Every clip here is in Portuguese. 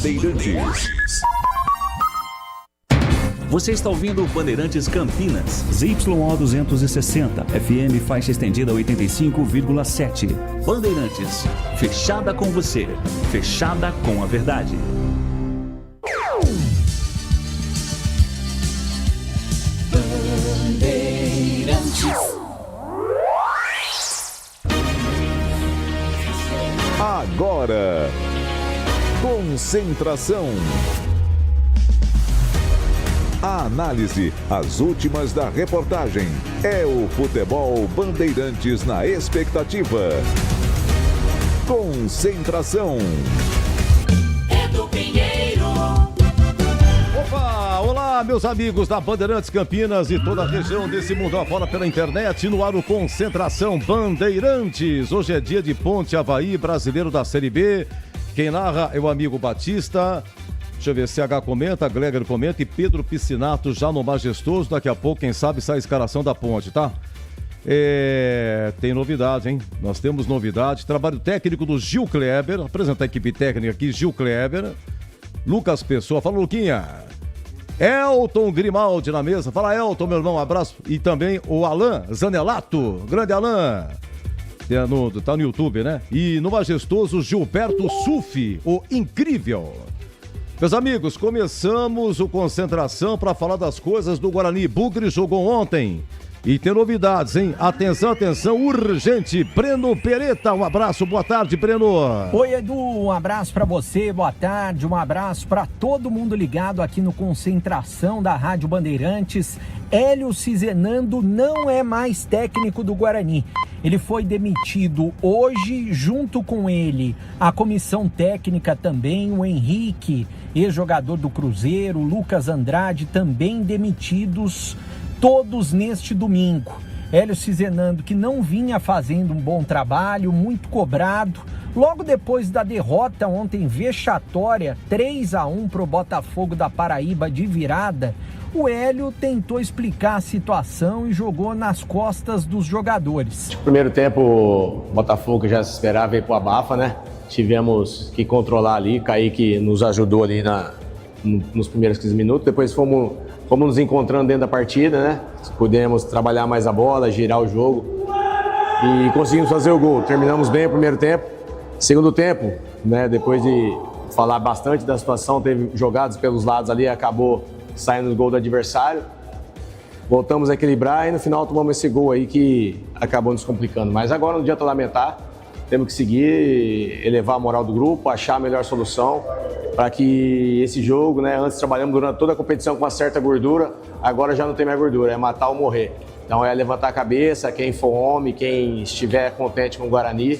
Bandeirantes. Você está ouvindo Bandeirantes Campinas. ZYO 260, FM faixa estendida 85,7. Bandeirantes, fechada com você, fechada com a verdade. Agora, concentração. A análise, as últimas da reportagem. É o Futebol Bandeirantes na expectativa. Concentração. Edu Pinheiro. Opa, olá meus amigos da Bandeirantes Campinas e toda a região desse mundo afora pela internet, no ar o Concentração Bandeirantes. Hoje é dia de Ponte Avaí, brasileiro da Série B. Quem narra é o amigo Batista. Deixa eu ver, CH comenta, Gleger comenta e Pedro Piscinato já no Majestoso. Daqui a pouco, quem sabe, sai a escalação da Ponte, tá? Tem novidade, hein? Nós temos novidade. Trabalho técnico do Gil Kleber. Apresentar a equipe técnica aqui, Gil Kleber. Lucas Pessoa, fala Luquinha. Elton Grimaldi na mesa. Fala Elton, meu irmão, um abraço. E também o Alan Zanelato. Grande Alan. Tá no YouTube, né? E no Majestoso, Gilberto Sufi, o incrível. Meus amigos, começamos o Concentração para falar das coisas do Guarani. Bugre jogou ontem e tem novidades, hein? Atenção, atenção, urgente. Breno Pereta, um abraço, boa tarde, Breno. Oi, Edu, um abraço para você, boa tarde, um abraço para todo mundo ligado aqui no Concentração da Rádio Bandeirantes. Hélio Cizenando não é mais técnico do Guarani. Ele foi demitido hoje, junto com ele a comissão técnica também, o Henrique, ex-jogador do Cruzeiro, Lucas Andrade, também demitidos, todos neste domingo. Hélio Cizenando, que não vinha fazendo um bom trabalho, muito cobrado, logo depois da derrota ontem vexatória, 3-1 para o Botafogo da Paraíba de virada, o Hélio tentou explicar a situação e jogou nas costas dos jogadores. No primeiro tempo, o Botafogo já se esperava ir pro abafa, né? Tivemos que controlar ali, Kaique nos ajudou ali nos primeiros 15 minutos, depois fomos nos encontrando dentro da partida, né? Pudemos trabalhar mais a bola, girar o jogo e conseguimos fazer o gol. Terminamos bem o primeiro tempo. Segundo tempo, né? Depois de falar bastante da situação, teve jogadas pelos lados ali, acabou saindo o gol do adversário, voltamos a equilibrar e no final tomamos esse gol aí que acabou nos complicando. Mas agora não adianta lamentar, temos que seguir, elevar a moral do grupo, achar a melhor solução para que esse jogo, né, antes trabalhamos durante toda a competição com uma certa gordura, agora já não tem mais gordura, é matar ou morrer. Então é levantar a cabeça, quem for homem, quem estiver contente com o Guarani,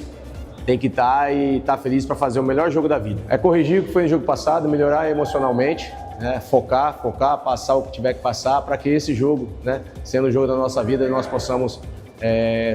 tem que estar e estar feliz para fazer o melhor jogo da vida. É corrigir o que foi no jogo passado, melhorar emocionalmente, né? Focar, passar o que tiver que passar para que esse jogo, né, sendo o jogo da nossa vida, nós possamos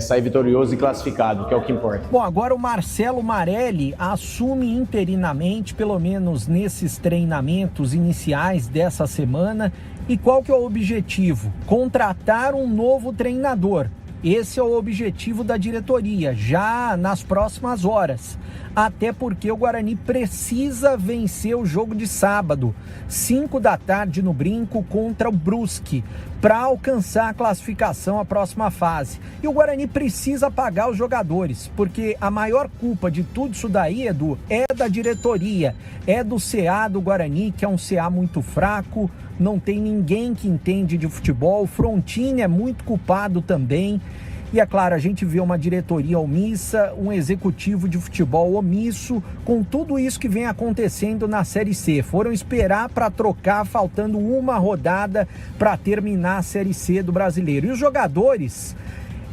sair vitorioso e classificado, que é o que importa. Bom, agora o Marcelo Marelli assume interinamente, pelo menos nesses treinamentos iniciais dessa semana. E qual que é o objetivo? Contratar um novo treinador. Esse é o objetivo da diretoria, já nas próximas horas. Até porque o Guarani precisa vencer o jogo de sábado, 5 da tarde no Brinco contra o Brusque, para alcançar a classificação à próxima fase. E o Guarani precisa pagar os jogadores, porque a maior culpa de tudo isso daí, Edu, é da diretoria, é do CA do Guarani, que é um CA muito fraco, não tem ninguém que entende de futebol, o Frontini é muito culpado também. E é claro, a gente vê uma diretoria omissa, um executivo de futebol omisso, com tudo isso que vem acontecendo na Série C. Foram esperar para trocar, faltando uma rodada para terminar a Série C do Brasileiro. E os jogadores,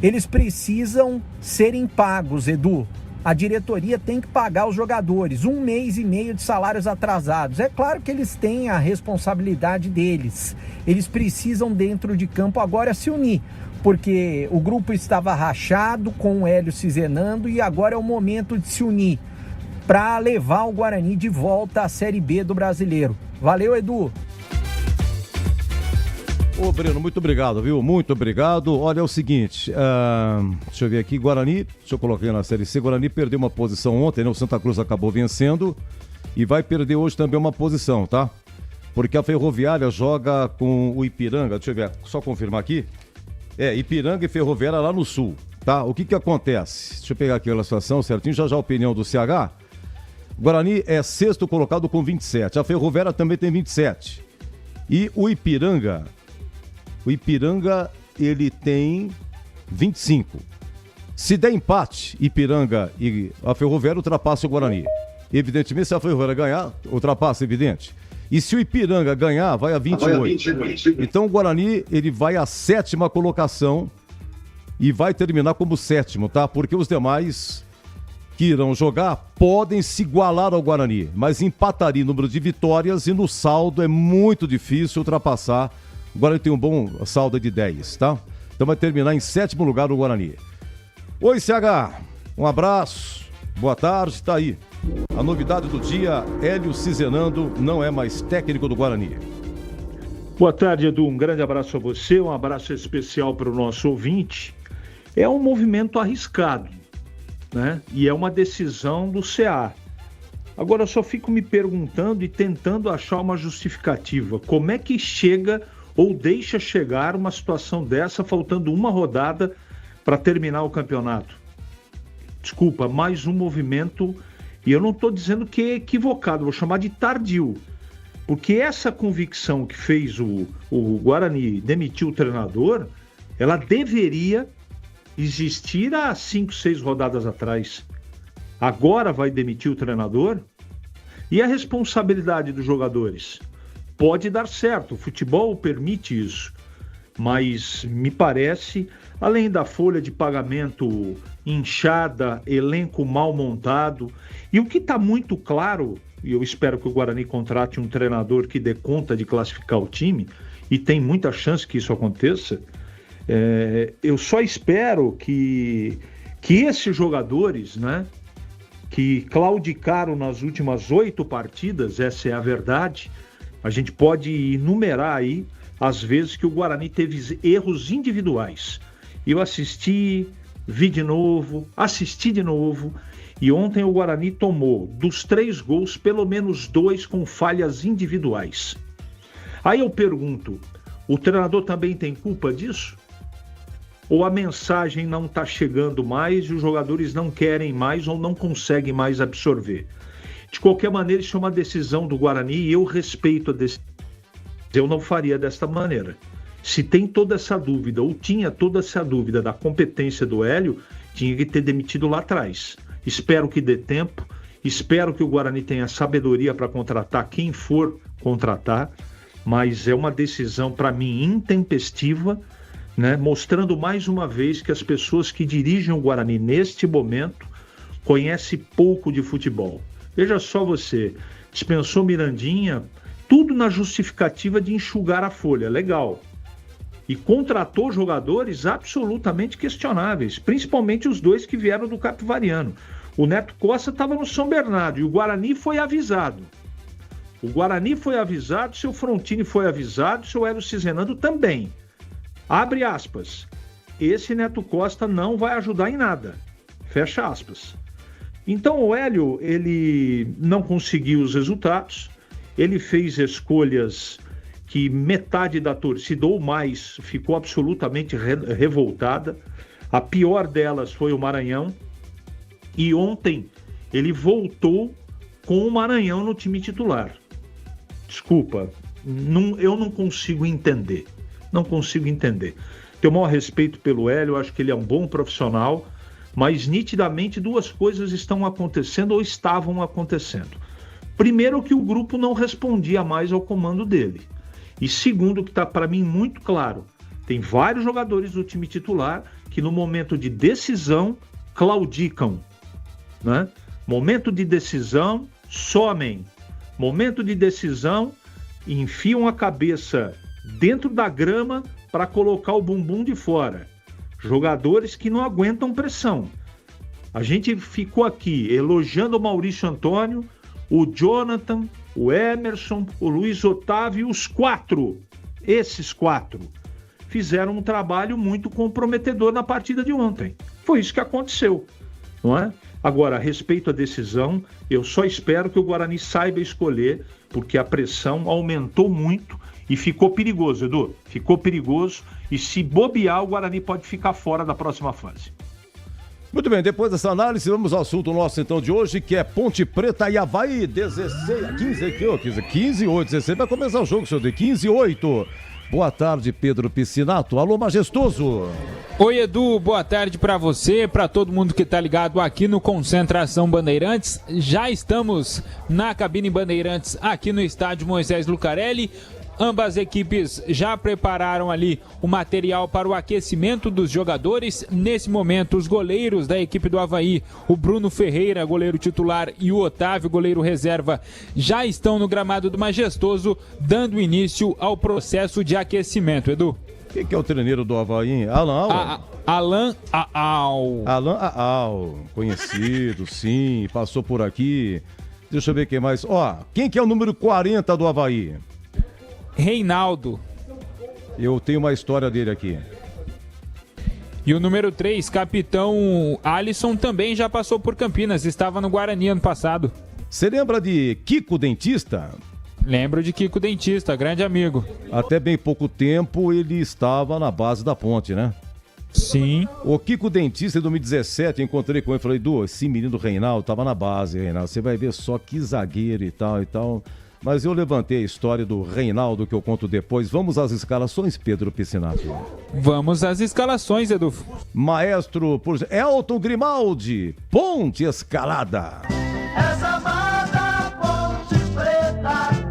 eles precisam serem pagos, Edu. A diretoria tem que pagar os jogadores 1 mês e meio de salários atrasados. É claro que eles têm a responsabilidade deles. Eles precisam, dentro de campo, agora se unir, porque o grupo estava rachado com o Hélio Cizenando e agora é o momento de se unir para levar o Guarani de volta à Série B do Brasileiro. Valeu, Edu! Ô, Breno, muito obrigado, viu? Muito obrigado. Olha, é o seguinte, deixa eu ver aqui, Guarani, deixa eu colocar na Série C, Guarani perdeu uma posição ontem, né? O Santa Cruz acabou vencendo e vai perder hoje também uma posição, tá? Porque a Ferroviária joga com o Ipiranga, deixa eu ver, só confirmar aqui. Ipiranga e Ferroviária lá no sul, tá? O que acontece? Deixa eu pegar aqui a situação certinho, já a opinião do CH. O Guarani é sexto colocado com 27, a Ferroviária também tem 27. E o Ipiranga, ele tem 25. Se der empate, Ipiranga e a Ferroviária ultrapassa o Guarani. Evidentemente, se a Ferroviária ganhar, ultrapassa, evidente. E se o Ipiranga ganhar, vai a 28. Então o Guarani, ele vai à 7ª colocação e vai terminar como 7º, tá? Porque os demais que irão jogar podem se igualar ao Guarani, mas empataria em número de vitórias e no saldo é muito difícil ultrapassar. O Guarani tem um bom saldo de 10, tá? Então vai terminar em 7º lugar o Guarani. Oi, CH, um abraço, boa tarde, tá aí. A novidade do dia, Hélio Cizenando não é mais técnico do Guarani. Boa tarde, Edu, um grande abraço a você, um abraço especial para o nosso ouvinte. É um movimento arriscado, né? E é uma decisão do CA. Agora eu só fico me perguntando e tentando achar uma justificativa. Como é que chega ou deixa chegar uma situação dessa, faltando uma rodada para terminar o campeonato? Desculpa, mais um movimento, e eu não estou dizendo que é equivocado, vou chamar de tardio, porque essa convicção que fez o Guarani demitir o treinador, ela deveria existir há 5, 6 rodadas atrás. Agora vai demitir o treinador? E a responsabilidade dos jogadores? Pode dar certo, o futebol permite isso, mas me parece, além da folha de pagamento inchada, elenco mal montado, e o que está muito claro, e eu espero que o Guarani contrate um treinador que dê conta de classificar o time, e tem muita chance que isso aconteça, eu só espero que esses jogadores, né, que claudicaram nas últimas 8 partidas, essa é a verdade, a gente pode enumerar aí as vezes que o Guarani teve erros individuais. Eu assisti, vi de novo, assisti de novo, e ontem o Guarani tomou dos 3 gols, pelo menos 2 com falhas individuais. Aí eu pergunto, o treinador também tem culpa disso? Ou a mensagem não está chegando mais e os jogadores não querem mais ou não conseguem mais absorver? De qualquer maneira, isso é uma decisão do Guarani e eu respeito a decisão. Eu não faria desta maneira. Se tem toda essa dúvida, ou tinha toda essa dúvida da competência do Hélio, tinha que ter demitido lá atrás. Espero que dê tempo, espero que o Guarani tenha sabedoria para contratar quem for contratar, mas é uma decisão, para mim, intempestiva, né? Mostrando mais uma vez que as pessoas que dirigem o Guarani neste momento conhecem pouco de futebol. Veja só você, dispensou Mirandinha, tudo na justificativa de enxugar a folha, legal. E contratou jogadores absolutamente questionáveis, principalmente os 2 que vieram do Capivariano. O Neto Costa estava no São Bernardo e o Guarani foi avisado. O Guarani foi avisado, seu Frontini foi avisado, seu Hélio Cizenando também. Abre aspas. Esse Neto Costa não vai ajudar em nada. Fecha aspas. Então o Hélio, ele não conseguiu os resultados, ele fez escolhas que metade da torcida ou mais ficou absolutamente revoltada. A pior delas foi o Maranhão. E ontem ele voltou com o Maranhão no time titular. Desculpa, eu não consigo entender. Não consigo entender. Tenho o maior respeito pelo Hélio, acho que ele é um bom profissional, mas nitidamente 2 coisas estão acontecendo ou estavam acontecendo. Primeiro, que o grupo não respondia mais ao comando dele. E segundo, que está para mim muito claro, tem vários jogadores do time titular que no momento de decisão claudicam, né? Momento de decisão, somem. Momento de decisão, enfiam a cabeça dentro da grama para colocar o bumbum de fora. Jogadores que não aguentam pressão. A gente ficou aqui elogiando o Maurício Antônio, o Jonathan, o Emerson, o Luiz Otávio, os 4. Esses 4 fizeram um trabalho muito comprometedor na partida de ontem. Foi isso que aconteceu, não é? Agora, a respeito à decisão, eu só espero que o Guarani saiba escolher, porque a pressão aumentou muito e ficou perigoso, Edu. Ficou perigoso e se bobear, o Guarani pode ficar fora da próxima fase. Muito bem, depois dessa análise, vamos ao assunto nosso então de hoje, que é Ponte Preta e Avaí, 15-8, 16, vai começar o jogo, senhor, de 15-8. Boa tarde, Pedro Piscinato. Alô, Majestoso. Oi, Edu, boa tarde para você, para todo mundo que tá ligado aqui no Concentração Bandeirantes. Já estamos na cabine Bandeirantes aqui no estádio Moisés Lucarelli. Ambas equipes já prepararam ali o material para o aquecimento dos jogadores. Nesse momento, os goleiros da equipe do Avaí, o Bruno Ferreira, goleiro titular, e o Otávio, goleiro reserva, já estão no gramado do Majestoso, dando início ao processo de aquecimento, Edu. Quem que é o treineiro do Avaí? Alan Aal. Alan Aal, conhecido, sim, passou por aqui. Deixa eu ver quem mais. Quem que é o número 40 do Avaí? Reinaldo. Eu tenho uma história dele aqui. E o número 3, capitão Alisson, também já passou por Campinas, estava no Guarani ano passado. Você lembra de Kiko Dentista? Lembro de Kiko Dentista, grande amigo. Até bem pouco tempo ele estava na base da Ponte, né? Sim. O Kiko Dentista, em 2017, encontrei com ele e falei, esse menino Reinaldo estava na base, Reinaldo. Você vai ver só que zagueiro e tal e tal. Mas eu levantei a história do Reinaldo, que eu conto depois. Vamos às escalações, Pedro Piscinato. Vamos às escalações, Edu. Maestro, por Elton Grimaldi, Ponte Escalada. Essa mata Ponte Preta.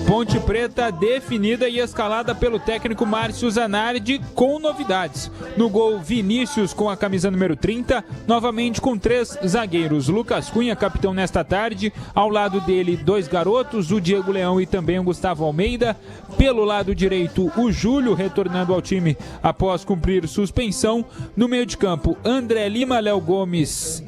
Ponte Preta definida e escalada pelo técnico Márcio Zanardi, com novidades. No gol, Vinícius com a camisa número 30, novamente com 3 zagueiros. Lucas Cunha, capitão nesta tarde, ao lado dele 2 garotos, o Diego Leão e também o Gustavo Almeida. Pelo lado direito, o Júlio, retornando ao time após cumprir suspensão. No meio de campo, André Lima, Léo Gomes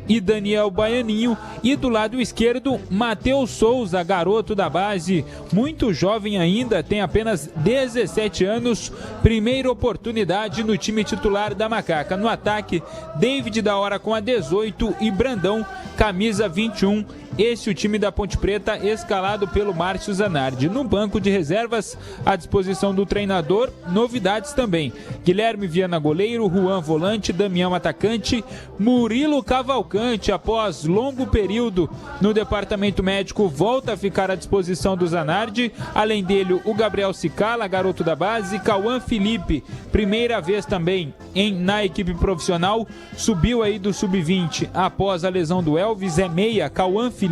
e Daniel Baianinho, e do lado esquerdo, Matheus Souza, garoto da base, muito jovem ainda, tem apenas 17 anos, primeira oportunidade no time titular da Macaca. No ataque, David da Hora com a 18 e Brandão, camisa 21. Esse é o time da Ponte Preta, escalado pelo Márcio Zanardi. No banco de reservas, à disposição do treinador, novidades também. Guilherme Viana, goleiro, Juan, volante, Damião, atacante, Murilo Cavalcante, após longo período no departamento médico, volta a ficar à disposição do Zanardi. Além dele, o Gabriel Cicala, garoto da base, Cauã Felipe, primeira vez também na equipe profissional, subiu aí do sub-20 após a lesão do Elvis, é meia, Cauã Felipe,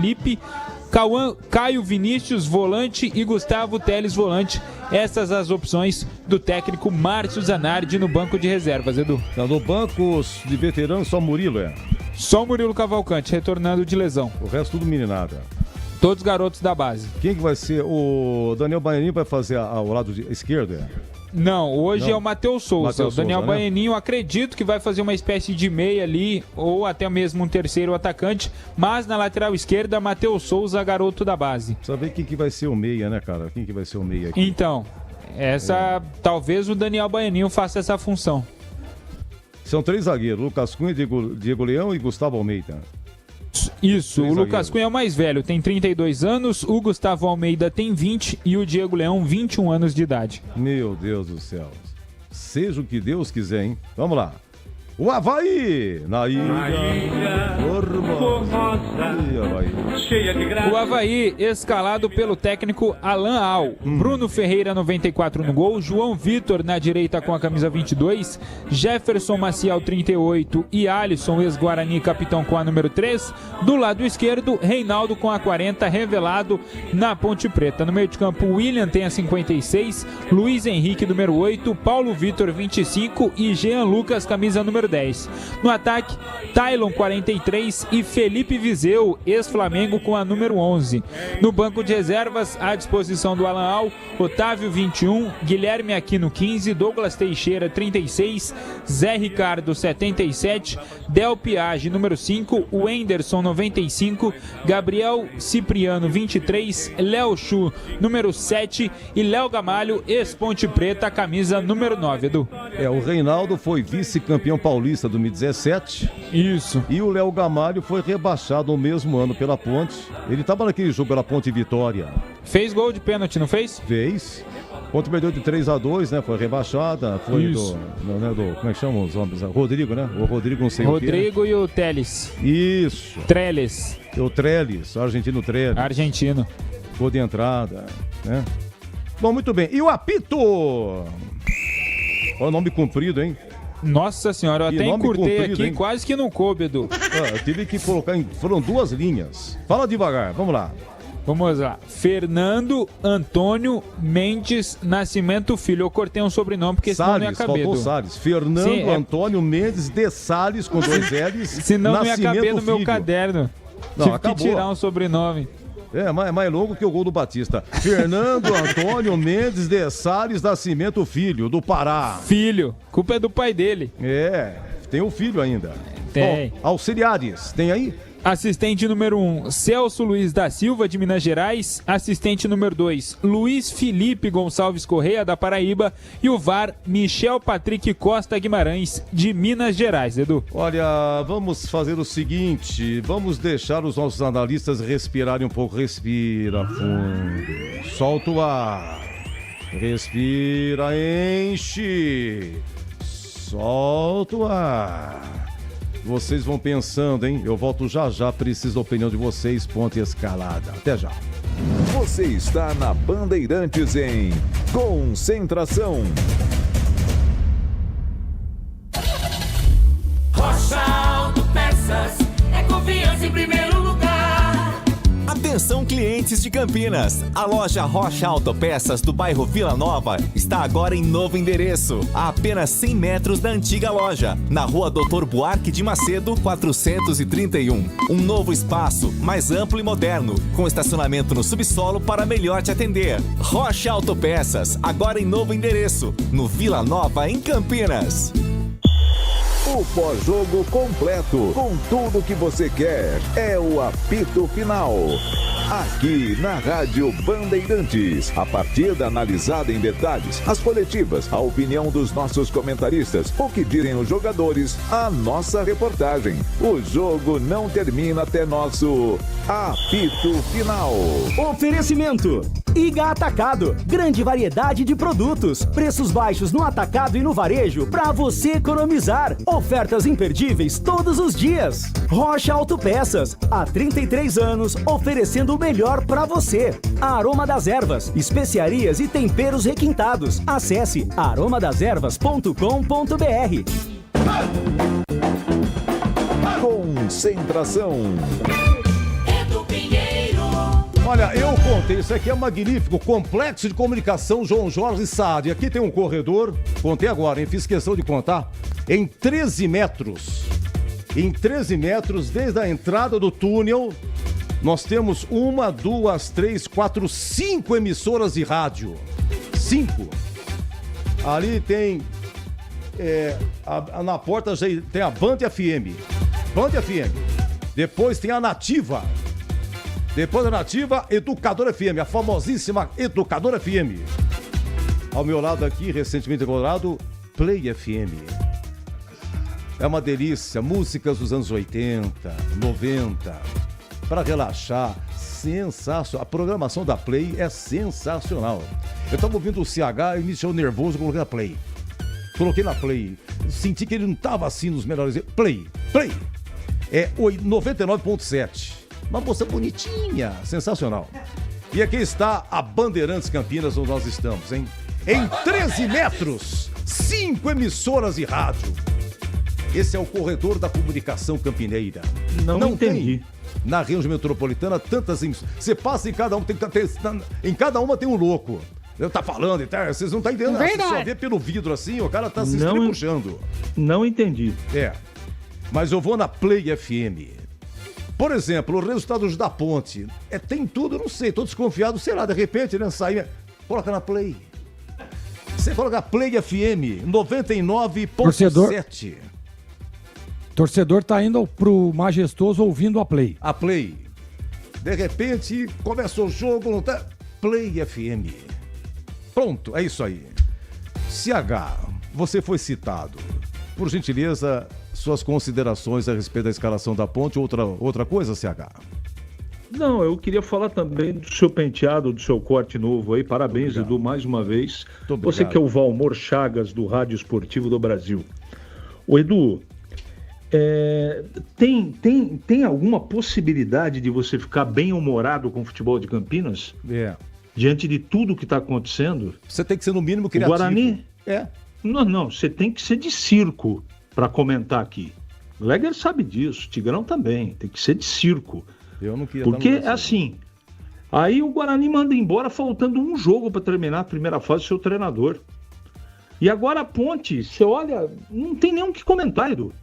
Caio Vinícius, volante, e Gustavo Teles, volante. Essas as opções do técnico Márcio Zanardi no banco de reservas, Edu. No banco de veteranos, só Murilo, Só o Murilo Cavalcante, retornando de lesão. O resto tudo meninada. Todos garotos da base. Quem que vai ser? O Daniel Baianinho vai fazer ao lado esquerdo, Não, hoje é o Matheus Souza. O Daniel Souza, né? Baianinho, acredito que vai fazer uma espécie de meia ali, ou até mesmo um terceiro atacante, mas na lateral esquerda, Matheus Souza, garoto da base. Precisa ver quem que vai ser o meia, né, cara? Quem que vai ser o meia aqui? Então, talvez o Daniel Baianinho faça essa função. São 3 zagueiros, Lucas Cunha, Diego Leão e Gustavo Almeida. Isso, o Lucas Cunha é o mais velho, tem 32 anos, o Gustavo Almeida tem 20 e o Diego Leão 21 anos de idade. Meu Deus do céu. Seja o que Deus quiser, hein? Vamos lá. O Avaí, na ilha formosa. O Avaí, escalado pelo técnico Alan Aal. Bruno Ferreira, 94 no gol. João Vitor na direita com a camisa 22. Jefferson Maciel, 38. E Alisson, ex-Guarani, capitão com a número 3. Do lado esquerdo, Reinaldo com a 40, revelado na Ponte Preta. No meio de campo, William tem a 56. Luiz Henrique, número 8. Paulo Vitor, 25. E Jean Lucas, camisa número 10. No ataque, Tylon, 43, e Felipe Viseu, ex-Flamengo, com a número 11. No banco de reservas, à disposição do Alan Aal, Otávio, 21, Guilherme Aquino, 15, Douglas Teixeira, 36, Zé Ricardo, 77, Del Piage, número 5, Wenderson, 95, Gabriel Cipriano, 23, Léo Chu, número 7, e Léo Gamalho, ex-Ponte Preta, camisa número 9, Edu. O Reinaldo foi vice-campeão paulista Paulista 2017. Isso. E o Léo Gamalho foi rebaixado no mesmo ano pela Ponte. Ele estava naquele jogo pela Ponte Vitória. Fez gol de pênalti, não fez? Fez. Ponte perdeu de 3-2, né? Foi rebaixada. Foi Isso. como é que chama os homens? Rodrigo, né? O Rodrigo não sei Rodrigo o quê. E o Teles. Isso. Treles. O Treles, o argentino Treles. Argentino. Gol de entrada, né? Bom, muito bem. E o apito? Olha o nome comprido, hein? Nossa senhora, eu Que até nome encurtei comprido, aqui, hein? quase que não coube, Edu. Eu tive que colocar foram 2 linhas. Fala devagar, vamos lá. Vamos lá. Fernando Antônio Mendes Nascimento Filho. Eu cortei um sobrenome porque senão não ia Salles, caber. faltou Edu. Salles. Fernando Sim, Antônio Mendes de Salles, com 2 L's. Senão não ia Nascimento caber no meu Filho. caderno. Não, Tive acabou. que tirar um sobrenome. É, mais longo que o gol do Batista. Fernando Antônio Mendes de Salles Nascimento Filho, do Pará. Filho. Culpa é do pai dele. É, tem o filho ainda. Tem. Bom, auxiliares, tem aí? Assistente número 1, Celso Luiz da Silva, de Minas Gerais. Assistente número 2, Luiz Felipe Gonçalves Correia, da Paraíba. E o VAR, Michel Patrick Costa Guimarães, de Minas Gerais, Edu. Olha, vamos fazer o seguinte, vamos deixar os nossos analistas respirarem um pouco. Respira fundo, solta o ar, respira, enche, solta o ar. Vocês vão pensando, hein? Eu volto já, preciso da opinião de vocês, ponto e escalada. Até já. Você está na Bandeirantes em Concentração. Rocha Autopeças é confiança em primeiro lugar. Atenção, clientes de Campinas. A loja Rocha Autopeças do bairro Vila Nova está agora em novo endereço, a apenas 100 metros da antiga loja, na rua Doutor Buarque de Macedo, 431. Um novo espaço, mais amplo e moderno, com estacionamento no subsolo para melhor te atender. Rocha Autopeças, agora em novo endereço, no Vila Nova, em Campinas. O pós-jogo completo, com tudo que você quer, é o apito final. Aqui na Rádio Bandeirantes, a partida analisada em detalhes, as coletivas, a opinião dos nossos comentaristas, o que dizem os jogadores, a nossa reportagem. O jogo não termina até nosso apito final. Oferecimento: Iga Atacado, grande variedade de produtos, preços baixos no atacado e no varejo para você economizar. Ofertas imperdíveis todos os dias. Rocha Autopeças, há 33 anos oferecendo o melhor para você. A Aroma das Ervas, especiarias e temperos requintados. Acesse aromadeservas.com.br. Concentração. Olha, eu contei, isso aqui é magnífico, Complexo de Comunicação João Jorge Saad. Aqui tem um corredor, contei agora, hein? Fiz questão de contar, em 13 metros. Em 13 metros, desde a entrada do túnel, nós temos 1, 2, 3, 4, 5 emissoras de rádio. 5. Ali tem, na porta já tem a Band FM. Band FM. Depois tem a Nativa. Depois da Nativa, Educador FM, a famosíssima Educador FM. Ao meu lado aqui, recentemente encontrado, Play FM. É uma delícia, músicas dos anos 80, 90, para relaxar, sensacional. A programação da Play é sensacional. Eu estava ouvindo o CH e me deixou nervoso, coloquei na Play. Coloquei na Play, senti que ele não estava assim nos melhores... Play, é 99.7. Uma moça bonitinha, sensacional. E aqui está a Bandeirantes Campinas, onde nós estamos, hein? Em 13 metros, 5 emissoras de rádio. Esse é o corredor da comunicação campineira. Não entendi. Tem, na região metropolitana, tantas emissoras. Você passa em cada uma, em cada uma tem um louco. Tá falando e tal, vocês não estão entendendo. Você só vê pelo vidro assim, o cara tá se estribuchando. Não entendi. Mas eu vou na Play FM. Por exemplo, os resultados da Ponte. Tem tudo, não sei, tô desconfiado, sei lá, de repente, né, sair. Coloca na Play. Você coloca Play FM 99.7. Torcedor tá indo pro Majestoso ouvindo a Play. A Play. De repente, começou o jogo, não tá? Play FM. Pronto, é isso aí. CH, você foi citado. por gentileza, suas considerações a respeito da escalação da Ponte, outra coisa, CH? Não, eu queria falar também do seu penteado, do seu corte novo aí. Parabéns, Edu, mais uma vez. Você que é o Valmor Chagas do Rádio Esportivo do Brasil. Ô, Edu, tem alguma possibilidade de você ficar bem-humorado com o futebol de Campinas? Diante de tudo que está acontecendo? Você tem que ser, no mínimo, criativo. O Guarani? Não, você tem que ser de circo para comentar aqui. O Leger sabe disso, Tigrão também, tem que ser de circo. Eu não queria. Porque, assim, aí o Guarani manda embora faltando um jogo para terminar a primeira fase do seu treinador. E agora a Ponte, você olha, não tem nem o que comentar, Edu.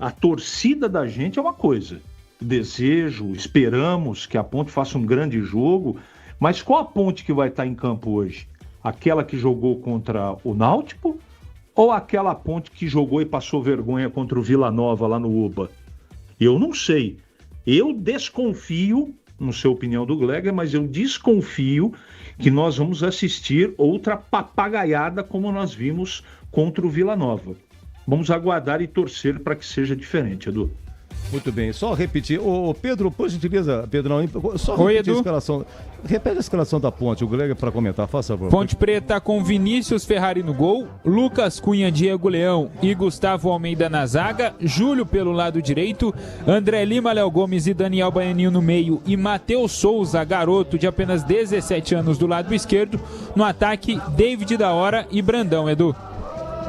A torcida da gente é uma coisa. Desejo, esperamos que a Ponte faça um grande jogo, mas qual a Ponte que vai estar em campo hoje? Aquela que jogou contra o Náutico ou aquela Ponte que jogou e passou vergonha contra o Vila Nova lá no UBA? Eu não sei. Eu desconfio, não sei a opinião do Gleger, mas eu desconfio que nós vamos assistir outra papagaiada como nós vimos contra o Vila Nova. Vamos aguardar e torcer para que seja diferente, Edu. Muito bem, só repetir. Ô Pedro, por gentileza, Pedrão, só repetir a escalação. Repete a escalação da Ponte, o Gleger para comentar, faça favor. Ponte Preta com Vinícius Ferrari no gol, Lucas Cunha, Diego Leão e Gustavo Almeida na zaga, Júlio pelo lado direito, André Lima, Léo Gomes e Daniel Baianinho no meio e Matheus Souza, garoto de apenas 17 anos do lado esquerdo. No ataque, David da Hora e Brandão, Edu.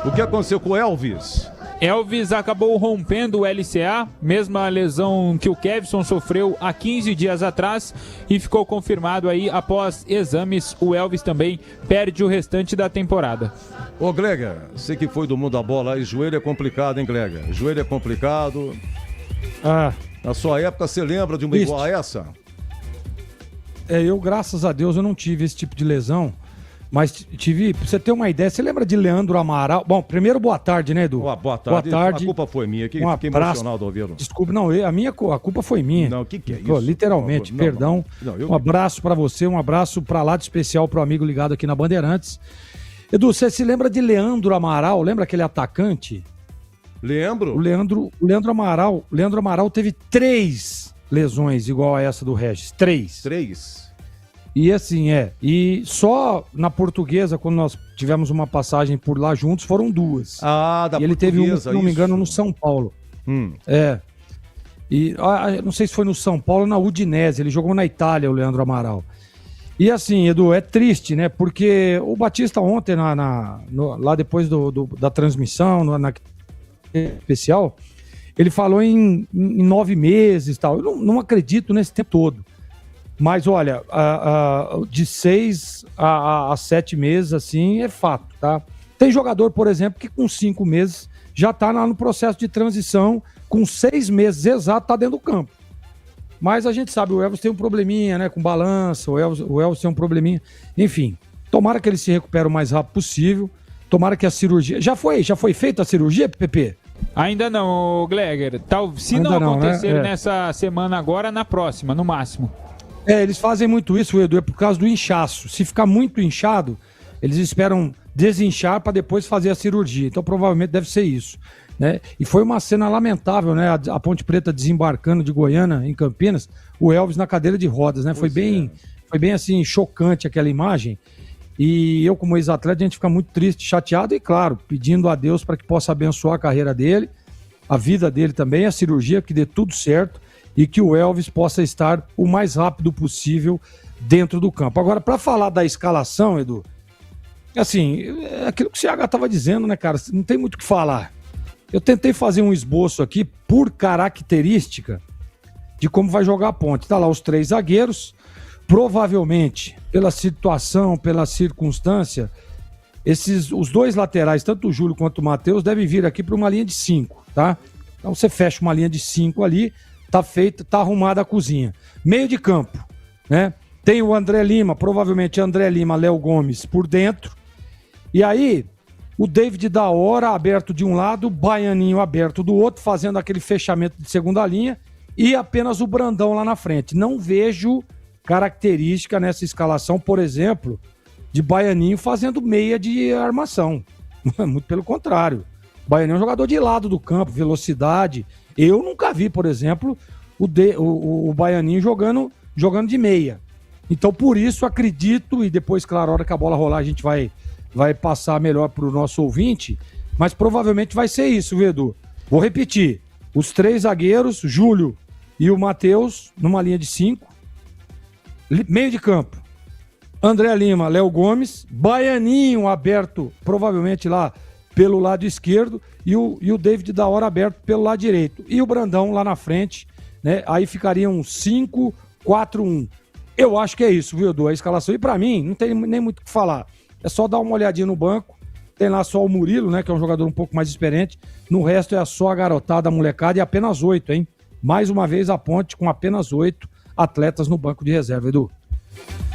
O que aconteceu com o Elvis? Elvis acabou rompendo o LCA, mesma lesão que o Kevson sofreu há 15 dias atrás e ficou confirmado aí após exames. O Elvis também perde o restante da temporada. Ô Gleger, você que foi do mundo da bola aí, joelho é complicado, hein, Gleger? Joelho é complicado. Na sua época, você lembra de uma igual a essa? Eu, graças a Deus, eu não tive esse tipo de lesão. Mas tive, pra você ter uma ideia, você lembra de Leandro Amaral? Bom, primeiro, boa tarde, né, Edu? Boa tarde. Boa tarde. A culpa foi minha, fiquei emocionado ao ouvi-lo. Desculpa, não, a culpa foi minha. Não, o que é isso? Literalmente, perdão. Um abraço pra você, um abraço pra lá de especial pro amigo ligado aqui na Bandeirantes. Edu, você se lembra de Leandro Amaral? Lembra aquele atacante? Lembro. O Leandro Amaral teve 3 lesões igual a essa do Regis. 3. E assim, e só na Portuguesa, quando nós tivemos uma passagem por lá juntos, foram 2. Da e ele teve uma, se não me engano, no São Paulo. E não sei se foi no São Paulo ou na Udinese, ele jogou na Itália, o Leandro Amaral. E assim, Edu, é triste, né? Porque o Batista ontem, lá depois da transmissão, na especial, ele falou em 9 meses e tal. Eu não acredito nesse tempo todo. Mas olha, de 6 a 7 meses, assim, é fato, tá? Tem jogador, por exemplo, que com 5 meses já tá no processo de transição, com 6 meses exato, tá dentro do campo. Mas a gente sabe, o Elvis tem um probleminha, né, com balança, o Elvis tem um probleminha. Enfim, tomara que ele se recupere o mais rápido possível, tomara que a cirurgia... Já foi feita a cirurgia, Pepe? Ainda não, Gleger. Se ainda não acontecer, né? Nessa semana agora, na próxima, no máximo. Eles fazem muito isso, Edu, é por causa do inchaço. Se ficar muito inchado, eles esperam desinchar para depois fazer a cirurgia. Então, provavelmente deve ser isso, né? E foi uma cena lamentável, né? A Ponte Preta desembarcando de Goiânia, em Campinas, o Elvis na cadeira de rodas, né? Foi bem assim, chocante aquela imagem. E eu, como ex-atleta, a gente fica muito triste, chateado e, claro, pedindo a Deus para que possa abençoar a carreira dele, a vida dele também, a cirurgia, que dê tudo certo. E que o Elvis possa estar o mais rápido possível dentro do campo. Agora, para falar da escalação, Edu, assim, é aquilo que o CH estava dizendo, né, cara? Não tem muito o que falar. Eu tentei fazer um esboço aqui por característica de como vai jogar a Ponte. Tá lá os 3 zagueiros. Provavelmente, pela situação, pela circunstância, os 2 laterais, tanto o Júlio quanto o Matheus, devem vir aqui para uma linha de 5, tá? Então você fecha uma linha de 5 ali. Tá feita, tá arrumada a cozinha. Meio de campo, né? Tem o André Lima, provavelmente André Lima, Léo Gomes por dentro. E aí, o David da Hora aberto de um lado, o Baianinho aberto do outro, fazendo aquele fechamento de segunda linha e apenas o Brandão lá na frente. Não vejo característica nessa escalação, por exemplo, de Baianinho fazendo meia de armação. Muito pelo contrário. Baianinho é um jogador de lado do campo, velocidade. Eu nunca vi, por exemplo, o Baianinho jogando de meia. Então, por isso, acredito, e depois, claro, a hora que a bola rolar, a gente vai passar melhor para o nosso ouvinte, mas provavelmente vai ser isso, viu, Edu? Vou repetir. Os 3 zagueiros, Júlio e o Matheus, numa linha de 5. Meio de campo. André Lima, Léo Gomes, Baianinho aberto, provavelmente lá pelo lado esquerdo, e o David da Hora aberto pelo lado direito. E o Brandão lá na frente, né? Aí ficariam 5-4-1. Eu acho que é isso, viu, Edu? A escalação. E pra mim, não tem nem muito o que falar. É só dar uma olhadinha no banco. Tem lá só o Murilo, né? Que é um jogador um pouco mais experiente. No resto é só a garotada, a molecada, e apenas 8, hein? Mais uma vez a Ponte com apenas 8 atletas no banco de reserva, Edu.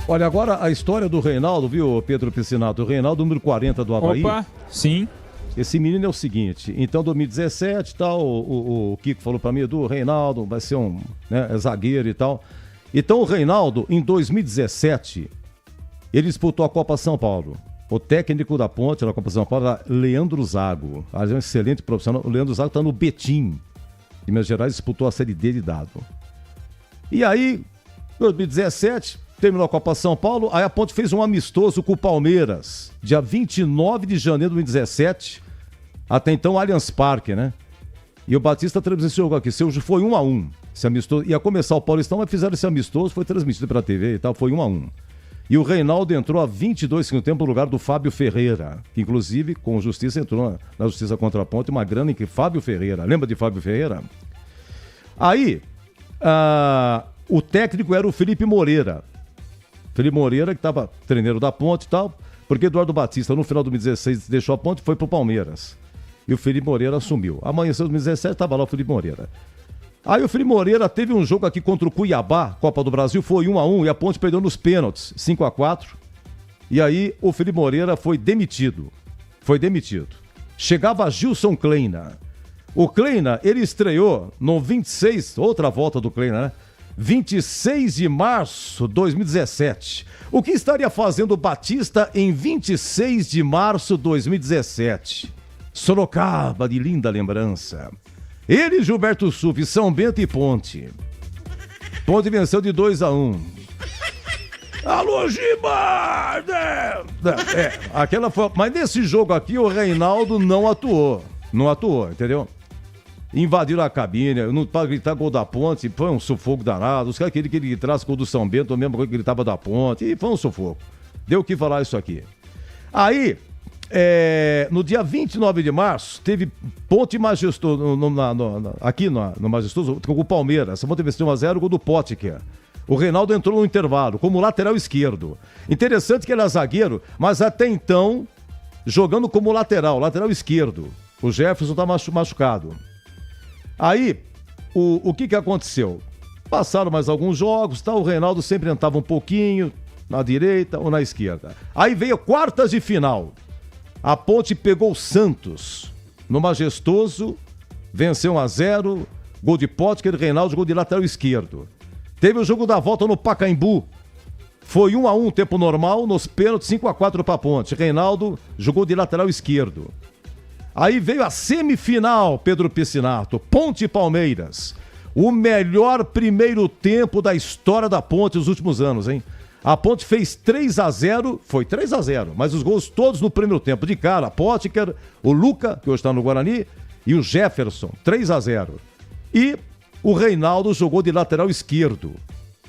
Olha, agora a história do Reinaldo, viu, Pedro Piscinato? O Reinaldo, número 40 do Avaí. Opa, sim. Esse menino é o seguinte, então 2017 tal, o Kiko falou pra mim, Edu, o Reinaldo vai ser um zagueiro e tal. Então o Reinaldo, em 2017, ele disputou a Copa São Paulo. O técnico da Ponte na Copa São Paulo era Leandro Zago. É um excelente profissional. O Leandro Zago tá no Betim, de Minas Gerais, disputou a Série D de dado. E aí, 2017... terminou a Copa São Paulo, aí a Ponte fez um amistoso com o Palmeiras, dia 29 de janeiro de 2017, até então Allianz Parque, né? E o Batista transmitiu esse jogo aqui, foi 1-1, esse amistoso, ia começar o Paulistão, mas fizeram esse amistoso, foi transmitido pela TV e tal, foi 1-1. E o Reinaldo entrou a 22 segundo tempo no lugar do Fábio Ferreira, que inclusive, com justiça, entrou na justiça contra a Ponte, uma grana em que Fábio Ferreira, lembra de Fábio Ferreira? Aí, o técnico era o Felipe Moreira, que estava treineiro da Ponte e tal, porque Eduardo Batista, no final de 2016, deixou a Ponte e foi pro Palmeiras. E o Felipe Moreira assumiu. Amanheceu em 2017, estava lá o Felipe Moreira. Aí o Felipe Moreira teve um jogo aqui contra o Cuiabá, Copa do Brasil, foi 1-1 e a Ponte perdeu nos pênaltis, 5-4. E aí o Felipe Moreira foi demitido. Chegava Gilson Kleina. O Kleina, ele estreou no 26, outra volta do Kleina, né? 26 de março de 2017. O que estaria fazendo o Batista em 26 de março de 2017? Sorocaba, de linda lembrança. Ele, Gilberto Suf, São Bento e Ponte. Ponte venceu de 2-1. Alô, Giba! Aquela foi... Mas nesse jogo aqui o Reinaldo não atuou, entendeu? Invadiram a cabine, para gritar gol da Ponte, foi um sufoco danado. Os caras queriam que ele traz gol do São Bento, a mesma coisa que gritava da Ponte, e foi um sufoco. Deu o que falar isso aqui. Aí, no dia 29 de março, teve Ponte Majestoso, aqui no Majestoso, com o Palmeiras. A Ponte venceu 1-0, gol do Potker. O Reinaldo entrou no intervalo, como lateral esquerdo. Interessante que ele é zagueiro, mas até então, jogando como lateral esquerdo. O Jefferson tá machucado. Aí, o que aconteceu? Passaram mais alguns jogos, tá? O Reinaldo sempre entrava um pouquinho na direita ou na esquerda. Aí veio quartas de final. A Ponte pegou o Santos no Majestoso, venceu 1-0, gol de Potker, Reinaldo, gol de lateral esquerdo. Teve o jogo da volta no Pacaembu. Foi 1-1 tempo normal, nos pênaltis 5-4 para a Ponte. Reinaldo jogou de lateral esquerdo. Aí veio a semifinal, Pedro Piscinato, Ponte e Palmeiras. O melhor primeiro tempo da história da Ponte nos últimos anos, hein? A Ponte fez 3-0, foi 3-0, mas os gols todos no primeiro tempo. De cara, Potker, o Luca, que hoje está no Guarani, e o Jefferson, 3-0. E o Reinaldo jogou de lateral esquerdo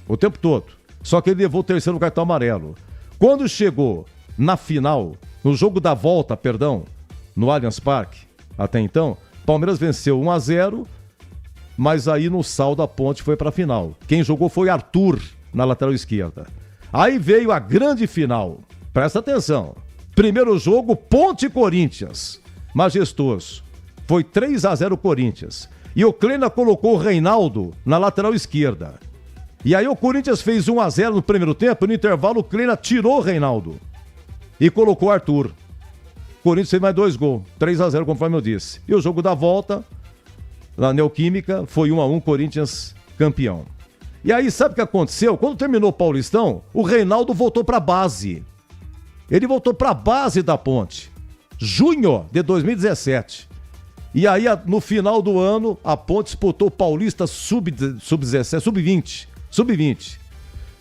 o tempo todo. Só que ele levou o terceiro cartão amarelo. Quando chegou na final, no jogo da volta, no Allianz Parque, até então, Palmeiras venceu 1-0, mas aí no saldo a Ponte foi para a final. Quem jogou foi Arthur, na lateral esquerda. Aí veio a grande final. Presta atenção. Primeiro jogo, Ponte e Corinthians. Majestoso. Foi 3-0 Corinthians. E o Kleina colocou o Reinaldo na lateral esquerda. E aí o Corinthians fez 1-0 no primeiro tempo, no intervalo o Kleina tirou o Reinaldo e colocou o Arthur. O Corinthians fez mais 2 gols, 3-0 conforme eu disse. E o jogo da volta, na Neoquímica, foi 1-1, Corinthians campeão. E aí sabe o que aconteceu? Quando terminou o Paulistão, o Reinaldo voltou para a base. Ele voltou para a base da Ponte. Junho de 2017. E aí, no final do ano, a Ponte disputou o Paulista Sub-17, Sub-20.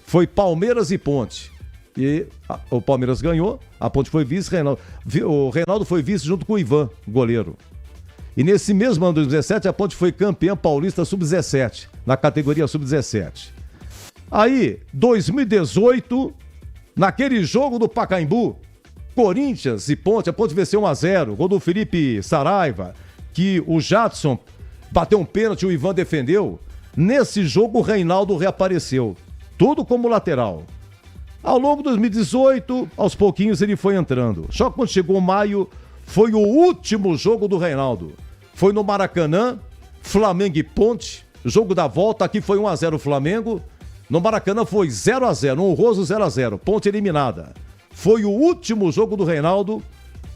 Foi Palmeiras e Ponte. E o Palmeiras ganhou, a Ponte foi vice, o Reinaldo foi vice junto com o Ivan, goleiro. E nesse mesmo ano de 2017, a Ponte foi campeã paulista Sub-17, na categoria Sub-17. Aí, 2018, naquele jogo do Pacaembu, Corinthians e Ponte, a Ponte venceu 1-0, gol do Felipe Saraiva, que o Jadson bateu um pênalti, o Ivan defendeu. Nesse jogo o Reinaldo reapareceu, tudo como lateral. Ao longo de 2018, aos pouquinhos ele foi entrando. Só que quando chegou maio, foi o último jogo do Reinaldo. Foi no Maracanã, Flamengo e Ponte, jogo da volta, aqui foi 1-0 Flamengo. No Maracanã foi 0-0, um honroso 0-0, Ponte eliminada. Foi o último jogo do Reinaldo,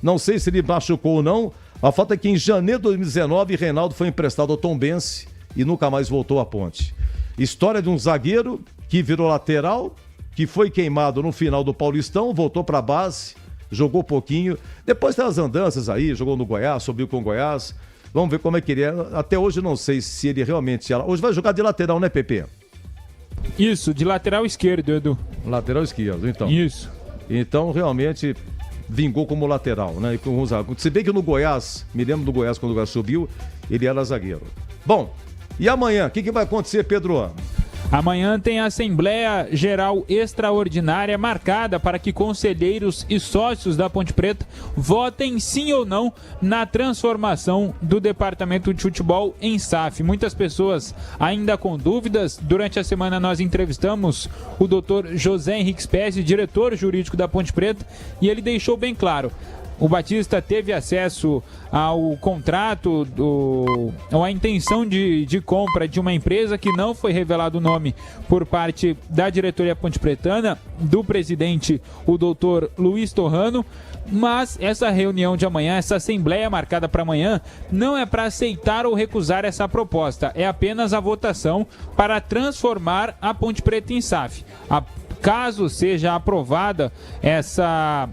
não sei se ele machucou ou não. A fato é que em janeiro de 2019, Reinaldo foi emprestado ao Tombense e nunca mais voltou à Ponte. História de um zagueiro que virou lateral, que foi queimado no final do Paulistão, voltou para a base, jogou pouquinho. Depois tem as andanças aí, jogou no Goiás, subiu com o Goiás. Vamos ver como é que ele é. Até hoje eu não sei se ele realmente... Hoje vai jogar de lateral, né, Pepe? Isso, de lateral esquerdo, Edu. Lateral esquerdo, então. Isso. Então, realmente... vingou como lateral, né? E com se bem que no Goiás, me lembro do Goiás, quando o Goiás subiu, ele era zagueiro. Bom, e amanhã, o que vai acontecer, Pedro? Amanhã tem a Assembleia Geral Extraordinária marcada para que conselheiros e sócios da Ponte Preta votem sim ou não na transformação do departamento de futebol em SAF. Muitas pessoas ainda com dúvidas. Durante a semana nós entrevistamos o Dr. José Henrique Spezzi, diretor jurídico da Ponte Preta, e ele deixou bem claro: o Batista teve acesso ao contrato, ou à intenção de compra de uma empresa que não foi revelado o nome por parte da diretoria pontepretana, do presidente, o doutor Luiz Torrano. Mas essa reunião de amanhã, essa assembleia marcada para amanhã, não é para aceitar ou recusar essa proposta. É apenas a votação para transformar a Ponte Preta em SAF. Caso seja aprovada essa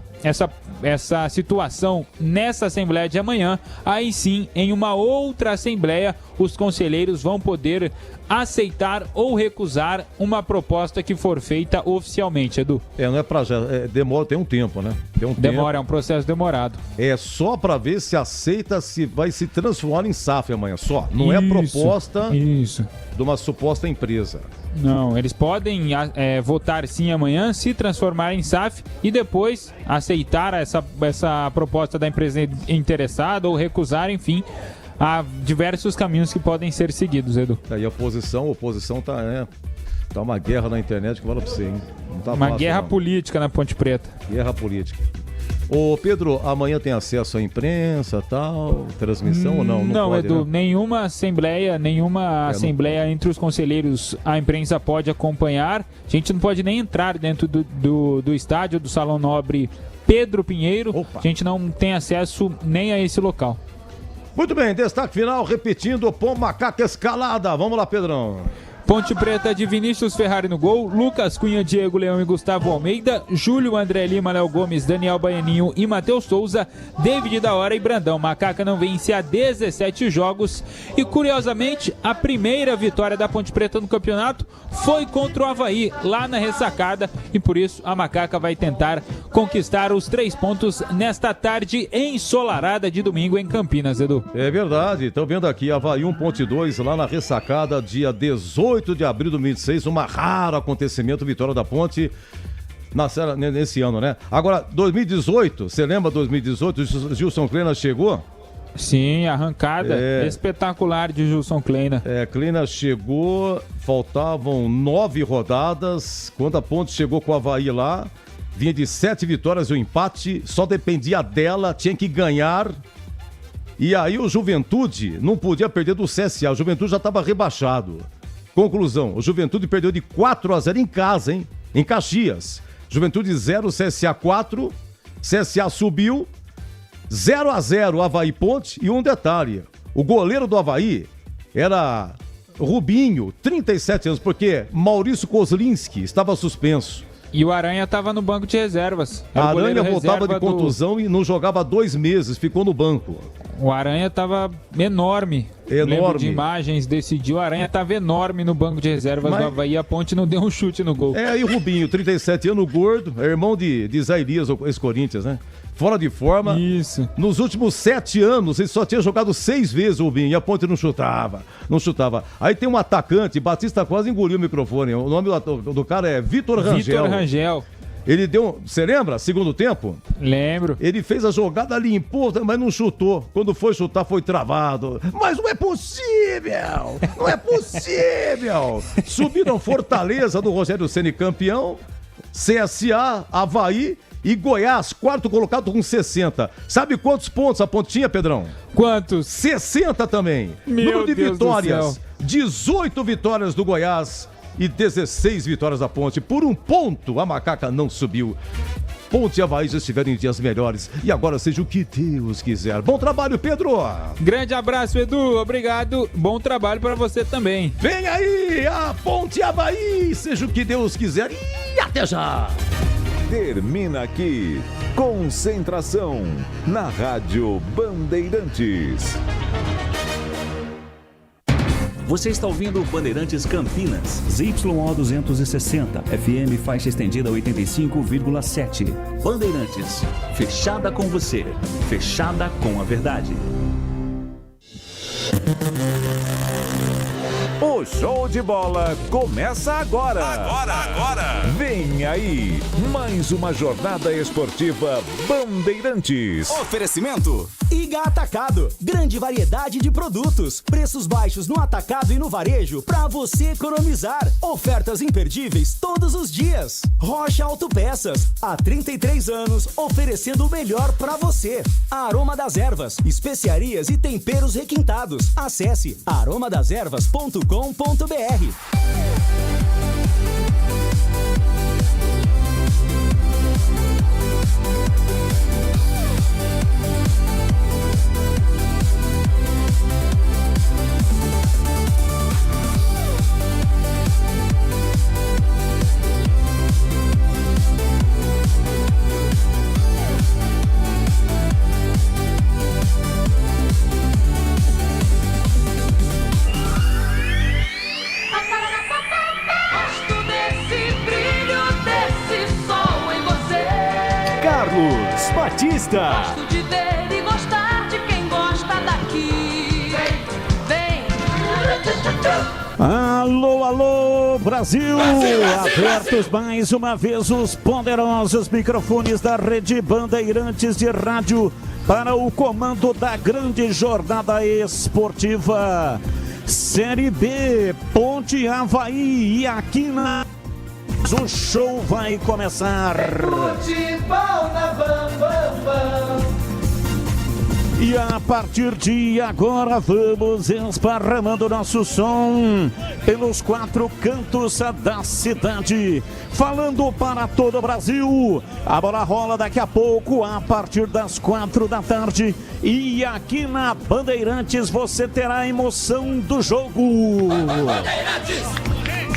situação nessa Assembleia de amanhã, aí sim, em uma outra Assembleia, os conselheiros vão poder aceitar ou recusar uma proposta que for feita oficialmente, Edu. Não é pra já, demora, tem um tempo, né? Demora, é um processo demorado. É só pra ver se aceita, se vai se transformar em SAF amanhã, só. Não é proposta de uma suposta empresa. Não, eles podem votar sim amanhã, se transformar em SAF e depois aceitar essa proposta da empresa interessada ou recusar, enfim. Há diversos caminhos que podem ser seguidos, Edu. E a oposição tá uma guerra na internet que fala pra você, hein? Não tá uma fácil, guerra não. política na Ponte Preta. Guerra política. Ô Pedro, amanhã tem acesso à imprensa, tal, transmissão ou não? Não, pode, Edu, né? nenhuma assembleia entre os conselheiros a imprensa pode acompanhar. A gente não pode nem entrar dentro do estádio, do Salão Nobre Pedro Pinheiro. Opa. A gente não tem acesso nem a esse local. Muito bem, destaque final, repetindo, Pom Macaca Escalada. Vamos lá, Pedrão. Ponte Preta de Vinícius Ferrari no gol, Lucas Cunha, Diego Leão e Gustavo Almeida, Júlio André Lima, Léo Gomes, Daniel Baianinho e Matheus Souza, David da Hora e Brandão. Macaca não vence há 17 jogos e, curiosamente, a primeira vitória da Ponte Preta no campeonato foi contra o Avaí, lá na ressacada, e por isso a Macaca vai tentar conquistar os 3 pontos nesta tarde ensolarada de domingo em Campinas, Edu. É verdade, estão vendo aqui, Avaí 1.2 lá na ressacada, dia 18 de abril de 2006, um raro acontecimento, vitória da Ponte nesse ano, né? Agora, 2018, você lembra 2018, Gilson Kleina chegou? Sim, arrancada espetacular de Gilson Kleina. Kleina chegou, faltavam 9 rodadas, quando a Ponte chegou com o Avaí lá, vinha de 7 vitórias e um empate, só dependia dela, tinha que ganhar. E aí o Juventude não podia perder do CSA, o Juventude já estava rebaixado. Conclusão, o Juventude perdeu de 4-0 em casa, hein? Em Caxias. Juventude 0, CSA 4, CSA subiu, 0-0 Avaí Ponte, e um detalhe, o goleiro do Avaí era Rubinho, 37 anos, porque Maurício Kozlinski estava suspenso. E o Aranha estava no banco de reservas. A Aranha voltava de contusão e não jogava 2 meses, ficou no banco. O Aranha tava enorme. Lembro de imagens desse dia. O Aranha tava enorme no banco de reservas do Avaí. A Ponte não deu um chute no gol. Aí o Rubinho, 37 anos, gordo, é irmão de Zé Elias, ex-Corinthians, né? Fora de forma. Isso. Nos últimos 7 anos, ele só tinha jogado 6 vezes o Rubinho. E a Ponte não chutava. Aí tem um atacante, Batista quase engoliu o microfone. O nome do cara é Vitor Rangel. Vitor Rangel. Ele deu, você lembra? Segundo tempo? Lembro. Ele fez a jogada, limpou, mas não chutou. Quando foi chutar, foi travado. Mas não é possível! Não é possível! Subiram Fortaleza do Rogério Ceni campeão, CSA, Avaí e Goiás, quarto colocado com 60. Sabe quantos pontos a Ponte tinha, Pedrão? Quantos? 60 também. Número de vitórias, 18 vitórias do Goiás e 16 vitórias da Ponte. Por um ponto, a Macaca não subiu. Ponte e Avaí já estiveram em dias melhores. E agora seja o que Deus quiser. Bom trabalho, Pedro! Grande abraço, Edu. Obrigado. Bom trabalho para você também. Vem aí, a Ponte e Avaí. Seja o que Deus quiser. E até já! Termina aqui. Concentração. Na Rádio Bandeirantes. Você está ouvindo Bandeirantes Campinas, ZYO 260, FM faixa estendida 85,7. Bandeirantes, fechada com você, fechada com a verdade. O show de bola começa agora. Agora. Vem aí, mais uma jornada esportiva Bandeirantes. Oferecimento Iga Atacado, grande variedade de produtos, preços baixos no atacado e no varejo para você economizar. Ofertas imperdíveis todos os dias. Rocha Autopeças, há 33 anos oferecendo o melhor para você. Aroma das Ervas, especiarias e temperos requintados. Acesse aromadeservas.com.br. Batista. Gosto de ver e gostar de quem gosta daqui. Vem. Alô, alô, Brasil! Abertos mais uma vez os poderosos microfones da Rede Bandeirantes de Rádio para o comando da grande jornada esportiva Série B, Ponte e Avaí. E aqui o show vai começar. Futebol na Bam Bam Bam. E a partir de agora vamos esparramando nosso som pelos 4 cantos da cidade, falando para todo o Brasil. A bola rola daqui a pouco a partir das 4 da tarde e aqui na Bandeirantes você terá a emoção do jogo.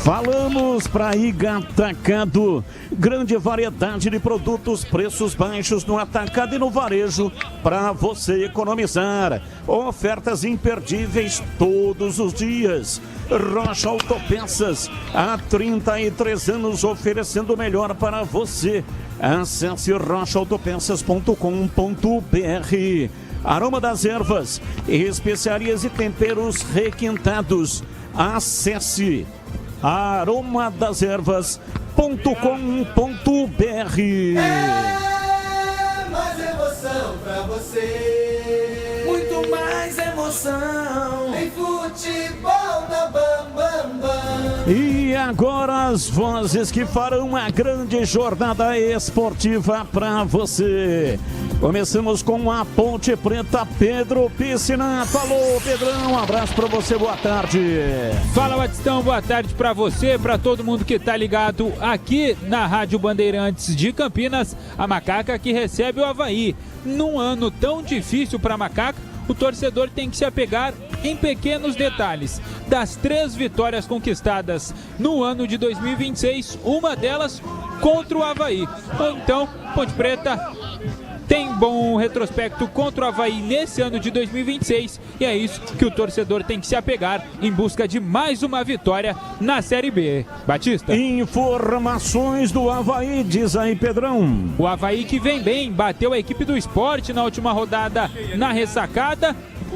Falamos para Iga Atacado, grande variedade de produtos, preços baixos no atacado e no varejo para você economizar. Ofertas imperdíveis todos os dias. Rocha Autopeças, há 33 anos oferecendo o melhor para você. Acesse rochaautopeças.com.br. Aroma das Ervas, especiarias e temperos requintados. Acesse aromadeservas.com.br. É mais emoção pra você. Muito mais emoção. Em futebol na Bam Bam Bam. E agora as vozes que farão a grande jornada esportiva pra você. Começamos com a Ponte Preta, Pedro Piscinato. Alô, Pedrão, um abraço pra você, boa tarde. Fala, Batistão, boa tarde pra você, pra todo mundo que tá ligado aqui na Rádio Bandeirantes de Campinas. A Macaca que recebe o Avaí. Num ano tão difícil pra Macaca, o torcedor tem que se apegar em pequenos detalhes. Das 3 vitórias conquistadas no ano de 2026, uma delas contra o Avaí. Então, Ponte Preta tem bom retrospecto contra o Avaí nesse ano de 2026 e é isso que o torcedor tem que se apegar em busca de mais uma vitória na Série B. Batista. Informações do Avaí, diz aí, Pedrão. O Avaí que vem bem, bateu a equipe do Sport na última rodada na ressacada.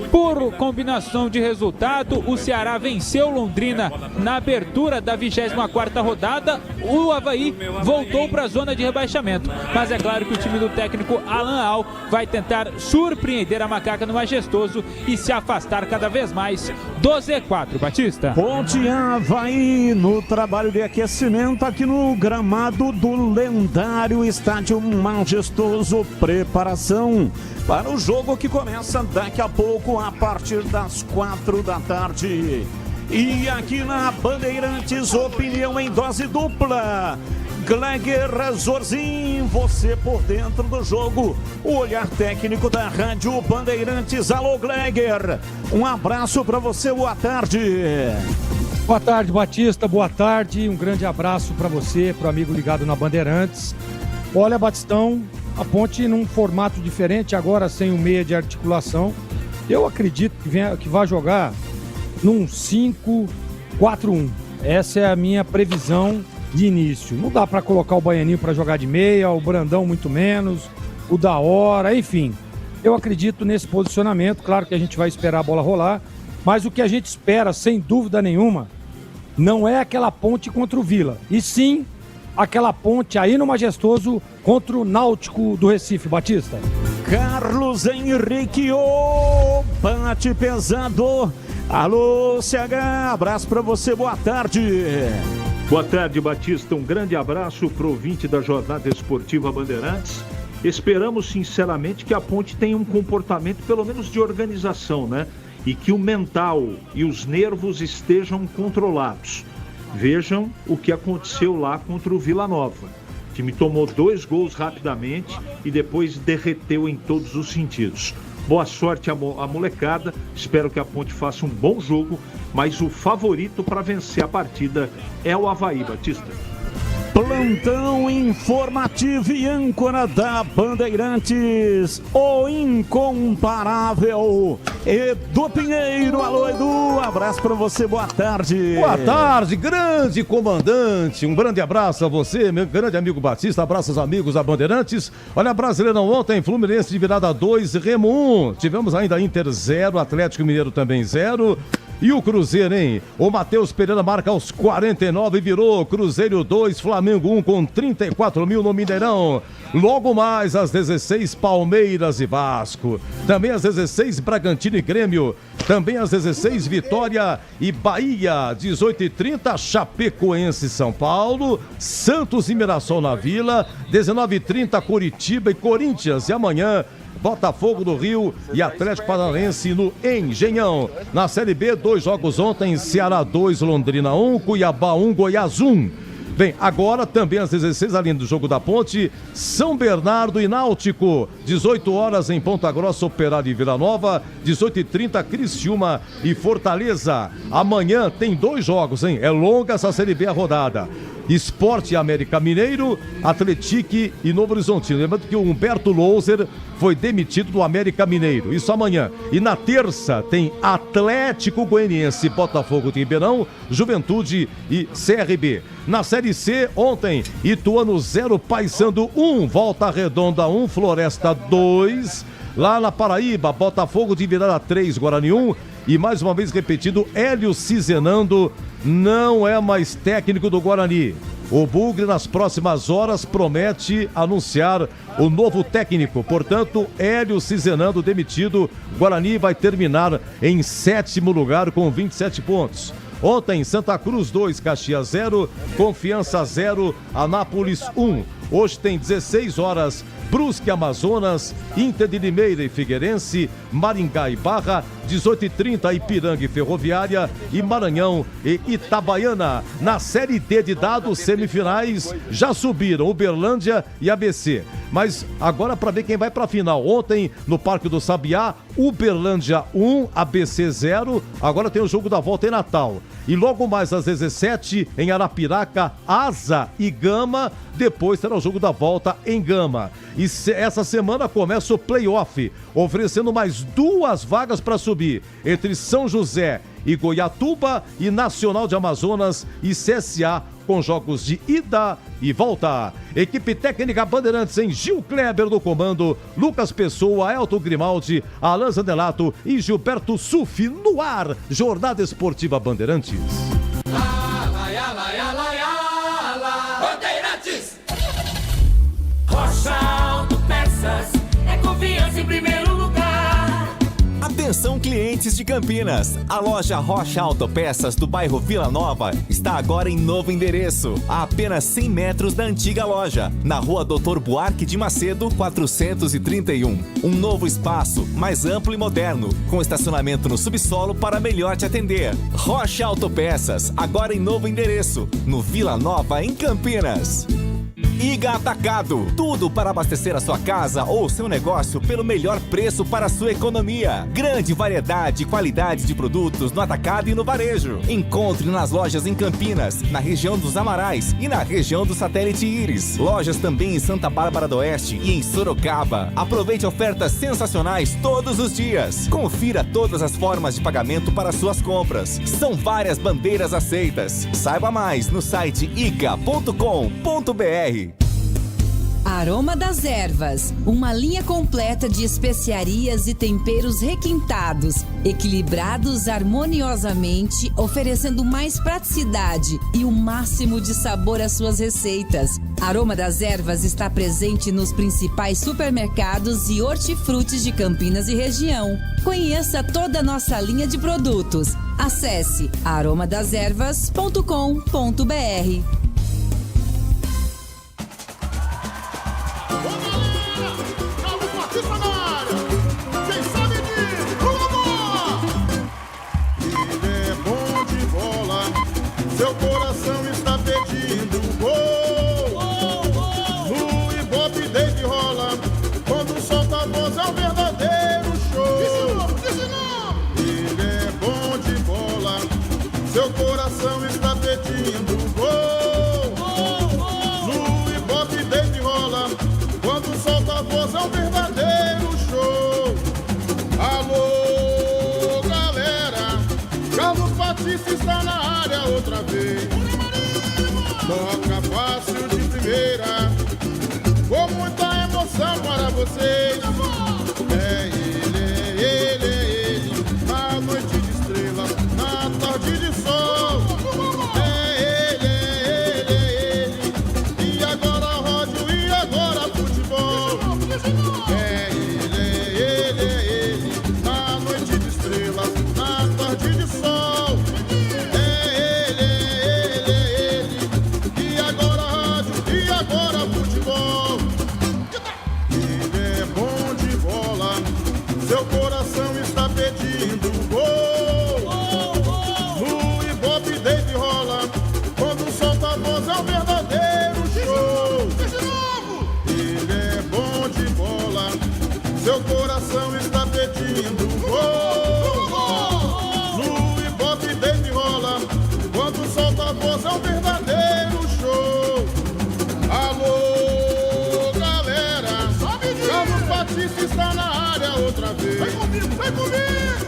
Por combinação de resultado, o Ceará venceu Londrina na abertura da 24ª rodada. O Avaí voltou para a zona de rebaixamento. Mas é claro que o time do técnico Alan Al vai tentar surpreender a Macaca no Majestoso e se afastar cada vez mais do Z4. Batista. Ponte Avaí no trabalho de aquecimento aqui no gramado do lendário Estádio Majestoso. Preparação para o jogo que começa daqui a pouco, a partir das 4 da tarde. E aqui na Bandeirantes, opinião em dose dupla. Gleger Zorzin, você por dentro do jogo. O olhar técnico da Rádio Bandeirantes. Alô, Gleger. Um abraço para você, boa tarde. Boa tarde, Batista, boa tarde. Um grande abraço para você, para o amigo ligado na Bandeirantes. Olha, Batistão, a Ponte num formato diferente, agora sem o meia de articulação. Eu acredito que vai jogar num 5-4-1. Essa é a minha previsão de início. Não dá para colocar o Baianinho para jogar de meia, o Brandão muito menos, o da hora, enfim. Eu acredito nesse posicionamento. Claro que a gente vai esperar a bola rolar, mas o que a gente espera, sem dúvida nenhuma, não é aquela Ponte contra o Vila, e sim aquela Ponte aí no Majestoso contra o Náutico do Recife. Batista. Carlos Henrique, bate pesado. Alô, CH, abraço pra você, boa tarde. Boa tarde, Batista, um grande abraço pro ouvinte da Jornada Esportiva Bandeirantes. Esperamos sinceramente que a Ponte tenha um comportamento pelo menos de organização, né? E que o mental e os nervos estejam controlados. Vejam o que aconteceu lá contra o Vila Nova. O time tomou 2 gols rapidamente e depois derreteu em todos os sentidos. Boa sorte à molecada, espero que a Ponte faça um bom jogo, mas o favorito para vencer a partida é o Avaí, Batista. Plantão informativo e âncora da Bandeirantes, o incomparável Edu Pinheiro. Alô, Edu, abraço pra você, boa tarde. Boa tarde, grande comandante, um grande abraço a você, meu grande amigo Batista, abraço aos amigos da Bandeirantes. Olha, Brasileirão ontem, Fluminense de virada 2, Remo 1, tivemos ainda Inter 0, Atlético Mineiro também 0. E o Cruzeiro, hein? O Matheus Pereira marca aos 49 e virou Cruzeiro 2, Flamengo 1 com 34 mil no Mineirão. Logo mais às 16, Palmeiras e Vasco. Também às 16, Bragantino e Grêmio. Também às 16, Vitória e Bahia. 18h30, Chapecoense e São Paulo. Santos e Mirassol na Vila. 19h30, Curitiba e Corinthians. E amanhã, Botafogo do Rio e Atlético Paranaense no Engenhão. Na Série B, 2 jogos ontem, Ceará 2, Londrina 1, Cuiabá 1, Goiás 1. Bem, agora também às 16, além do jogo da Ponte, São Bernardo e Náutico. 18 horas em Ponta Grossa, Operário e Vila Nova. 18h30, Criciúma e Fortaleza. Amanhã tem 2 jogos, hein? É longa essa Série B a rodada. Sport e América Mineiro, Atlético e Novo Horizontino. Lembrando que o Humberto Louser foi demitido do América Mineiro. Isso amanhã. E na terça tem Atlético Goianiense, Botafogo de Ribeirão, Juventude e CRB. Na Série C, ontem, Ituano 0, Paysandu 1, Volta Redonda 1, Floresta 2. Lá na Paraíba, Botafogo de virada 3, Guarani 1. E mais uma vez repetido, Hélio Cizenando não é mais técnico do Guarani. O Bugre, nas próximas horas, promete anunciar o novo técnico. Portanto, Hélio Cizenando demitido. Guarani vai terminar em 7º lugar com 27 pontos. Ontem, Santa Cruz 2, Caxias 0, Confiança 0, Anápolis 1. Hoje tem 16 horas, Brusque, Amazonas, Inter de Limeira e Figueirense, Maringá e Barra, 18h30, Ipiranga e Ferroviária e Maranhão e Itabaiana. Na Série D de dados, semifinais já subiram Uberlândia e ABC. Mas agora para ver quem vai para a final. Ontem, no Parque do Sabiá, Uberlândia 1, ABC 0. Agora tem o jogo da volta em Natal. E logo mais às 17, em Arapiraca, Asa e Gama. Depois terá o jogo da volta em Gama. E essa semana começa o play-off, oferecendo mais 2 vagas para subir entre São José e Goiatuba e Nacional de Amazonas e CSA, com jogos de ida e volta. Equipe técnica Bandeirantes em Gil Kleber no comando, Lucas Pessoa, Elton Grimaldi, Alan Zanelato e Gilberto Sufi no ar. Jornada Esportiva Bandeirantes. Bandeirantes. Rocha Autopeças é confiança em primeiro lugar. Atenção, clientes de Campinas, a loja Rocha Autopeças do bairro Vila Nova está agora em novo endereço, a apenas 100 metros da antiga loja, na rua Doutor Buarque de Macedo, 431. Um novo espaço, mais amplo e moderno, com estacionamento no subsolo para melhor te atender. Rocha Autopeças, agora em novo endereço, no Vila Nova, em Campinas. Iga Atacado, tudo para abastecer a sua casa ou seu negócio pelo melhor preço para a sua economia. Grande variedade e qualidade de produtos no atacado e no varejo. Encontre nas lojas em Campinas, na região dos Amarais e na região do Satélite Íris. Lojas também em Santa Bárbara do Oeste e em Sorocaba. Aproveite ofertas sensacionais todos os dias. Confira todas as formas de pagamento para suas compras. São várias bandeiras aceitas. Saiba mais no site iga.com.br. Aroma das Ervas, uma linha completa de especiarias e temperos requintados, equilibrados harmoniosamente, oferecendo mais praticidade e o máximo de sabor às suas receitas. Aroma das Ervas está presente nos principais supermercados e hortifrutis de Campinas e região. Conheça toda a nossa linha de produtos. Acesse aromadaservas.com.br. Seu coração está pedindo gol. No Ibope desde rola, quando solta a voz é um verdadeiro show. Ele é bom de bola. Seu coração está pedindo gol. No Ibope desde rola, quando solta a voz é um verdadeiro show. Alô, galera, Carlos Batista está na área outra vez. Toca fácil de primeira, com muita emoção para vocês. É ele, na noite de estrelas, na tarde de sol. É ele, e agora rádio, e agora futebol. É ele, na noite de estrelas, na tarde de sol. Seu coração está pedindo gol. No Ibope desde rola, quando solta a voz é um verdadeiro show. Ele é bom de bola. Seu coração está pedindo gol. No Ibope desde rola, quando solta a voz é um verdadeiro show. Alô, galera, Carlos Batista está na área outra vez. Vem comigo.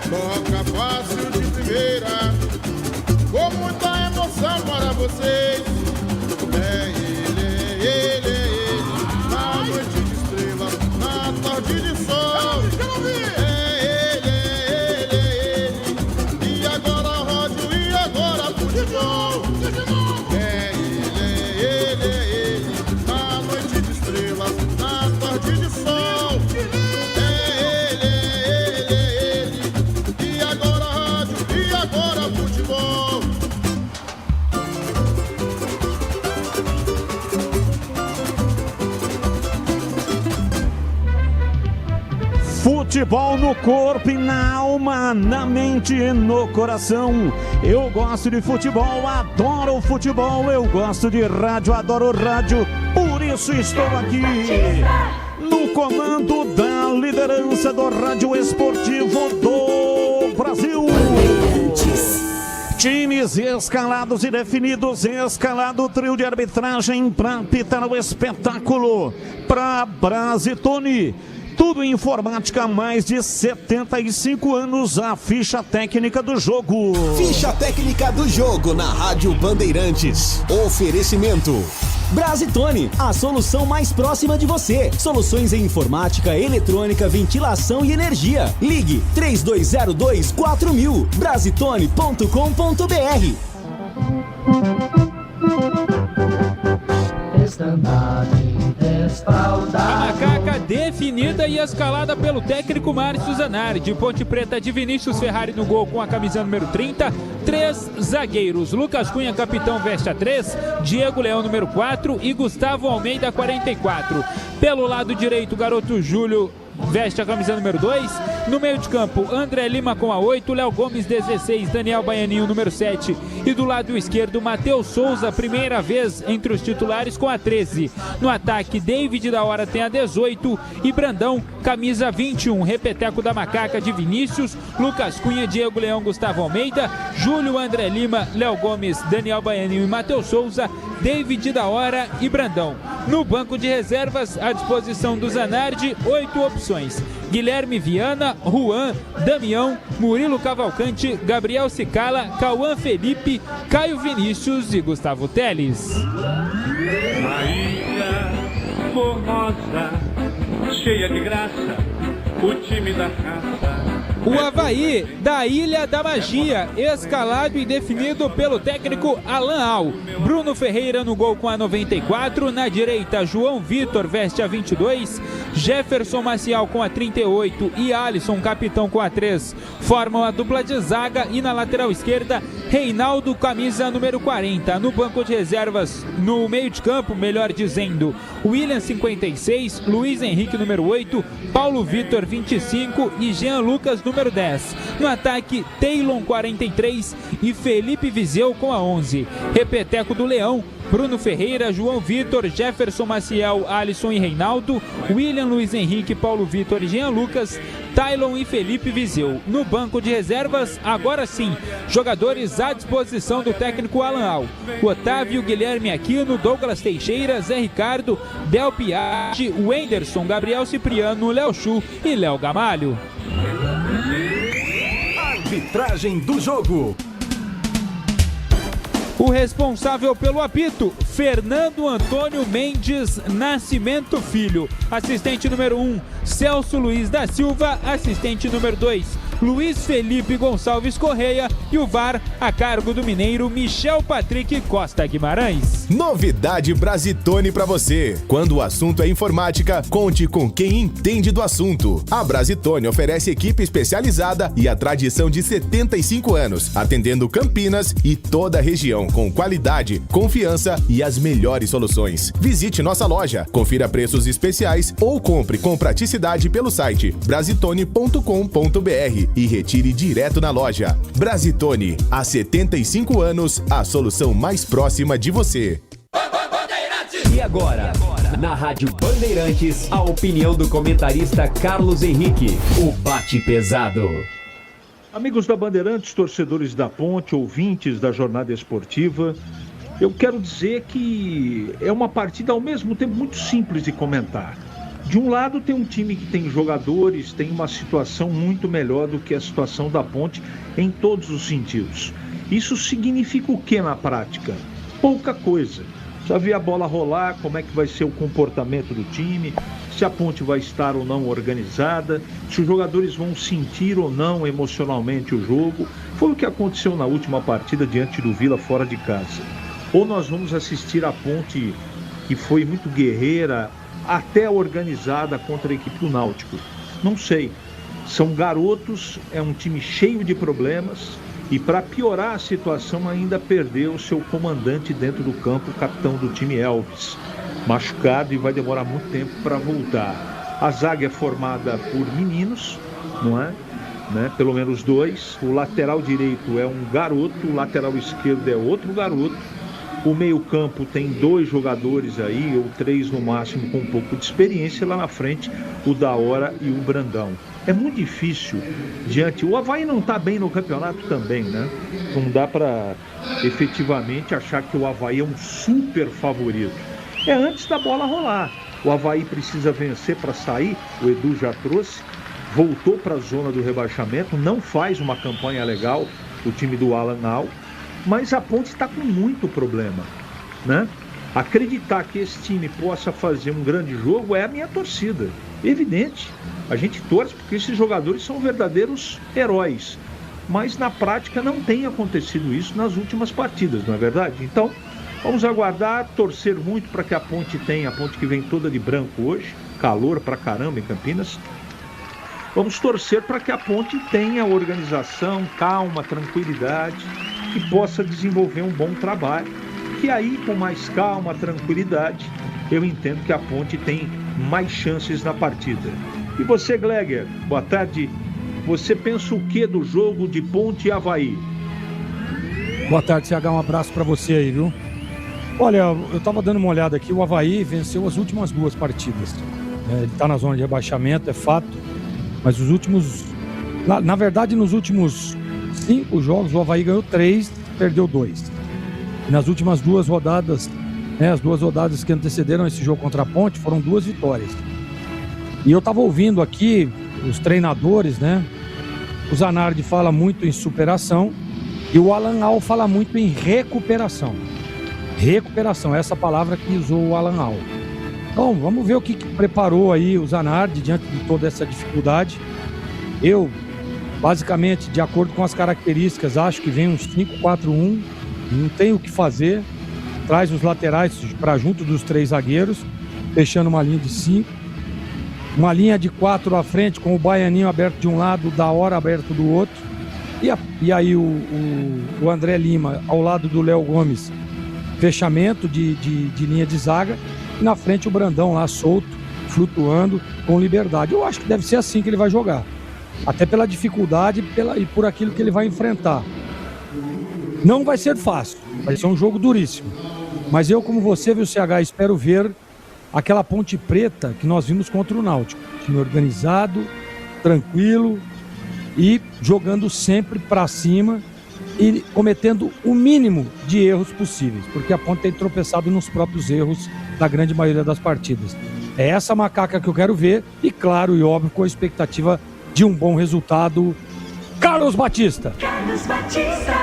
Toca fácil de primeira, com muita emoção para vocês. É ele, na noite de estrelas, na tarde de sol. É ele, e agora rádio, e agora futebol. É ele, na noite de estrelas, na tarde de sol. Futebol. Futebol no corpo e na alma, na mente e no coração. Eu gosto de futebol, adoro futebol. Eu gosto de rádio, adoro rádio. Por isso estou aqui no comando da liderança do rádio esportivo do Brasil. Times escalados e definidos, escalado o trio de arbitragem para apitar o espetáculo para Brasitone. Tudo em informática há mais de 75 anos, a ficha técnica do jogo. Ficha técnica do jogo na Rádio Bandeirantes. Oferecimento Brasitone, a solução mais próxima de você. Soluções em informática, eletrônica, ventilação e energia. Ligue 3202-4000. Brasitone.com.br. A macaca definida e escalada pelo técnico Márcio Zanardi. De Ponte Preta, de Vinícius Ferrari no gol com a camisa número 30. 3 zagueiros. Lucas Cunha, capitão, veste a 3. Diego Leão, número 4. E Gustavo Almeida, 44. Pelo lado direito, garoto Júlio veste a camisa número 2. No meio de campo, André Lima com a 8, Léo Gomes 16, Daniel Baianinho número 7 e do lado esquerdo, Matheus Souza, primeira vez entre os titulares com a 13. No ataque, David da Hora tem a 18 e Brandão, camisa 21, repeteco da macaca de Vinícius, Lucas Cunha, Diego Leão, Gustavo Almeida, Júlio, André Lima, Léo Gomes, Daniel Baianinho e Matheus Souza, David da Hora e Brandão. No banco de reservas, à disposição do Zanardi, 8 opções: Guilherme Viana, Juan, Damião, Murilo Cavalcante, Gabriel Cicala, Cauã Felipe, Caio Vinícius e Gustavo Teles. Uma ilha formosa, cheia de graça, o time da raça. O Avaí, da Ilha da Magia, escalado e definido pelo técnico Alan Al. Bruno Ferreira no gol com a 94, na direita João Vitor veste a 22, Jefferson Maciel com a 38 e Alisson, capitão, com a 3, formam a dupla de zaga, e na lateral esquerda Reinaldo, camisa número 40. No banco de reservas, no meio de campo, melhor dizendo, William 56, Luiz Henrique número 8, Paulo Vitor 25 e Jean Lucas número 10. No ataque, Taylon 43 e Felipe Viseu com a 11. Repeteco do Leão, Bruno Ferreira, João Vitor, Jefferson Maciel, Alisson e Reinaldo, William, Luiz Henrique, Paulo Vitor e Jean Lucas, Taylon e Felipe Viseu. No banco de reservas, agora sim, jogadores à disposição do técnico Alan Al: Otávio, Guilherme Aquino, Douglas Teixeira, Zé Ricardo, Del Piatti, Wenderson, Gabriel Cipriano, Léo Chu e Léo Gamalho. Arbitragem do jogo. O responsável pelo apito, Fernando Antônio Mendes Nascimento Filho. Assistente número 1, Celso Luiz da Silva. Assistente número 2, Luiz Felipe Gonçalves Correia. E o VAR a cargo do mineiro Michel Patrick Costa Guimarães. Novidade Brasitone pra você. Quando o assunto é informática, conte com quem entende do assunto. A Brasitone oferece equipe especializada e a tradição de 75 anos, atendendo Campinas e toda a região com qualidade, confiança e as melhores soluções. Visite nossa loja, confira preços especiais ou compre com praticidade pelo site brasitone.com.br e retire direto na loja. Brasitone, há 75 anos, a solução mais próxima de você. E agora, na Rádio Bandeirantes, a opinião do comentarista Carlos Henrique, o bate pesado. Amigos da Bandeirantes, torcedores da Ponte, ouvintes da jornada esportiva, eu quero dizer que é uma partida ao mesmo tempo muito simples de comentar. De um lado tem um time que tem jogadores, tem uma situação muito melhor do que a situação da Ponte em todos os sentidos. Isso significa o que na prática? Pouca coisa. Já ver a bola rolar, como é que vai ser o comportamento do time, se a Ponte vai estar ou não organizada, se os jogadores vão sentir ou não emocionalmente o jogo. Foi o que aconteceu na última partida diante do Vila fora de casa. Ou nós vamos assistir a Ponte, que foi muito guerreira, até organizada contra a equipe do Náutico. Não sei. São garotos, é um time cheio de problemas. E para piorar a situação, ainda perdeu o seu comandante dentro do campo, o capitão do time Elvis, machucado, e vai demorar muito tempo para voltar. A zaga é formada por meninos, não é? Né? Pelo menos 2. O lateral direito é um garoto, o lateral esquerdo é outro garoto. O meio-campo tem 2 jogadores aí, ou 3 no máximo, com um pouco de experiência. Lá na frente, o Daora e o Brandão. É muito difícil diante. O Avaí não está bem no campeonato também, né? Não dá para efetivamente achar que o Avaí é um super favorito. É antes da bola rolar. O Avaí precisa vencer para sair. O Edu já trouxe. Voltou para a zona do rebaixamento. Não faz uma campanha legal o time do Alan Al. Mas a Ponte está com muito problema, né? Acreditar que esse time possa fazer um grande jogo é a minha torcida. Evidente. A gente torce porque esses jogadores são verdadeiros heróis. Mas na prática não tem acontecido isso nas últimas partidas, não é verdade? Então, vamos aguardar, torcer muito para que a Ponte tenha, a Ponte que vem toda de branco hoje, calor pra caramba em Campinas. Vamos torcer para que a Ponte tenha organização, calma, tranquilidade, que possa desenvolver um bom trabalho, que aí com mais calma, tranquilidade, eu entendo que a Ponte tem mais chances na partida. E você, Gleger, boa tarde. Você pensa o que do jogo de Ponte e Avaí? Boa tarde, CH, um abraço para você aí, viu? Olha, eu tava dando uma olhada aqui, o Avaí venceu as últimas 2 partidas. Ele tá na zona de rebaixamento, é fato, mas os últimos... Na verdade, nos últimos 5 jogos, o Avaí ganhou 3, perdeu 2. Nas últimas 2 rodadas, as 2 rodadas que antecederam esse jogo contra a Ponte, foram 2 vitórias. E eu estava ouvindo aqui os treinadores, né? O Zanardi fala muito em superação e o Alan Al fala muito em recuperação. Recuperação, essa palavra que usou o Alan Al. Então, vamos ver o que preparou aí o Zanardi diante de toda essa dificuldade. Eu... basicamente, de acordo com as características, acho que vem um 5-4-1, não tem o que fazer, traz os laterais para junto dos 3 zagueiros, fechando uma linha de 5, uma linha de 4 à frente, com o Baianinho aberto de um lado, o Daora aberto do outro, e aí o André Lima ao lado do Léo Gomes, fechamento de linha de zaga, e na frente o Brandão lá solto, flutuando, com liberdade. Eu acho que deve ser assim que ele vai jogar. Até pela dificuldade e por aquilo que ele vai enfrentar. Não vai ser fácil, vai ser um jogo duríssimo. Mas eu, como você, viu, CH, espero ver aquela Ponte Preta que nós vimos contra o Náutico. Time organizado, tranquilo e jogando sempre para cima e cometendo o mínimo de erros possíveis, porque a Ponte tem tropeçado nos próprios erros da grande maioria das partidas. É essa macaca que eu quero ver e, claro e óbvio, com a expectativa de um bom resultado. Carlos Batista. Carlos Batista.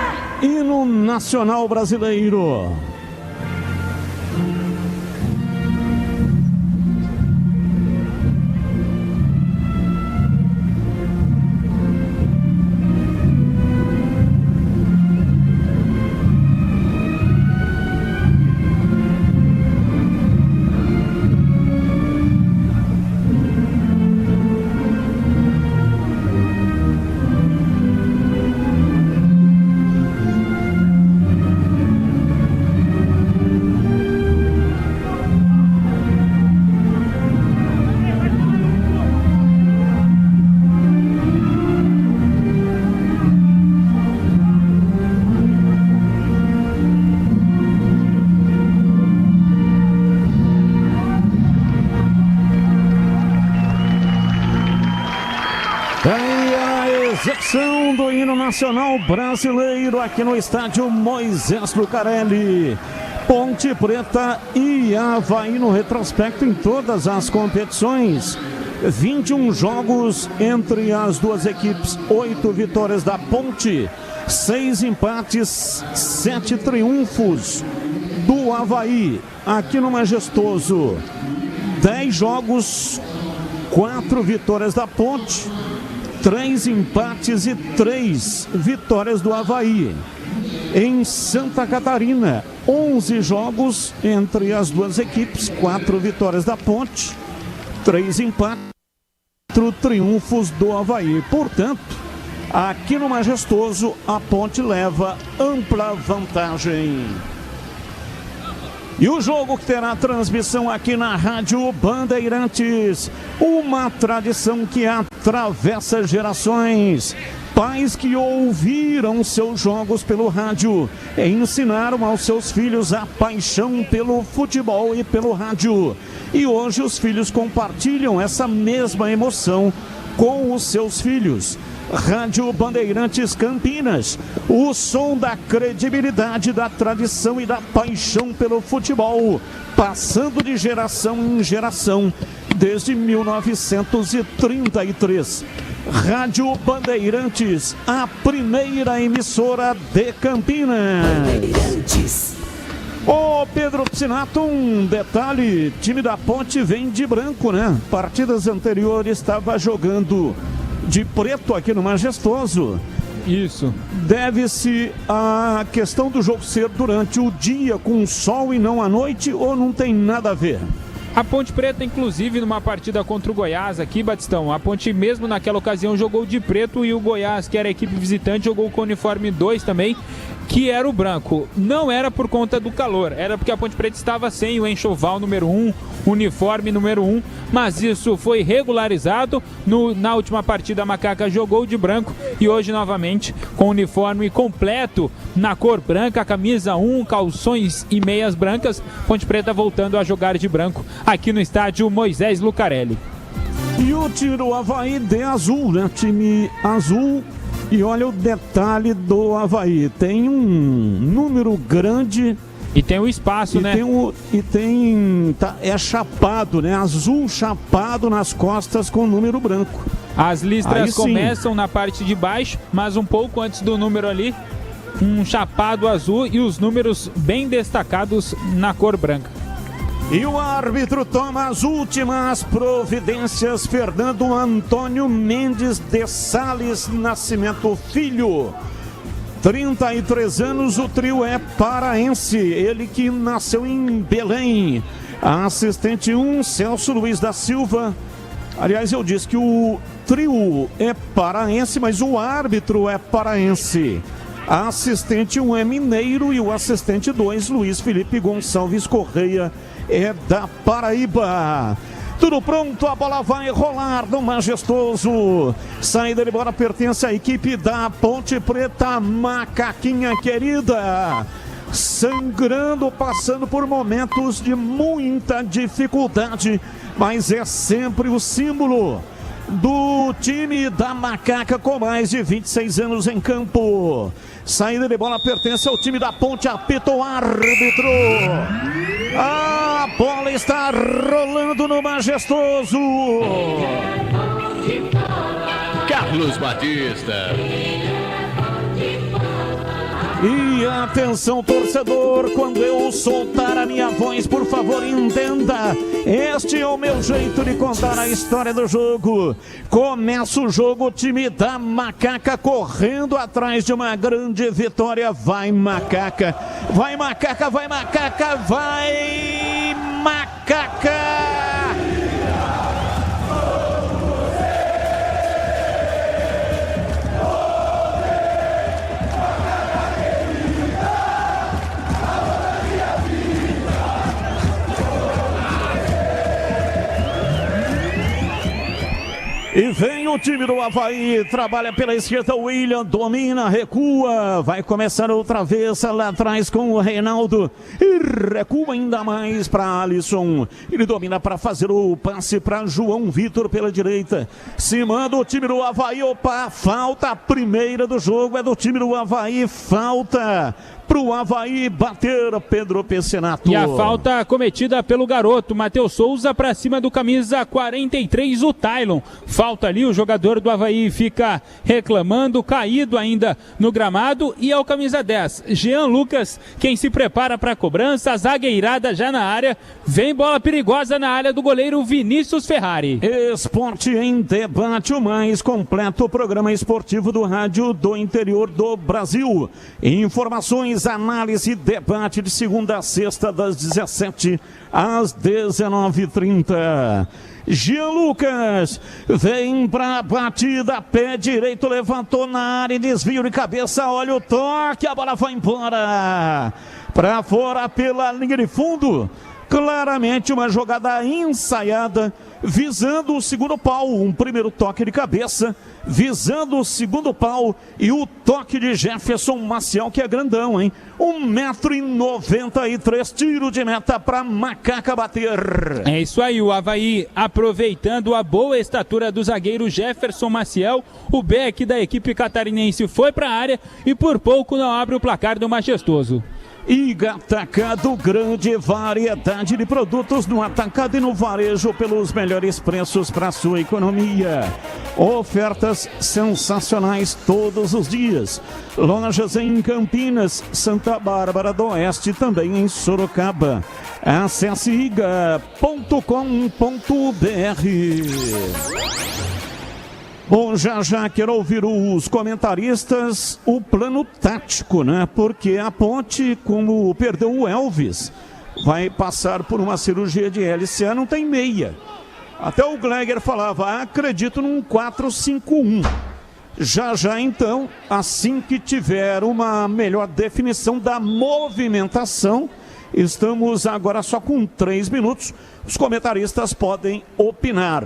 Hino Nacional Brasileiro. Execução do hino nacional brasileiro aqui no estádio Moisés Lucarelli. Ponte Preta e Avaí no retrospecto em todas as competições. 21 jogos entre as duas equipes, 8 vitórias da Ponte, 6 empates, 7 triunfos do Avaí aqui no Majestoso. 10 jogos, 4 vitórias da Ponte, 3 empates e 3 vitórias do Avaí. Em Santa Catarina, 11 jogos entre as duas equipes, 4 vitórias da Ponte, 3 empates, 4 triunfos do Avaí. Portanto, aqui no Majestoso, a Ponte leva ampla vantagem. E o jogo que terá transmissão aqui na Rádio Bandeirantes, uma tradição que atravessa gerações. Pais que ouviram seus jogos pelo rádio e ensinaram aos seus filhos a paixão pelo futebol e pelo rádio. E hoje os filhos compartilham essa mesma emoção com os seus filhos. Rádio Bandeirantes Campinas, o som da credibilidade, da tradição e da paixão pelo futebol, passando de geração em geração desde 1933. Rádio Bandeirantes, a primeira emissora de Campinas. Ô Pedro Piscinato, um detalhe, time da Ponte vem de branco, né? Partidas anteriores estava jogando de preto aqui no Majestoso. Isso. Deve-se à questão do jogo ser durante o dia com sol e não à noite, ou não tem nada a ver? A Ponte Preta, inclusive, numa partida contra o Goiás aqui, Batistão, a Ponte mesmo naquela ocasião jogou de preto e o Goiás, que era a equipe visitante, jogou com o uniforme 2 também, que era o branco. Não era por conta do calor, era porque a Ponte Preta estava sem o enxoval número 1, uniforme número 1, mas isso foi regularizado. Na última partida a Macaca jogou de branco e hoje novamente com o uniforme completo na cor branca, camisa 1, calções e meias brancas, Ponte Preta voltando a jogar de branco aqui no estádio Moisés Lucarelli. E o time do Avaí de azul, né? Time azul. E olha o detalhe do Avaí, tem um número grande. E tem o espaço, né? É chapado, né? Azul chapado nas costas com o número branco. As listras começam na parte de baixo, mas um pouco antes do número ali, um chapado azul e os números bem destacados na cor branca. E o árbitro toma as últimas providências, Fernando Antônio Mendes de Sales Nascimento Filho. 33 anos, o trio é paraense, ele que nasceu em Belém. A assistente 1, Celso Luiz da Silva. Aliás, eu disse que o trio é paraense, mas o árbitro é paraense. A assistente 1 é mineiro e o assistente 2, Luiz Felipe Gonçalves Correia, é da Paraíba. Tudo pronto, a bola vai rolar no Majestoso. Saída de bola pertence à equipe da Ponte Preta, Macaquinha querida. Sangrando, passando por momentos de muita dificuldade, mas é sempre o símbolo do time da Macaca com mais de 26 anos em campo. Saída de bola pertence ao time da Ponte, apita o árbitro. A bola está rolando no Majestoso. Carlos Batista. E atenção, torcedor, quando eu soltar a minha voz, por favor, entenda. Este é o meu jeito de contar a história do jogo. Começa o jogo, o time da Macaca correndo atrás de uma grande vitória. Vai Macaca, vai Macaca, vai Macaca, vai Macaca! E vem o time do Avaí, trabalha pela esquerda, o William domina, recua, vai começar outra vez lá atrás com o Reinaldo, e recua ainda mais para Alisson, ele domina para fazer o passe para João Vitor pela direita, se manda o time do Avaí, opa, falta a primeira do jogo, é do time do Avaí, falta pro Avaí bater, Pedro Piscinato. E a falta cometida pelo garoto Matheus Souza para cima do camisa 43, o Tylon. Falta ali, o jogador do Avaí fica reclamando, caído ainda no gramado, e é o camisa 10, Jean Lucas, quem se prepara para a cobrança, a zagueirada já na área, vem bola perigosa na área do goleiro Vinícius Ferrari. Esporte em Debate, o mais completo programa esportivo do rádio do interior do Brasil. Informações, análise e debate de segunda a sexta, das 17 às 19h30. Jean Lucas vem pra batida, pé direito, levantou na área, desvio de cabeça, olha o toque, a bola vai embora. para fora pela linha de fundo. Claramente uma jogada ensaiada, visando o segundo pau, um primeiro toque de cabeça, visando o segundo pau e o toque de Jefferson Maciel, que é grandão, hein? 1,93 m, tiro de meta para Macaca bater. É isso aí, o Avaí aproveitando a boa estatura do zagueiro Jefferson Maciel, o back da equipe catarinense foi para a área e por pouco não abre o placar do Majestoso. Iga Atacado, grande variedade de produtos no atacado e no varejo pelos melhores preços para sua economia. Ofertas sensacionais todos os dias. Lojas em Campinas, Santa Bárbara do Oeste, também em Sorocaba. Acesse iga.com.br. Bom, já quero ouvir os comentaristas, o plano tático, né? Porque a Ponte, como perdeu o Elvis, vai passar por uma cirurgia de LCA, não tem meia. Até o Gleger falava, acredito num 4-5-1. Já então, assim que tiver uma melhor definição da movimentação, estamos agora só com 3 minutos, os comentaristas podem opinar.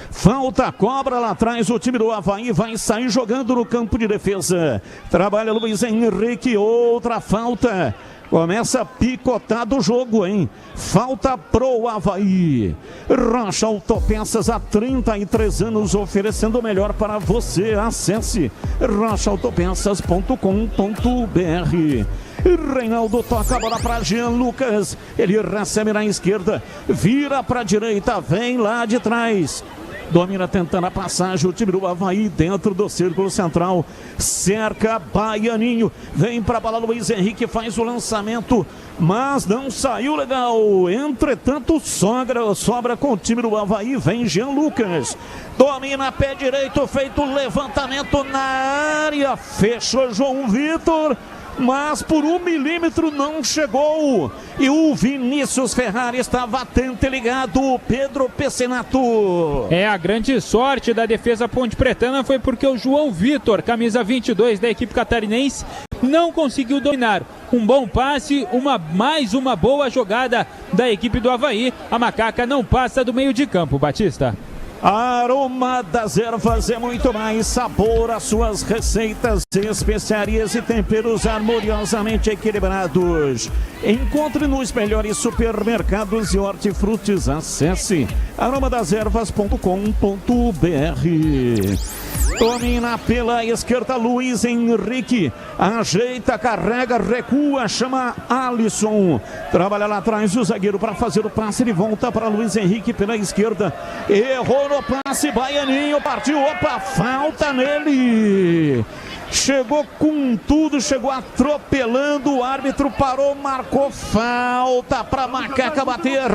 Falta, cobra lá atrás, o time do Avaí vai sair jogando no campo de defesa. Trabalha Luiz Henrique, outra falta. Começa a picotar do jogo, hein? Falta pro Avaí. Rocha Autopeças, há 33 anos, oferecendo o melhor para você. Acesse rochaautopeças.com.br. Reinaldo toca a bola para Jean Lucas. Ele recebe na esquerda, vira para a direita, vem lá de trás. Domina tentando a passagem, o time do Avaí dentro do círculo central. Cerca Baianinho. Vem para a bola Luiz Henrique, faz o lançamento, mas não saiu legal. Entretanto, sobra com o time do Avaí. Vem Jean Lucas. Domina pé direito, feito o levantamento na área. Fechou João Vitor, mas por 1 milímetro não chegou. E o Vinícius Ferrari estava atento e ligado. O Pedro Pecenato. É, a grande sorte da defesa ponte pretana foi porque o João Vitor, camisa 22 da equipe catarinense, não conseguiu dominar. Um bom passe, mais uma boa jogada da equipe do Avaí. A Macaca não passa do meio de campo, Batista. Aroma das Ervas é muito mais sabor às suas receitas, especiarias e temperos harmoniosamente equilibrados. Encontre nos melhores supermercados e hortifrutis. Acesse aromadeservas.com.br. Domina pela esquerda Luiz Henrique, ajeita, carrega, recua, chama Alisson, trabalha lá atrás o zagueiro para fazer o passe, ele volta para Luiz Henrique pela esquerda, errou no passe, Baianinho partiu, opa, falta nele. Chegou com tudo, chegou atropelando, o árbitro parou, marcou falta para Macaca bater.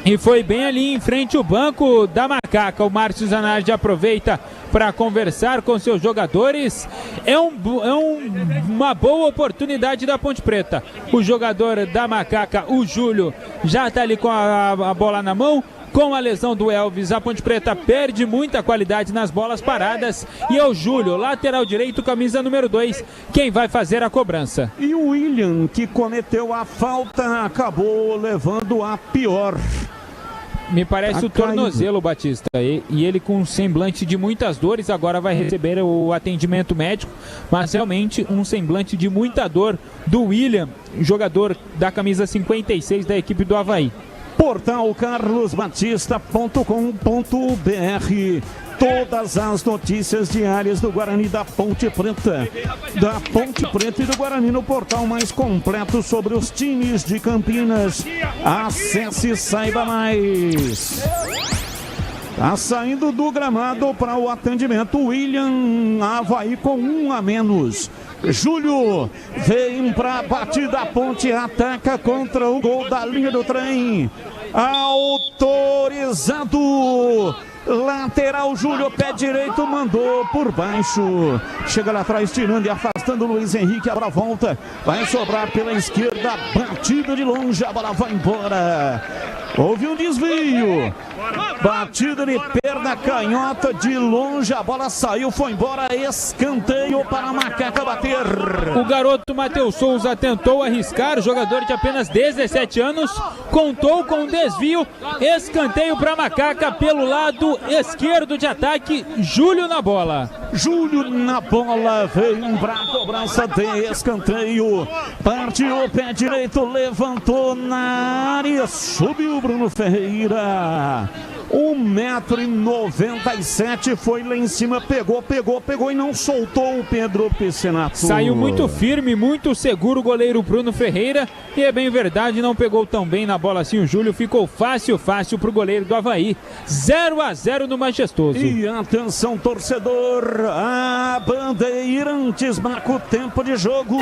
E foi bem ali em frente ao banco da Macaca. O Márcio Zanardi aproveita para conversar com seus jogadores. É uma boa oportunidade da Ponte Preta. O jogador da Macaca, o Júlio, já está ali com a bola na mão. Com a lesão do Elvis, a Ponte Preta perde muita qualidade nas bolas paradas. E é o Júlio, lateral direito, camisa número 2, quem vai fazer a cobrança. E o William, que cometeu a falta, acabou levando a pior. Me parece o tornozelo, Batista. E ele com um semblante de muitas dores, agora vai receber o atendimento médico. Mas realmente um semblante de muita dor do William, jogador da camisa 56 da equipe do Avaí. Portal carlosbatista.com.br. Todas as notícias diárias do Guarani da Ponte Preta. Da Ponte Preta e do Guarani no portal mais completo sobre os times de Campinas. Acesse e saiba mais. Tá saindo do gramado para o atendimento William, Avaí com 1 a menos. Júlio vem para a batida, a Ponte ataca contra o gol da linha do trem. Autorizado. Lateral Júlio, pé direito, mandou por baixo. Chega lá atrás, tirando e afastando o Luiz Henrique. A bola volta, vai sobrar pela esquerda. Batida de longe, a bola vai embora. Houve um desvio. Batida de perna canhota de longe. A bola saiu, foi embora. Escanteio para a Macaca bater. O garoto Matheus Souza tentou arriscar. Jogador de apenas 17 anos. Contou com um desvio. Escanteio para a Macaca pelo lado esquerdo de ataque. Júlio na bola. Júlio na bola. Veio para a cobrança de escanteio. Partiu o pé direito. Levantou na área. Subiu Bruno Ferreira. 1,97 m, foi lá em cima, pegou e não soltou o Pedro Piscinato. Saiu muito firme, muito seguro o goleiro Bruno Ferreira, e é bem verdade, não pegou tão bem na bola assim o Júlio, ficou fácil pro goleiro do Avaí. 0-0 no Majestoso. E atenção, torcedor, a Bandeirantes marca o tempo de jogo.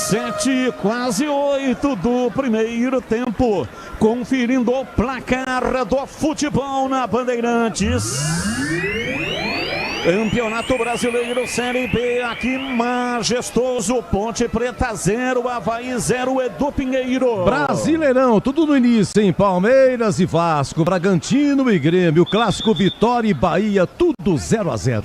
7, quase 8 do primeiro tempo. Conferindo o placar do futebol na Bandeirantes. Campeonato Brasileiro Série B aqui Majestoso. Ponte Preta 0, Avaí 0, Edu Pinheiro. Brasileirão, tudo no início, em Palmeiras e Vasco, Bragantino e Grêmio, Clássico Vitória e Bahia, tudo 0-0.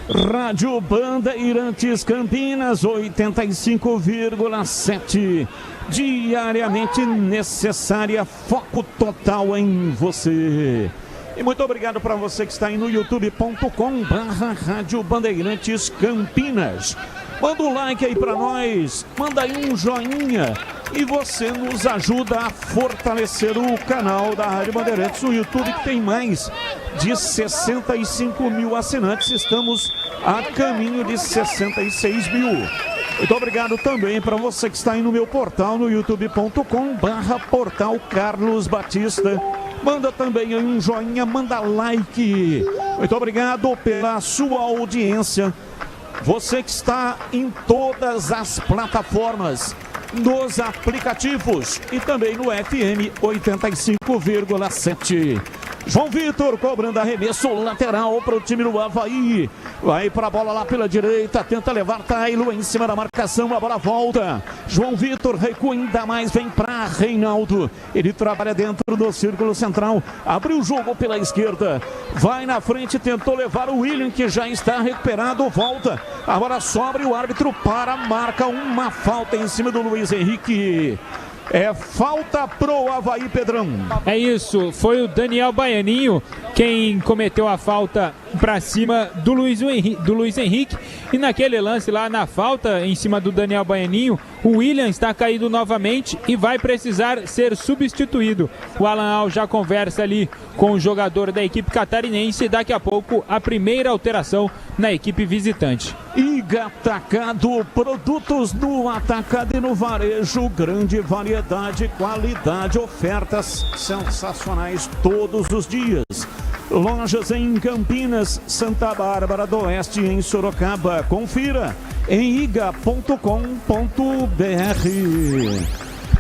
Rádio Bandeirantes Campinas 85,7. Diariamente necessária, foco total em você. E muito obrigado para você que está aí no youtube.com/Rádio Bandeirantes Campinas. Manda um like aí para nós, manda aí um joinha e você nos ajuda a fortalecer o canal da Rádio Bandeirantes no YouTube, que tem mais de 65 mil assinantes. Estamos a caminho de 66 mil. Muito obrigado também para você que está aí no meu portal, no youtube.com/portal Carlos Batista. Manda também aí um joinha, manda like. Muito obrigado pela sua audiência. Você que está em todas as plataformas, nos aplicativos e também no FM 85,7. João Vitor cobrando arremesso lateral para o time do Avaí. Vai para a bola lá pela direita, tenta levar Tailo em cima da marcação, a bola volta. João Vitor recua ainda mais, vem para Reinaldo. Ele trabalha dentro do círculo central, abriu o jogo pela esquerda. Vai na frente, tentou levar o William, que já está recuperado, volta. A bola sobra e o árbitro marca uma falta em cima do Luiz Henrique. É falta pro Avaí, Pedrão. É isso, foi o Daniel Baianinho quem cometeu a falta para cima do Luiz Henrique. E naquele lance lá, na falta em cima do Daniel Baianinho, o William está caído novamente e vai precisar ser substituído. O Alan Al já conversa ali com o jogador da equipe catarinense e daqui a pouco a primeira alteração na equipe visitante. Iga Atacado, produtos no atacado e no varejo, grande variedade, qualidade, ofertas sensacionais todos os dias. Lojas em Campinas, Santa Bárbara do Oeste, em Sorocaba. Confira em iga.com.br.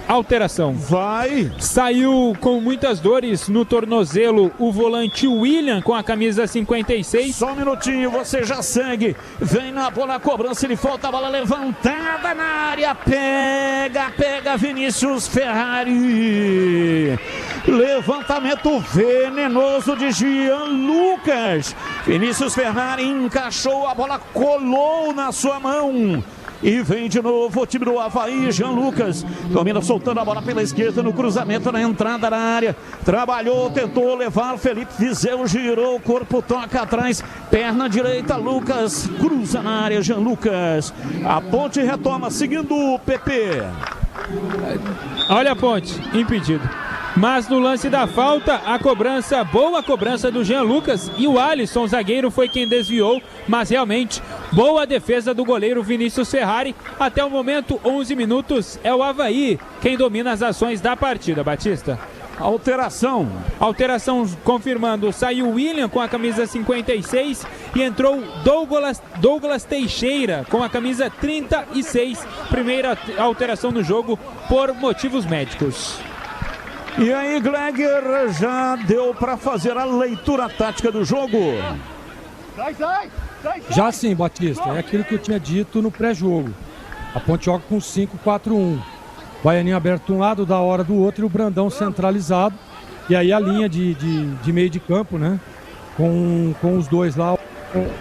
Alteração. Vai. Saiu com muitas dores no tornozelo o volante William com a camisa 56. Só um minutinho, você já segue. Vem na bola, a cobrança, ele falta a bola levantada na área. Pega Vinícius Ferrari. Levantamento venenoso de Jean Lucas. Vinícius Ferrari encaixou, a bola colou na sua mão. E vem de novo o time do Avaí, Jean Lucas. Domina soltando a bola pela esquerda no cruzamento na entrada da área. Trabalhou, tentou levar, Felipe Viseu girou, o corpo toca atrás. Perna direita, Lucas. Cruza na área, Jean Lucas. A Ponte retoma, seguindo o PP. Olha a Ponte, impedido. Mas no lance da falta, a cobrança, boa cobrança do Jean Lucas, e o Alisson, zagueiro, foi quem desviou, mas realmente boa defesa do goleiro Vinícius Ferrari. Até o momento, 11 minutos, é o Avaí quem domina as ações da partida. Batista. Alteração confirmando, saiu William com a camisa 56 e entrou Douglas Teixeira com a camisa 36, primeira alteração no jogo por motivos médicos. E aí, Gleger, já deu para fazer a leitura tática do jogo? Já sim, Batista, é aquilo que eu tinha dito no pré-jogo. A Ponte joga com 5-4-1. Baianinho aberto de um lado, da hora do outro, e o Brandão centralizado. E aí a linha de meio de campo, né? Com os dois lá.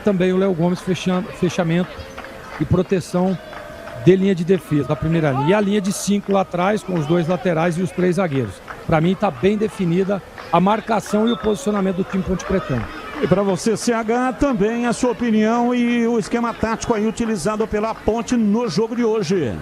Também o Léo Gomes fechamento e proteção de linha de defesa, da primeira linha. E a linha de 5 lá atrás, com os 2 laterais e os 3 zagueiros. Para mim está bem definida a marcação e o posicionamento do time ponte-pretano. E para você, CH, também a sua opinião e o esquema tático aí utilizado pela Ponte no jogo de hoje.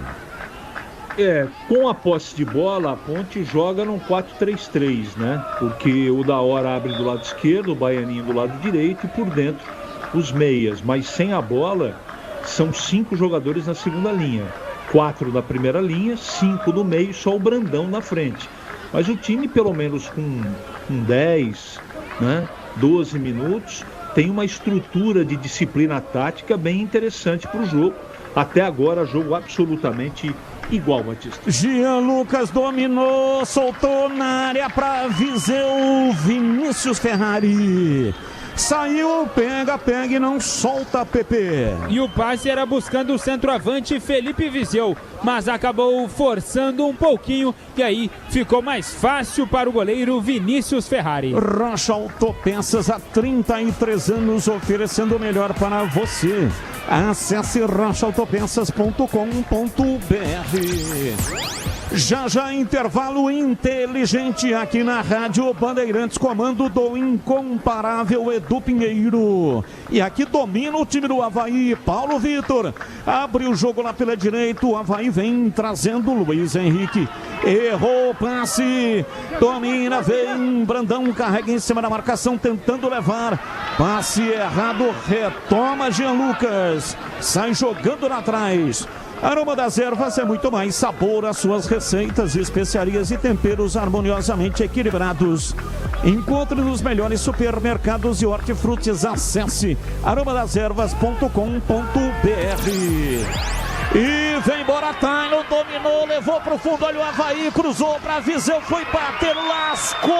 Com a posse de bola, a Ponte joga num 4-3-3, né? Porque o da hora abre do lado esquerdo, o Baianinho do lado direito e por dentro os meias. Mas sem a bola, são 5 jogadores na segunda linha. 4 na primeira linha, 5 no meio, só o Brandão na frente. Mas o time, pelo menos com 10, né, 12 minutos, tem uma estrutura de disciplina tática bem interessante para o jogo. Até agora, jogo absolutamente igual, Batista. Jean Lucas dominou, soltou na área para Viseu, Vinícius Ferrari. Saiu, pega e não solta, Pepe. E o passe era buscando o centroavante Felipe Viseu, mas acabou forçando um pouquinho e aí ficou mais fácil para o goleiro Vinícius Ferrari. Rocha Autopeças, há 33 anos oferecendo o melhor para você. Acesse rochaautopeças.com.br. Já intervalo inteligente aqui na Rádio Bandeirantes, comando do incomparável Edu Pinheiro. E aqui domina o time do Avaí, Paulo Vitor. Abre o jogo lá pela direita, o Avaí vem trazendo Luiz Henrique. Errou o passe, domina, vem, Brandão carrega em cima da marcação, tentando levar. Passe errado, retoma Jean Lucas. Sai jogando lá atrás. Aroma das Ervas é muito mais sabor às suas receitas, especiarias e temperos harmoniosamente equilibrados. Encontre nos melhores supermercados e hortifrutis. Acesse aromadeservas.com.br. E vem embora, Taylor, dominou, levou pro fundo, olha o Avaí, cruzou pra Viseu, foi bater, lascou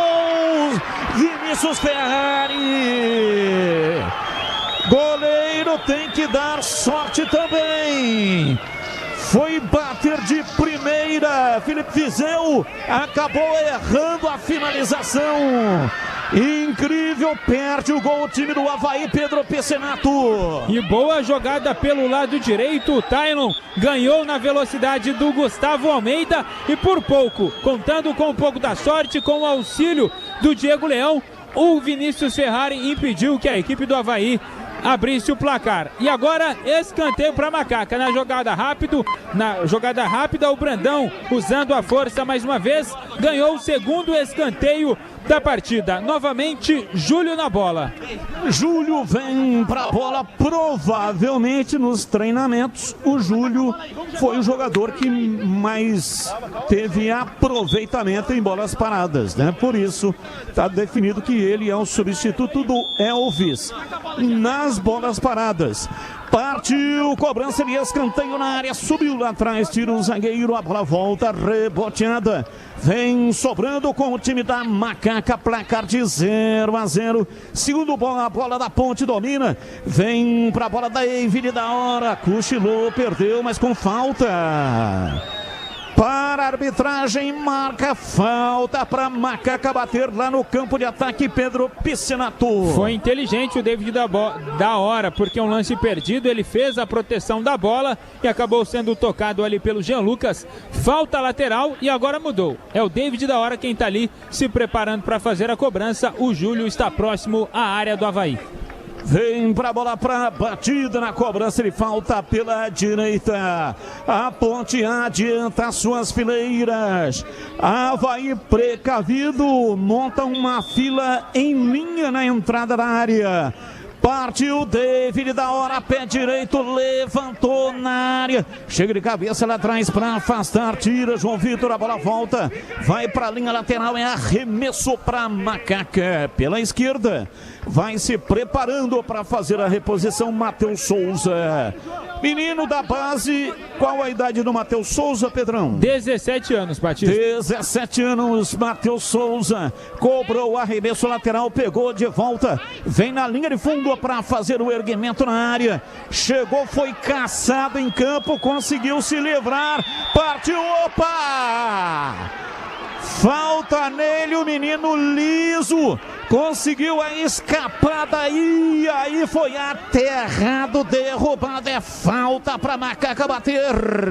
Vinícius Ferrari. Goleiro tem que dar sorte também. Foi bater de primeira, Felipe Viseu acabou errando a finalização. Incrível, perde o gol o time do Avaí, Pedro Piscinato. E boa jogada pelo lado direito, o Taylor ganhou na velocidade do Gustavo Almeida e por pouco, contando com um pouco da sorte, com o auxílio do Diego Leão, o Vinícius Ferrari impediu que a equipe do Avaí abrisse o placar. E agora escanteio para Macaca na jogada rápida, o Brandão usando a força mais uma vez, ganhou o segundo escanteio da partida. Novamente Júlio na bola. Júlio vem pra bola, provavelmente nos treinamentos o Júlio foi o jogador que mais teve aproveitamento em bolas paradas, né? Por isso tá definido que ele é o substituto do Elvis nas bolas paradas. Partiu, cobrança de escanteio na área, subiu lá atrás, tira o zagueiro, a bola volta, reboteada. Vem sobrando com o time da Macaca, placar de 0-0. Segundo bola, a bola da Ponte domina. Vem pra bola da David da hora, cochilou, perdeu, mas com falta. Para a arbitragem, marca falta para Macaca bater lá no campo de ataque, Pedro Piscinato. Foi inteligente o David da hora, porque um lance perdido, ele fez a proteção da bola e acabou sendo tocado ali pelo Jean Lucas. Falta lateral e agora mudou. É o David da hora quem está ali se preparando para fazer a cobrança. O Júlio está próximo à área do Avaí. Vem pra bola, pra batida na cobrança de falta pela direita. A Ponte adianta suas fileiras. Avaí precavido, monta uma fila em linha na entrada da área. Partiu David da hora, pé direito, levantou na área. Chega de cabeça lá atrás para afastar, tira João Vitor, a bola volta. Vai para a linha lateral, é arremesso para Macaca. Pela esquerda, vai se preparando para fazer a reposição Matheus Souza. Menino da base, qual a idade do Matheus Souza, Pedrão? 17 anos, Batista. 17 anos, Matheus Souza cobrou o arremesso lateral, pegou de volta, vem na linha de fundo para fazer o erguimento na área. Chegou, foi caçado em campo, conseguiu se livrar, partiu, opa! Falta nele, o menino liso conseguiu a escapada e aí foi aterrado, derrubado, é falta para Macaca bater.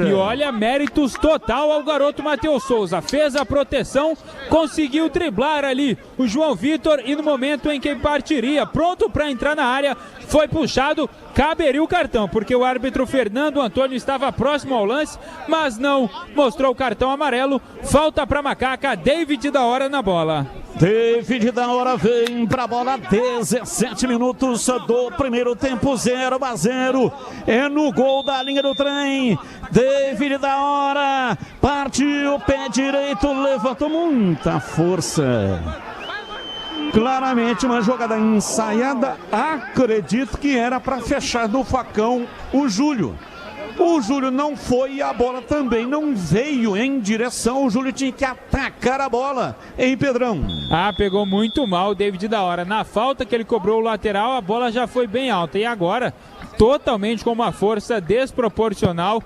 E olha, méritos total ao garoto Matheus Souza, fez a proteção, conseguiu driblar ali o João Vitor e no momento em que partiria, pronto para entrar na área, foi puxado, caberia o cartão, porque o árbitro Fernando Antônio estava próximo ao lance, mas não mostrou o cartão amarelo, falta para Macaca, David da hora na bola. David da hora vem pra bola, 17 minutos do primeiro tempo, 0-0, é no gol da linha do trem. David da hora, partiu, pé direito, levantou muita força. Claramente uma jogada ensaiada, acredito que era para fechar no facão o Júlio. O Júlio não foi e a bola também não veio em direção. O Júlio tinha que atacar a bola, hein, Pedrão? Pegou muito mal o David da hora. Na falta que ele cobrou o lateral, a bola já foi bem alta. E agora, totalmente com uma força desproporcional.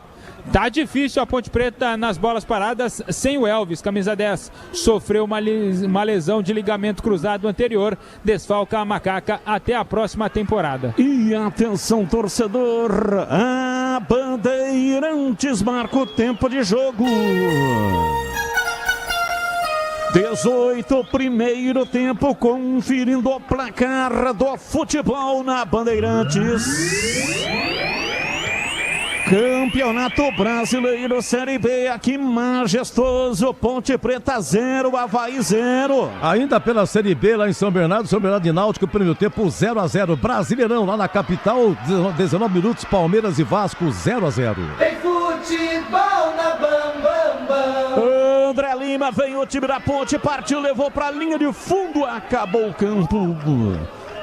Tá difícil a Ponte Preta nas bolas paradas sem o Elvis, camisa 10. Sofreu uma lesão de ligamento cruzado anterior. Desfalca a Macaca até a próxima temporada. E atenção, torcedor. A Bandeirantes marca o tempo de jogo. 18, primeiro tempo, conferindo o placar do futebol na Bandeirantes. Campeonato Brasileiro Série B, aqui majestoso, Ponte Preta 0, Avaí 0. Ainda pela Série B, lá em São Bernardo e Náutico, primeiro tempo 0-0. Brasileirão, lá na capital, 19 minutos, Palmeiras e Vasco 0-0. Tem futebol na Bam. André Lima, vem o time da Ponte, partiu, levou pra linha de fundo, acabou o campo.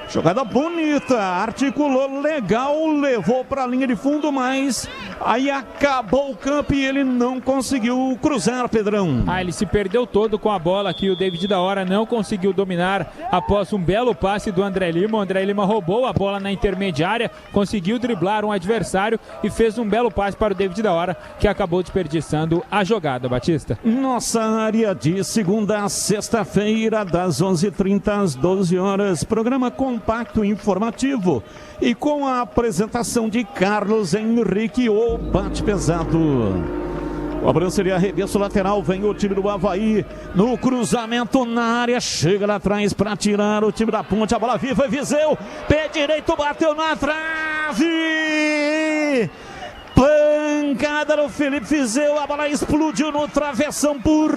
Jogada bonita, articulou legal, levou para a linha de fundo, mas aí acabou o campo e ele não conseguiu cruzar, Pedrão. Ele se perdeu todo com a bola aqui, o David da hora não conseguiu dominar após um belo passe do André Lima. O André Lima roubou a bola na intermediária, conseguiu driblar um adversário e fez um belo passe para o David da hora, que acabou desperdiçando a jogada, Batista. Nossa área de segunda a sexta-feira, das 11h30 às 12 horas, programa compacto informativo e com a apresentação de Carlos Henrique, o bate pesado. Cobrança de arremesso lateral, vem o time do Avaí no cruzamento na área, chega lá atrás para tirar o time da Ponte, a bola viva, Viseu, pé direito, bateu na trave, pancada do Felipe Viseu, a bola explodiu no travessão por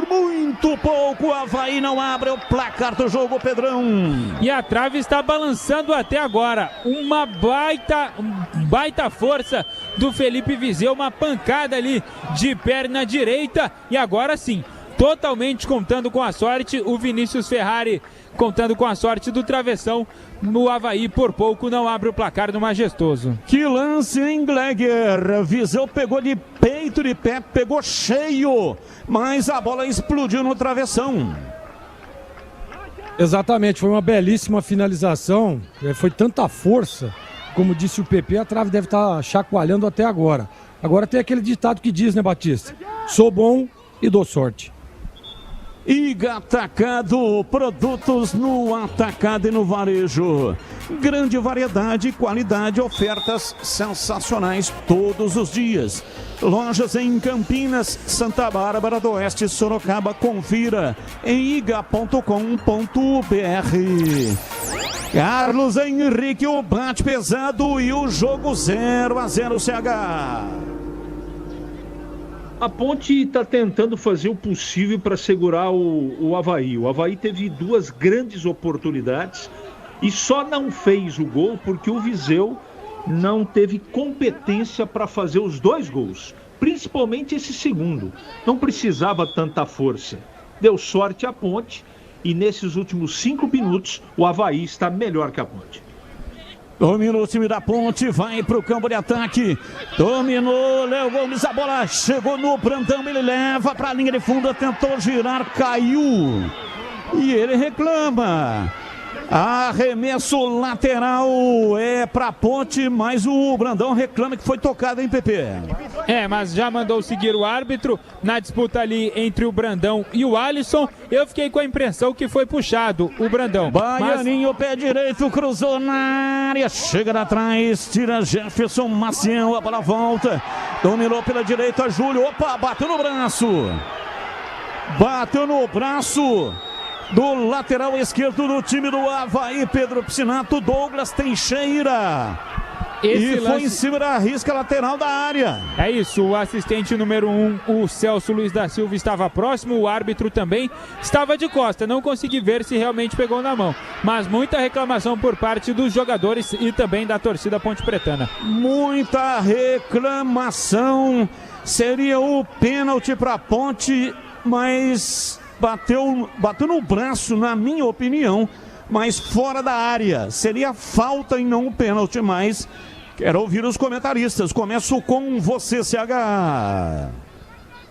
muito pouco, Avaí não abre o placar do jogo, Pedrão. E a trave está balançando até agora, uma baita força do Felipe Viseu, uma pancada ali de perna direita e agora sim, totalmente contando com a sorte, o Vinícius Ferrari contando com a sorte do travessão. No Avaí, por pouco, não abre o placar no majestoso. Que lance, hein, Gleger? Viseu pegou de peito, de pé, pegou cheio, mas a bola explodiu no travessão. Exatamente, foi uma belíssima finalização, foi tanta força, como disse o PP, a trave deve estar chacoalhando até agora. Agora tem aquele ditado que diz, né, Batista? Sou bom e dou sorte. Iga Atacado, produtos no atacado e no varejo. Grande variedade, qualidade, ofertas sensacionais todos os dias. Lojas em Campinas, Santa Bárbara do Oeste, Sorocaba. Confira em iga.com.br. Carlos Henrique, o bate pesado e o jogo 0-0 CH. A Ponte está tentando fazer o possível para segurar o Avaí. O Avaí teve duas grandes oportunidades e só não fez o gol porque o Viseu não teve competência para fazer os dois gols. Principalmente esse segundo. Não precisava tanta força. Deu sorte à Ponte e nesses últimos 5 minutos o Avaí está melhor que a Ponte. Dominou o time da Ponte, vai pro campo de ataque. Dominou, Léo Gomes, a bola chegou no Brandão, ele leva pra linha de fundo, tentou girar, caiu. E ele reclama. Arremesso lateral é pra Ponte, mas o Brandão reclama que foi tocado em PP. Mas já mandou seguir o árbitro na disputa ali entre o Brandão e o Alisson. Eu fiquei com a impressão que foi puxado o Brandão. Baianinho, pé direito, cruzou na área, chega lá atrás, tira Jefferson Maciel, a bola volta, dominou pela direita, Júlio, opa, bateu no braço. Bateu no braço do lateral esquerdo do time do Avaí, Pedro Piscinato, Douglas Teixeira. E foi em cima da risca lateral da área. É isso, o assistente número 1, o Celso Luiz da Silva, estava próximo, o árbitro também estava de costa, não consegui ver se realmente pegou na mão, mas muita reclamação por parte dos jogadores e também da torcida Ponte Pretana. Muita reclamação, seria o pênalti para a Ponte, mas bateu no braço, na minha opinião, mas fora da área. Seria falta e não o pênalti, mas quero ouvir os comentaristas. Começo com você, CH.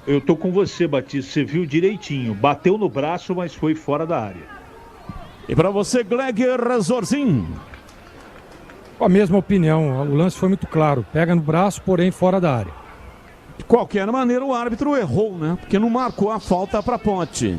Eu tô com você, Batista. Você viu direitinho. Bateu no braço, mas foi fora da área. E para você, Gleger Zorzin? Com a mesma opinião. O lance foi muito claro. Pega no braço, porém fora da área. De qualquer maneira, o árbitro errou, né? Porque não marcou a falta para Ponte.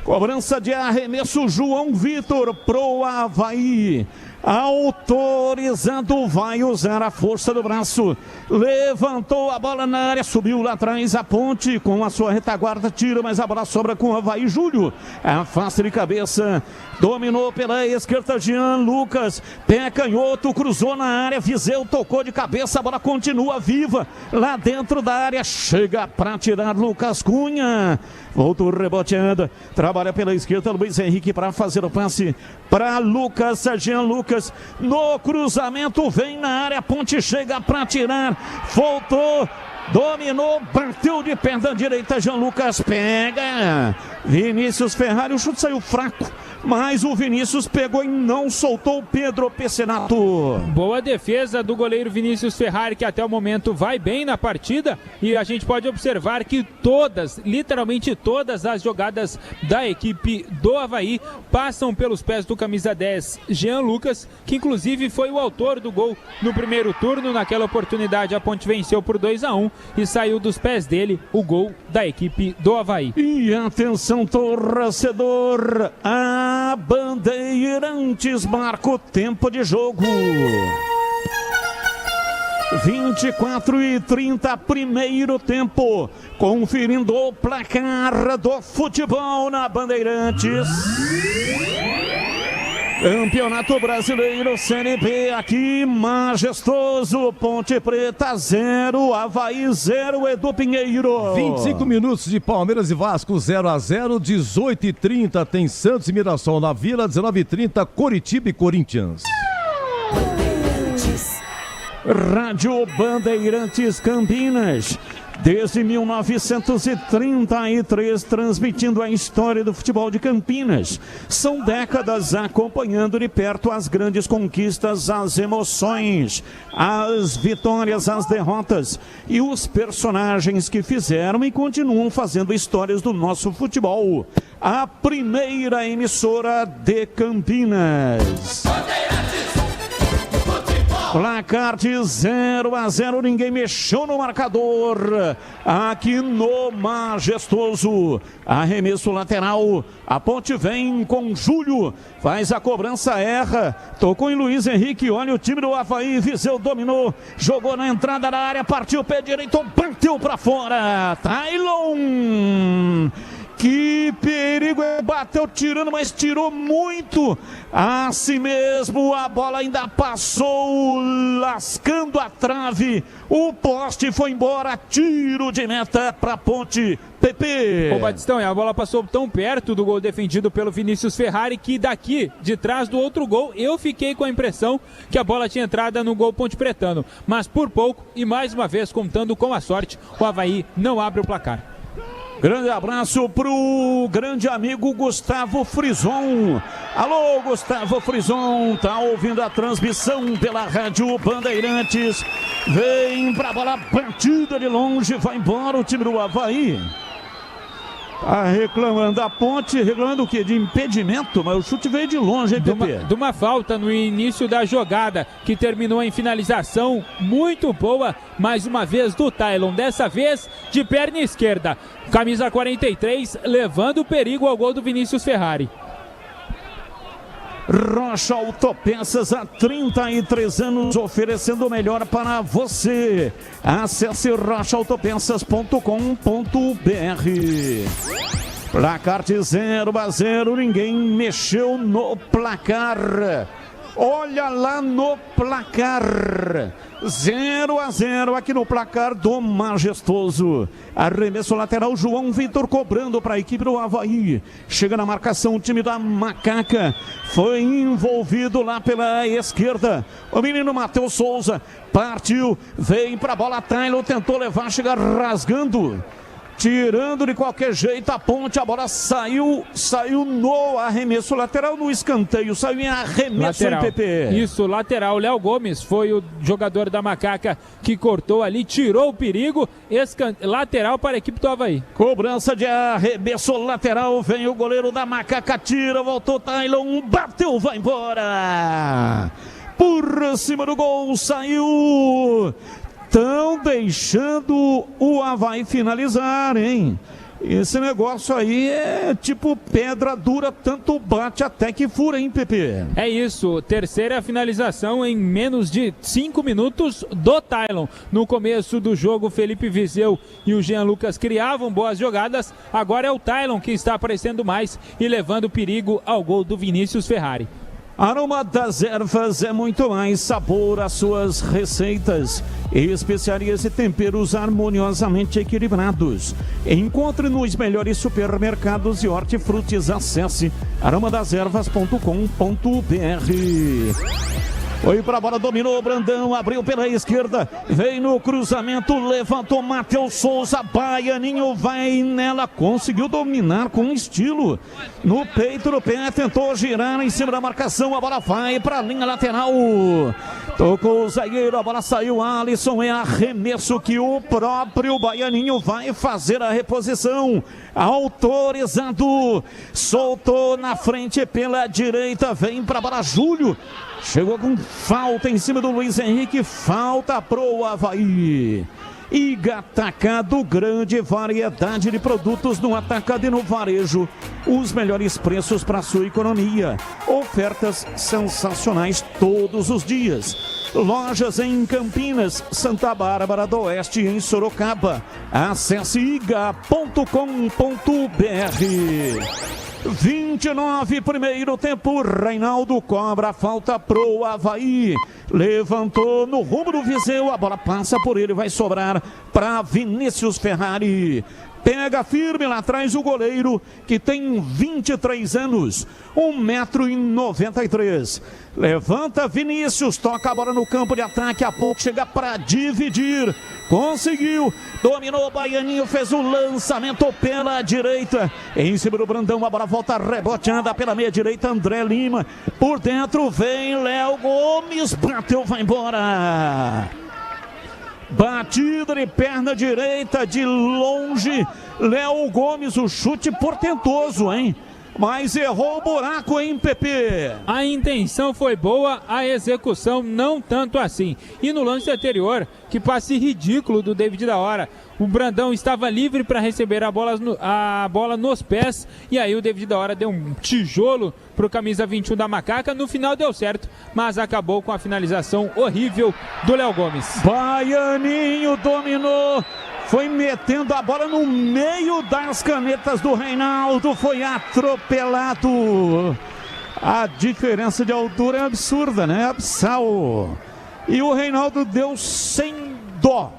Cobrança de arremesso, João Vitor pro Avaí. Autorizado, vai usar a força do braço. Levantou a bola na área, subiu lá atrás a Ponte com a sua retaguarda, tira, mas a bola sobra com o Avaí. Júlio afasta de cabeça, dominou pela esquerda, Jean Lucas, pé canhoto, cruzou na área, Viseu tocou de cabeça, a bola continua viva lá dentro da área, chega para tirar Lucas Cunha, voltou reboteando, trabalha pela esquerda, Luiz Henrique para fazer o passe para Lucas, Jean Lucas no cruzamento, vem na área, Ponte chega para tirar, voltou, dominou, bateu de perna direita, Jean Lucas pega, Vinícius Ferrari, o chute saiu fraco, mas o Vinícius pegou e não soltou o Pedro Piscinato. Boa defesa do goleiro Vinícius Ferrari, que até o momento vai bem na partida, e a gente pode observar que todas, literalmente todas as jogadas da equipe do Avaí passam pelos pés do camisa 10, Jean Lucas, que inclusive foi o autor do gol no primeiro turno. Naquela oportunidade a Ponte venceu por 2-1 e saiu dos pés dele o gol da equipe do Avaí. E atenção, torcedor, a Bandeirantes marca o tempo de jogo. 24:30, primeiro tempo. Conferindo o placar do futebol na Bandeirantes. Campeonato Brasileiro Série B aqui, majestoso. Ponte Preta 0, Avaí 0, Edu Pinheiro. 25 minutos de Palmeiras e Vasco 0-0, 18:30 tem Santos e Mirassol na Vila, 19:30 Coritiba e Corinthians. Rádio Bandeirantes Campinas, desde 1933, transmitindo a história do futebol de Campinas. São décadas acompanhando de perto as grandes conquistas, as emoções, as vitórias, as derrotas e os personagens que fizeram e continuam fazendo histórias do nosso futebol. A primeira emissora de Campinas. Placar de 0-0, ninguém mexeu no marcador aqui no Majestoso. Arremesso lateral, a Ponte vem com Júlio, faz a cobrança, erra, tocou em Luiz Henrique, olha o time do Avaí, Viseu dominou, jogou na entrada da área, partiu o pé direito, bateu pra fora, Tailon. Que perigo, bateu tirando, mas tirou muito. Assim mesmo, a bola ainda passou, lascando a trave. O poste foi embora, tiro de meta para Ponte. PP. Ô Batistão, a bola passou tão perto do gol defendido pelo Vinícius Ferrari que daqui, de trás do outro gol, eu fiquei com a impressão que a bola tinha entrado no gol Ponte Pretano. Mas por pouco, e mais uma vez contando com a sorte, o Avaí não abre o placar. Grande abraço pro grande amigo Gustavo Frison. Alô, Gustavo Frison, tá ouvindo a transmissão pela Rádio Bandeirantes. Vem pra bola batida de longe, vai embora o time do Avaí. Tá reclamando da ponte, reclamando o quê? De impedimento, mas o chute veio de longe, hein, Pepe? De uma falta no início da jogada, que terminou em finalização muito boa, mais uma vez do Tylon, dessa vez de perna esquerda. Camisa 43, levando perigo ao gol do Vinícius Ferrari. Rocha Autopeças, há 33 anos, oferecendo o melhor para você. Acesse rochaautopeças.com.br. Placar de 0-0, ninguém mexeu no placar. Olha lá no placar. 0-0 aqui no placar do Majestoso. Arremesso lateral, João Vitor cobrando para a equipe do Avaí. Chega na marcação o time da Macaca. Foi envolvido lá pela esquerda. O menino Matheus Souza partiu, vem para a bola. Tylon tentou levar, chega rasgando. Tirando de qualquer jeito a ponte, a bola saiu no arremesso lateral, no escanteio, saiu em arremesso lateral. Em PP. Isso, lateral. Léo Gomes foi o jogador da Macaca que cortou ali, tirou o perigo, lateral para a equipe do Avaí. Cobrança de arremesso lateral, vem o goleiro da Macaca, tira, voltou Tylon, bateu, vai embora. Por cima do gol, saiu. Estão deixando o Avaí finalizar, hein? Esse negócio aí é tipo pedra dura, tanto bate até que fura, hein, Pepe? É isso, terceira finalização em menos de 5 minutos do Tylon. No começo do jogo, Felipe Viseu e o Jean Lucas criavam boas jogadas. Agora é o Tylon que está aparecendo mais e levando perigo ao gol do Vinícius Ferrari. Aroma das Ervas é muito mais sabor às suas receitas. Especiarias e temperos harmoniosamente equilibrados. Encontre nos melhores supermercados e hortifrutis. Acesse aromadeservas.com.br. Foi para a bola, dominou, Brandão, abriu pela esquerda, vem no cruzamento, levantou Matheus Souza, Baianinho vai nela, conseguiu dominar com estilo, no peito do pé, tentou girar em cima da marcação, a bola vai para a linha lateral, tocou o zagueiro, a bola saiu, Alisson, é arremesso que o próprio Baianinho vai fazer a reposição, autorizado, soltou na frente pela direita, vem para a bola, Júlio, chegou com falta em cima do Luiz Henrique, falta pro Avaí. Iga Atacado, grande variedade de produtos no atacado e no varejo. Os melhores preços para sua economia. Ofertas sensacionais todos os dias. Lojas em Campinas, Santa Bárbara do Oeste e em Sorocaba. Acesse iga.com.br. 29, primeiro tempo, Reinaldo cobra a falta pro Avaí, levantou no rumo do Viseu, a bola passa por ele, vai sobrar para Vinícius Ferrari. Pega firme lá atrás o goleiro, que tem 23 anos, 1,93 m. Levanta Vinícius, toca a bola no campo de ataque, a pouco chega para dividir. Conseguiu, dominou o Baianinho, fez o lançamento pela direita. Em cima do Brandão, a bola volta reboteada pela meia direita, André Lima. Por dentro vem Léo Gomes, bateu, vai embora. Batida de perna direita de longe, Léo Gomes, o chute portentoso, hein? Mas errou o buraco, hein, Pepe? A intenção foi boa, a execução não tanto assim. E no lance anterior, que passe ridículo do David da Hora, o Brandão estava livre para receber a bola nos pés, e aí o David da Hora deu um tijolo para o camisa 21 da Macaca. No final deu certo, mas acabou com a finalização horrível do Léo Gomes. Baianinho dominou, foi metendo a bola no meio das canetas do Reinaldo, foi atropelado. A diferença de altura é absurda, né? Absal. E o Reinaldo deu sem dó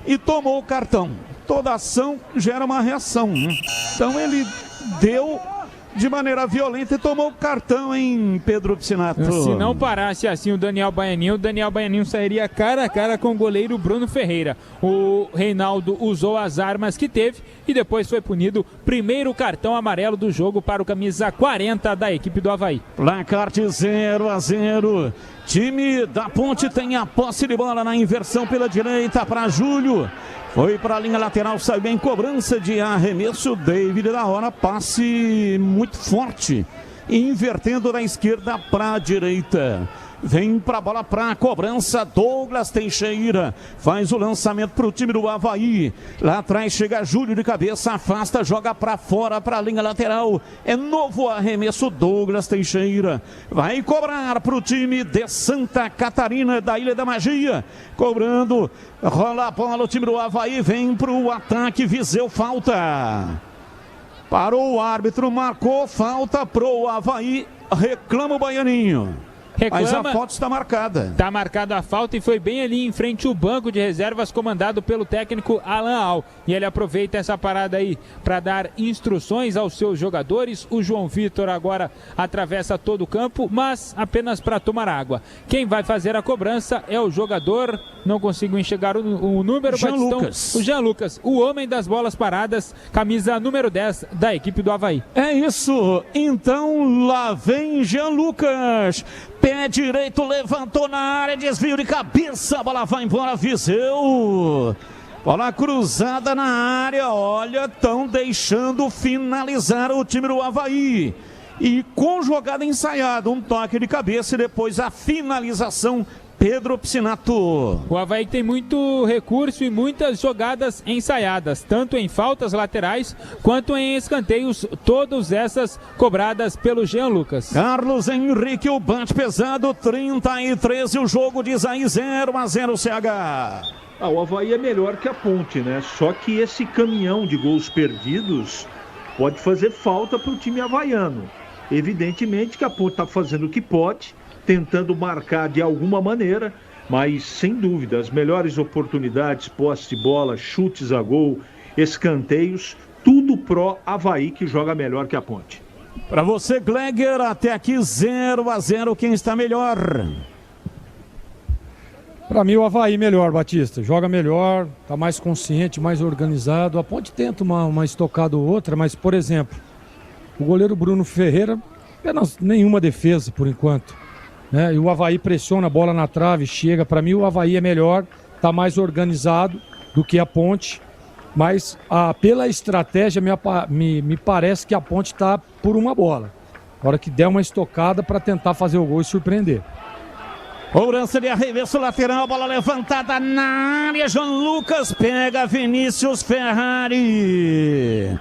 e tomou o cartão. Toda ação gera uma reação, né? Então ele deu de maneira violenta e tomou o cartão, hein, Pedro Piscinato? Se não parasse assim o Daniel Baianinho sairia cara a cara com o goleiro Bruno Ferreira. O Reinaldo usou as armas que teve e depois foi punido. Primeiro cartão amarelo do jogo para o camisa 40 da equipe do Avaí. Placar de 0-0. Time da Ponte tem a posse de bola na inversão pela direita para Júlio. Foi para a linha lateral, saiu bem, cobrança de arremesso. David da hora, passe muito forte, invertendo da esquerda para a direita. Vem para a bola para a cobrança, Douglas Teixeira faz o lançamento para o time do Avaí. Lá atrás chega Júlio de cabeça, afasta, joga para fora, para a linha lateral. É novo arremesso, Douglas Teixeira vai cobrar para o time de Santa Catarina, da Ilha da Magia. Cobrando, rola a bola, o time do Avaí vem para o ataque, Viseu, falta. Parou o árbitro, marcou falta pro Avaí, reclama o Baianinho. Mas a falta está marcada. Está marcada a falta e foi bem ali em frente ao banco de reservas comandado pelo técnico Alan Al. E ele aproveita essa parada aí para dar instruções aos seus jogadores. O João Vitor agora atravessa todo o campo, mas apenas para tomar água. Quem vai fazer a cobrança é o jogador, não consigo enxergar o número, Jean Batistão, Lucas. o Jean Lucas, o homem das bolas paradas, camisa número 10 da equipe do Avaí. É isso, então lá vem Jean Lucas. Pé direito, levantou na área, desvio de cabeça, a bola vai embora, Viseu. Bola cruzada na área, olha, estão deixando finalizar o time do Avaí. E com jogada ensaiada, um toque de cabeça e depois a finalização, Pedro Piscinato. O Avaí tem muito recurso e muitas jogadas ensaiadas, tanto em faltas laterais quanto em escanteios, todas essas cobradas pelo Jean Lucas. Carlos Henrique, o bate pesado, 33, o jogo diz aí 0-0 CH. O Avaí é melhor que a Ponte, né? Só que esse caminhão de gols perdidos pode fazer falta para o time havaiano. Evidentemente que a Ponte está fazendo o que pode, tentando marcar de alguma maneira, mas sem dúvida, as melhores oportunidades, posse de bola, chutes a gol, escanteios, tudo pró Avaí, que joga melhor que a Ponte. Para você, Gleger, até aqui 0-0, quem está melhor? Para mim o Avaí melhor, Batista, joga melhor, tá mais consciente, mais organizado. A Ponte tenta uma estocada ou outra, mas, por exemplo, o goleiro Bruno Ferreira, apenas nenhuma defesa por enquanto. E o Avaí pressiona a bola na trave, chega. Para mim o Avaí é melhor, está mais organizado do que a Ponte, mas pela estratégia me parece que a Ponte está por uma bola. Na hora que der uma estocada para tentar fazer o gol e surpreender. Cobrança de arremesso lateral, bola levantada na área, João Lucas pega Vinícius Ferrari.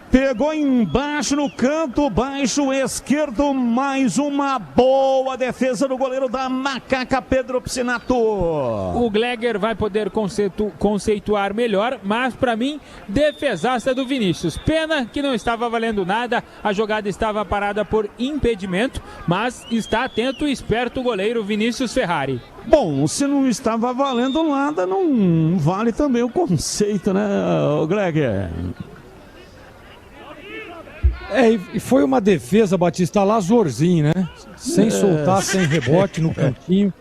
Pegou embaixo no canto baixo esquerdo, mais uma boa defesa do goleiro da Macaca, Pedro Piscinato. O Gleger vai poder conceituar melhor, mas para mim, defesaça do Vinícius. Pena que não estava valendo nada, a jogada estava parada por impedimento, mas está atento e esperto o goleiro Vinícius Ferrari. Bom, se não estava valendo nada, não vale também o conceito, né, Gleger? E foi uma defesa, Batista, lazorzinho, né? Sem soltar, sem rebote no cantinho.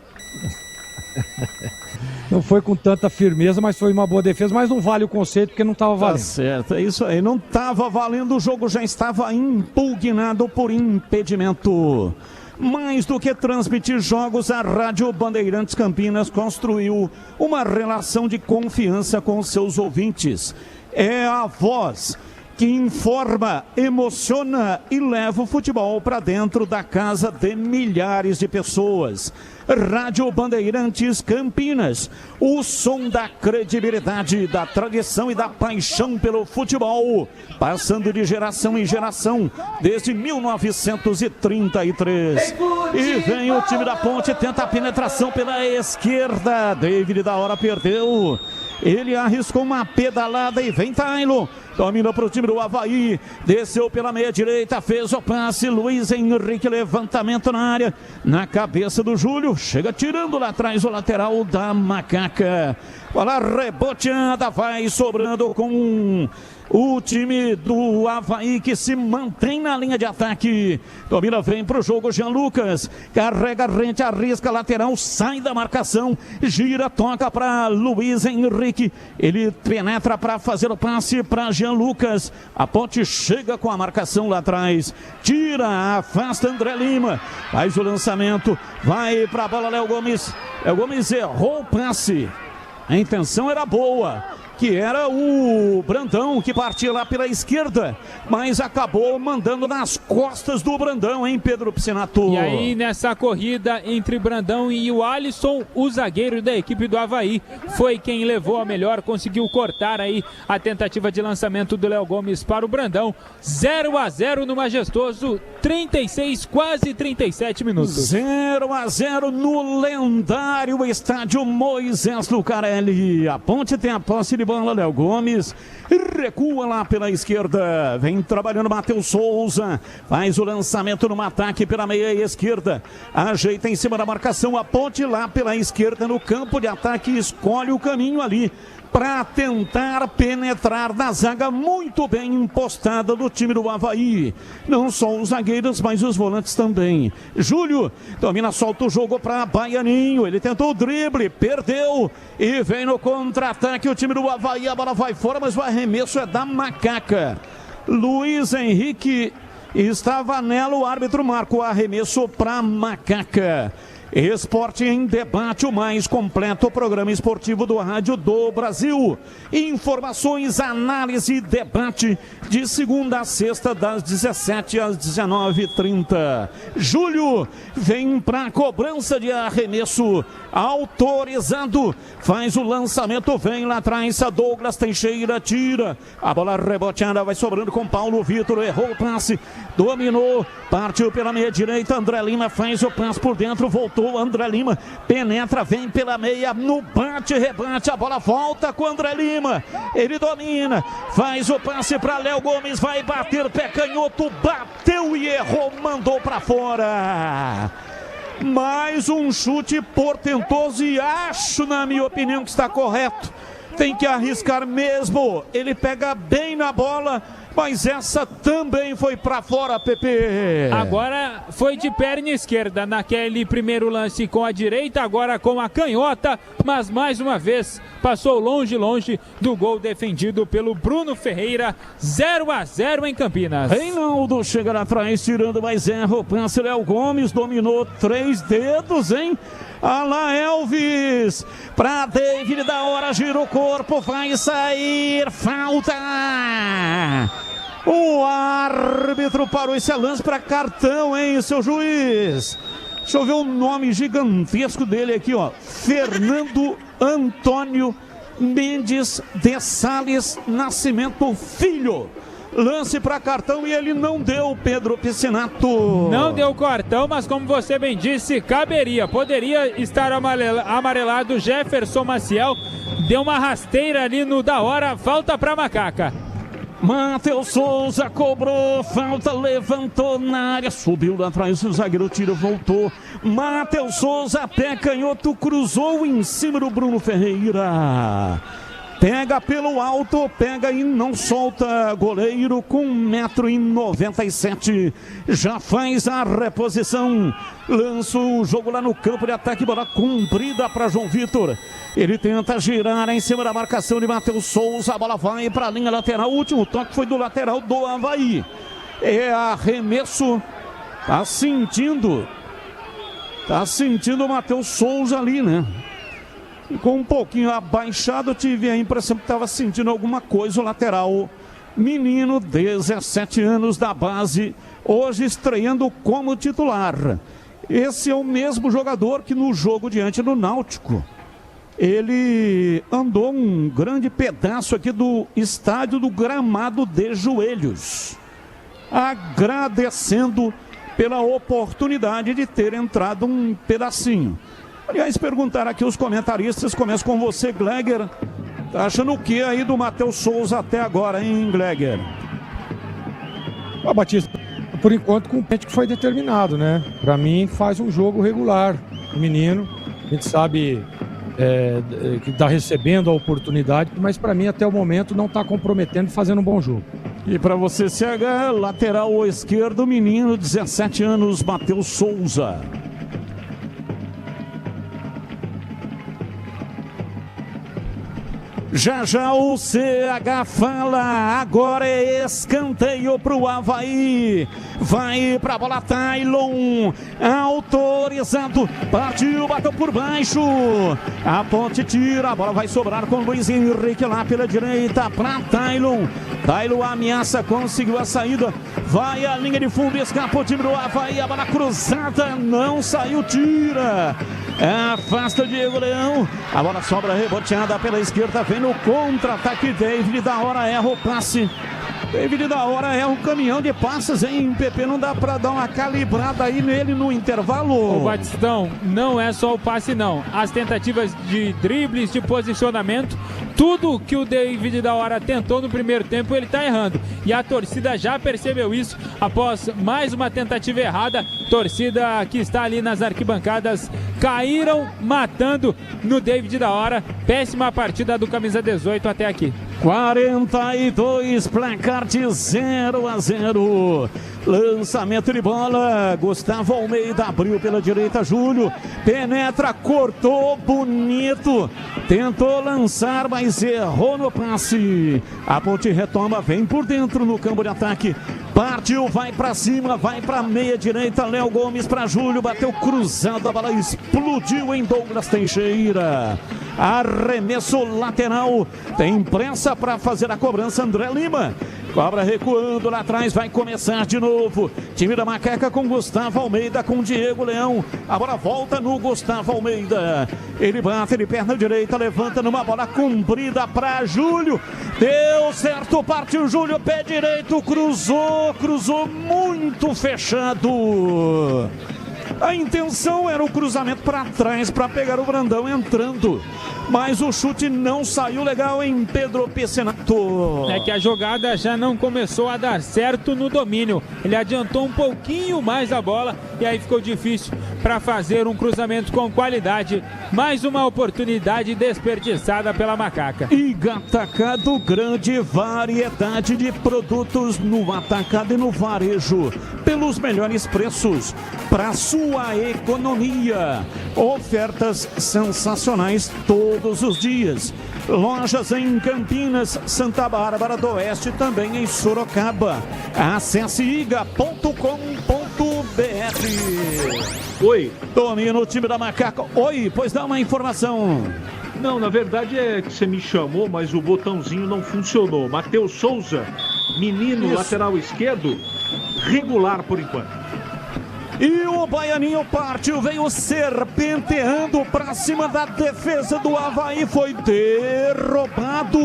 Não foi com tanta firmeza, mas foi uma boa defesa, mas não vale o conceito porque não estava valendo. Tá certo, é isso aí, não estava valendo, o jogo já estava impugnado por impedimento. Mais do que transmitir jogos, a Rádio Bandeirantes Campinas construiu uma relação de confiança com seus ouvintes. É a voz que informa, emociona e leva o futebol para dentro da casa de milhares de pessoas. Rádio Bandeirantes Campinas, o som da credibilidade, da tradição e da paixão pelo futebol, passando de geração em geração, desde 1933. E vem o time da Ponte, tenta a penetração pela esquerda, David da hora perdeu. Ele arriscou uma pedalada e vem Tailo. Domina para o time do Avaí. Desceu pela meia direita, fez o passe. Luiz Henrique, levantamento na área. Na cabeça do Júlio. Chega tirando lá atrás o lateral da Macaca. Bola reboteada, vai sobrando com O time do Avaí que se mantém na linha de ataque. Domina, vem pro jogo Jean Lucas. Carrega a rente, arrisca lateral, sai da marcação. Gira, toca para Luiz Henrique. Ele penetra para fazer o passe para Jean Lucas. A Ponte chega com a marcação lá atrás. Tira, afasta André Lima. Faz o lançamento. Vai para a bola Léo Gomes. Léo Gomes errou o passe. A intenção era boa, que era o Brandão que partia lá pela esquerda, mas acabou mandando nas costas do Brandão, hein, Pedro Piscinato? E aí, nessa corrida entre Brandão e o Alisson, o zagueiro da equipe do Avaí foi quem levou a melhor, conseguiu cortar aí a tentativa de lançamento do Léo Gomes para o Brandão. 0-0 no majestoso 36, quase 37 minutos. 0-0 no lendário estádio Moisés Lucarelli. A Ponte tem a posse de bola, Léo Gomes recua lá pela esquerda, vem trabalhando Matheus Souza, faz o lançamento no ataque pela meia esquerda, ajeita em cima da marcação, a Ponte lá pela esquerda no campo de ataque, escolhe o caminho ali para tentar penetrar na zaga muito bem impostada do time do Avaí. Não só os zagueiros, mas os volantes também. Júlio domina, solta o jogo para Baianinho. Ele tentou o drible, perdeu e vem no contra-ataque o time do Avaí. A bola vai fora, mas o arremesso é da Macaca. Luiz Henrique estava nela, o árbitro marca o arremesso para Macaca. Esporte em Debate, o mais completo programa esportivo do Rádio do Brasil. Informações, análise e debate de segunda a sexta, das 17 às 19h30. Júlio vem para a cobrança de arremesso, autorizado, faz o lançamento, vem lá atrás, Douglas Teixeira tira, a bola reboteada vai sobrando com Paulo Vitor, errou o passe, dominou, partiu pela meia direita, André Lima faz o passe por dentro, voltou André Lima, penetra, vem pela meia, no bate-rebate, a bola volta com André Lima, ele domina, faz o passe para Léo Gomes, vai bater, pé canhoto, bateu e errou, mandou para fora. Mais um chute portentoso e acho, na minha opinião, que está correto. Tem que arriscar mesmo, ele pega bem na bola, mas essa também foi para fora, Pepe. Agora foi de perna esquerda, naquele primeiro lance com a direita, agora com a canhota, mas mais uma vez passou longe do gol defendido pelo Bruno Ferreira. 0-0 em Campinas. Reinaldo chega lá atrás, tirando, mas erra o passe. Léo Gomes dominou 3 dedos, hein? Alá Elvis, pra David da hora, gira o corpo, vai sair, falta. O árbitro parou esse lance para cartão, hein, seu juiz? Deixa eu ver o nome gigantesco dele aqui, ó. Fernando Antônio Mendes de Sales Nascimento Filho. Lance para cartão e ele não deu, Pedro Piscinato. Não deu cartão, mas como você bem disse, caberia. Poderia estar amarelado. Jefferson Maciel deu uma rasteira ali no da hora. Falta para Macaca. Matheus Souza cobrou, falta, levantou na área, subiu lá atrás, o zagueiro tira, voltou. Matheus Souza, pé canhoto, cruzou em cima do Bruno Ferreira. Pega pelo alto, pega e não solta, goleiro com 1,97 m, já faz a reposição, lança o jogo lá no campo de ataque, bola comprida para João Vitor, ele tenta girar em cima da marcação de Matheus Souza, a bola vai para a linha lateral, o último toque foi do lateral do Avaí, é arremesso, tá sentindo o Matheus Souza ali, né? Com um pouquinho abaixado, eu tive a impressão que estava sentindo alguma coisa. O lateral, menino, 17 anos da base, hoje estreando como titular. Esse é o mesmo jogador que no jogo diante do Náutico, ele andou um grande pedaço aqui do estádio do gramado de joelhos, agradecendo pela oportunidade de ter entrado um pedacinho. Aliás, perguntar aqui os comentaristas, começo com você, Gleger. Tá achando o que aí do Matheus Souza até agora, hein, Gleger? Batista, por enquanto, com o pente que foi determinado, né? Pra mim, faz um jogo regular. O menino, a gente sabe que está recebendo a oportunidade, mas para mim até o momento não está comprometendo e fazendo um bom jogo. E para você, CH, lateral esquerdo, menino, 17 anos, Matheus Souza. Já o CH fala, agora é escanteio pro Avaí, vai pra bola Tailon, autorizado, partiu, bateu por baixo, a ponte tira, a bola vai sobrar com Luiz Henrique lá pela direita pra Tailon, Tailon ameaça, conseguiu a saída, vai à linha de fundo, escapa o time do Avaí, a bola cruzada, não saiu, tira, afasta o Diego Leão, a bola sobra reboteada pela esquerda, vem no contra-ataque, David da hora erra o passe. David da hora erra um caminhão de passes, hein, PP? Não dá pra dar uma calibrada aí nele no intervalo. O Batistão, não é só o passe não. As tentativas de dribles, de posicionamento, tudo que o David da hora tentou no primeiro tempo, ele tá errando. E a torcida já percebeu isso após mais uma tentativa errada. Torcida que está ali nas arquibancadas caíram matando no David da hora. Péssima partida do camisa 18 até aqui. 42, placar de 0-0. Lançamento de bola, Gustavo Almeida abriu pela direita, Júlio penetra, cortou, bonito, tentou lançar, mas errou no passe. A ponte retoma, vem por dentro no campo de ataque, partiu, vai pra cima, vai pra meia direita, Léo Gomes pra Júlio, bateu cruzado, a bola explodiu em Douglas Teixeira. Arremesso lateral, tem pressa para fazer a cobrança, André Lima. Cobra recuando lá atrás, vai começar de novo. Time da Macaca com Gustavo Almeida, com Diego Leão. A bola volta no Gustavo Almeida. Ele bate de perna direita, levanta numa bola comprida para Júlio. Deu certo, partiu Júlio, pé direito, cruzou muito fechado. A intenção era o cruzamento para trás, para pegar o Brandão entrando. Mas o chute não saiu legal em Pedro Piscinato. É que a jogada já não começou a dar certo no domínio. Ele adiantou um pouquinho mais a bola e aí ficou difícil para fazer um cruzamento com qualidade. Mais uma oportunidade desperdiçada pela Macaca. E Atacado, grande variedade de produtos no atacado e no varejo. Pelos melhores preços para sua economia. Ofertas sensacionais todos os dias. Lojas em Campinas, Santa Bárbara do Oeste, também em Sorocaba. Acesse iga.com.br. Oi. Domina o time da Macaca. Oi, pois dá uma informação. Não, na verdade é que você me chamou, mas o botãozinho não funcionou. Matheus Souza, menino, isso. Lateral esquerdo, regular por enquanto. E o Baianinho partiu, veio serpenteando pra cima da defesa do Avaí, foi derrubado.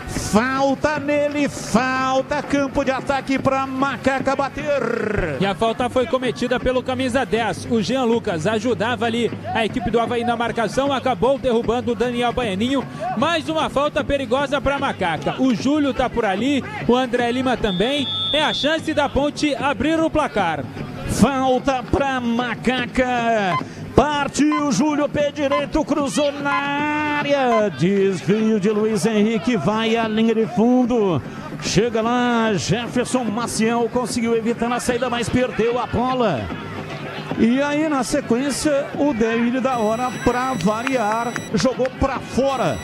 Falta nele, falta campo de ataque pra Macaca bater. E a falta foi cometida pelo camisa 10, o Jean Lucas, ajudava ali a equipe do Avaí na marcação, acabou derrubando o Daniel Baianinho. Mais uma falta perigosa pra Macaca. O Júlio tá por ali, o André Lima também. É a chance da Ponte abrir o placar. Falta pra Macaca. Partiu Júlio, pé direito, cruzou na área. Desvio de Luiz Henrique, vai à linha de fundo. Chega lá, Jefferson Maciel conseguiu evitar a saída, mas perdeu a bola. E aí na sequência, o David da hora, pra variar, jogou pra fora.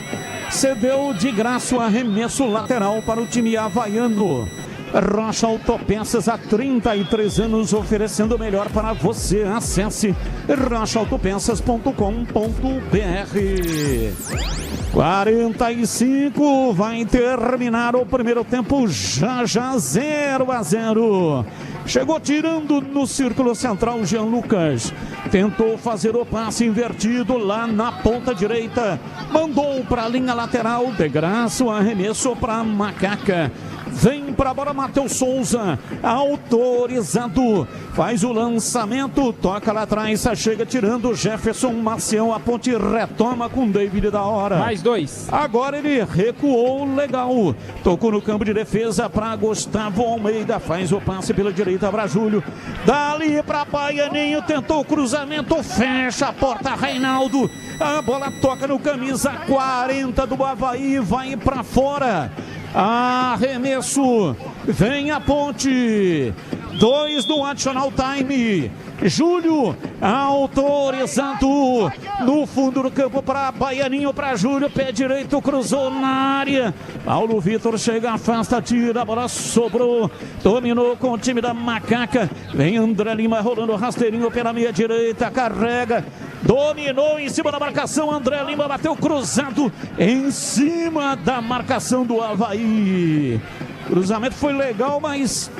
Cedeu de graça o arremesso lateral para o time havaiano. Rocha Autopeças, há 33 anos oferecendo o melhor para você. Acesse rochaautopeças.com.br. 45, vai terminar o primeiro tempo, já 0-0. Chegou tirando no círculo central Jean Lucas. Tentou fazer o passe invertido lá na ponta direita. Mandou para a linha lateral. De graça o arremesso para Macaca. Vem pra bola Matheus Souza, autorizado, faz o lançamento, toca lá atrás, chega tirando Jefferson Maciel, a ponte retoma com David da hora. Mais 2. Agora ele recuou legal, tocou no campo de defesa para Gustavo Almeida, faz o passe pela direita para Júlio, dali para Baianinho, tentou o cruzamento, fecha a porta Reinaldo, a bola toca no camisa 40 do Avaí, vai para fora. Arremesso, vem a ponte, 2 no additional time, Júlio autorizado, no fundo do campo para Baianinho, para Júlio, pé direito, cruzou na área, Paulo Vitor chega, afasta, tira, a bola sobrou, dominou com o time da Macaca, vem André Lima rolando rasteirinho pela meia direita, carrega, dominou em cima da marcação, André Lima bateu cruzado em cima da marcação do Avaí. Cruzamento foi legal, mas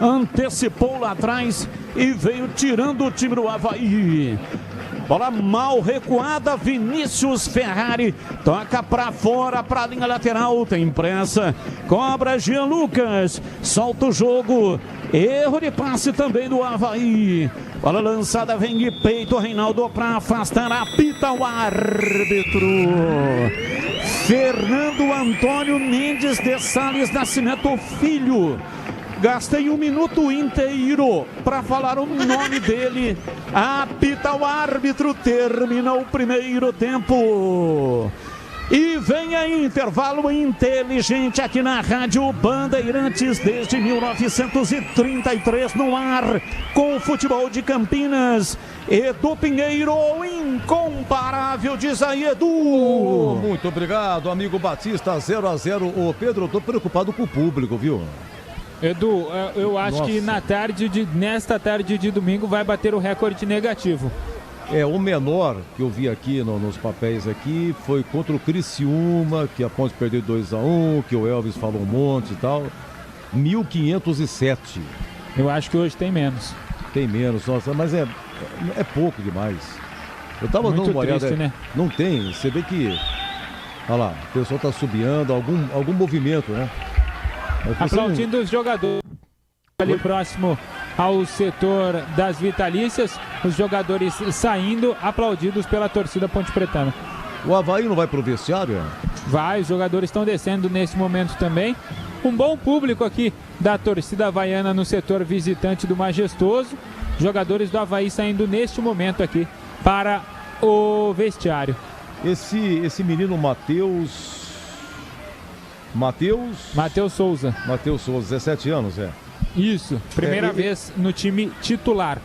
antecipou lá atrás e veio tirando o time do Avaí. Bola mal recuada, Vinícius Ferrari toca pra fora, pra linha lateral, tem pressa, cobra Jean Lucas, solta o jogo, erro de passe também do Avaí. Bola lançada, vem de peito, Reinaldo pra afastar, apita o árbitro. Fernando Antônio Mendes de Sales Nascimento Filho. Gastei 1 minuto inteiro para falar o nome dele. Apita o árbitro, termina o primeiro tempo. E vem aí, intervalo inteligente aqui na Rádio Bandeirantes desde 1933 no ar com o futebol de Campinas. Edu Pinheiro, incomparável, diz aí, Edu. Muito obrigado, amigo Batista, 0-0. Ô Pedro, eu tô preocupado com o público, viu? Edu, eu acho que nesta tarde de domingo vai bater o recorde negativo. O menor que eu vi aqui nos papéis aqui foi contra o Criciúma, que a Ponte perdeu 2-1, que o Elvis falou um monte e tal. 1.507. Eu acho que hoje tem menos. Tem menos, nossa, mas é pouco demais. Eu tava muito dando uma olhada, triste, né? Não tem, você vê que, olha lá, o pessoal tá subiando, algum movimento, né? Aplaudindo os jogadores ali próximo ao setor das vitalícias, os jogadores saindo, aplaudidos pela torcida ponte-pretana. O Avaí não vai pro vestiário? Vai, os jogadores estão descendo nesse momento também. Um bom público aqui da torcida havaiana no setor visitante do Majestoso. Jogadores do Avaí saindo neste momento aqui para o vestiário. Esse menino Matheus Souza. Matheus Souza, 17 anos, Isso, primeira vez no time titular.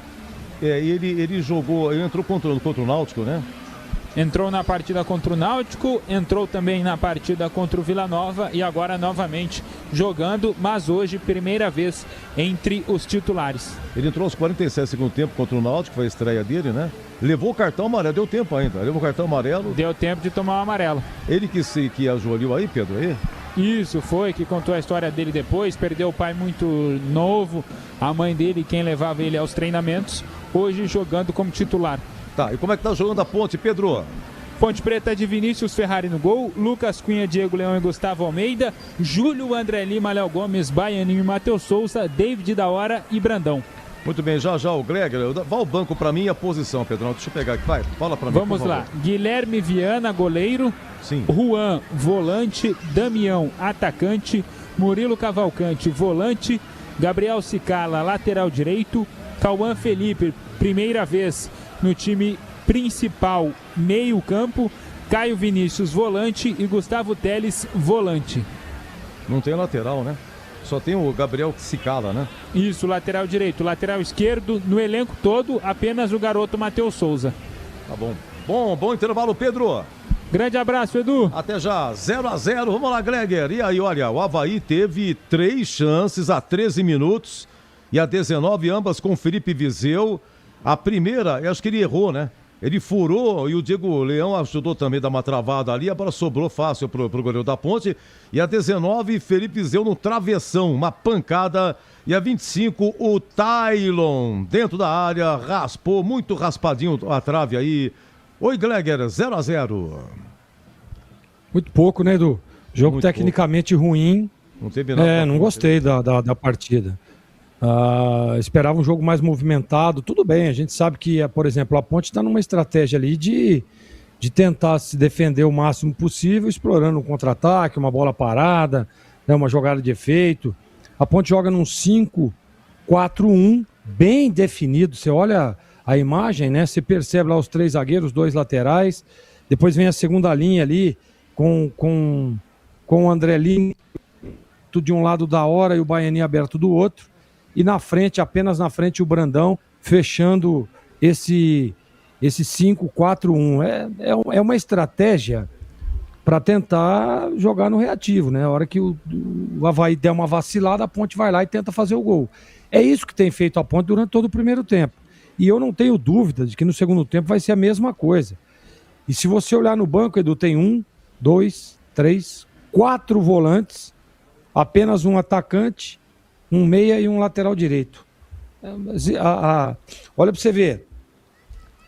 Ele jogou, ele entrou contra o Náutico, né? Entrou na partida contra o Náutico, entrou também na partida contra o Vila Nova e agora novamente jogando, mas hoje primeira vez entre os titulares. Ele entrou aos 47 segundo tempo contra o Náutico, foi a estreia dele, né? Levou o cartão amarelo, deu tempo ainda, levou o cartão amarelo. Deu tempo de tomar o amarelo. Ele que ajoelhou aí, Pedro, aí? Isso, foi, que contou a história dele depois, perdeu o pai muito novo, a mãe dele, quem levava ele aos treinamentos, hoje jogando como titular. Tá, e como é que tá jogando a Ponte, Pedro? Ponte Preta de Vinícius Ferrari no gol, Lucas Cunha, Diego Leão e Gustavo Almeida, Júlio, André Lima, Léo Gomes, Baianinho, Matheus Souza, David da Hora e Brandão. Muito bem, já o Gregor, vá ao banco pra mim a posição, Pedrão, deixa eu pegar aqui, vai, fala pra mim. Vamos lá, Guilherme Viana, goleiro. Sim. Juan, volante, Damião, atacante, Murilo Cavalcante, volante, Gabriel Cicala, lateral direito, Cauã Felipe, primeira vez no time principal, meio campo, Caio Vinícius, volante e Gustavo Teles, volante. Não tem lateral, né? Só tem o Gabriel Cicala, né? Isso, lateral direito, lateral esquerdo, no elenco todo, apenas o garoto Matheus Souza. Tá bom. Bom intervalo, Pedro. Grande abraço, Edu. Até já, 0-0. Vamos lá, Gregor. E aí, olha, o Avaí teve 3 chances a 13 minutos e a 19, ambas com Felipe Viseu. A primeira, eu acho que ele errou, né? Ele furou e o Diego Leão ajudou também a dar uma travada ali. A bola sobrou fácil pro goleiro da Ponte. E a 19, Felipe Viseu no travessão, uma pancada. E a 25, o Tailon dentro da área, raspou, muito raspadinho a trave aí. Oi, Glegger, 0-0. Muito pouco, né, Edu? Jogo muito tecnicamente pouco. Ruim, Não teve nada. Não gostei da partida. Esperava um jogo mais movimentado. Tudo bem, a gente sabe que, por exemplo, a Ponte está numa estratégia ali de tentar se defender o máximo possível, explorando um contra-ataque, uma bola parada, né, uma jogada de efeito. A Ponte joga num 5-4-1, bem definido. Você olha a imagem, né? Você percebe lá os 3 zagueiros, 2 laterais. Depois vem a segunda linha ali com o André Lima de um lado da hora e o Baianinho aberto do outro. E na frente, apenas na frente, o Brandão fechando esse 5-4-1. É uma estratégia para tentar jogar no reativo, né? A hora que o Avaí der uma vacilada, a Ponte vai lá e tenta fazer o gol. É isso que tem feito a Ponte durante todo o primeiro tempo. E eu não tenho dúvida de que no segundo tempo vai ser a mesma coisa. E se você olhar no banco, Edu, tem 1, 2, 3, 4 volantes, apenas um atacante, um meia e um lateral direito. Olha para você ver.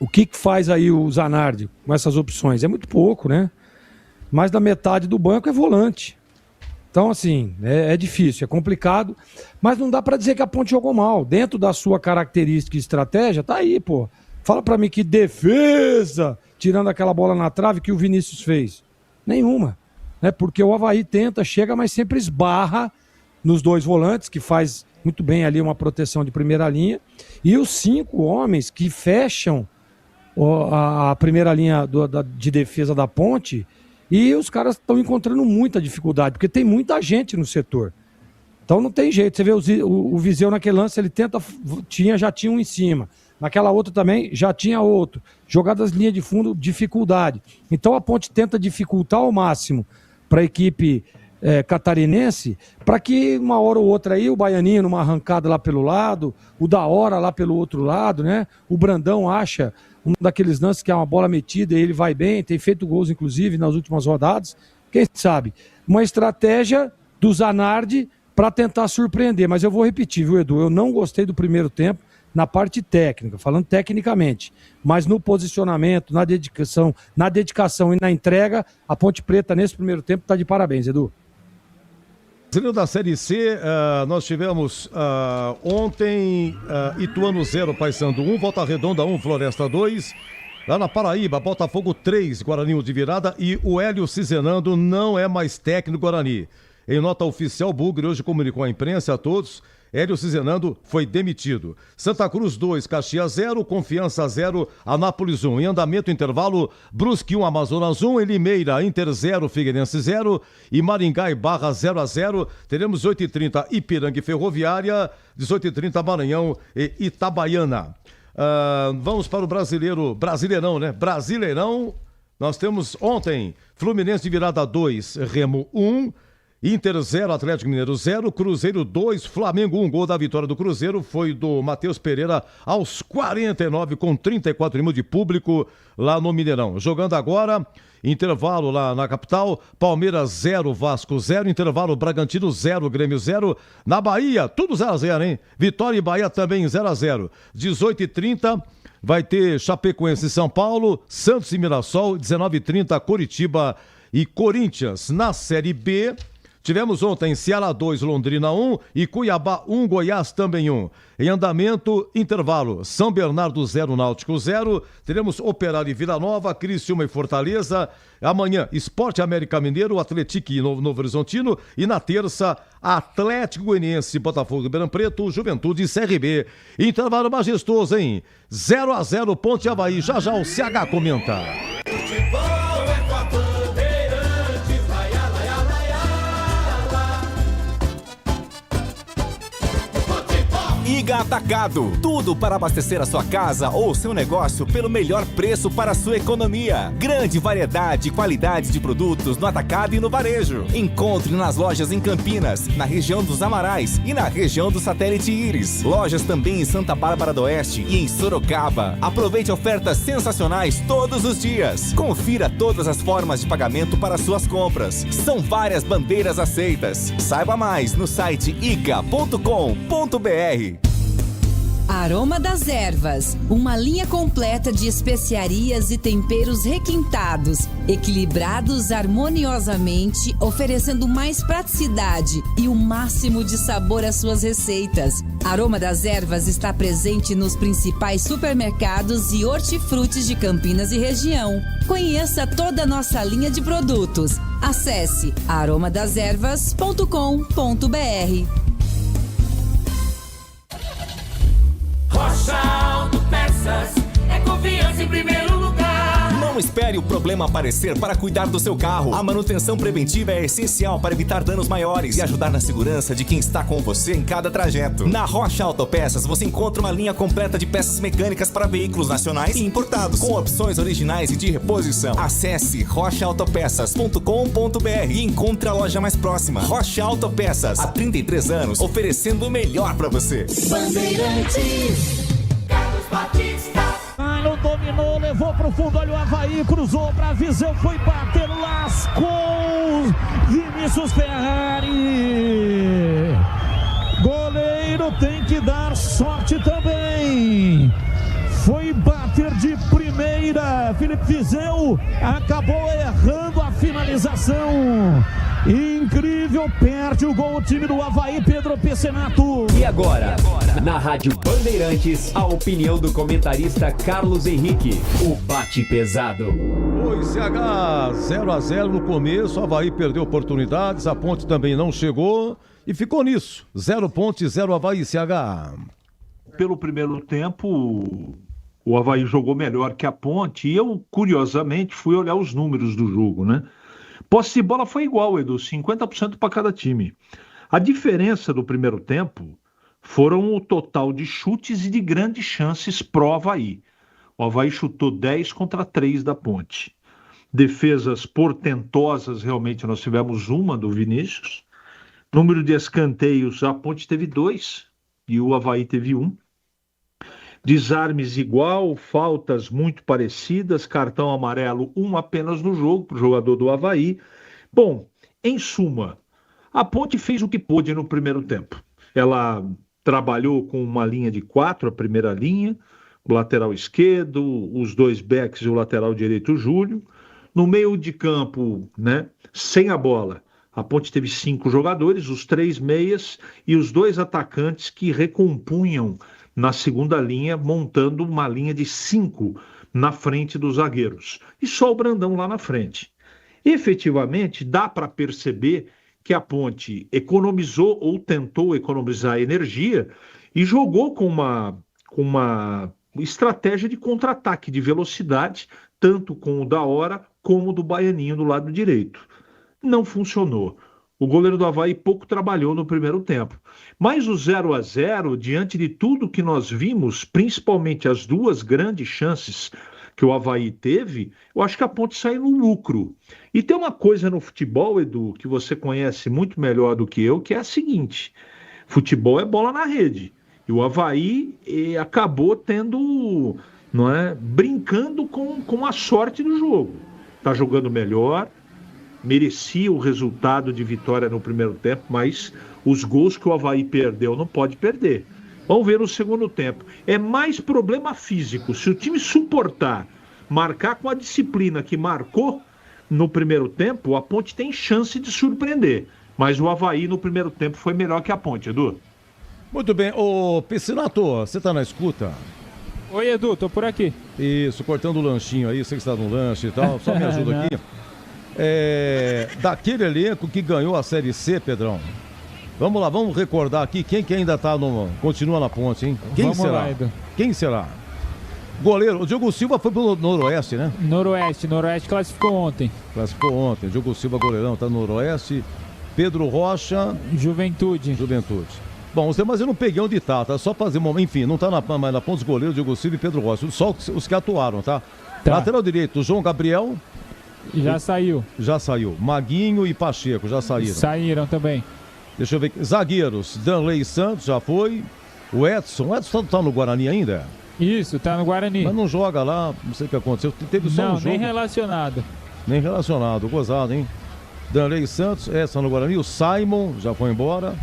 O que faz aí o Zanardi com essas opções? É muito pouco, né? Mais da metade do banco é volante. Então, assim, é difícil, é complicado, mas não dá para dizer que a Ponte jogou mal. Dentro da sua característica e estratégia, tá aí, pô. Fala para mim que defesa, tirando aquela bola na trave que o Vinícius fez. Nenhuma, né? Porque o Avaí tenta, chega, mas sempre esbarra nos 2 volantes, que faz muito bem ali uma proteção de primeira linha, e os 5 homens que fecham a primeira linha de defesa da Ponte. E os caras estão encontrando muita dificuldade, porque tem muita gente no setor. Então não tem jeito. Você vê o Viseu naquele lance, ele já tinha um em cima. Naquela outra também, já tinha outro. Jogadas linha de fundo, dificuldade. Então a Ponte tenta dificultar ao máximo para a equipe catarinense, para que uma hora ou outra aí, o Baianinho numa arrancada lá pelo lado, o da hora lá pelo outro lado, né? O Brandão acha um daqueles lances que é uma bola metida e ele vai bem, tem feito gols inclusive nas últimas rodadas, quem sabe? Uma estratégia do Zanardi para tentar surpreender, mas eu vou repetir, viu, Edu? Eu não gostei do primeiro tempo na parte técnica, falando tecnicamente, mas no posicionamento, na dedicação e na entrega, a Ponte Preta nesse primeiro tempo está de parabéns, Edu. Brasileiro da Série C, nós tivemos ontem Ituano 0, Paysandu 1, Volta Redonda 1, Floresta 2. Lá na Paraíba, Botafogo 3, Guarani 1 de virada, e o Hélio Cizenando não é mais técnico do Guarani. Em nota oficial, o Bugre hoje comunicou à imprensa, a todos, Hélio Cizenando foi demitido. Santa Cruz 2, Caxias 0, Confiança 0, Anápolis 1. Em andamento, intervalo, Brusque 1, Amazonas 1, em Limeira, Inter 0, Figueirense 0 e Maringá e Barra 0-0. Teremos 8h30 Ipiranga e Ferroviária, 18h30 Maranhão e Itabaiana. Vamos para o Brasileirão, né? Brasileirão, nós temos ontem Fluminense de virada 2, Remo 1, Inter 0, Atlético Mineiro 0, Cruzeiro 2, Flamengo 1. Gol da vitória do Cruzeiro foi do Matheus Pereira aos 49, com 34 mil de público lá no Mineirão. Jogando agora, intervalo lá na capital, Palmeiras 0, Vasco 0, intervalo Bragantino 0, Grêmio 0. Na Bahia, tudo 0-0, hein? Vitória e Bahia também 0-0. 18h30. Vai ter Chapecoense e São Paulo, Santos e Mirassol, 19h30, Coritiba e Corinthians. Na Série B, tivemos ontem Ceará 2, Londrina 1 e Cuiabá 1, Goiás também 1. Em andamento, intervalo, São Bernardo 0, Náutico 0. Teremos Operário e Vila Nova, Criciúma e Fortaleza. Amanhã, Sport América Mineiro, Atlético e Novo Horizontino. E na terça, Atlético Goianiense, Botafogo e Ribeirão Preto, Juventude e CRB. Intervalo majestoso, hein? 0-0, Ponte Avaí. Já já o CH comenta. Iga Atacado, tudo para abastecer a sua casa ou seu negócio pelo melhor preço para a sua economia. Grande variedade e qualidade de produtos no atacado e no varejo. Encontre nas lojas em Campinas, na região dos Amarais e na região do Satélite Íris. Lojas também em Santa Bárbara do Oeste e em Sorocaba. Aproveite ofertas sensacionais todos os dias. Confira todas as formas de pagamento para suas compras. São várias bandeiras aceitas. Saiba mais no site iga.com.br. Aroma das Ervas, uma linha completa de especiarias e temperos requintados, equilibrados harmoniosamente, oferecendo mais praticidade e o máximo de sabor às suas receitas. Aroma das Ervas está presente nos principais supermercados e hortifrutis de Campinas e região. Conheça toda a nossa linha de produtos. Acesse aromadeservas.com.br. Rocha Autopeças, é confiança em primeiro lugar. Não espere o problema aparecer para cuidar do seu carro. A manutenção preventiva é essencial para evitar danos maiores e ajudar na segurança de quem está com você em cada trajeto. Na Rocha Autopeças você encontra uma linha completa de peças mecânicas para veículos nacionais e importados, com opções originais e de reposição. Acesse rochaautopeças.com.br e encontre a loja mais próxima. Rocha Autopeças, há 33 anos, oferecendo o melhor para você. Bandeirantes, Carlos Batista. Não dominou, levou pro fundo, olha o Avaí, cruzou pra Viseu, foi bater, lascou Vinícius Ferrari. Goleiro tem que dar sorte também. Foi bater de primeira, Felipe Viseu acabou errando a finalização. Incrível, perde o gol o time do Avaí, Pedro Pecenato. E agora, na Rádio Bandeirantes, a opinião do comentarista Carlos Henrique, o bate pesado. Oi, CH, 0-0 no começo, o Avaí perdeu oportunidades, a Ponte também não chegou e ficou nisso. 0 Ponte, 0 Avaí, CH. Pelo primeiro tempo, o Avaí jogou melhor que a Ponte e eu, curiosamente, fui olhar os números do jogo, né? Posse de bola foi igual, Edu, 50% para cada time. A diferença do primeiro tempo foram o total de chutes e de grandes chances pro Avaí. O Avaí chutou 10 contra 3 da Ponte. Defesas portentosas, realmente nós tivemos uma do Vinícius. Número de escanteios, a Ponte teve 2 e o Avaí teve 1. Desarmes igual, faltas muito parecidas, cartão amarelo, 1 apenas no jogo para o jogador do Avaí. Bom, em suma, a Ponte fez o que pôde no primeiro tempo. Ela trabalhou com uma linha de 4, a primeira linha, o lateral esquerdo, os 2 backs e o lateral direito, o Júlio. No meio de campo, né, sem a bola, a Ponte teve 5 jogadores, os 3 meias e os 2 atacantes que recompunham na segunda linha, montando uma linha de 5 na frente dos zagueiros. E só o Brandão lá na frente. Efetivamente, dá para perceber que a Ponte economizou ou tentou economizar energia e jogou com uma estratégia de contra-ataque, de velocidade, tanto com o da Hora como o do Baianinho do lado direito. Não funcionou. O goleiro do Avaí pouco trabalhou no primeiro tempo. Mas o 0-0, diante de tudo que nós vimos, principalmente as 2 grandes chances que o Avaí teve, eu acho que a Ponte saiu no lucro. E tem uma coisa no futebol, Edu, que você conhece muito melhor do que eu, que é a seguinte: futebol é bola na rede. E o Avaí acabou tendo, não é, brincando com a sorte do jogo. Está jogando melhor, merecia o resultado de vitória no primeiro tempo, mas os gols que o Avaí perdeu não pode perder. Vamos ver no segundo tempo. É mais problema físico. Se o time suportar, marcar com a disciplina que marcou no primeiro tempo, a Ponte tem chance de surpreender. Mas o Avaí no primeiro tempo foi melhor que a Ponte, Edu. Muito bem. Ô, Pecinato, você tá na escuta? Oi, Edu, tô por aqui. Isso, cortando o lanchinho aí, você que está no lanche e tal, só me ajuda aqui. Daquele elenco que ganhou a Série C, Pedrão. Vamos lá, vamos recordar aqui quem que ainda continua na Ponte, hein? Quem será? Quem será? Goleiro, o Diogo Silva foi pro Noroeste, né? Noroeste classificou ontem. O Diogo Silva, goleirão, tá no Noroeste. Pedro Rocha. Juventude. Bom, os demais eu não peguei onde tá só fazer uma... Enfim, não tá na Ponte os goleiros, Diogo Silva e Pedro Rocha. Só os que atuaram, tá? Lateral direito, João Gabriel. Já saiu. Maguinho e Pacheco já saíram. Saíram também. Deixa eu ver. Zagueiros, Danley Santos já foi. O Edson tá no Guarani ainda? Isso, tá no Guarani. Mas não joga lá, não sei o que aconteceu. Teve só um jogo. Nem relacionado. Gozado, hein? Danley Santos, tá no Guarani. O Simon já foi embora.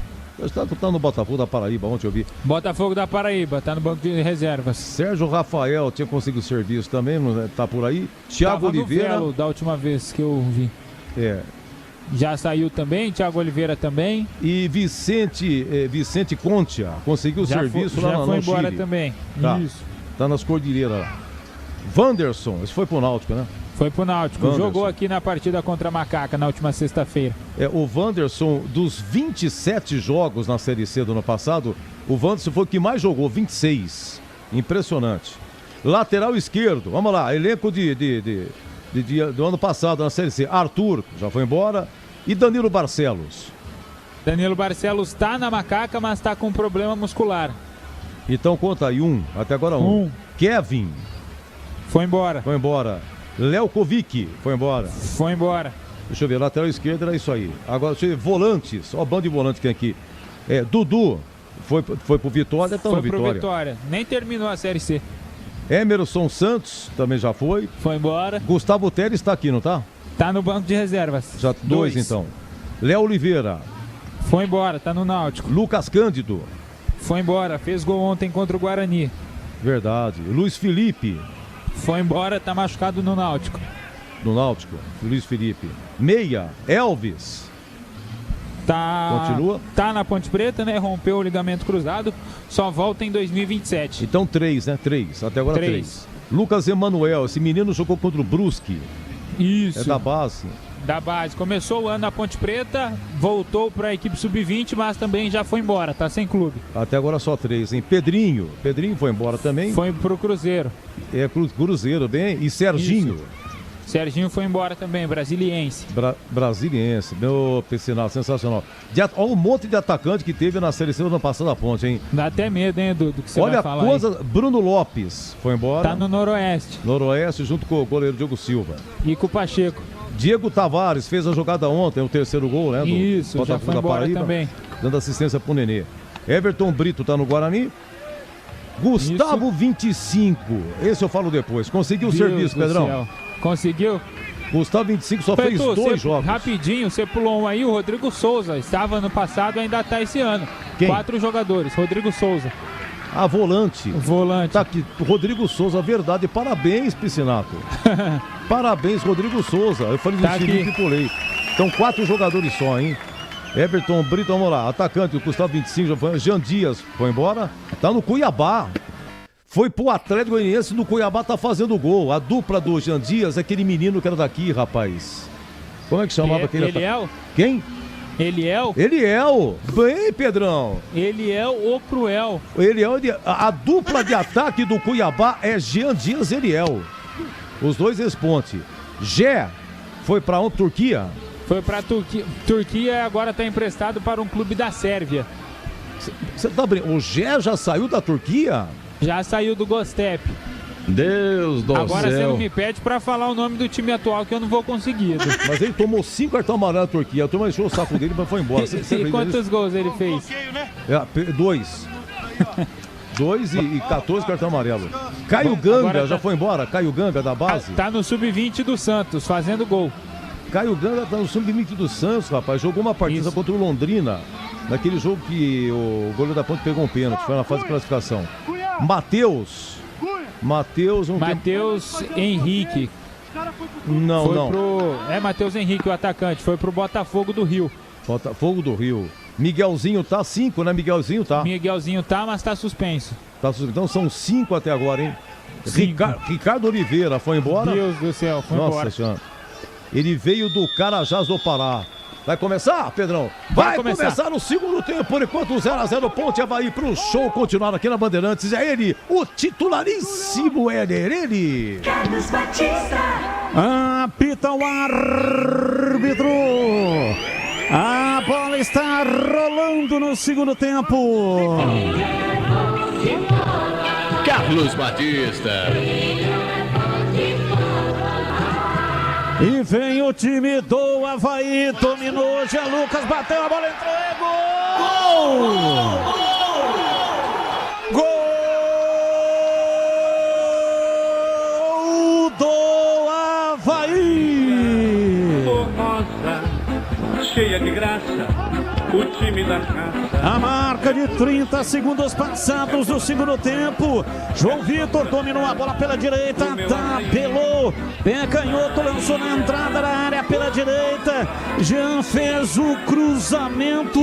Tá no Botafogo da Paraíba, ontem eu vi. Botafogo da Paraíba, tá no banco de reservas. Sérgio Rafael tinha conseguido serviço também, tá por aí. Thiago Oliveira. No Velo, da última vez que eu vi. Já saiu também, Thiago Oliveira também. E Vicente Contia conseguiu serviço lá no Chile. Já foi embora também. Tá. Isso. Tá nas cordilheiras lá. Wanderson, esse foi pro Náutico, né? Foi pro Náutico. Wanderson jogou aqui na partida contra a Macaca na última sexta-feira. O Wanderson, dos 27 jogos na Série C do ano passado, o Wanderson foi o que mais jogou, 26. Impressionante. Lateral esquerdo, vamos lá, elenco do ano passado na Série C. Arthur, já foi embora. E Danilo Barcelos. Danilo Barcelos tá na Macaca, mas tá com problema muscular. Então conta aí, até agora um. Kevin. Foi embora. Foi embora. Léo Kovic, foi embora. Foi embora. Deixa eu ver, lateral esquerdo era isso aí. Agora, deixa eu ver, volantes. Ó, bando de volante que tem aqui. Dudu, foi pro Vitória, tá no Vitória. Foi pro Vitória, nem terminou a Série C. Emerson Santos, também já foi. Foi embora. Gustavo Teles tá aqui, não tá? Tá no banco de reservas. Já dois então. Léo Oliveira. Foi embora, tá no Náutico. Lucas Cândido. Foi embora, fez gol ontem contra o Guarani. Verdade. Luiz Felipe. Foi embora, tá machucado no Náutico. No Náutico, Luiz Felipe. Meia, Elvis. Continua? Tá na Ponte Preta, né? Rompeu o ligamento cruzado. Só volta em 2027. Então 3, né? 3. Até agora 3. Lucas Emanuel, esse menino jogou contra o Brusque. Isso. É da base. Da base. Começou o ano na Ponte Preta, voltou para a equipe sub-20, mas também já foi embora, tá sem clube. Até agora só 3, hein? Pedrinho foi embora também. Foi pro Cruzeiro. Cruzeiro, bem. E Serginho. Isso. Serginho foi embora também, brasiliense. Brasiliense, meu sinal, sensacional. Olha o monte de atacante que teve na Série C do ano passado da Ponte, hein? Dá até medo, hein, do que você vai falar. Olha a coisa, Bruno Lopes foi embora. Tá no Noroeste. Noroeste, junto com o goleiro Diogo Silva. E com o Pacheco. Diego Tavares fez a jogada ontem, o terceiro gol, né? Isso, já foi embora Paraíba, também. Dando assistência pro Nenê. Everton Brito tá no Guarani. Gustavo, isso. 25. Esse eu falo depois. Conseguiu o serviço, Pedrão? Céu. Conseguiu? Gustavo 25 só fez 2 jogos. Rapidinho, você pulou um aí, o Rodrigo Souza. Estava ano passado, ainda tá esse ano. Quem? 4 jogadores, Rodrigo Souza. Volante. Volante. Tá aqui, Rodrigo Souza, verdade. Parabéns, Piscinato. Parabéns, Rodrigo Souza. Eu falei do Felipe e pulei. Então 4 jogadores só, hein? Everton Brito, vamos lá. Atacante, o Gustavo 25, Jean Dias foi embora. Tá no Cuiabá. Foi pro Atlético Goianiense, no Cuiabá tá fazendo gol. A dupla do Jean Dias, aquele menino que era daqui, rapaz. Como é que chamava aquele? Eliel? Quem? Eliel? Eliel. Bem, Pedrão. Eliel ou Cruel? A dupla de ataque do Cuiabá é Jean Dias e Eliel. Os dois respondem. Gé foi pra onde? Turquia? Foi pra Turquia e agora tá emprestado para um clube da Sérvia. Você tá brincando? O Gé já saiu da Turquia? Já saiu do Gostep. Deus do céu. Agora você não me pede pra falar o nome do time atual que eu não vou conseguir. Mas ele tomou 5 cartão amarelo na Turquia. A turma deixou o saco dele, mas foi embora. E quantos gols ele fez? 2. 2 e 14 cartão amarelo. Caio Ganga já foi embora? Caio Ganga da base? Tá no sub-20 do Santos, fazendo gol. Caio Ganga tá no sub-20 do Santos, rapaz. Jogou uma partida contra o Londrina. Naquele jogo que o goleiro da Ponte pegou um pênalti. Foi na fase de classificação. Matheus Henrique. Matheus Henrique, o atacante. Foi pro Botafogo do Rio. Botafogo do Rio. Miguelzinho tá 5, né? Miguelzinho tá, mas tá suspenso. Então são 5 até agora, hein? Ricardo Oliveira foi embora? Deus do céu, foi embora. Nossa senhora. Ele veio do Carajás do Pará. Vai começar, Pedrão? Vai começar no segundo tempo, por enquanto 0-0 Ponte Avaí pro show continuar aqui na Bandeirantes. É ele, o titularíssimo ele. Carlos Batista. Apita o árbitro. A bola está rolando no segundo tempo. Carlos Batista. E vem o time do Avaí, dominou, Jean Lucas bateu, a bola entrou, é gol! Gol do Avaí! Formosa, cheia de graça, o time da raça A marca de 30 segundos passados do segundo tempo. João Vitor dominou a bola pela direita, tabelou, pé canhoto, lançou na entrada da área pela direita. Jean fez o cruzamento.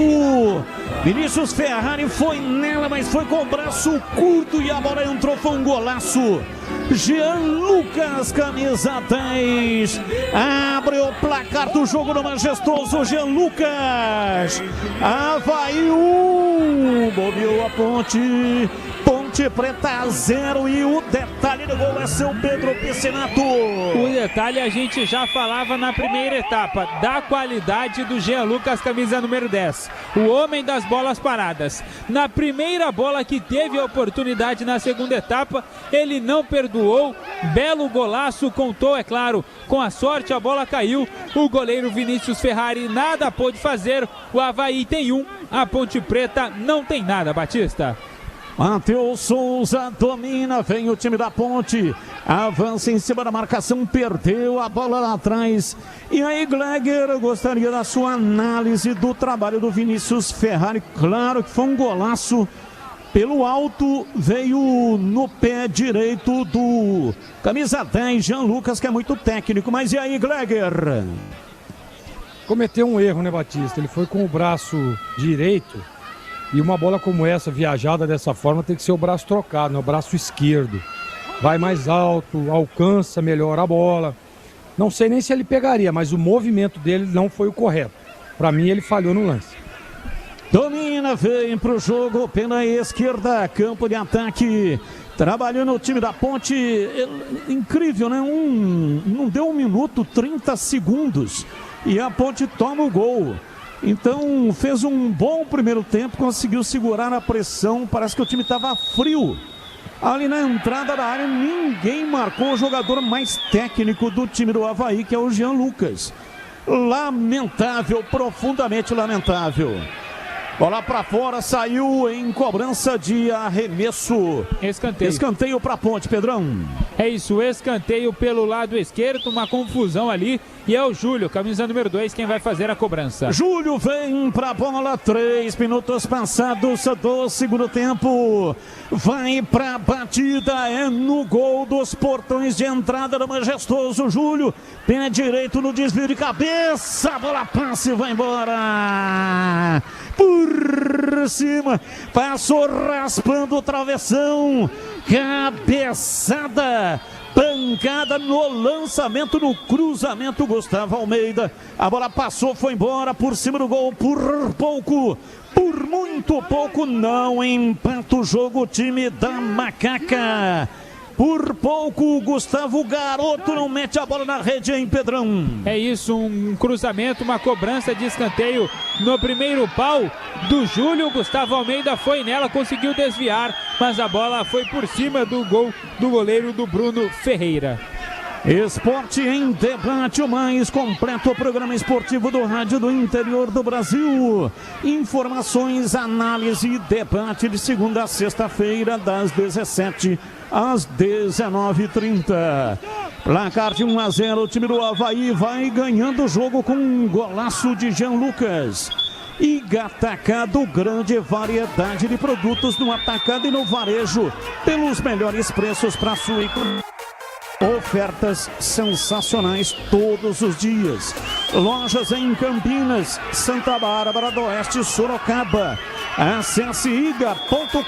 Vinícius Ferrari foi nela, mas foi com o braço curto e a bola entrou, foi um golaço. Jean Lucas, camisa 10, abre o placar do jogo no majestoso Jean Lucas. Avaí 1, bobeou a Ponte. Ponte Preta 0 e o detalhe do gol é seu Pedro Piscinato. O detalhe a gente já falava na primeira etapa, da qualidade do Jean Lucas, camisa número 10, o homem das bolas paradas. Na primeira bola que teve a oportunidade na segunda etapa, ele não perdoou, belo golaço, contou, é claro, com a sorte a bola caiu, o goleiro Vinícius Ferrari nada pôde fazer, o Avaí tem 1, a Ponte Preta não tem nada, Batista. Matheus Souza domina, vem o time da Ponte, avança em cima da marcação, perdeu a bola lá atrás. E aí, Gleger, eu gostaria da sua análise do trabalho do Vinícius Ferrari. Claro que foi um golaço pelo alto, veio no pé direito do camisa 10, Jean Lucas, que é muito técnico. Mas e aí, Gleger? Cometeu um erro, né, Batista? Ele foi com o braço direito. E uma bola como essa, viajada dessa forma, tem que ser o braço trocado, né? O braço esquerdo. Vai mais alto, alcança melhor a bola. Não sei nem se ele pegaria, mas o movimento dele não foi o correto. Para mim, ele falhou no lance. Domina, vem pro jogo pela esquerda, campo de ataque. Trabalhando o time da Ponte. Incrível, né? Não deu 1 minuto, 30 segundos. E a Ponte toma o gol. Então fez um bom primeiro tempo, conseguiu segurar a pressão, parece que o time estava frio. Ali na entrada da área, ninguém marcou o jogador mais técnico do time do Avaí, que é o Jean Lucas. Lamentável, profundamente lamentável. Bola para fora, saiu em cobrança de arremesso. Escanteio. Escanteio para Ponte, Pedrão. É isso, escanteio pelo lado esquerdo, uma confusão ali. E é o Júlio, camisa número 2, quem vai fazer a cobrança. Júlio vem pra bola, 3 minutos passados do segundo tempo. Vai pra batida, é no gol dos portões de entrada do majestoso Júlio. Pé direito no desvio de cabeça, a bola passa e vai embora. Por cima, passou raspando o travessão. Cabeçada. Pancada no lançamento, no cruzamento, Gustavo Almeida. A bola passou, foi embora por cima do gol, por pouco, por muito pouco, não empata o jogo o time da Macaca. Por pouco, o Gustavo Garoto não mete a bola na rede, hein, Pedrão? É isso, um cruzamento, uma cobrança de escanteio no primeiro pau do Júlio. Gustavo Almeida foi nela, conseguiu desviar, mas a bola foi por cima do gol do goleiro do Bruno Ferreira. Esporte em Debate, o mais completo programa esportivo do rádio do interior do Brasil. Informações, análise e debate de segunda a sexta-feira, das 17 às 19h30. Placar de 1-0, o time do Avaí vai ganhando o jogo com um golaço de Jean Lucas. E Atacado, grande variedade de produtos no atacado e no varejo, pelos melhores preços para sua economia. Ofertas sensacionais todos os dias. Lojas em Campinas, Santa Bárbara do Oeste, Sorocaba. Acesse iga.com.br.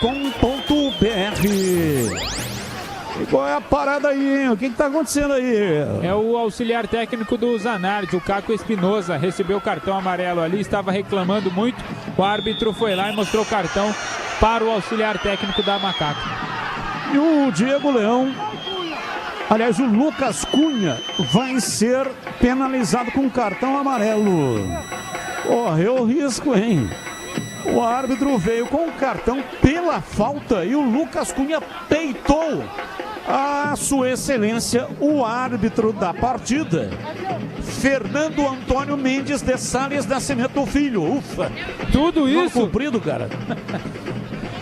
E qual é a parada aí? O que está acontecendo aí? É o auxiliar técnico do Zanardi, o Caco Espinosa, recebeu o cartão amarelo ali, estava reclamando muito. O árbitro foi lá e mostrou o cartão para o auxiliar técnico da Macaca. E o Diego Leão, aliás, o Lucas Cunha, vai ser penalizado com cartão amarelo. Correu risco, hein? O árbitro veio com o cartão pela falta e o Lucas Cunha peitou a sua excelência, o árbitro da partida, Fernando Antônio Mendes de Sales Nascimento Filho. Ufa! Tudo isso? Cumprido, cara.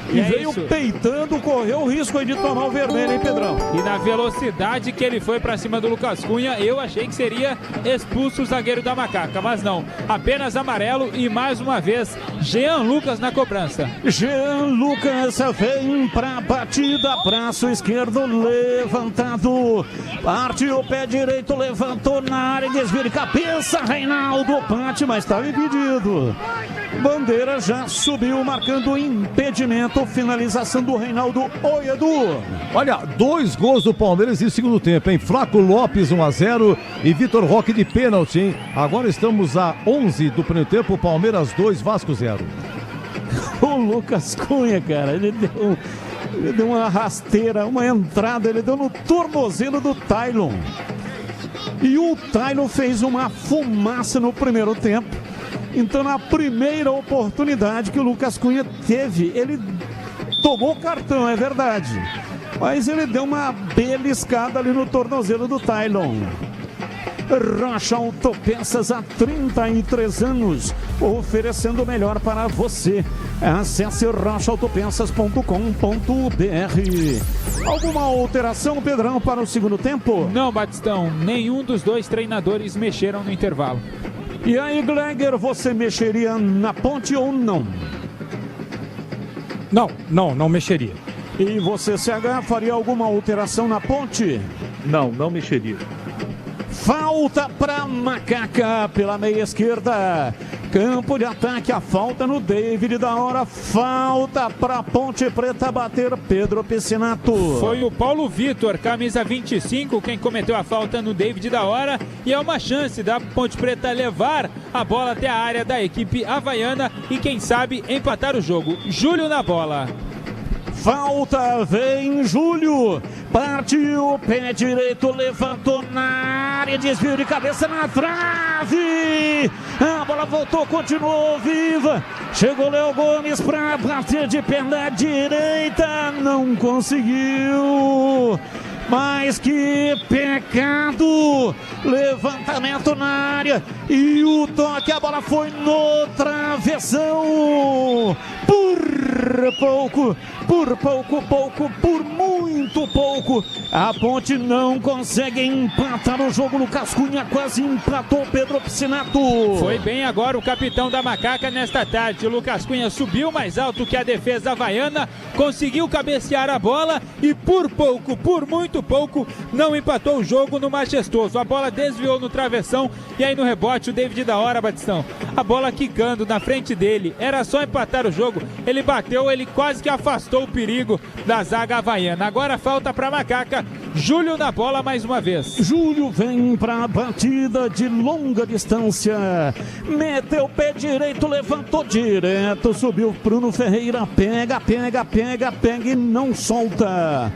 E veio peitando, correu o risco aí de tomar o vermelho, hein, Pedrão? E na velocidade que ele foi pra cima do Lucas Cunha, eu achei que seria expulso o zagueiro da Macaca, mas não. Apenas amarelo e mais uma vez Jean Lucas na cobrança. Jean Lucas vem pra batida, braço esquerdo levantado, partiu o pé direito, levantou na área, desvio de cabeça, Reinaldo bate, mas estava impedido. Bandeira já subiu, marcando impedimento, finalização do Reinaldo. Oi, Edu. Olha, 2 gols do Palmeiras em segundo tempo, hein? Flaco Lopes 1-0 e Vitor Roque de pênalti, hein? Agora estamos a 11 do primeiro tempo, Palmeiras 2, Vasco 0. O Lucas Cunha, cara, ele deu uma rasteira, uma entrada, ele deu no tornozelo do Taylor. E o Taylor fez uma fumaça no primeiro tempo. Então, na primeira oportunidade que o Lucas Cunha teve, ele tomou cartão, é verdade. Mas ele deu uma beliscada ali no tornozelo do Taylor. Rocha Autopeças há 33 anos, oferecendo o melhor para você. Acesse rochaautopeças.com.br. Alguma alteração, Pedrão, para o segundo tempo? Não, Batistão, nenhum dos dois treinadores mexeram no intervalo. E aí, Gleger, você mexeria na Ponte ou não? Não mexeria. E você, CH, faria alguma alteração na Ponte? Não mexeria. Falta para Macaca pela meia esquerda. Campo de ataque, a falta no David da hora. Falta para Ponte Preta bater Pedro Piscinato. Foi o Paulo Vitor, camisa 25, quem cometeu a falta no David da hora. E é uma chance da Ponte Preta levar a bola até a área da equipe havaiana e quem sabe empatar o jogo. Júlio na bola. Falta, vem Júlio. Partiu, pé direito, levantou na área, desvio de cabeça na trave. A bola voltou, continuou viva. Chegou Léo Gomes para bater de perna direita, não conseguiu. Mas que pecado! Levantamento na área e o toque, a bola foi no travessão. Por muito pouco, a Ponte não consegue empatar o jogo. Lucas Cunha quase empatou Pedro Piscinato. Foi bem agora o capitão da Macaca nesta tarde. O Lucas Cunha subiu mais alto que a defesa havaiana, conseguiu cabecear a bola e por muito pouco, não empatou o jogo no majestoso. A bola desviou no travessão e aí no rebote o David da hora, Batistão, a bola quicando na frente dele, era só empatar o jogo. Ele bateu, ele quase que afastou o perigo da zaga havaiana. Agora falta para Macaca. Júlio na bola mais uma vez. Júlio vem para a batida de longa distância. Meteu o pé direito, levantou direto, subiu Bruno Ferreira, pega e não solta.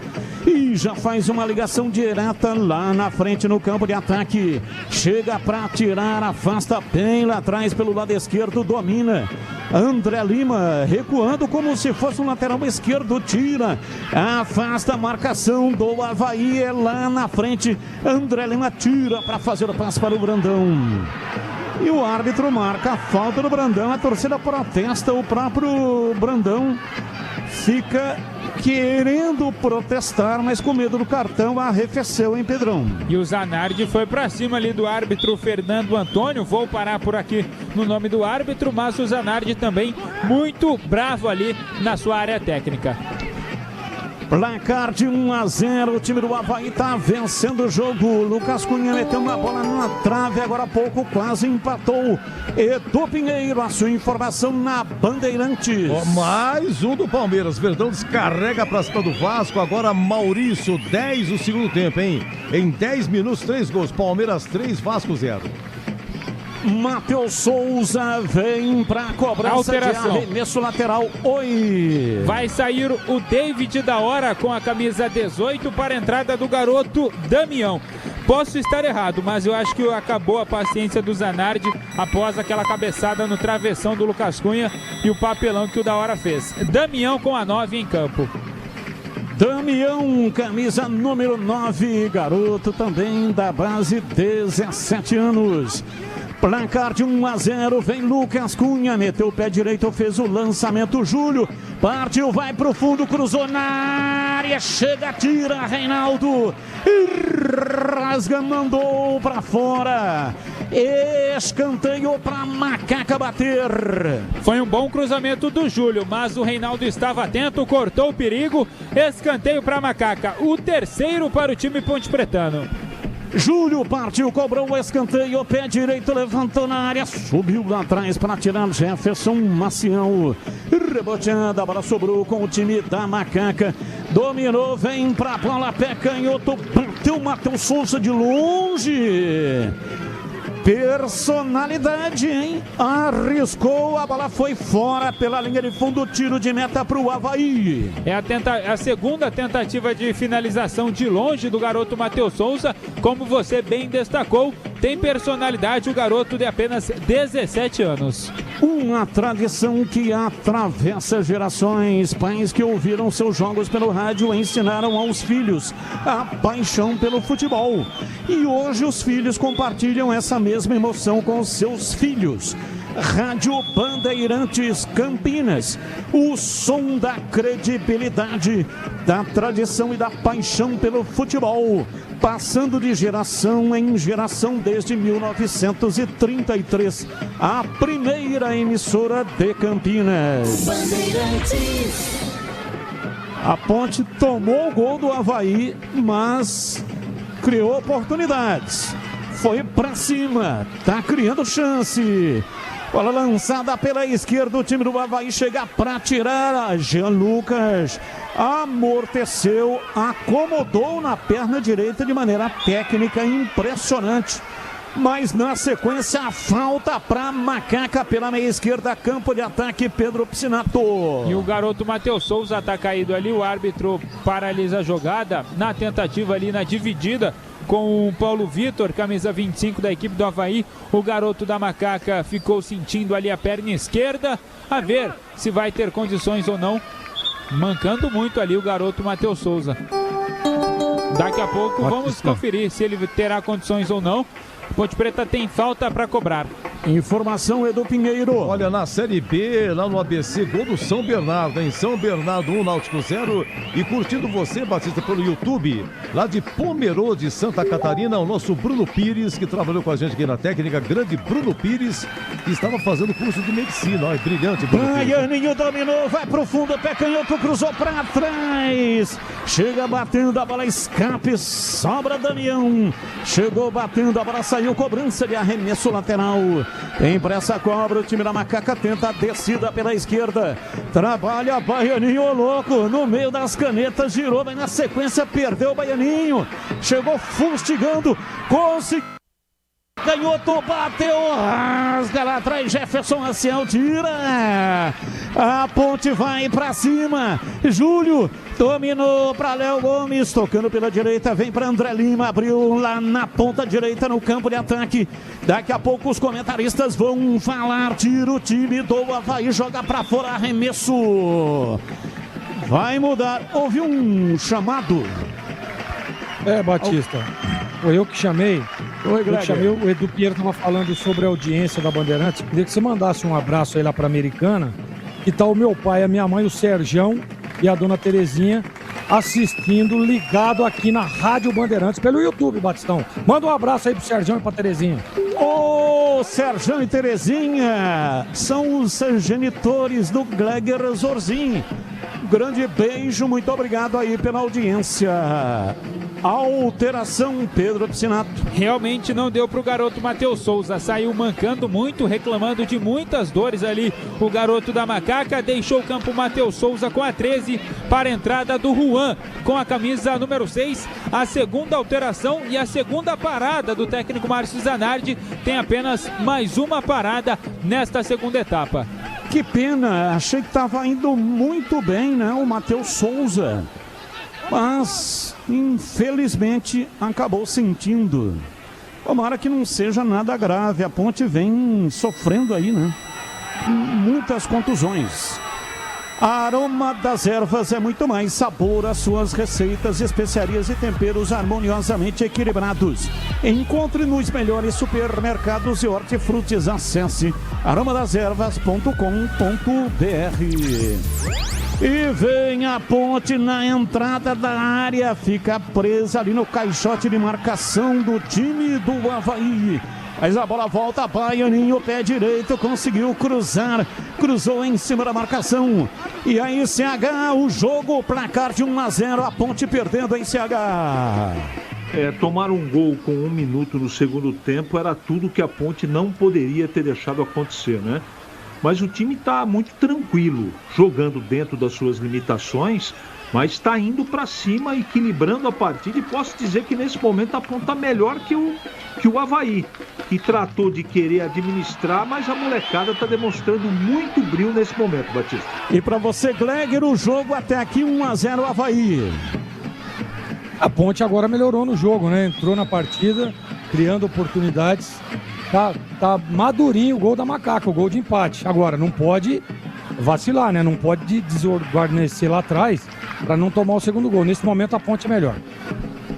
E já faz uma ligação direta lá na frente no campo de ataque. Chega para tirar, afasta bem lá atrás pelo lado esquerdo, domina. André Lima recuando como se fosse um lateral esquerdo, tira, afasta a marcação do Avaí, é lá na frente. André Lima tira para fazer o passe para o Brandão. E o árbitro marca a falta do Brandão, a torcida protesta, o próprio Brandão fica querendo protestar, mas com medo do cartão, arrefeceu, hein, Pedrão? E o Zanardi foi pra cima ali do árbitro Fernando Antônio. Vou parar por aqui no nome do árbitro, mas o Zanardi também muito bravo ali na sua área técnica. Placar de 1-0, o time do Avaí está vencendo o jogo. Lucas Cunha meteu uma bola na trave, agora há pouco quase empatou. Edu Pinheiro, a sua informação na Bandeirantes. Mais um do Palmeiras, Verdão descarrega para cima do Vasco, agora Maurício, 10 o segundo tempo, hein? Em 10 minutos, 3 gols, Palmeiras 3, Vasco 0. Matheus Souza vem para a cobrança. Alteração. De arremesso lateral. Oi. Vai sair o David da hora com a camisa 18 para a entrada do garoto Damião. Posso estar errado, mas eu acho que acabou a paciência do Zanardi após aquela cabeçada no travessão do Lucas Cunha e o papelão que o da hora fez. Damião com a 9 em campo. Damião, camisa número 9, garoto também da base, 17 anos. Placar de 1-0, vem Lucas Cunha, meteu o pé direito, fez o lançamento, Júlio, partiu, vai pro fundo, cruzou na área, chega, tira, Reinaldo, rasga, mandou pra fora, escanteio pra Macaca bater. Foi um bom cruzamento do Júlio, mas o Reinaldo estava atento, cortou o perigo, escanteio pra Macaca, o terceiro para o time pontepretano. Júlio partiu, cobrou o escanteio, pé direito, levantou na área, subiu lá atrás para tirar Jefferson Macião. Reboteada, a bola sobrou com o time da Macaca. Dominou, vem pra bola, pé canhoto, bateu o Matheus Souza de longe. Personalidade, hein? Arriscou, a bola foi fora pela linha de fundo, tiro de meta para o Avaí. É a segunda tentativa de finalização de longe do garoto Matheus Souza. Como você bem destacou, tem personalidade o garoto de apenas 17 anos. Uma tradição que atravessa gerações. Pais que ouviram seus jogos pelo rádio ensinaram aos filhos a paixão pelo futebol. E hoje os filhos compartilham essa mesma emoção com seus filhos. Rádio Bandeirantes Campinas, o som da credibilidade, da tradição e da paixão pelo futebol, passando de geração em geração desde 1933, a primeira emissora de Campinas. A Ponte tomou o gol do Avaí, mas criou oportunidades, foi pra cima, tá criando chance. Bola lançada pela esquerda, o time do Avaí chega para tirar. Jean Lucas amorteceu, acomodou na perna direita de maneira técnica impressionante. Mas na sequência a falta para Macaca pela meia esquerda, campo de ataque, Pedro Piscinato. E o garoto Matheus Souza está caído ali, o árbitro paralisa a jogada na tentativa ali na dividida com o Paulo Vitor, camisa 25 da equipe do Avaí. O garoto da Macaca ficou sentindo ali a perna esquerda, a ver se vai ter condições ou não, mancando muito ali o garoto Matheus Souza. Daqui a pouco vamos conferir se ele terá condições ou não. Ponte Preta tem falta para cobrar. Informação, Edu Pinheiro. Olha, na Série B, lá no ABC, gol do São Bernardo, em São Bernardo 1, Náutico 0. E curtindo você, Batista, pelo YouTube, lá de Pomerode, Santa Catarina, o nosso Bruno Pires, que trabalhou com a gente aqui na técnica, grande Bruno Pires, que estava fazendo curso de medicina. Olha, brilhante, Bruno Pires. Baianinho dominou, vai pro fundo, pé canhoto, cruzou para trás. Chega batendo, a bola escape, sobra Damião. Chegou batendo, a bola saiu, cobrança de arremesso lateral. Tem pressa, cobra, o time da Macaca tenta a descida pela esquerda. Trabalha Baianinho louco, no meio das canetas, girou, vai na sequência, perdeu o Baianinho. Chegou fustigando, conseguiu. Canhoto bateu, rasga lá atrás, Jefferson Maciel tira. A Ponte vai pra cima. Júlio dominou para Léo Gomes, tocando pela direita, vem para André Lima, abriu lá na ponta direita no campo de ataque. Daqui a pouco os comentaristas vão falar, tira o time do Avaí, joga para fora, arremesso. Vai mudar, houve um chamado. Batista, foi eu que chamei. Oi, Greg. O Edu Pinheiro estava falando sobre a audiência da Bandeirantes. Queria que você mandasse um abraço aí lá para Americana. Que tá o meu pai, a minha mãe, o Serjão e a dona Terezinha assistindo, ligado aqui na Rádio Bandeirantes pelo YouTube, Batistão. Manda um abraço aí pro Serjão e pra Terezinha. Ô, Serjão e Terezinha, são os genitores do Gleger Zorzin. Grande beijo, muito obrigado aí pela audiência. Alteração, Pedro Piscinato. Realmente não deu para o garoto Matheus Souza, saiu mancando muito, reclamando de muitas dores ali. O garoto da Macaca deixou o campo Matheus Souza com a 13 para a entrada do Juan com a camisa número 6. A segunda alteração e a segunda parada do técnico Márcio Zanardi. Tem apenas mais uma parada nesta segunda etapa. Que pena, achei que estava indo muito bem, né, o Matheus Souza. Mas, infelizmente, acabou sentindo. Tomara que não seja nada grave. A Ponte vem sofrendo aí, né? Muitas contusões. Aroma das Ervas é muito mais sabor às suas receitas, especiarias e temperos harmoniosamente equilibrados. Encontre nos melhores supermercados e hortifrutis. Acesse aromadeservas.com.br. E vem a Ponte na entrada da área, fica presa ali no caixote de marcação do time do Avaí. Mas a bola volta, Baianinho, pé direito, conseguiu cruzar, cruzou em cima da marcação. E aí, CH, o jogo, placar de 1-0, a Ponte perdendo em CH. Tomar um gol com 1 minuto no segundo tempo era tudo que a Ponte não poderia ter deixado acontecer, né? Mas o time está muito tranquilo, jogando dentro das suas limitações, mas está indo para cima, equilibrando a partida. E posso dizer que nesse momento a Ponte está melhor que o Avaí, que tratou de querer administrar, mas a molecada está demonstrando muito brilho nesse momento, Batista. E para você, Gleger, o jogo até aqui 1-0 Avaí. A Ponte agora melhorou no jogo, né? Entrou na partida, criando oportunidades. Tá madurinho o gol da Macaca, o gol de empate. Agora, não pode vacilar, né? Não pode desorganizar lá atrás para não tomar o segundo gol. Nesse momento, a Ponte é melhor.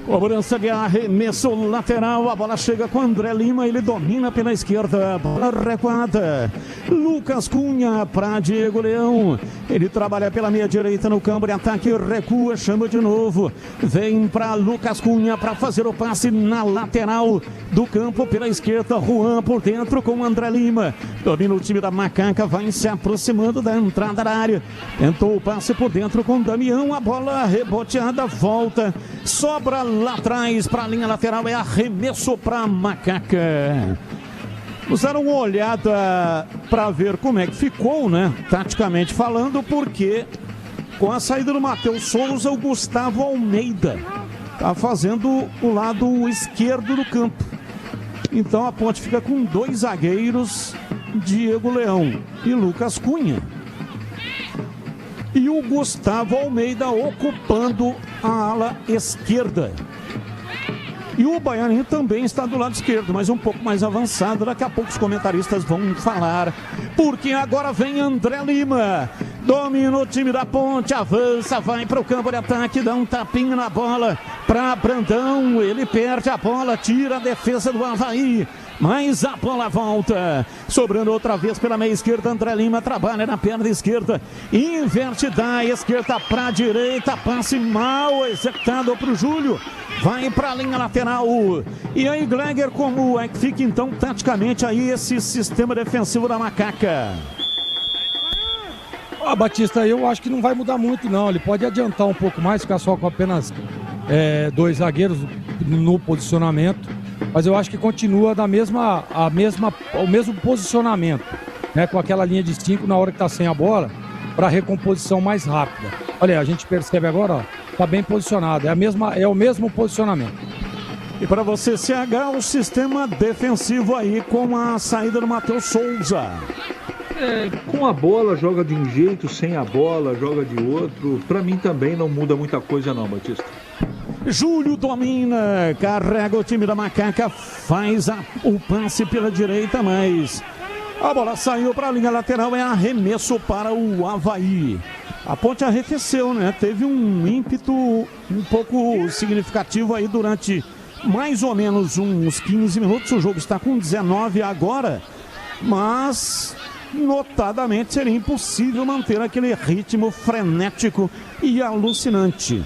Cobrança de arremesso lateral, a bola chega com André Lima, ele domina pela esquerda, bola recuada. Lucas Cunha para Diego Leão, ele trabalha pela meia direita no campo de ataque, recua, chama de novo. Vem para Lucas Cunha para fazer o passe na lateral do campo pela esquerda, Juan por dentro com André Lima. Domina o time da Macaca, vai se aproximando da entrada da área. Tentou o passe por dentro com Damião, a bola reboteada, volta, sobra lá atrás para a linha lateral, é arremesso para Macaca. Vamos dar uma olhada para ver como é que ficou, né? Taticamente falando, porque com a saída do Matheus Souza, o Gustavo Almeida está fazendo o lado esquerdo do campo. Então a Ponte fica com 2 zagueiros, Diego Leão e Lucas Cunha. E o Gustavo Almeida ocupando a ala esquerda. E o Baianinho também está do lado esquerdo, mas um pouco mais avançado. Daqui a pouco os comentaristas vão falar. Porque agora vem André Lima. Domina o time da Ponte, avança, vai para o campo de ataque, dá um tapinha na bola para Brandão. Ele perde a bola, tira a defesa do Avaí. Mas a bola volta, sobrando outra vez pela meia esquerda. André Lima trabalha na perna esquerda, inverte da esquerda para a direita, passe mal executado para o Júlio, vai para a linha lateral. E aí, Gleger, como é que fica então taticamente aí esse sistema defensivo da Macaca? Batista, eu acho que não vai mudar muito não, ele pode adiantar um pouco mais, ficar só com apenas 2 zagueiros no posicionamento. Mas eu acho que continua o mesmo posicionamento, né, com aquela linha de 5 na hora que está sem a bola, para recomposição mais rápida. Olha, a gente percebe agora, está bem posicionado, é o mesmo posicionamento. E para você, CH, o sistema defensivo aí com a saída do Matheus Souza. Com a bola joga de um jeito, sem a bola joga de outro. Para mim também não muda muita coisa não, Batista. Júlio domina, carrega o time da Macaca, faz o passe pela direita, mas a bola saiu para a linha lateral, é arremesso para o Avaí. A Ponte arrefeceu, né? Teve um ímpeto um pouco significativo aí durante mais ou menos uns 15 minutos. O jogo está com 19 agora, mas notadamente seria impossível manter aquele ritmo frenético e alucinante.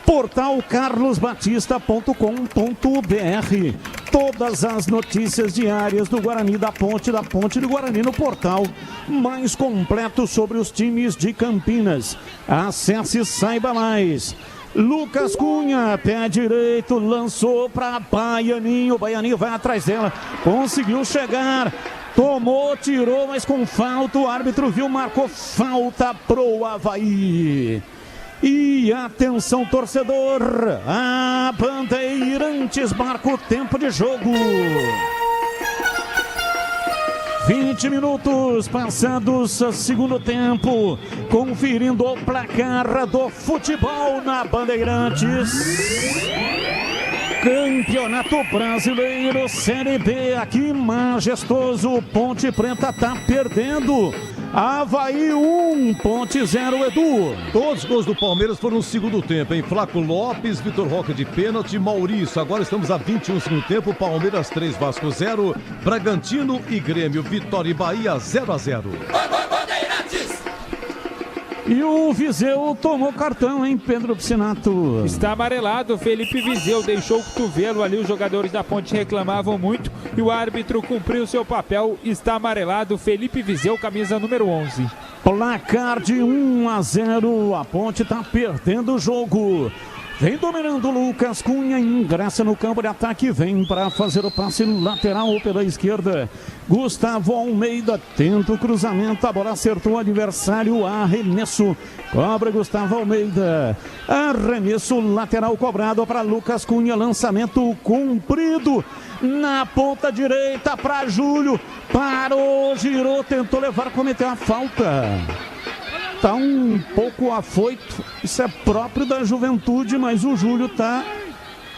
Portal carlosbatista.com.br. Todas as notícias diárias do Guarani da Ponte do Guarani no portal mais completo sobre os times de Campinas. Acesse e saiba mais. Lucas Cunha, pé direito, lançou para Baianinho. Baianinho vai atrás dela, conseguiu chegar. Tomou, tirou, mas com falta. O árbitro viu, marcou falta pro Avaí. E atenção, torcedor, a Bandeirantes marca o tempo de jogo. 20 minutos passados, segundo tempo, conferindo o placar do futebol na Bandeirantes. Campeonato Brasileiro Série B, aqui majestoso, Ponte Preta tá perdendo Avaí 1, Ponte 0, Edu. Todos os gols do Palmeiras foram no segundo tempo, hein? Flaco Lopes, Vitor Roque de pênalti, Maurício. Agora estamos a 21 segundo tempo, Palmeiras 3, Vasco 0, Bragantino e Grêmio, Vitória e Bahia 0-0. E o Viseu tomou cartão, hein, Pedro Piscinato? Está amarelado, Felipe Viseu deixou o cotovelo ali, os jogadores da Ponte reclamavam muito e o árbitro cumpriu seu papel, está amarelado, Felipe Viseu, camisa número 11. Placar de 1-0, a Ponte está perdendo o jogo. Vem dominando Lucas Cunha, ingressa no campo de ataque, vem para fazer o passe lateral pela esquerda. Gustavo Almeida tenta o cruzamento, a bola acertou o adversário, arremesso, cobra Gustavo Almeida. Arremesso lateral cobrado para Lucas Cunha, lançamento cumprido na ponta direita para Júlio, parou, girou, tentou levar, cometeu a falta. Tá um pouco afoito, isso é próprio da juventude, mas o Júlio tá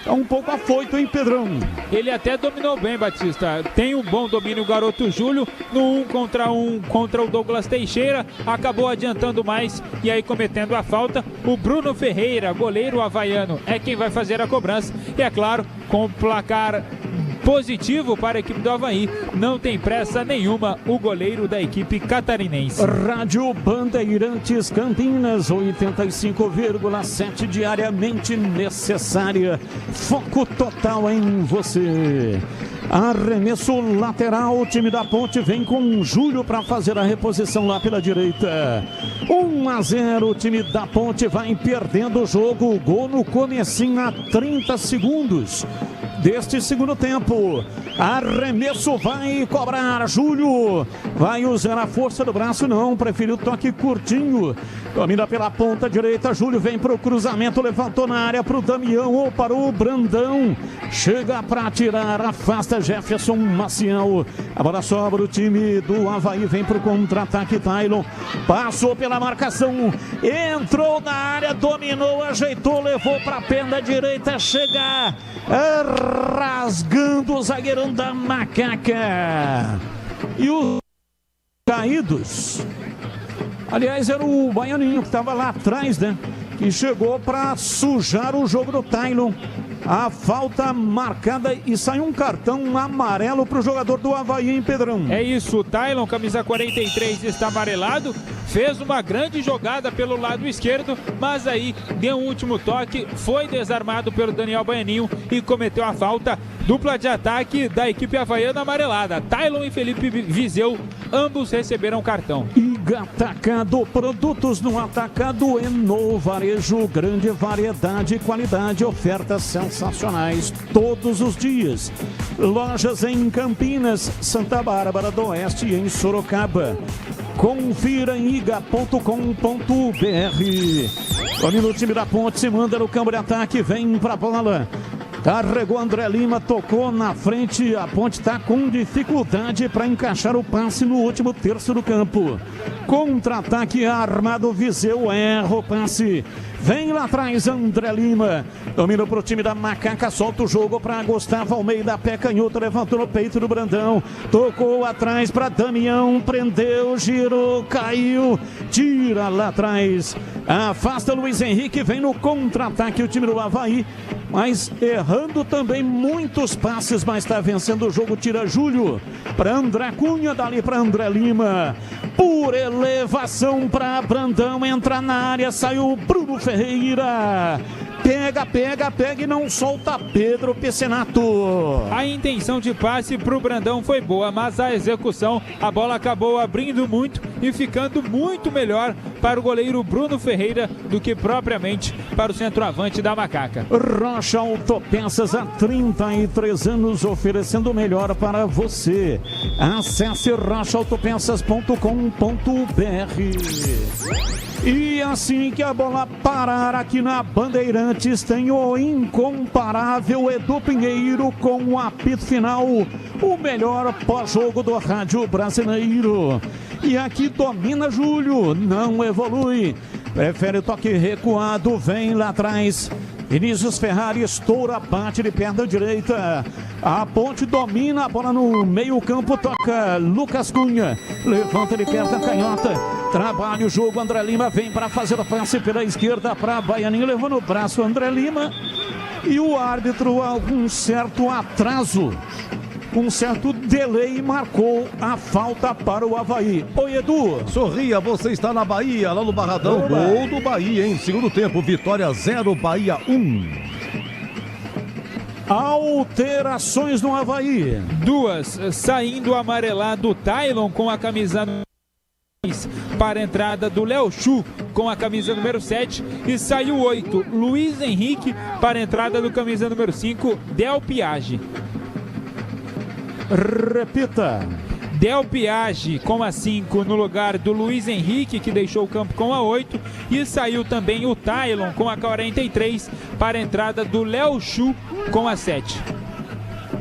um pouco afoito, hein, Pedrão? Ele até dominou bem, Batista. Tem um bom domínio o garoto Júlio, no 1 contra o Douglas Teixeira, acabou adiantando mais e aí cometendo a falta. O Bruno Ferreira, goleiro havaiano, é quem vai fazer a cobrança. E é claro, com o placar positivo para a equipe do Avaí, não tem pressa nenhuma o goleiro da equipe catarinense. Rádio Bandeirantes Campinas, 85,7 diariamente necessária. Foco total em você. Arremesso lateral, o time da Ponte vem com o Júlio para fazer a reposição lá pela direita. 1-0, o time da Ponte vai perdendo o jogo. Gol no comecinho a 30 segundos deste segundo tempo. Arremesso, vai cobrar Júlio. Vai usar a força do braço, não, preferiu o toque curtinho. Domina pela ponta direita, Júlio vem para o cruzamento, levantou na área para o Damião ou para o Brandão. Chega para tirar, afasta Jefferson Maciel. A bola sobra o time do Avaí, vem para o contra-ataque Taylor. Passou pela marcação, entrou na área, dominou, ajeitou, levou para a perna direita, chega rasgando o zagueirão da Macaca. E os caídos, aliás, era o Baianinho que estava lá atrás, né? Que chegou para sujar o jogo do Taylor. A falta marcada e sai um cartão amarelo para o jogador do Avaí, hein, Pedrão? É isso, o Taylor, camisa 43, está amarelado. Fez uma grande jogada pelo lado esquerdo, mas aí deu um último toque, foi desarmado pelo Daniel Baianinho e cometeu a falta. Dupla de ataque da equipe havaiana amarelada. Taylor e Felipe Viseu, ambos receberam cartão. Iga Atacado, produtos no atacado e no varejo, grande variedade, qualidade, ofertas sensacionais todos os dias. Lojas em Campinas, Santa Bárbara do Oeste e em Sorocaba. Confira em iga.com.br. Domina o time da Ponte, se manda no campo de ataque, vem pra bola. Carregou André Lima, tocou na frente. A Ponte está com dificuldade para encaixar o passe no último terço do campo. Contra-ataque armado, Viseu erra o passe. Vem lá atrás André Lima. Domina para o time da Macaca, solta o jogo para Gustavo Almeida. Pé canhoto, levantou no peito do Brandão. Tocou atrás para Damião. Prendeu, girou, caiu. Tira lá atrás. Afasta Luiz Henrique, vem no contra-ataque o time do Avaí. Mas errando também muitos passes, mas está vencendo o jogo. Tira Júlio para André Cunha, dali para André Lima. Por elevação para Brandão, entra na área, saiu Bruno Ferreira. Pega e não solta Pedro Piscinato. A intenção de passe para o Brandão foi boa, mas a execução, a bola acabou abrindo muito e ficando muito melhor para o goleiro Bruno Ferreira do que propriamente para o centroavante da Macaca. Rocha Autopeças, há 33 anos oferecendo o melhor para você. Acesse rochaautopeças.com.br. E assim que a bola parar aqui na Bandeirantes, tem o incomparável Edu Pinheiro com o apito final, o melhor pós-jogo do rádio brasileiro. E aqui domina Júlio, não evolui, prefere o toque recuado, vem lá atrás. Vinícius Ferrari estoura, bate de perna direita. A Ponte domina a bola no meio campo, toca Lucas Cunha. Levanta de perna canhota. Trabalha o jogo, André Lima vem para fazer o passe pela esquerda para Baianinho. Levou no braço André Lima. E o árbitro, algum certo atraso, um certo delay, marcou a falta para o Avaí. Oi, Edu. Sorria, você está na Bahia, lá no Barradão. Oba. Gol do Bahia, hein? Segundo tempo, Vitória 0, Bahia 1. Alterações no Avaí. 2, saindo amarelado Tylon com a camisa para a entrada do Léo Chu com a camisa número 7 e saiu 8, Luiz Henrique para a entrada do camisa número 5, Del Piage. Repita. Del Piage com a 5 no lugar do Luiz Henrique, que deixou o campo com a 8, e saiu também o Tylon com a 43 para a entrada do Léo Chu com a 7.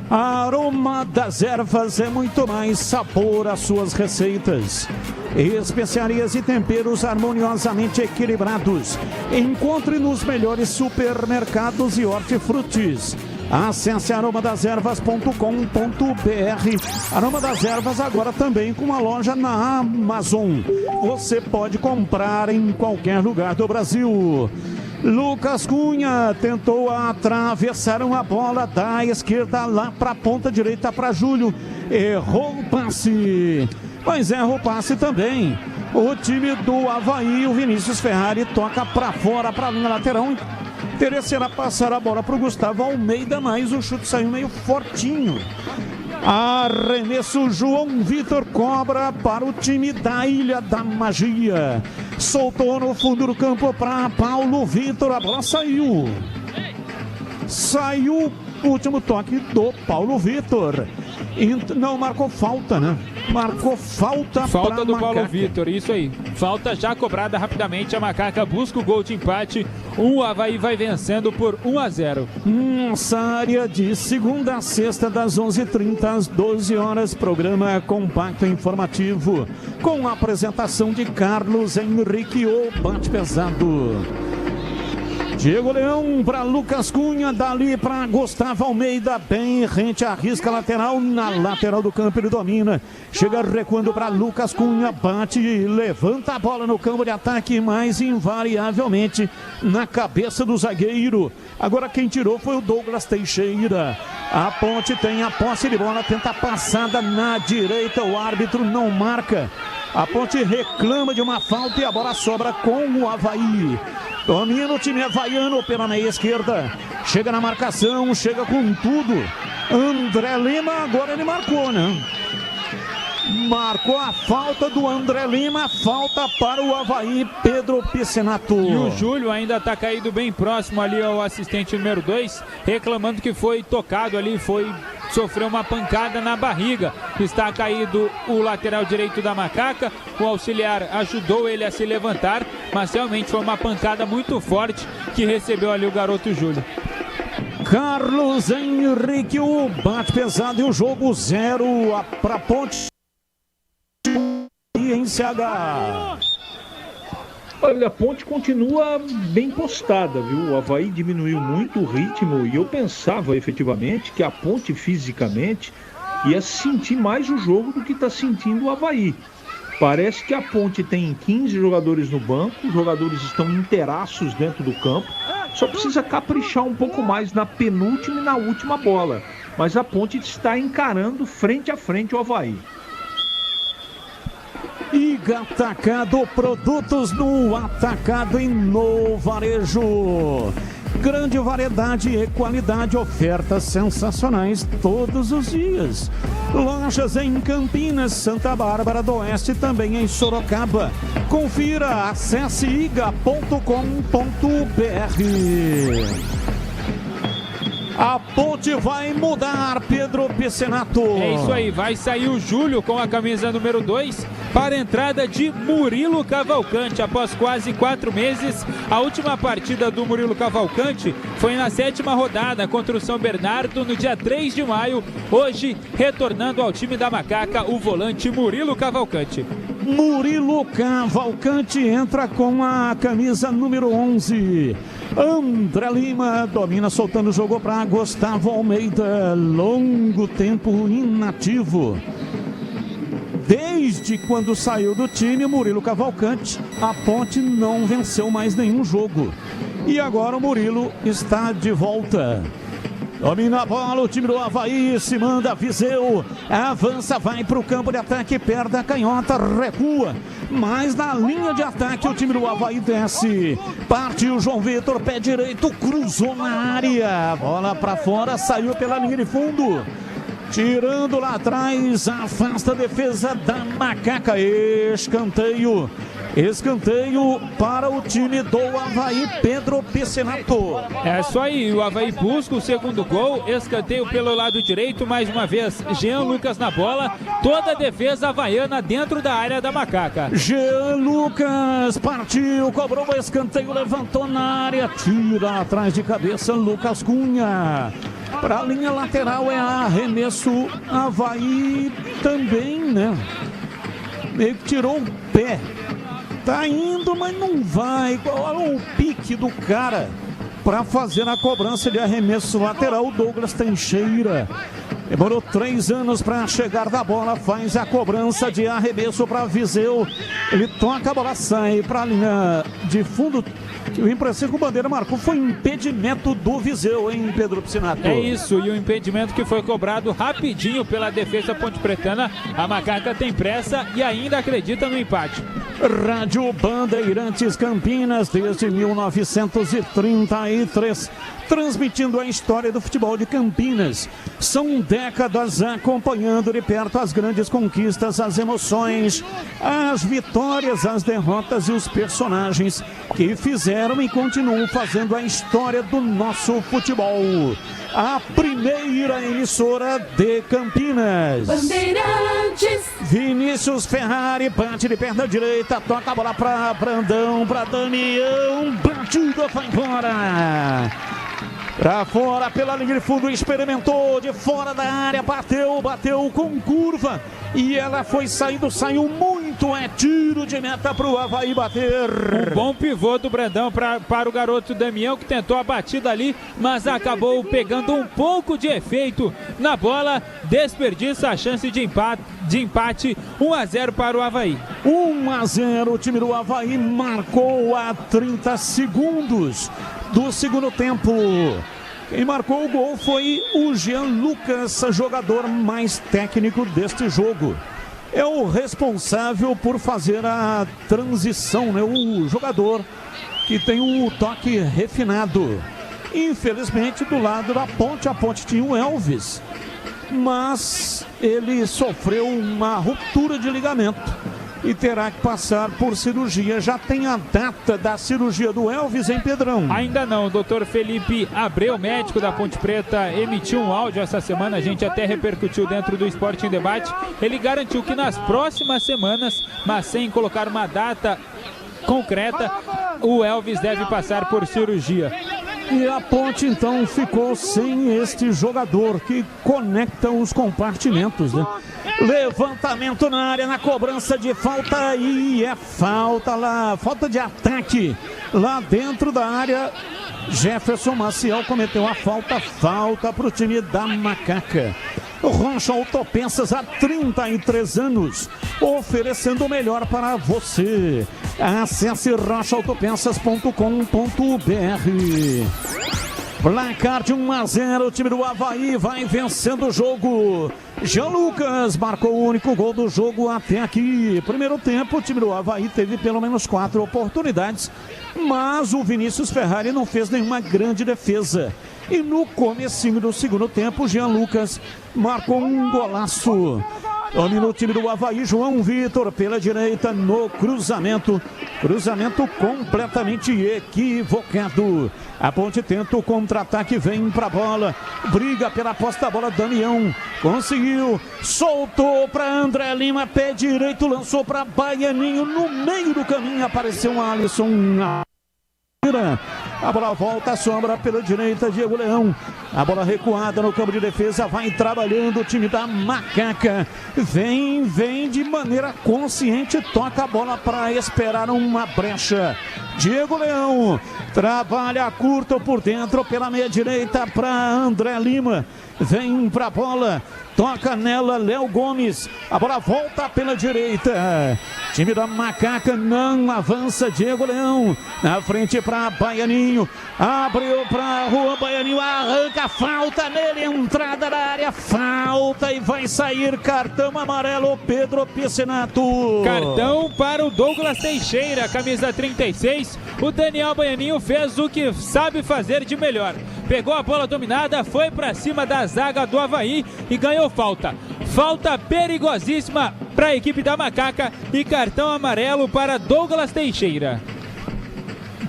Aroma das Ervas é muito mais sabor às suas receitas. Especiarias e temperos harmoniosamente equilibrados. Encontre nos melhores supermercados e hortifrutis. Acesse aromadeservas.com.br. Aroma das Ervas agora também com uma loja na Amazon. Você pode comprar em qualquer lugar do Brasil. Lucas Cunha tentou atravessar uma bola da esquerda lá para a ponta direita para Júlio. Errou o passe, mas erra o passe também. O time do Avaí, o Vinícius Ferrari, toca para fora, para a linha lateral. Interesse era passar a bola para o Gustavo Almeida, mas o chute saiu meio fortinho. Arremesso, João Vitor cobra para o time da Ilha da Magia. Soltou no fundo do campo para Paulo Vitor, a bola saiu. Saiu o último toque do Paulo Vitor. Não marcou falta, né? Marcou falta do Macaca. Paulo Vitor, isso aí. Falta já cobrada rapidamente, a Macaca busca o gol de empate. O Avaí vai vencendo por 1-0. Nossa área de segunda a sexta das 11h30 às 12 horas, programa compacto informativo com a apresentação de Carlos Henrique, o bate pesado. Diego Leão para Lucas Cunha, dali para Gustavo Almeida, bem rente, arrisca lateral, na lateral do campo ele domina, chega recuando para Lucas Cunha, bate e levanta a bola no campo de ataque, mas invariavelmente na cabeça do zagueiro. Agora quem tirou foi o Douglas Teixeira. A Ponte tem a posse de bola, tenta a passada na direita, o árbitro não marca. A Ponte reclama de uma falta e a bola sobra com o Avaí. Domina o time havaiano pela meia esquerda. Chega na marcação, chega com tudo. André Lima, agora ele marcou, né? Marcou a falta do André Lima, falta para o Avaí, Pedro Piscinato. E o Júlio ainda está caído bem próximo ali ao assistente número 2, reclamando que foi tocado ali, sofreu uma pancada na barriga. Está caído o lateral direito da Macaca, o auxiliar ajudou ele a se levantar, mas realmente foi uma pancada muito forte que recebeu ali o garoto Júlio. Carlos Henrique, o bate pesado e o jogo 0 para Ponte em CH. Olha, a Ponte continua bem postada, viu? O Avaí diminuiu muito o ritmo e eu pensava efetivamente que a Ponte fisicamente ia sentir mais o jogo do que está sentindo o Avaí. Parece que a Ponte tem 15 jogadores no banco, os jogadores estão inteiraços dentro do campo, só precisa caprichar um pouco mais na penúltima e na última bola. Mas a Ponte está encarando frente a frente o Avaí. Iga Atacado, produtos no atacado e no varejo. Grande variedade e qualidade, ofertas sensacionais todos os dias. Lojas em Campinas, Santa Bárbara do Oeste, também em Sorocaba. Confira, acesse iga.com.br. A Ponte vai mudar, Pedro Piscinato. É isso aí, vai sair o Júlio com a camisa número 2 para a entrada de Murilo Cavalcante. Após quase 4 meses, a última partida do Murilo Cavalcante foi na 7ª rodada contra o São Bernardo no dia 3 de maio. Hoje, retornando ao time da Macaca, o volante Murilo Cavalcante. Murilo Cavalcante entra com a camisa número 11. André Lima domina, soltando o jogo para Gustavo Almeida. Longo tempo inativo. Desde quando saiu do time, Murilo Cavalcante, a Ponte não venceu mais nenhum jogo. E agora o Murilo está de volta. Domina a bola, o time do Avaí se manda, Viseu avança, vai para o campo de ataque, perde a canhota, recua, mas na linha de ataque o time do Avaí desce, partiu João Vitor, pé direito, cruzou na área, bola para fora, saiu pela linha de fundo, tirando lá atrás, afasta a defesa da Macaca, escanteio para o time do Avaí, Pedro Piscinato. É isso aí, o Avaí busca o segundo gol, escanteio pelo lado direito, mais uma vez Jean Lucas na bola, toda a defesa havaiana dentro da área da Macaca. Jean Lucas partiu, cobrou o escanteio, levantou na área, tira atrás de cabeça Lucas Cunha. Para a linha lateral é arremesso, Avaí também, né? Meio que tirou o pé. Tá indo, mas não vai. Olha o pique do cara para fazer a cobrança de arremesso lateral. Douglas Teixeira demorou 3 anos para chegar da bola. Faz a cobrança de arremesso para Viseu. Ele toca a bola, sai para a linha de fundo. O impressão que o Bandeira marcou foi impedimento do Viseu, hein, Pedro Piscinato? É isso, e o impedimento que foi cobrado rapidinho pela defesa pontepretana. A Macaca tem pressa e ainda acredita no empate. Rádio Bandeirantes Campinas, desde 1933, transmitindo a história do futebol de Campinas. São décadas acompanhando de perto as grandes conquistas, as emoções, as vitórias, as derrotas e os personagens que fizeram e continuam fazendo a história do nosso futebol. A primeira emissora de Campinas. Bandeirantes. Vinícius Ferrari bate de perna direita, toca a bola para Brandão, para Damião, batida, vai embora. Pra fora, pela linha de fundo, experimentou de fora da área, bateu com curva e ela foi saindo, saiu muito, é tiro de meta pro Avaí bater. Um bom pivô do Brandão para o garoto Damião, que tentou a batida ali, mas acabou pegando um pouco de efeito na bola, desperdiça a chance de empate, 1-0 para o Avaí. 1-0, o time do Avaí marcou a 30 segundos do segundo tempo. Quem marcou o gol foi o Jean Lucas, jogador mais técnico deste jogo. É o responsável por fazer a transição, né? O jogador que tem o toque refinado. Infelizmente, do lado da Ponte, a Ponte tinha o Elvis, mas ele sofreu uma ruptura de ligamento e terá que passar por cirurgia. Já tem a data da cirurgia do Elvis, hein, Pedrão? Ainda não. O doutor Felipe Abreu, médico da Ponte Preta, emitiu um áudio essa semana, a gente até repercutiu dentro do Esporte em Debate. Ele garantiu que nas próximas semanas, mas sem colocar uma data concreta, o Elvis deve passar por cirurgia. E a Ponte, então, ficou sem este jogador que conecta os compartimentos, né? Levantamento na área, na cobrança de falta, e é falta lá, falta de ataque lá dentro da área. Jefferson Maciel cometeu a falta para o time da Macaca. Rocha Autopeças, há 33 anos, oferecendo o melhor para você. Acesse rochaautopeças.com.br. Placar de 1-0, o time do Avaí vai vencendo o jogo. Jean Lucas marcou o único gol do jogo até aqui. Primeiro tempo, o time do Avaí teve pelo menos 4 oportunidades, mas o Vinícius Ferrari não fez nenhuma grande defesa. E no comecinho do segundo tempo, o Jean Lucas marcou um golaço. Domina o time do Avaí, João Vitor pela direita no cruzamento. Cruzamento completamente equivocado. A Ponte tenta o contra-ataque, vem pra bola. Briga pela posse da bola, Damião. Conseguiu, soltou para André Lima, pé direito, lançou para Baianinho. No meio do caminho apareceu um Alisson. A bola volta, a sombra pela direita, Diego Leão. A bola recuada no campo de defesa, vai trabalhando o time da Macaca. Vem de maneira consciente, toca a bola para esperar uma brecha. Diego Leão trabalha curto por dentro, pela meia direita para André Lima. Vem para a bola, toca nela Léo Gomes. A bola volta pela direita. Time da Macaca não avança, Diego Leão. Na frente para Baianinho. Abriu para Juan Baianinho, arranca, falta nele, entrada na área, falta e vai sair cartão amarelo, Pedro Piscinato. Cartão para o Douglas Teixeira, camisa 36. O Daniel Baianinho fez o que sabe fazer de melhor. Pegou a bola dominada, foi para cima da zaga do Avaí e ganhou falta. Falta perigosíssima para a equipe da Macaca e cartão amarelo para Douglas Teixeira.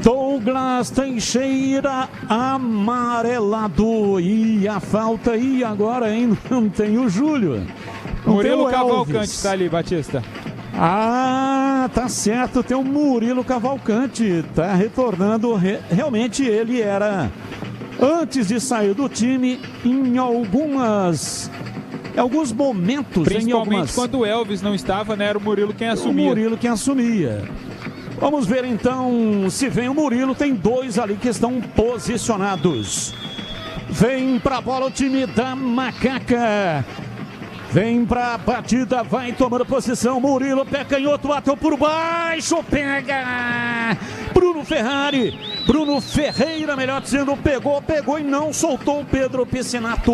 Douglas Teixeira amarelado. E a falta, e agora, hein? Não tem o Júlio. Murilo Cavalcante está ali, Batista. Ah, tá certo, tem o Murilo Cavalcante. Tá retornando. Realmente ele era, antes de sair do time, em alguns momentos. Principalmente quando o Elvis não estava, né? Era o Murilo quem assumia. Vamos ver então se vem o Murilo. Tem dois ali que estão posicionados. Vem pra bola o time da Macaca. Vem pra batida, vai tomando posição. Murilo, pé canhoto, bateu por baixo, pega Bruno Ferreira, melhor dizendo, pegou e não soltou o Pedro Piscinato.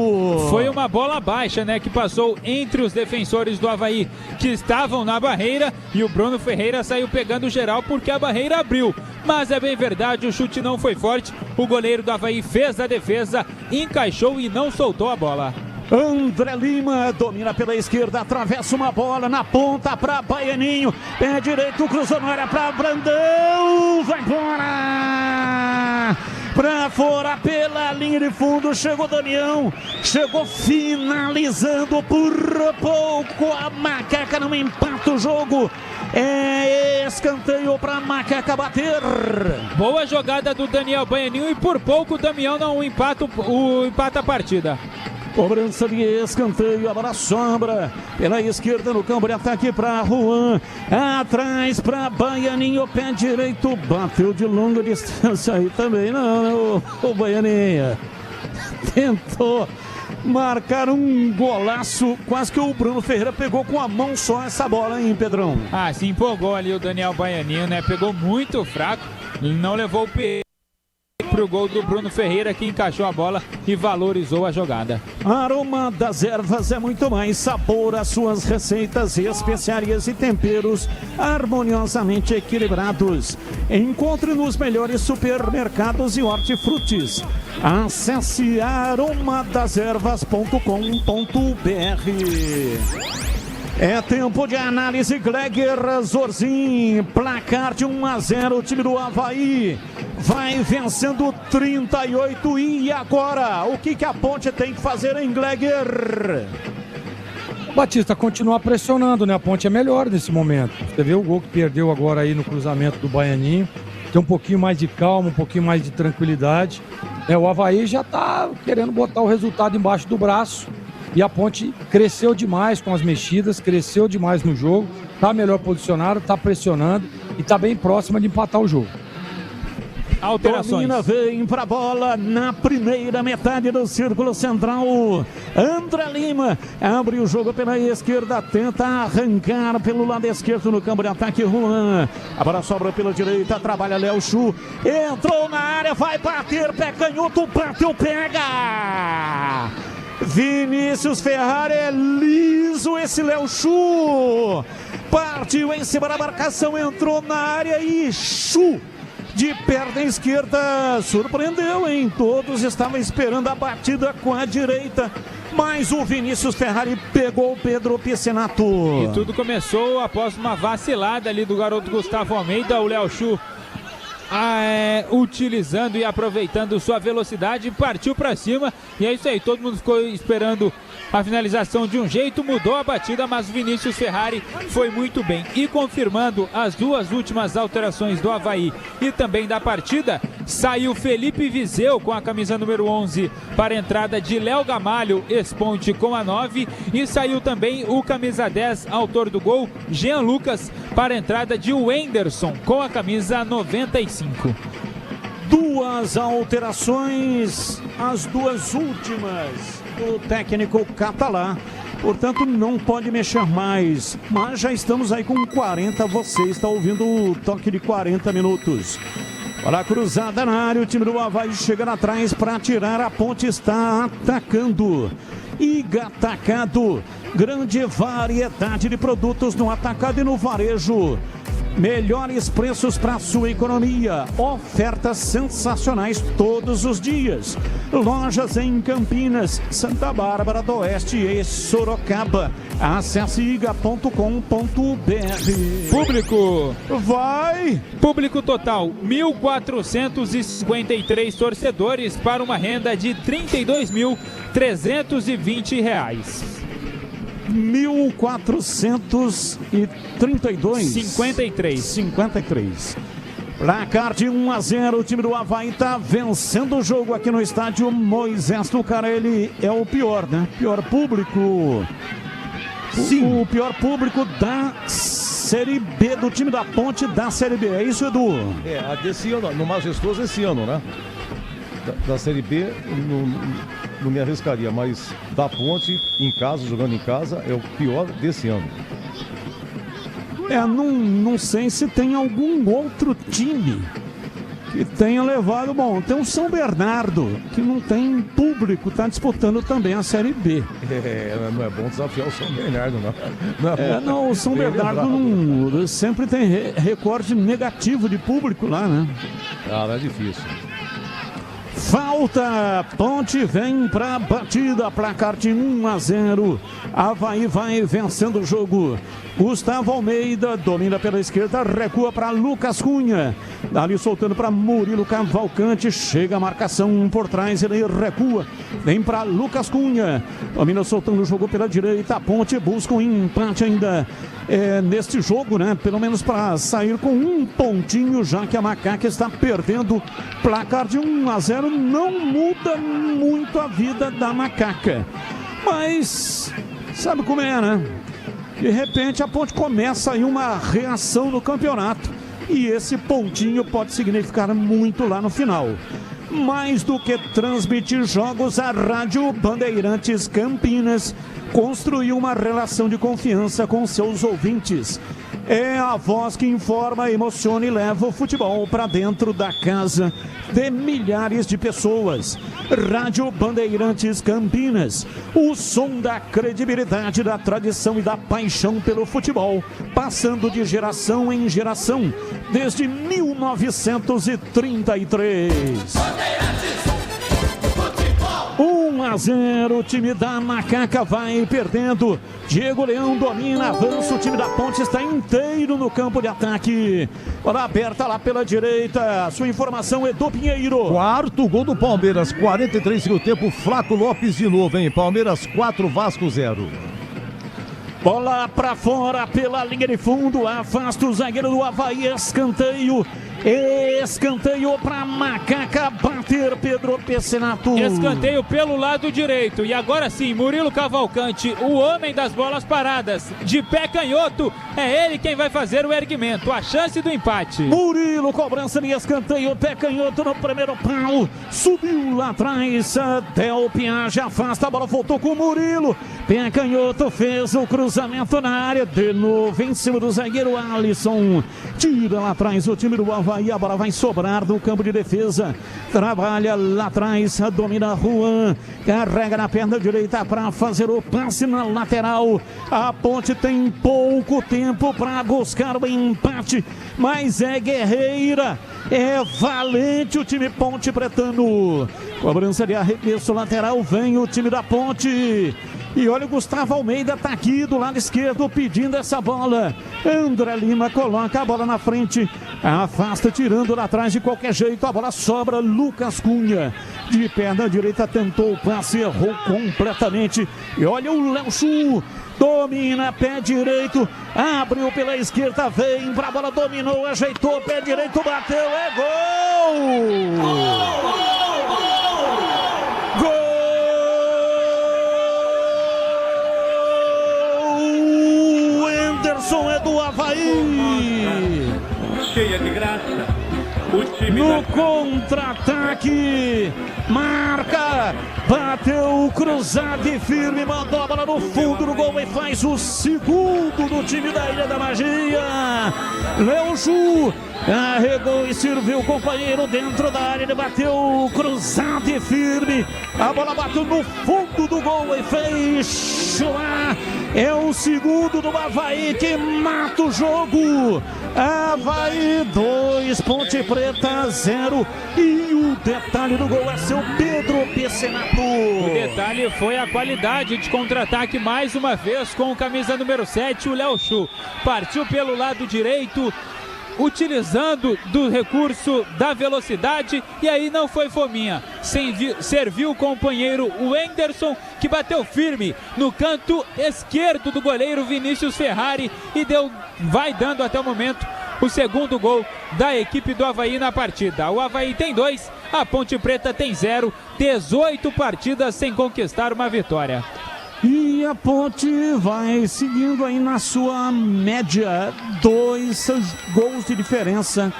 Foi uma bola baixa, né, que passou entre os defensores do Avaí, que estavam na barreira, e o Bruno Ferreira saiu pegando geral porque a barreira abriu. Mas é bem verdade, o chute não foi forte, o goleiro do Avaí fez a defesa, encaixou e não soltou a bola. André Lima domina pela esquerda, atravessa uma bola na ponta para Baianinho, pé direito, cruzou na área para Brandão, vai embora! Pra fora pela linha de fundo, chegou Damião, chegou finalizando por pouco, a Macaca não empata o jogo. É escanteio para Macaca bater. Boa jogada do Daniel Baianinho e por pouco o Damião não empata a partida. Cobrança de escanteio, a bola sombra pela esquerda no campo de ataque para Juan, atrás para Baianinho, pé direito, bateu de longa distância aí também, não, o Baianinho tentou marcar um golaço, quase que o Bruno Ferreira pegou com a mão só essa bola, hein, Pedrão? Ah, se empolgou ali o Daniel Baianinho, né, pegou muito fraco, não levou o pé pro gol do Bruno Ferreira, que encaixou a bola e valorizou a jogada. Aroma das Ervas é muito mais sabor às suas receitas, especiarias e temperos harmoniosamente equilibrados. Encontre nos melhores supermercados e hortifrutis. Acesse aromadazervas.com.br. É tempo de análise. Gleger Zorzin, placar de 1-0, o time do Avaí vai vencendo 38. E agora, o que a Ponte tem que fazer em Gleger? Batista, continuar pressionando, né? A Ponte é melhor nesse momento. Você vê o gol que perdeu agora aí no cruzamento do Baianinho. Tem um pouquinho mais de calma, um pouquinho mais de tranquilidade. O Avaí já tá querendo botar o resultado embaixo do braço. E a Ponte cresceu demais com as mexidas, cresceu demais no jogo, tá melhor posicionado, tá pressionando e tá bem próxima de empatar o jogo. Alterações. Domina, vem pra bola na primeira metade do círculo central. André Lima abre o jogo pela esquerda, tenta arrancar pelo lado esquerdo no campo de ataque. Juan, a bola sobra pela direita, trabalha Léo Chu, entrou na área, vai bater, pé canhoto, bateu, pega! Vinícius Ferrari, é liso esse Léo Chu, partiu em cima da marcação, entrou na área e Chu de perna esquerda surpreendeu, hein? Todos estavam esperando a batida com a direita, mas o Vinícius Ferrari pegou o Pedro Piscinato. E tudo começou após uma vacilada ali do garoto Gustavo Almeida. O Léo Chu utilizando e aproveitando sua velocidade, partiu para cima e é isso aí, todo mundo ficou esperando a finalização de um jeito, mudou a batida, mas Vinícius Ferrari foi muito bem. E confirmando as duas últimas alterações do Avaí e também da partida, saiu Felipe Viseu com a camisa número 11 para a entrada de Léo Gamalho, ex-ponte com a 9, e saiu também o camisa 10, autor do gol, Jean Lucas, para a entrada de Wenderson com a camisa 95. Duas alterações, as duas últimas do técnico catalã, portanto não pode mexer mais, mas já estamos aí com 40, você está ouvindo o toque de 40 minutos. Olha a cruzada na área, o time do Avaí chega lá atrás para tirar, a Ponte está atacando. Iga Atacado, grande variedade de produtos no atacado e no varejo. Melhores preços para sua economia. Ofertas sensacionais todos os dias. Lojas em Campinas, Santa Bárbara do Oeste e Sorocaba. Acesse iga.com.br. Público. Vai! Público total, 1.453 torcedores para uma renda de R$ 32.320. 53. Placar de 1-0, o time do Avaí está vencendo o jogo aqui no estádio Moisés Lucarelli. É o pior, né? Pior público. Sim. O pior público da Série B, do time da Ponte da Série B. É isso, Edu? A desse ano, no Majestoso esse ano, né? Da Série B, não me arriscaria, mas da Ponte, em casa, jogando em casa, é o pior desse ano. Não sei se tem algum outro time que tenha levado. Bom, tem o São Bernardo, que não tem público, está disputando também a Série B. Não é bom desafiar o São Bernardo, não. Não, o São Bernardo sempre tem recorde negativo de público lá, né? É difícil. Falta, Ponte vem para a batida, placar de 1-0. Avaí vai vencendo o jogo. Gustavo Almeida domina pela esquerda, recua para Lucas Cunha. Dali soltando para Murilo Cavalcante, chega a marcação por trás, ele recua. Vem para Lucas Cunha. Domina soltando o jogo pela direita, a Ponte busca um empate ainda neste jogo, né? Pelo menos para sair com um pontinho, já que a Macaca está perdendo. Placar de 1-0 não muda muito a vida da Macaca. Mas sabe como é, né? De repente a Ponte começa aí uma reação no campeonato e esse pontinho pode significar muito lá no final. Mais do que transmitir jogos, a Rádio Bandeirantes Campinas construiu uma relação de confiança com seus ouvintes. É a voz que informa, emociona e leva o futebol para dentro da casa de milhares de pessoas. Rádio Bandeirantes Campinas, o som da credibilidade, da tradição e da paixão pelo futebol, passando de geração em geração, desde 1933. 1-0, o time da Macaca vai perdendo. Diego Leão domina, avança, o time da Ponte está inteiro no campo de ataque. Bola aberta lá pela direita, sua informação é do Pinheiro. Quarto gol do Palmeiras, 43 segundo tempo, Flaco Lopes de novo, hein? Palmeiras 4, Vasco 0. Bola pra fora pela linha de fundo, afasta o zagueiro do Avaí, escanteio pra Macaca bater, Pedro Pecinato. Escanteio pelo lado direito e agora sim, Murilo Cavalcante, o homem das bolas paradas, de pé canhoto, é ele quem vai fazer o erguimento, a chance do empate. Murilo, cobrança de escanteio, pé canhoto no primeiro pau, subiu lá atrás, Del Piage afasta, a bola voltou com o Murilo, pé canhoto, fez o cruzamento na área, de novo em cima do zagueiro Alisson, tira lá atrás o time do Avaí. A bola vai sobrar no campo de defesa. Trabalha lá atrás, domina Juan. Carrega na perna direita para fazer o passe na lateral. A Ponte tem pouco tempo para buscar o empate, mas é guerreira, é valente o time Ponte Pretano. Cobrança de arremesso lateral, vem o time da Ponte. E olha, o Gustavo Almeida tá aqui do lado esquerdo pedindo essa bola. André Lima coloca a bola na frente Afasta, tirando lá atrás de qualquer jeito. A bola sobra. Lucas Cunha, de perna direita, tentou o passe, errou completamente. E olha o Léo Chu. Domina, pé direito. Abriu pela esquerda, vem pra bola, dominou, ajeitou, pé direito, bateu. É gol! Gol! É do Avaí. Cheia de graça. O time no contra-ataque. Marca. Bateu cruzado e firme. Mandou a bola no fundo do gol e faz o segundo do time da Ilha da Magia. Léo Chu arregou e serviu o companheiro dentro da área. Ele bateu cruzado e firme. A bola bateu no fundo do gol e fez chorar. É o segundo do Avaí que mata o jogo. Avaí 2, Ponte Preta 0. E o detalhe do gol é seu Pedro Piscinato. O detalhe foi a qualidade de contra-ataque mais uma vez com o camisa número 7, o Léo Chu. Partiu pelo lado direito, utilizando do recurso da velocidade, e aí não foi fominha. Serviu o companheiro o Wenderson, que bateu firme no canto esquerdo do goleiro Vinícius Ferrari e vai dando até o momento o segundo gol da equipe do Avaí na partida. O Avaí tem 2, a Ponte Preta tem 0, 18 partidas sem conquistar uma vitória. E a Ponte vai seguindo aí na sua média, 2 gols de diferença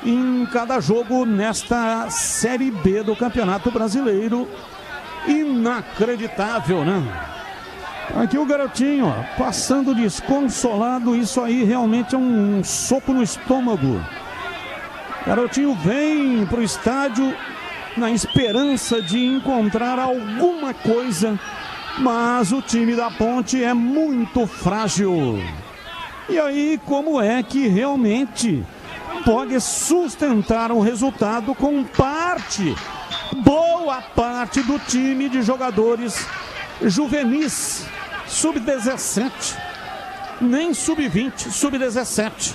em cada jogo nesta Série B do Campeonato Brasileiro. Inacreditável, né? Aqui o garotinho, ó, passando desconsolado. Isso aí realmente é um soco no estômago. Garotinho vem pro estádio na esperança de encontrar alguma coisa, mas o time da Ponte é muito frágil. E aí, como é que realmente pode sustentar um resultado com boa parte do time de jogadores juvenis, sub-17, nem sub-20, sub-17.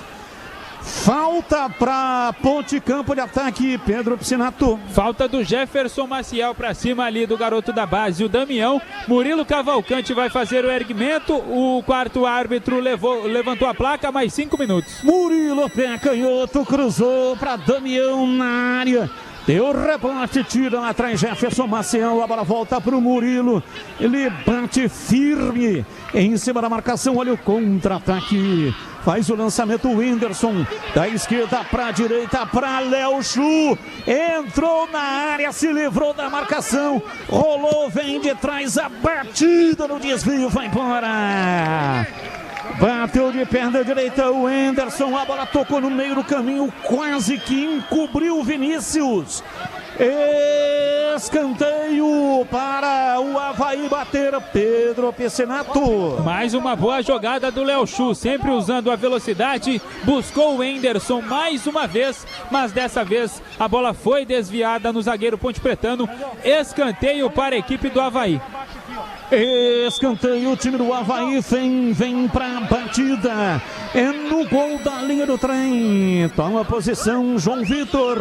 Falta para Ponte, campo de ataque, Pedro Piscinato. Falta do Jefferson Maciel para cima ali do garoto da base, o Damião. Murilo Cavalcante vai fazer o erguimento. O quarto árbitro levantou a placa, mais 5 minutos. Murilo, pé canhoto, cruzou para Damião na área. Deu rebote, tira lá atrás Jefferson Maciel, a bola volta para o Murilo. Ele bate firme em cima da marcação, olha o contra-ataque. Faz o lançamento o Whindersson, da esquerda para a direita para Léo Chu. Entrou na área, se livrou da marcação. Rolou, vem de trás, a batida no desvio, vai embora. Bateu de perna direita o Whindersson, a bola tocou no meio do caminho, quase que encobriu o Vinícius. Escanteio para o Avaí bater, Pedro Piscinato. Mais uma boa jogada do Léo Chu, sempre usando a velocidade, buscou o Wenderson mais uma vez, mas dessa vez a bola foi desviada no zagueiro pontepretano. Escanteio para a equipe do Avaí. Escanteio, o time do Avaí vem pra batida. É no gol da linha do trem. Toma a posição João Vitor.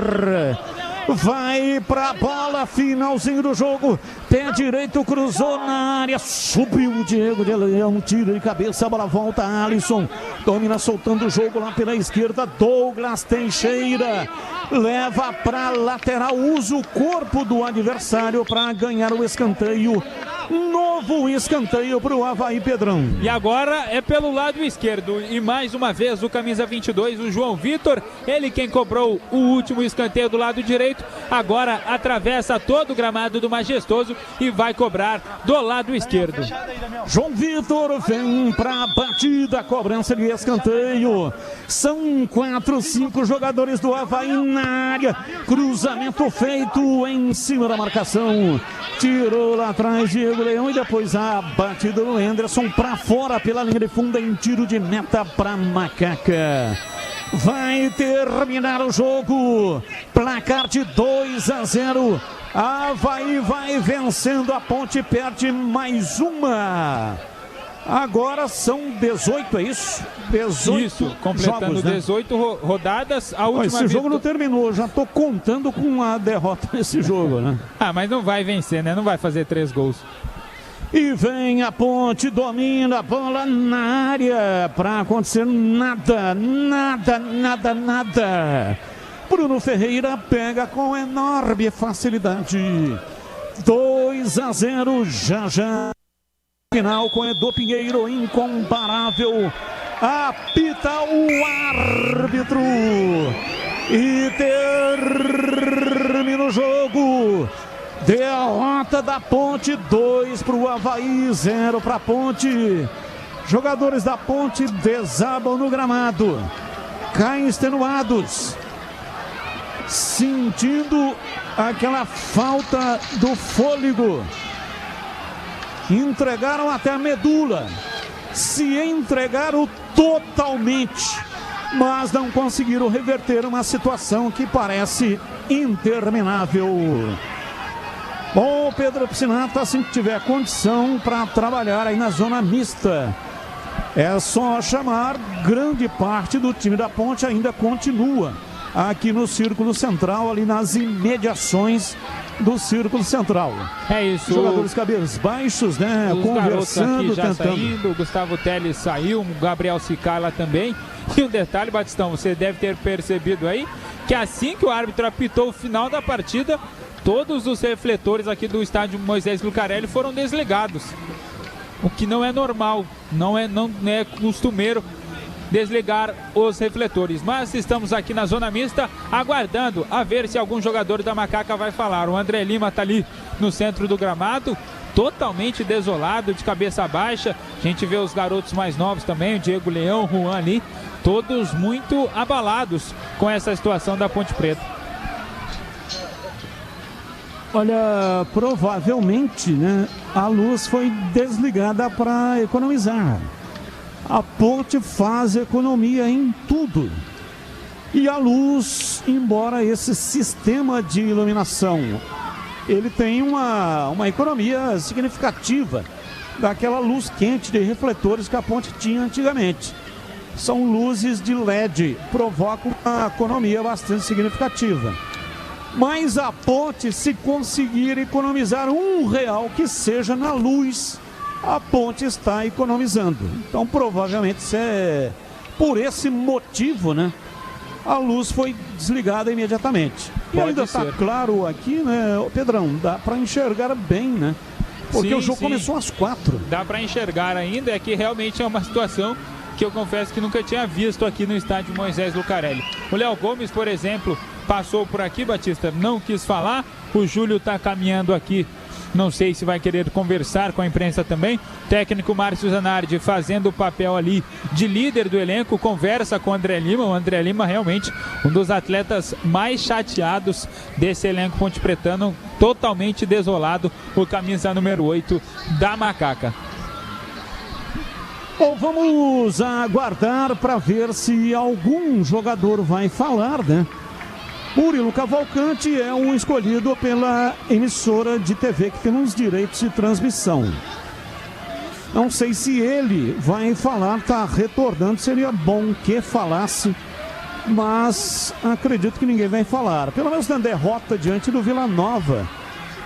Vai pra bola, finalzinho do jogo. Pé direito, cruzou na área. Subiu o Diego de Leão, tira de cabeça, a bola volta. Alisson domina, soltando o jogo lá pela esquerda. Douglas Teixeira leva pra lateral, usa o corpo do adversário para ganhar o escanteio. Novo escanteio para o Avaí, Pedrão. E agora é pelo lado esquerdo. E mais uma vez o camisa 22, o João Vitor. Ele quem cobrou o último escanteio do lado direito. Agora atravessa todo o gramado do Majestoso e vai cobrar do lado esquerdo. João Vitor vem para a batida, cobrança de escanteio. São 4, 5 jogadores do Avaí na área. Cruzamento feito em cima da marcação. Tirou lá atrás Diego Leão e depois a batida do Henderson para fora pela linha de fundo em tiro de meta para Macaca. Vai terminar o jogo. Placar de 2-0. Avaí vai vencendo, a Ponte perde mais uma. Agora são 18, é isso? 18 isso, completando jogos, né? 18 rodadas. A última esse jogo não terminou, já tô contando com a derrota nesse jogo, né? Mas não vai vencer, né? Não vai fazer 3 gols. E vem a Ponte, domina a bola na área, para acontecer nada. Bruno Ferreira pega com enorme facilidade. 2-0, já. Final com Edu Pinheiro, incomparável. Apita o árbitro. E termina o jogo. Derrota da Ponte, 2 para o Avaí, 0 para a Ponte. Jogadores da Ponte desabam no gramado, caem extenuados, sentindo aquela falta do fôlego. Entregaram até a medula, se entregaram totalmente, mas não conseguiram reverter uma situação que parece interminável. Bom, Pedro Piscinato, assim que tiver condição para trabalhar aí na zona mista, é só chamar. Grande parte do time da Ponte ainda continua aqui no Círculo Central, ali nas imediações do Círculo Central. É isso. Jogadores cabelos baixos, né? Os Conversando, aqui já tentando. saindo, o Gustavo Teles saiu, o Gabriel Cicala também. E um detalhe, Batistão, você deve ter percebido aí que assim que o árbitro apitou o final da partida, todos os refletores aqui do estádio Moisés Lucarelli foram desligados. O que não é normal, não é costumeiro desligar os refletores. Mas estamos aqui na zona mista, aguardando a ver se algum jogador da Macaca vai falar. O André Lima está ali no centro do gramado, totalmente desolado, de cabeça baixa. A gente vê os garotos mais novos também, o Diego Leão, o Juan ali, todos muito abalados com essa situação da Ponte Preta. Olha, provavelmente, né, a luz foi desligada para economizar. A Ponte faz economia em tudo. E a luz, embora esse sistema de iluminação, ele tem uma economia significativa daquela luz quente de refletores que a Ponte tinha antigamente. São luzes de LED, provocam uma economia bastante significativa. Mas a Ponte, se conseguir economizar R$1 que seja na luz, a Ponte está economizando. Então, provavelmente, por esse motivo, né, a luz foi desligada imediatamente. E ainda está claro aqui, né, Pedrão, dá para enxergar bem, né? Porque o jogo começou às 4. Dá para enxergar ainda, é que realmente é uma situação que eu confesso que nunca tinha visto aqui no estádio Moisés Lucarelli. O Léo Gomes, por exemplo, passou por aqui, Batista, não quis falar. O Júlio está caminhando aqui, não sei se vai querer conversar com a imprensa também. O técnico Márcio Zanardi fazendo o papel ali de líder do elenco, conversa com o André Lima. O André Lima realmente um dos atletas mais chateados desse elenco pontepretano, totalmente desolado, o camisa número 8 da Macaca. Bom, vamos aguardar para ver se algum jogador vai falar, né? Murilo Cavalcante é um escolhido pela emissora de TV que tem os direitos de transmissão. Não sei se ele vai falar, tá retornando, seria bom que falasse, mas acredito que ninguém vai falar. Pelo menos na derrota diante do Vila Nova,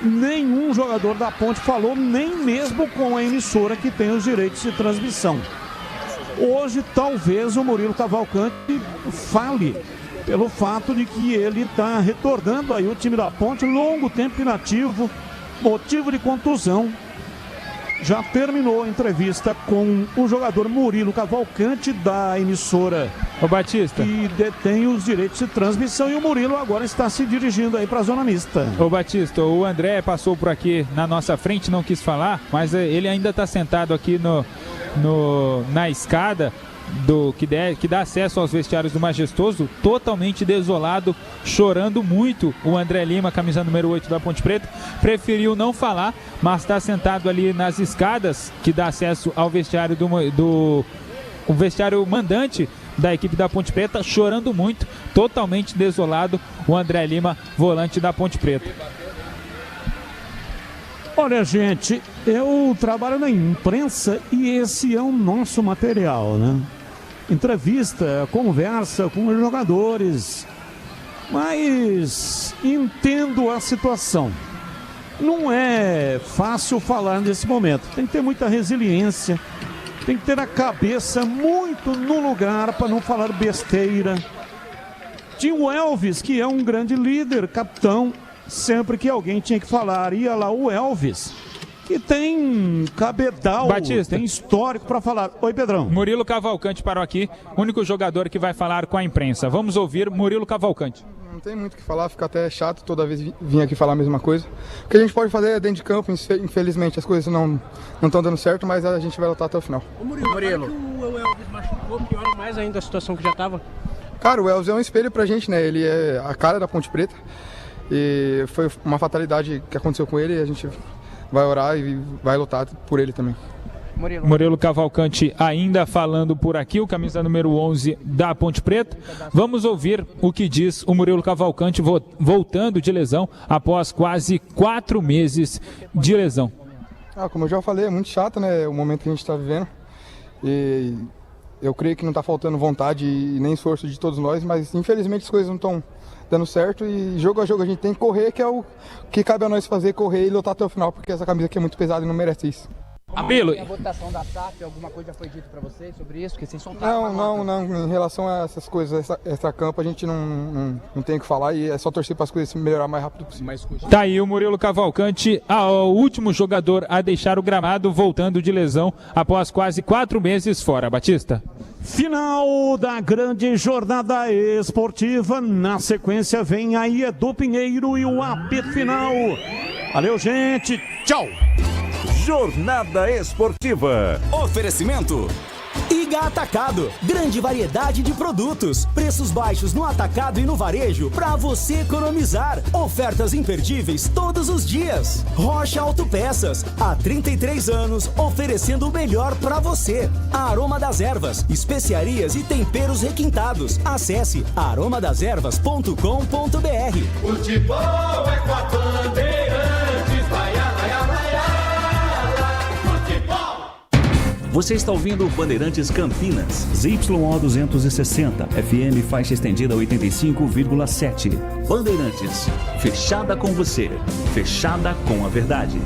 nenhum jogador da Ponte falou, nem mesmo com a emissora que tem os direitos de transmissão. Hoje, talvez o Murilo Cavalcante fale, pelo fato de que ele está retornando aí o time da Ponte, longo tempo inativo, motivo de contusão. Já terminou a entrevista com o jogador Murilo Cavalcante, da emissora Batista, que detém os direitos de transmissão, e o Murilo agora está se dirigindo aí para a zona mista. Ô Batista, o André passou por aqui na nossa frente, não quis falar, mas ele ainda está sentado aqui na escada que dá acesso aos vestiários do Majestoso, totalmente desolado, chorando muito. O André Lima, camisa número 8 da Ponte Preta, preferiu não falar, mas está sentado ali nas escadas que dá acesso ao vestiário o vestiário mandante da equipe da Ponte Preta, chorando muito, totalmente desolado, o André Lima, volante da Ponte Preta. Olha, gente, eu trabalho na imprensa e esse é o nosso material, né? Entrevista, conversa com os jogadores, mas entendo a situação. Não é fácil falar nesse momento. Tem que ter muita resiliência, tem que ter a cabeça muito no lugar para não falar besteira. Tinha o Elvis, que é um grande líder, capitão. Sempre que alguém tinha que falar, ia lá o Elvis, que tem cabedal, Batista, tem histórico para falar. Oi, Pedrão. Murilo Cavalcante parou aqui, único jogador que vai falar com a imprensa. Vamos ouvir Murilo Cavalcante. Não tem muito o que falar, fica até chato toda vez vir aqui falar a mesma coisa. O que a gente pode fazer é dentro de campo, infelizmente as coisas não estão dando certo, mas a gente vai lutar até o final. Ô Murilo, o Elvis machucou, piora mais ainda a situação que já estava. Cara, o Elvis é um espelho pra gente, né? Ele é a cara da Ponte Preta e foi uma fatalidade que aconteceu com ele e a gente vai orar e vai lutar por ele também. Murilo Cavalcante ainda falando por aqui, o camisa número 11 da Ponte Preta. Vamos ouvir o que diz o Murilo Cavalcante voltando de lesão após quase 4 meses de lesão. Como eu já falei, é muito chato, né, o momento que a gente está vivendo. E eu creio que não está faltando vontade e nem esforço de todos nós, mas infelizmente as coisas não estão dando certo e jogo a jogo a gente tem que correr, que é o que cabe a nós fazer, correr e lutar até o final, porque essa camisa aqui é muito pesada e não merece isso. A votação da SAF, alguma coisa já foi dita para vocês sobre isso? Porque vocês soltaram não. Em relação a essas coisas, essa campo, a gente não tem o que falar e é só torcer para as coisas se melhorar o mais rápido possível. Tá aí o Murilo Cavalcante, o último jogador a deixar o gramado, voltando de lesão após quase 4 meses fora. Batista. Final da grande jornada esportiva. Na sequência vem aí Edu Pinheiro e o apito final. Valeu, gente. Tchau. Jornada Esportiva. Oferecimento Iga Atacado, grande variedade de produtos, preços baixos no atacado e no varejo para você economizar. Ofertas imperdíveis todos os dias. Rocha Autopeças, há 33 anos oferecendo o melhor para você. A Aroma das Ervas, especiarias e temperos requintados. Acesse aromadeservas.com.br. Futebol é com a Bandeirantes, vai, vai, vai. Você está ouvindo Bandeirantes Campinas, ZYO 260, FM faixa estendida 85,7. Bandeirantes, fechada com você, fechada com a verdade.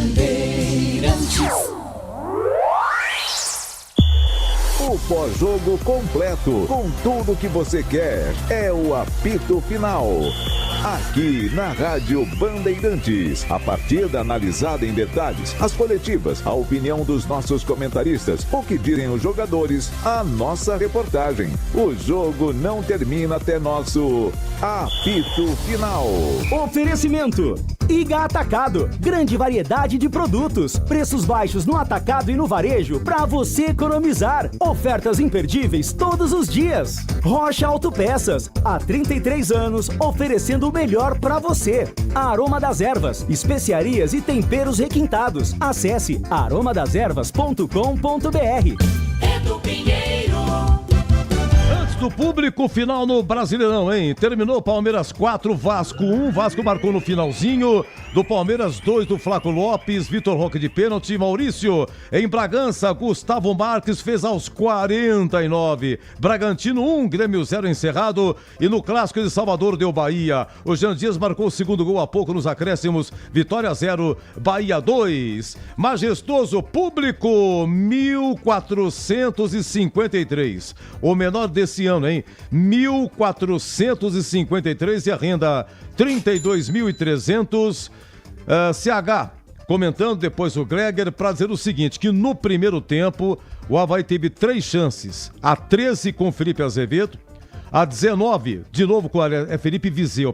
Bandeirantes. O pós-jogo completo, com tudo que você quer, é o apito final. Aqui na Rádio Bandeirantes, a partida analisada em detalhes, as coletivas, a opinião dos nossos comentaristas, o que dizem os jogadores, a nossa reportagem. O jogo não termina até nosso apito final. Oferecimento Iga Atacado, grande variedade de produtos, preços baixos no atacado e no varejo para você economizar. Ofertas imperdíveis todos os dias. Rocha Autopeças, há 33 anos oferecendo o melhor para você. A Aroma das Ervas, especiarias e temperos requintados. Acesse aromadeservas.com.br. Edu Pinheiro. Antes do público, final no Brasileirão, hein? Terminou Palmeiras 4, Vasco 1. Vasco marcou no finalzinho. Do Palmeiras 2, do Flaco Lopes. Vitor Roque de pênalti. Maurício em Bragança. Gustavo Marques fez aos 49. Bragantino 1, Grêmio 0 encerrado. E no Clássico de Salvador deu Bahia. O Jean Dias marcou o segundo gol há pouco nos acréscimos. Vitória 0, Bahia 2. Majestoso público, 1.453. O menor desse ano, hein? 1.453 e a renda 32.300. CH comentando depois o Greger para dizer o seguinte, que no primeiro tempo o Avaí teve 3 chances, a 13 com Felipe Azevedo, a 19 de novo com Felipe Viseu,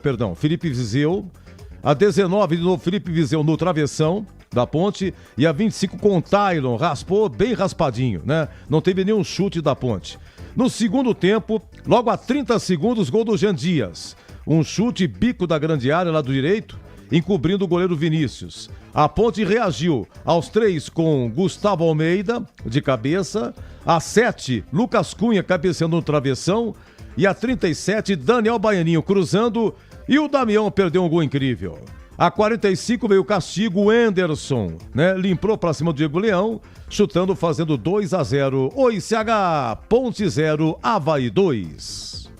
a 19 de novo Felipe Viseu no travessão da Ponte e a 25 com o Tylon, raspou bem raspadinho, né? Não teve nenhum chute da Ponte. No segundo tempo, logo a 30 segundos, gol do Jean Dias. Um chute bico da grande área lá do direito encobrindo o goleiro Vinícius. A Ponte reagiu aos 3 com Gustavo Almeida, de cabeça. A 7, Lucas Cunha cabeceando no travessão. E a 37, Daniel Baianinho cruzando. E o Damião perdeu um gol incrível. A 45 veio o castigo, o Anderson, né? Limpou pra cima do Diego Leão, chutando, fazendo 2-0. Oi, CH, Ponte 0, Avaí 2.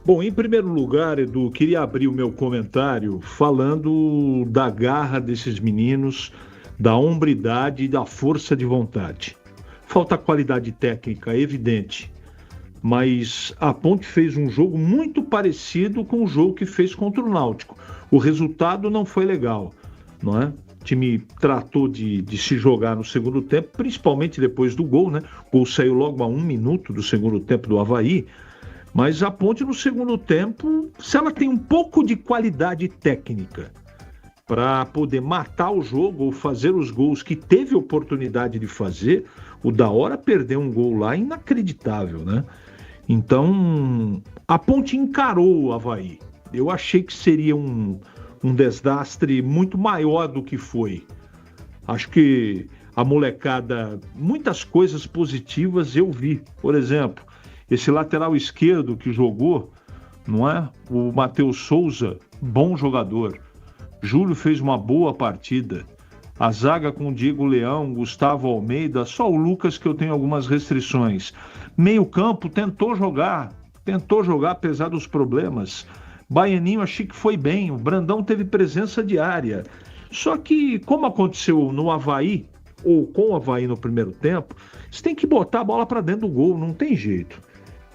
Bom, em primeiro lugar, Edu, queria abrir o meu comentário falando da garra desses meninos, da hombridade e da força de vontade. Falta qualidade técnica, evidente, mas a Ponte fez um jogo muito parecido com o jogo que fez contra o Náutico. O resultado não foi legal, não é? O time tratou de se jogar no segundo tempo, principalmente depois do gol, né? O gol saiu logo a 1 minuto do segundo tempo do Avaí, mas a Ponte no segundo tempo, se ela tem um pouco de qualidade técnica para poder matar o jogo ou fazer os gols que teve oportunidade de fazer, o da hora perdeu um gol lá inacreditável, né? Então, a Ponte encarou o Avaí. Eu achei que seria um desastre muito maior do que foi. Acho que a molecada, muitas coisas positivas eu vi. Por exemplo, esse lateral esquerdo que jogou, não é? O Matheus Souza, bom jogador. Júlio fez uma boa partida. A zaga com o Diego Leão, Gustavo Almeida, só o Lucas que eu tenho algumas restrições. Meio campo tentou jogar apesar dos problemas. Baianinho achei que foi bem, o Brandão teve presença diária. Só que, como aconteceu no Avaí, ou com o Avaí no primeiro tempo, você tem que botar a bola para dentro do gol, não tem jeito.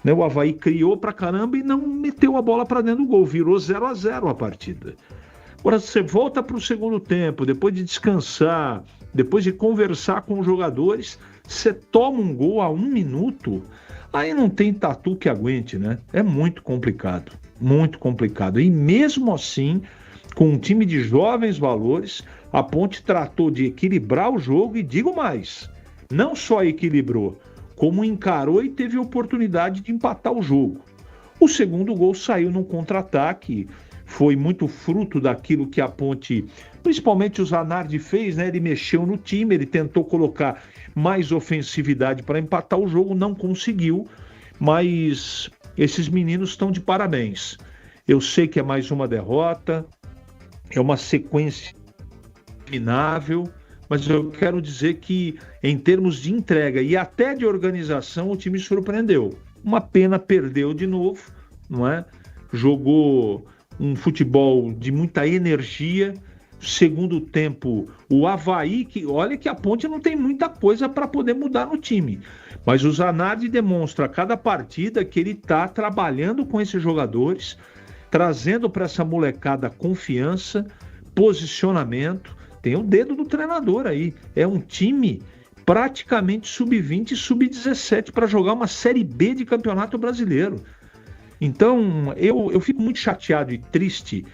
Né? O Avaí criou pra caramba e não meteu a bola para dentro do gol, virou 0-0 a partida. Agora, você volta para o segundo tempo, depois de descansar, depois de conversar com os jogadores, você toma um gol a 1 minuto, aí não tem tatu que aguente, né? É muito complicado, muito complicado. E mesmo assim, com um time de jovens valores, a Ponte tratou de equilibrar o jogo e digo mais, não só equilibrou, como encarou e teve oportunidade de empatar o jogo. O segundo gol saiu num contra-ataque, foi muito fruto daquilo que a Ponte, principalmente o Zanardi fez, né? Ele mexeu no time, ele tentou colocar mais ofensividade para empatar o jogo, não conseguiu, mas esses meninos estão de parabéns. Eu sei que é mais uma derrota, é uma sequência minável, mas eu quero dizer que em termos de entrega e até de organização o time surpreendeu. Uma pena, perdeu de novo, não é? Jogou um futebol de muita energia. Segundo tempo, o Avaí, que olha que a Ponte não tem muita coisa para poder mudar no time, mas o Zanardi demonstra a cada partida que ele está trabalhando com esses jogadores, trazendo para essa molecada confiança, posicionamento. Tem o dedo do treinador aí, é um time praticamente sub-20 e sub-17 para jogar uma Série B de Campeonato Brasileiro. Então, eu fico muito chateado e triste,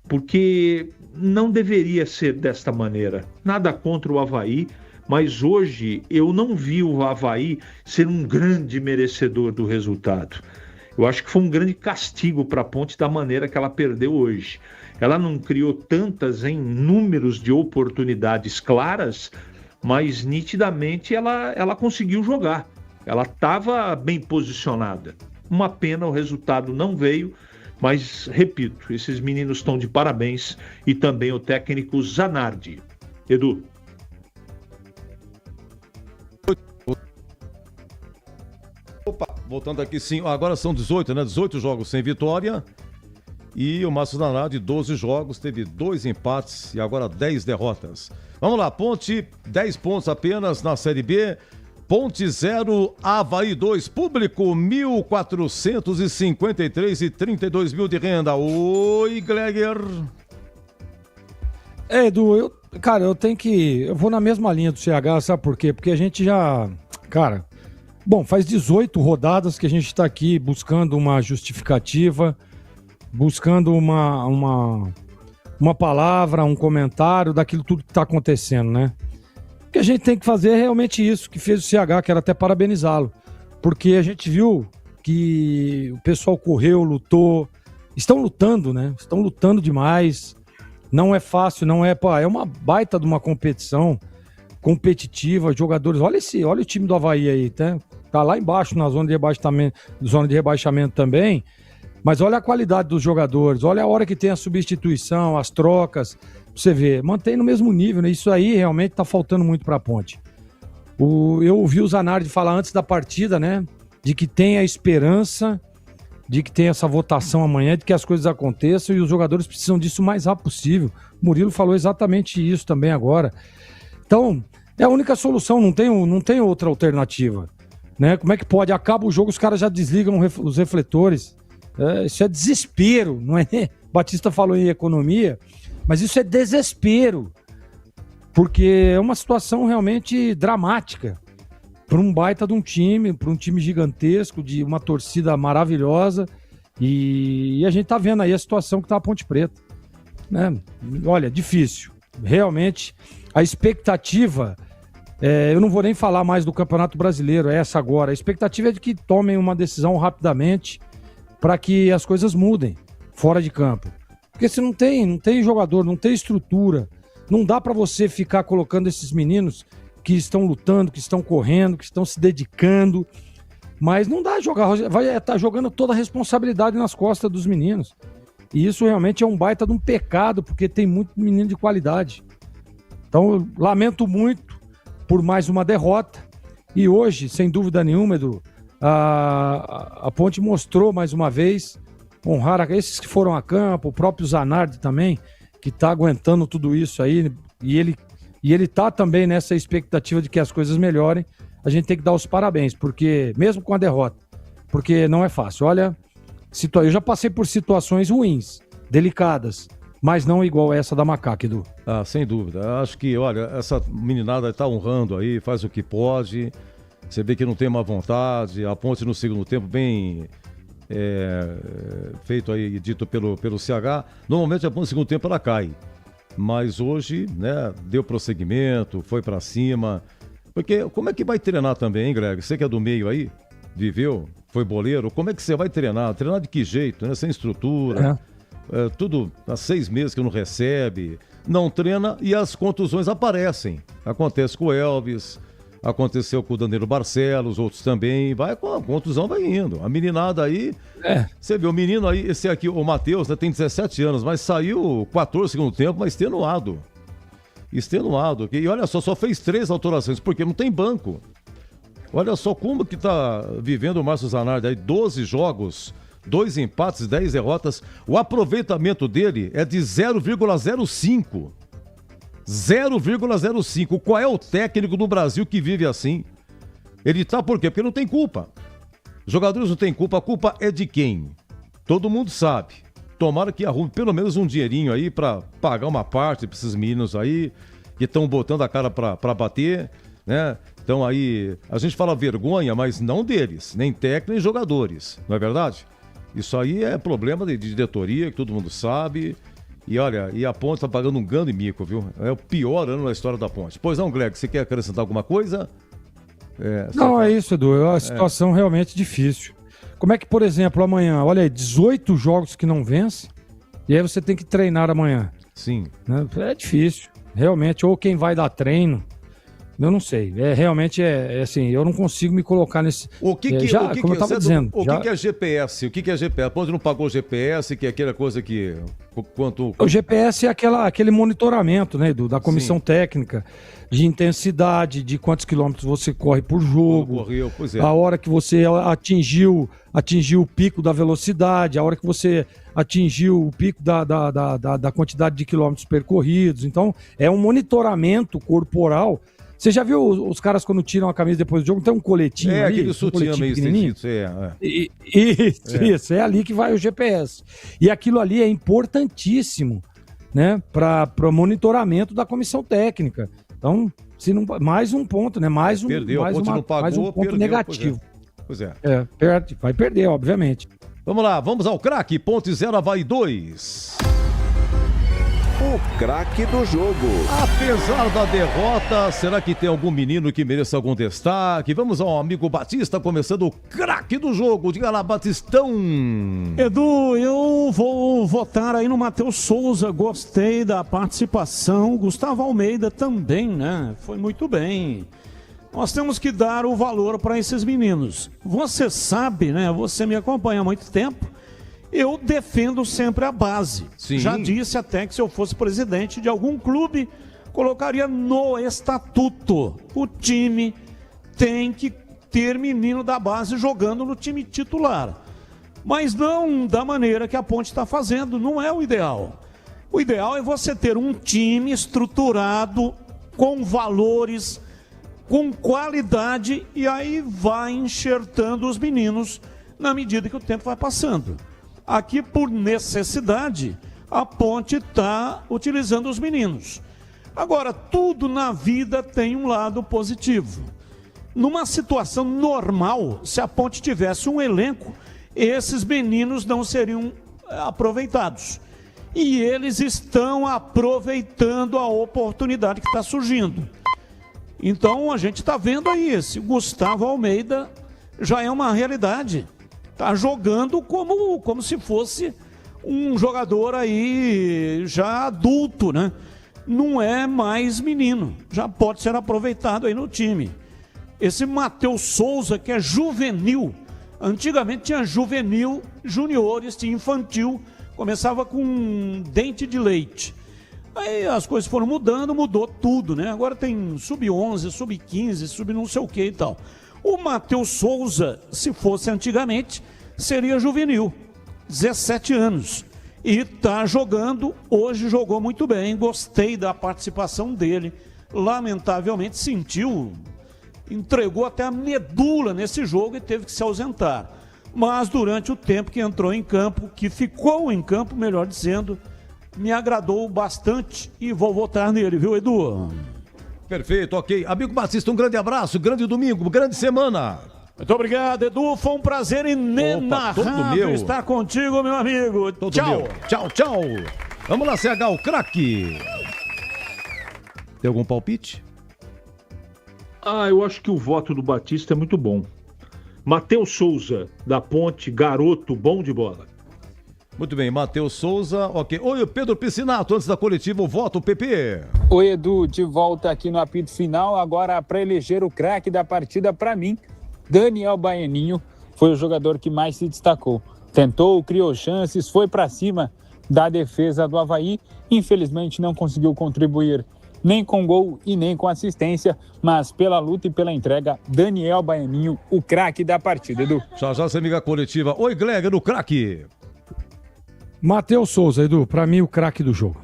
porque não deveria ser desta maneira. Nada contra o Avaí, mas hoje eu não vi o Avaí ser um grande merecedor do resultado. Eu acho que foi um grande castigo para a Ponte da maneira que ela perdeu hoje. Ela não criou tantas em números de oportunidades claras, mas nitidamente ela conseguiu jogar. Ela estava bem posicionada. Uma pena, o resultado não veio, mas, repito, esses meninos estão de parabéns e também o técnico Zanardi. Edu. Opa, voltando aqui sim, agora são 18, né? 18 jogos sem vitória e o Márcio Zanardi, 12 jogos, teve 2 empates e agora 10 derrotas. Vamos lá, Ponte, 10 pontos apenas na Série B. Ponte 0, Avaí 2, público 1.453 e 32 mil de renda. Oi, Gleger. Edu, eu vou na mesma linha do CH, sabe por quê? Porque a gente já, faz 18 rodadas que a gente está aqui buscando uma justificativa, buscando uma palavra, um comentário daquilo tudo que está acontecendo, né? O que a gente tem que fazer é realmente isso que fez o CH, quero até parabenizá-lo, porque a gente viu que o pessoal correu, lutou, estão lutando, né? Estão lutando demais, Não é fácil, não é... Pô, é uma baita de uma competição competitiva, jogadores... Olha o time do Avaí aí, tá lá embaixo na zona de rebaixamento também, mas olha a qualidade dos jogadores, olha a hora que tem a substituição, as trocas, pra você ver, mantém no mesmo nível, né? Isso aí realmente tá faltando muito pra Ponte. Eu ouvi o Zanardi falar antes da partida, né, de que tem a esperança, de que tem essa votação amanhã, de que as coisas aconteçam e os jogadores precisam disso o mais rápido possível. O Murilo falou exatamente isso também agora. Então, é a única solução, não tem outra alternativa, né? Como é que pode? Acaba o jogo, os caras já desligam os refletores. Isso é desespero, não é? Batista falou em economia, mas isso é desespero, porque é uma situação realmente dramática para um baita de um time, para um time gigantesco, de uma torcida maravilhosa, e a gente tá vendo aí a situação que tá a Ponte Preta, né? Olha, difícil, realmente, a expectativa, eu não vou nem falar mais do Campeonato Brasileiro, é essa agora, a expectativa é de que tomem uma decisão rapidamente para que as coisas mudem fora de campo, porque se não tem jogador, não tem estrutura, não dá para você ficar colocando esses meninos que estão lutando, que estão correndo, que estão se dedicando, mas não dá jogar, vai estar jogando toda a responsabilidade nas costas dos meninos, e isso realmente é um baita de um pecado, porque tem muito menino de qualidade. Então eu lamento muito por mais uma derrota, e hoje, sem dúvida nenhuma, Edu, a Ponte mostrou mais uma vez honrar esses que foram a campo, o próprio Zanardi também, que está aguentando tudo isso aí, e ele tá também nessa expectativa de que as coisas melhorem. A gente tem que dar os parabéns, porque mesmo com a derrota, porque não é fácil. Olha, eu já passei por situações ruins, delicadas, mas não igual essa da Macaca, Edu. Ah, sem dúvida. Acho que, olha, essa meninada está honrando aí, faz o que pode. Você vê que não tem má vontade. A Ponte no segundo tempo bem feito aí, dito pelo CH. Normalmente a Ponte no segundo tempo ela cai. Mas hoje, né, deu prosseguimento, foi pra cima. Porque como é que vai treinar também, hein, Greg? Você que é do meio aí, viveu, foi boleiro, como é que você vai treinar? Treinar de que jeito, né? Sem estrutura, tudo há 6 meses que não recebe, não treina e as contusões aparecem. Acontece com o Elvis, aconteceu com o Danilo Barcelos, outros também, a contusão vai indo. A meninada aí, você vê, o menino aí, esse aqui, o Matheus, né, tem 17 anos, mas saiu 14 segundo tempo, mas extenuado. E olha só fez 3 alterações, porque não tem banco. Olha só como que tá vivendo o Márcio Zanardi aí, 12 jogos, 2 empates, 10 derrotas. O aproveitamento dele é de 0,05. 0,05. Qual é o técnico do Brasil que vive assim? Ele tá por quê? Porque não tem culpa. Os jogadores não têm culpa. A culpa é de quem? Todo mundo sabe. Tomara que arrume pelo menos um dinheirinho aí pra pagar uma parte pra esses meninos aí que estão botando a cara pra bater, né? Então aí, a gente fala vergonha, mas não deles, nem técnico, nem jogadores, não é verdade? Isso aí é problema de diretoria, que todo mundo sabe. E olha, a Ponte tá pagando um gano e mico, viu? É o pior ano na história da Ponte. Pois não, Greg, você quer acrescentar alguma coisa? Não, é isso, Edu. É uma situação realmente difícil. Como é que, por exemplo, amanhã, olha aí, 18 jogos que não vence, e aí você tem que treinar amanhã. Sim. Né? É difícil, realmente. Ou quem vai dar treino, eu não sei. Realmente assim, eu não consigo me colocar nesse... como eu estava dizendo. O que é GPS? O que é GPS? A Ponte não pagou GPS, que é aquela coisa que... O GPS é aquele monitoramento, né, Edu, da comissão técnica, de intensidade, de quantos quilômetros você corre por jogo, correu, pois é. A hora que você atingiu o pico da velocidade, a hora que você atingiu o pico da quantidade de quilômetros percorridos. Então, é um monitoramento corporal. Você já viu os caras quando tiram a camisa depois do jogo? Tem um coletinho ali? Aquele sutiã meio estendido. Isso, é ali que vai o GPS. E aquilo ali é importantíssimo, né, para monitoramento da comissão técnica. Então, se não, mais um ponto, né? Mais um ponto negativo. Pois é. Vai perder, obviamente. Vamos lá, vamos ao craque. Ponte 0, Avaí 2. o craque do jogo. Apesar da derrota, será que tem algum menino que mereça algum destaque? Vamos ao amigo Batista, começando o craque do jogo. Diga lá, Batistão. Edu, eu vou votar aí no Matheus Souza. Gostei da participação. Gustavo Almeida também, né? Foi muito bem. Nós temos que dar o valor para esses meninos. Você sabe, né? Você me acompanha há muito tempo. Eu defendo sempre a base. Sim. Já disse até que se eu fosse presidente de algum clube, colocaria no estatuto. O time tem que ter menino da base jogando no time titular. Mas não da maneira que a Ponte está fazendo, não é o ideal. O ideal é você ter um time estruturado, com valores, com qualidade, e aí vai enxertando os meninos na medida que o tempo vai passando. Aqui, por necessidade, a Ponte está utilizando os meninos. Agora, tudo na vida tem um lado positivo. Numa situação normal, se a Ponte tivesse um elenco, esses meninos não seriam aproveitados. E eles estão aproveitando a oportunidade que está surgindo. Então, a gente está vendo aí, esse Gustavo Almeida já é uma realidade. Está jogando como se fosse um jogador aí já adulto, né? Não é mais menino, já pode ser aproveitado aí no time. Esse Matheus Souza, que é juvenil, antigamente tinha juvenil, juniores, tinha infantil, começava com dente de leite. Aí as coisas foram mudando, mudou tudo, né? Agora tem sub-11, sub-15, sub não sei o que e tal. O Matheus Souza, se fosse antigamente, seria juvenil, 17 anos. E está jogando, hoje jogou muito bem, gostei da participação dele. Lamentavelmente entregou até a medula nesse jogo e teve que se ausentar. Mas durante o tempo que entrou em campo, que ficou em campo, melhor dizendo, me agradou bastante e vou votar nele, viu, Edu? Perfeito, ok. Amigo Batista, um grande abraço, grande domingo, grande semana. Muito obrigado, Edu. Foi um prazer inenarrável estar contigo, meu amigo. Tchau. Tchau, tchau. Vamos lá, CH, o craque. Tem algum palpite? Eu acho que o voto do Batista é muito bom. Matheus Souza, da Ponte, garoto, bom de bola. Muito bem, Matheus Souza, ok. Oi, Pedro Piscinato, antes da coletiva, o voto, PP. Oi, Edu, de volta aqui no apito final, agora para eleger o craque da partida para mim, Daniel Baianinho foi o jogador que mais se destacou. Tentou, criou chances, foi para cima da defesa do Avaí, infelizmente não conseguiu contribuir nem com gol e nem com assistência, mas pela luta e pela entrega, Daniel Baianinho, o craque da partida, Edu. Já você amiga coletiva. Oi, Glega, no craque. Matheus Souza, Edu, pra mim o craque do jogo.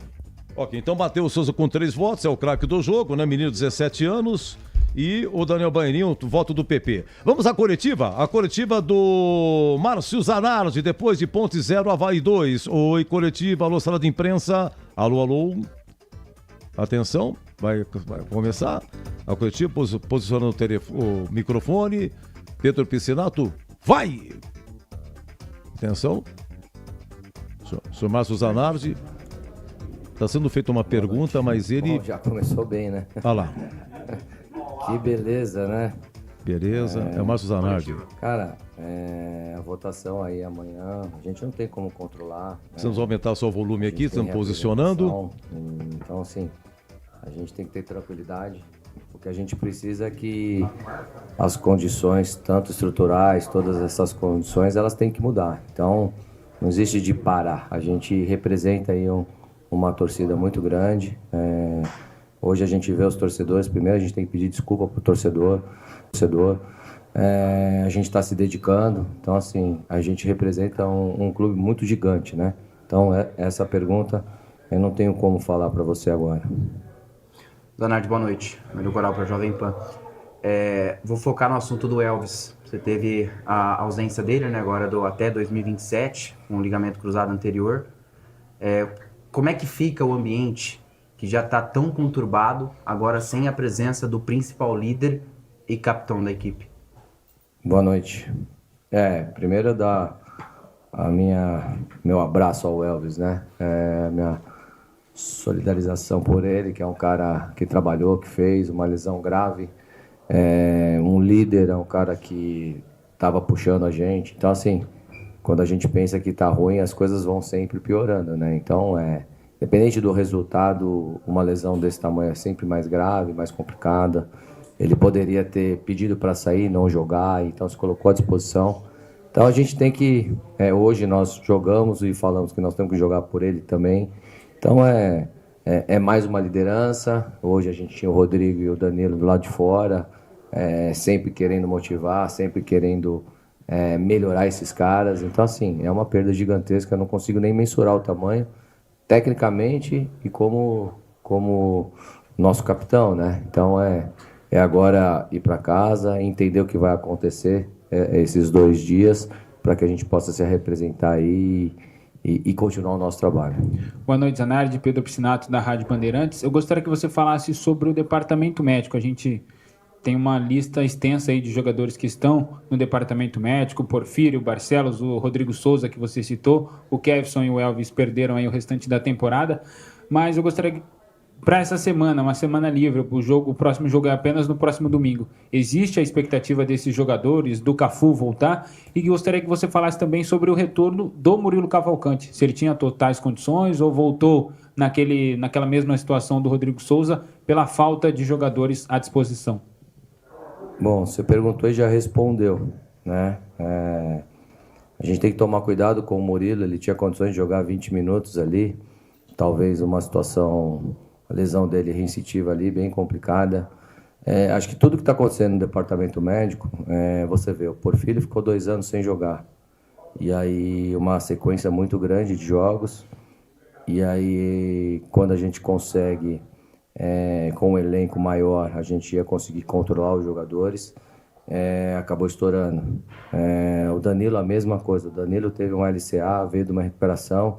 Ok, então Matheus Souza com 3 votos, é o craque do jogo, né? Menino de 17 anos. E o Daniel Baianinho, voto do PP. Vamos à coletiva? A coletiva do Márcio Zanardi, depois de Ponte 0, Avaí 2. Oi, coletiva, alô, sala de imprensa. Alô, alô. Atenção, vai começar a coletiva, posicionando o microfone. Pedro Piscinato, vai! Atenção. Sr. Márcio Zanardi, está sendo feita uma pergunta, mas ele... Bom, já começou bem, né? Olha lá. Que beleza, né? Beleza, é o Márcio Zanardi. Cara, a votação aí amanhã, a gente não tem como controlar. Precisamos aumentar o seu volume aqui, estamos posicionando. Então, assim, a gente tem que ter tranquilidade. O que a gente precisa é que as condições, tanto estruturais, todas essas condições, elas têm que mudar. Então, não existe de parar. A gente representa aí uma torcida muito grande. Hoje a gente vê os torcedores. Primeiro a gente tem que pedir desculpa pro torcedor. A gente está se dedicando. Então, assim, a gente representa um clube muito gigante, né? Então, essa pergunta eu não tenho como falar para você agora. Zanardi, boa noite. Melhor Coral para Jovem Pan. Vou focar no assunto do Elvis. Você teve a ausência dele, né, agora até 2027, com o ligamento cruzado anterior. Como é que fica o ambiente que já está tão conturbado, agora sem a presença do principal líder e capitão da equipe? Boa noite. Primeiro dar meu abraço ao Elvis, né? Minha solidarização por ele, que é um cara que trabalhou, que fez uma lesão grave, um líder, é um cara que estava puxando a gente. Então, assim, quando a gente pensa que está ruim, as coisas vão sempre piorando, né? Então, independente do resultado, uma lesão desse tamanho é sempre mais grave, mais complicada. Ele poderia ter pedido para sair, não jogar, então se colocou à disposição. Então a gente tem que... hoje nós jogamos e falamos que nós temos que jogar por ele também. Então é mais uma liderança. Hoje a gente tinha o Rodrigo e o Danilo do lado de fora, sempre querendo motivar, sempre querendo melhorar esses caras. Então, assim, é uma perda gigantesca, eu não consigo nem mensurar o tamanho, tecnicamente e como nosso capitão, né? Então é agora ir para casa, entender o que vai acontecer esses 2 dias, para que a gente possa se representar aí e continuar o nosso trabalho. Boa noite, Zanardi, Pedro Piscinato, da Rádio Bandeirantes. Eu gostaria que você falasse sobre o departamento médico. A gente tem uma lista extensa aí de jogadores que estão no departamento médico: o Porfírio, o Barcelos, o Rodrigo Souza, que você citou, o Kevson e o Elvis perderam aí o restante da temporada. Mas eu gostaria que, para essa semana, uma semana livre, o próximo jogo é apenas no próximo domingo, existe a expectativa desses jogadores, do Cafu voltar? E gostaria que você falasse também sobre o retorno do Murilo Cavalcante, se ele tinha totais condições ou voltou naquela mesma situação do Rodrigo Souza pela falta de jogadores à disposição. Bom, você perguntou e já respondeu, né? A gente tem que tomar cuidado com o Murilo, ele tinha condições de jogar 20 minutos ali, talvez uma situação... A lesão dele reincidtiva ali, bem complicada. Acho que tudo que está acontecendo no departamento médico, você vê, o Porfírio ficou 2 anos sem jogar. E aí uma sequência muito grande de jogos. E aí quando a gente consegue, com um elenco maior, a gente ia conseguir controlar os jogadores, acabou estourando. O Danilo, a mesma coisa. O Danilo teve um LCA, veio de uma recuperação.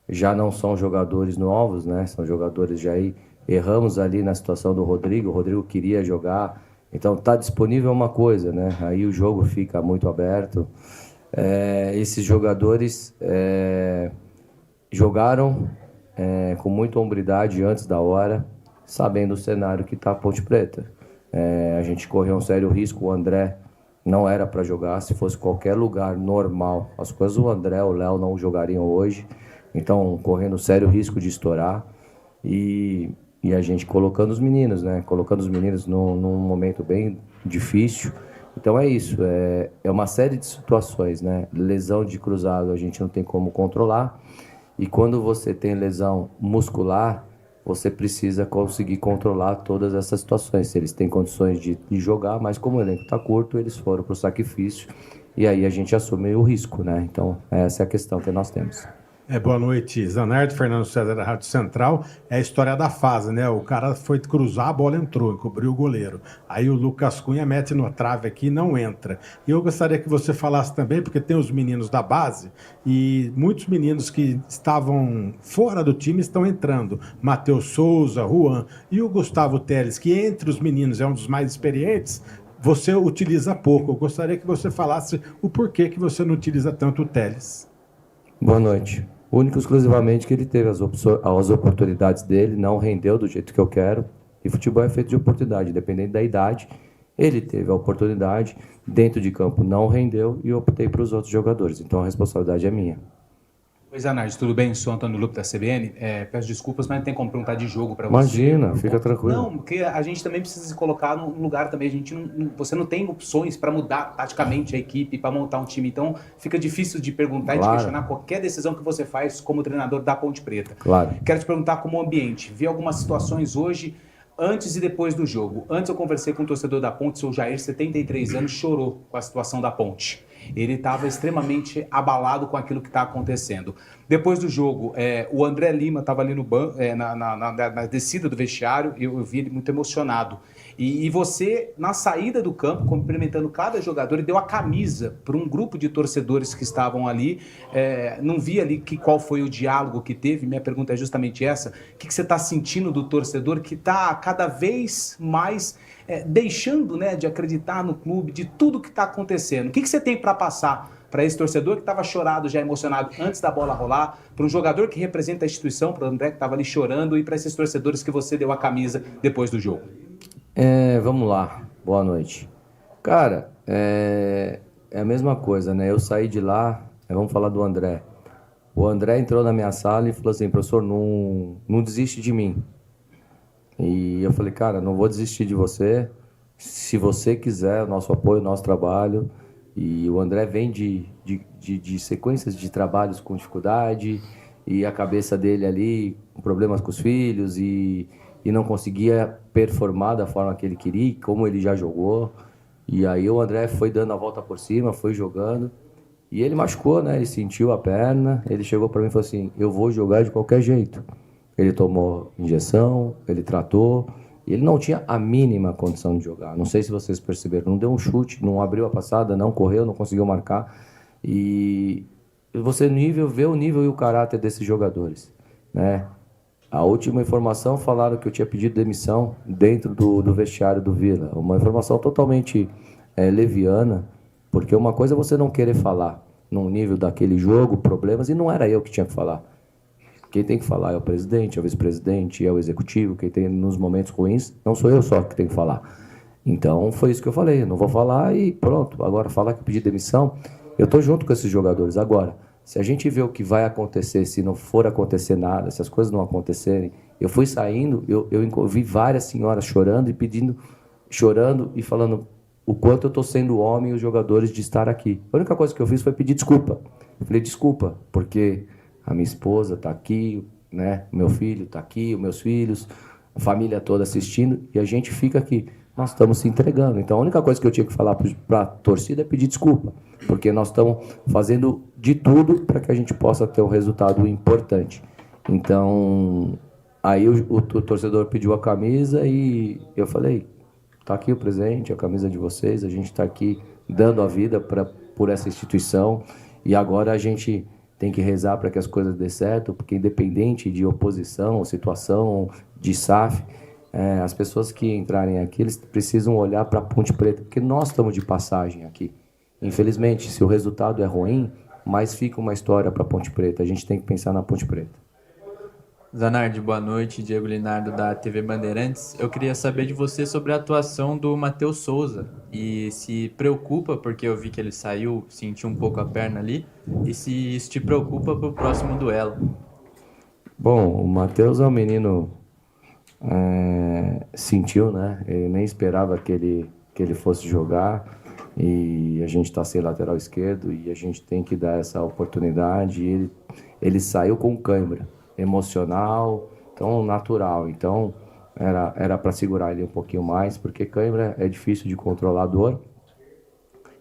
Já não são jogadores novos, né? São jogadores já aí. Erramos ali na situação do Rodrigo. O Rodrigo queria jogar. Então, tá disponível uma coisa, né? Aí o jogo fica muito aberto. Esses jogadores jogaram com muita hombridade antes da hora, sabendo o cenário que tá a Ponte Preta. A gente correu um sério risco. O André não era para jogar. Se fosse qualquer lugar normal, as coisas, o André, o Léo não jogariam hoje. Então, correndo sério risco de estourar e a gente colocando os meninos, né? Colocando os meninos num momento bem difícil. Então é isso, é uma série de situações, né? Lesão de cruzado a gente não tem como controlar, e quando você tem lesão muscular, você precisa conseguir controlar todas essas situações. Se eles têm condições de jogar, mas como o elenco está curto, eles foram para o sacrifício, e aí a gente assume o risco, né? Então essa é a questão que nós temos. Boa noite, Zanardi, Fernando César da Rádio Central. É a história da fase, né? O cara foi cruzar, a bola entrou, encobriu o goleiro. Aí o Lucas Cunha mete na trave aqui e não entra. E eu gostaria que você falasse também, porque tem os meninos da base e muitos meninos que estavam fora do time estão entrando. Matheus Souza, Juan e o Gustavo Teles, que entre os meninos é um dos mais experientes, você utiliza pouco. Eu gostaria que você falasse o porquê que você não utiliza tanto o Teles. Boa noite. Único exclusivamente que ele teve as oportunidades dele, não rendeu do jeito que eu quero. E futebol é feito de oportunidade, dependendo da idade. Ele teve a oportunidade, dentro de campo não rendeu e eu optei para os outros jogadores. Então a responsabilidade é minha. Oi, Zanardi, tudo bem? Sou Antônio Lupo da CBN. Peço desculpas, mas não tem como perguntar de jogo para você. Imagina, fica tranquilo. Não, porque a gente também precisa se colocar no lugar também. Você não tem opções para mudar taticamente a equipe, para montar um time. Então fica difícil de perguntar e de questionar qualquer decisão que você faz como treinador da Ponte Preta. Claro. Quero te perguntar como ambiente. Vi algumas situações hoje, antes e depois do jogo. Antes eu conversei com um torcedor da Ponte, seu Jair, 73 anos, chorou com a situação da Ponte. Ele estava extremamente abalado com aquilo que está acontecendo. Depois do jogo, o André Lima estava ali no banco, na descida do vestiário, eu vi ele muito emocionado. E você, na saída do campo, cumprimentando cada jogador, e deu a camisa para um grupo de torcedores que estavam ali. Não vi ali qual foi o diálogo que teve. Minha pergunta é justamente essa. O que você está sentindo do torcedor que está cada vez mais deixando, né, de acreditar no clube, de tudo que está acontecendo? O que você tem para passar para esse torcedor que estava chorado, já emocionado antes da bola rolar, para um jogador que representa a instituição, para o André que estava ali chorando e para esses torcedores que você deu a camisa depois do jogo? Vamos lá, boa noite. Cara, é a mesma coisa, né? Eu saí de lá, vamos falar do André. O André entrou na minha sala e falou assim, professor, não desiste de mim. E eu falei, cara, não vou desistir de você. Se você quiser o nosso apoio, o nosso trabalho. E o André vem de sequências de trabalhos com dificuldade, e a cabeça dele ali, com problemas com os filhos, e não conseguia performar da forma que ele queria, como ele já jogou. E aí o André foi dando a volta por cima, foi jogando, e ele machucou, né? Ele sentiu a perna, ele chegou para mim e falou assim, eu vou jogar de qualquer jeito. Ele tomou injeção, ele tratou, e ele não tinha a mínima condição de jogar. Não sei se vocês perceberam, não deu um chute, não abriu a passada, não correu, não conseguiu marcar. E você vê o nível e o caráter desses jogadores, né? A última informação, falaram que eu tinha pedido demissão dentro do vestiário do Vila. Uma informação totalmente leviana, porque uma coisa é você não querer falar no nível daquele jogo, problemas, e não era eu que tinha que falar. Quem tem que falar é o presidente, é o vice-presidente, é o executivo. Quem tem nos momentos ruins, não sou eu só que tenho que falar. Então, foi isso que eu falei. Eu não vou falar e pronto. Agora, falar que eu pedi demissão, eu estou junto com esses jogadores. Agora, se a gente vê o que vai acontecer, se não for acontecer nada, se as coisas não acontecerem, eu fui saindo, eu vi várias senhoras chorando e falando o quanto eu estou sendo homem e os jogadores de estar aqui. A única coisa que eu fiz foi pedir desculpa. Eu falei, desculpa, porque a minha esposa está aqui, né? O meu filho está aqui, os meus filhos, a família toda assistindo, e a gente fica aqui. Nós estamos se entregando. Então, a única coisa que eu tinha que falar para a torcida é pedir desculpa, porque nós estamos fazendo de tudo para que a gente possa ter um resultado importante. Então, aí o torcedor pediu a camisa e eu falei, está aqui o presente, a camisa de vocês, a gente está aqui dando a vida por essa instituição, e agora a gente tem que rezar para que as coisas dê certo, porque independente de oposição, situação de SAF, as pessoas que entrarem aqui, eles precisam olhar para a Ponte Preta, porque nós estamos de passagem aqui. Infelizmente, se o resultado é ruim, mas fica uma história para a Ponte Preta. A gente tem que pensar na Ponte Preta. Zanardi, boa noite. Diego Linardo, da TV Bandeirantes. Eu queria saber de você sobre a atuação do Matheus Souza. E se preocupa, porque eu vi que ele saiu, sentiu um pouco a perna ali, e se isso te preocupa para o próximo duelo. Bom, o Matheus é um menino... sentiu, né? Ele nem esperava que ele fosse jogar, e a gente está sem lateral esquerdo e a gente tem que dar essa oportunidade. E ele saiu com cãibra emocional, então natural, então era para segurar ele um pouquinho mais, porque cãibra é difícil de controlar a dor,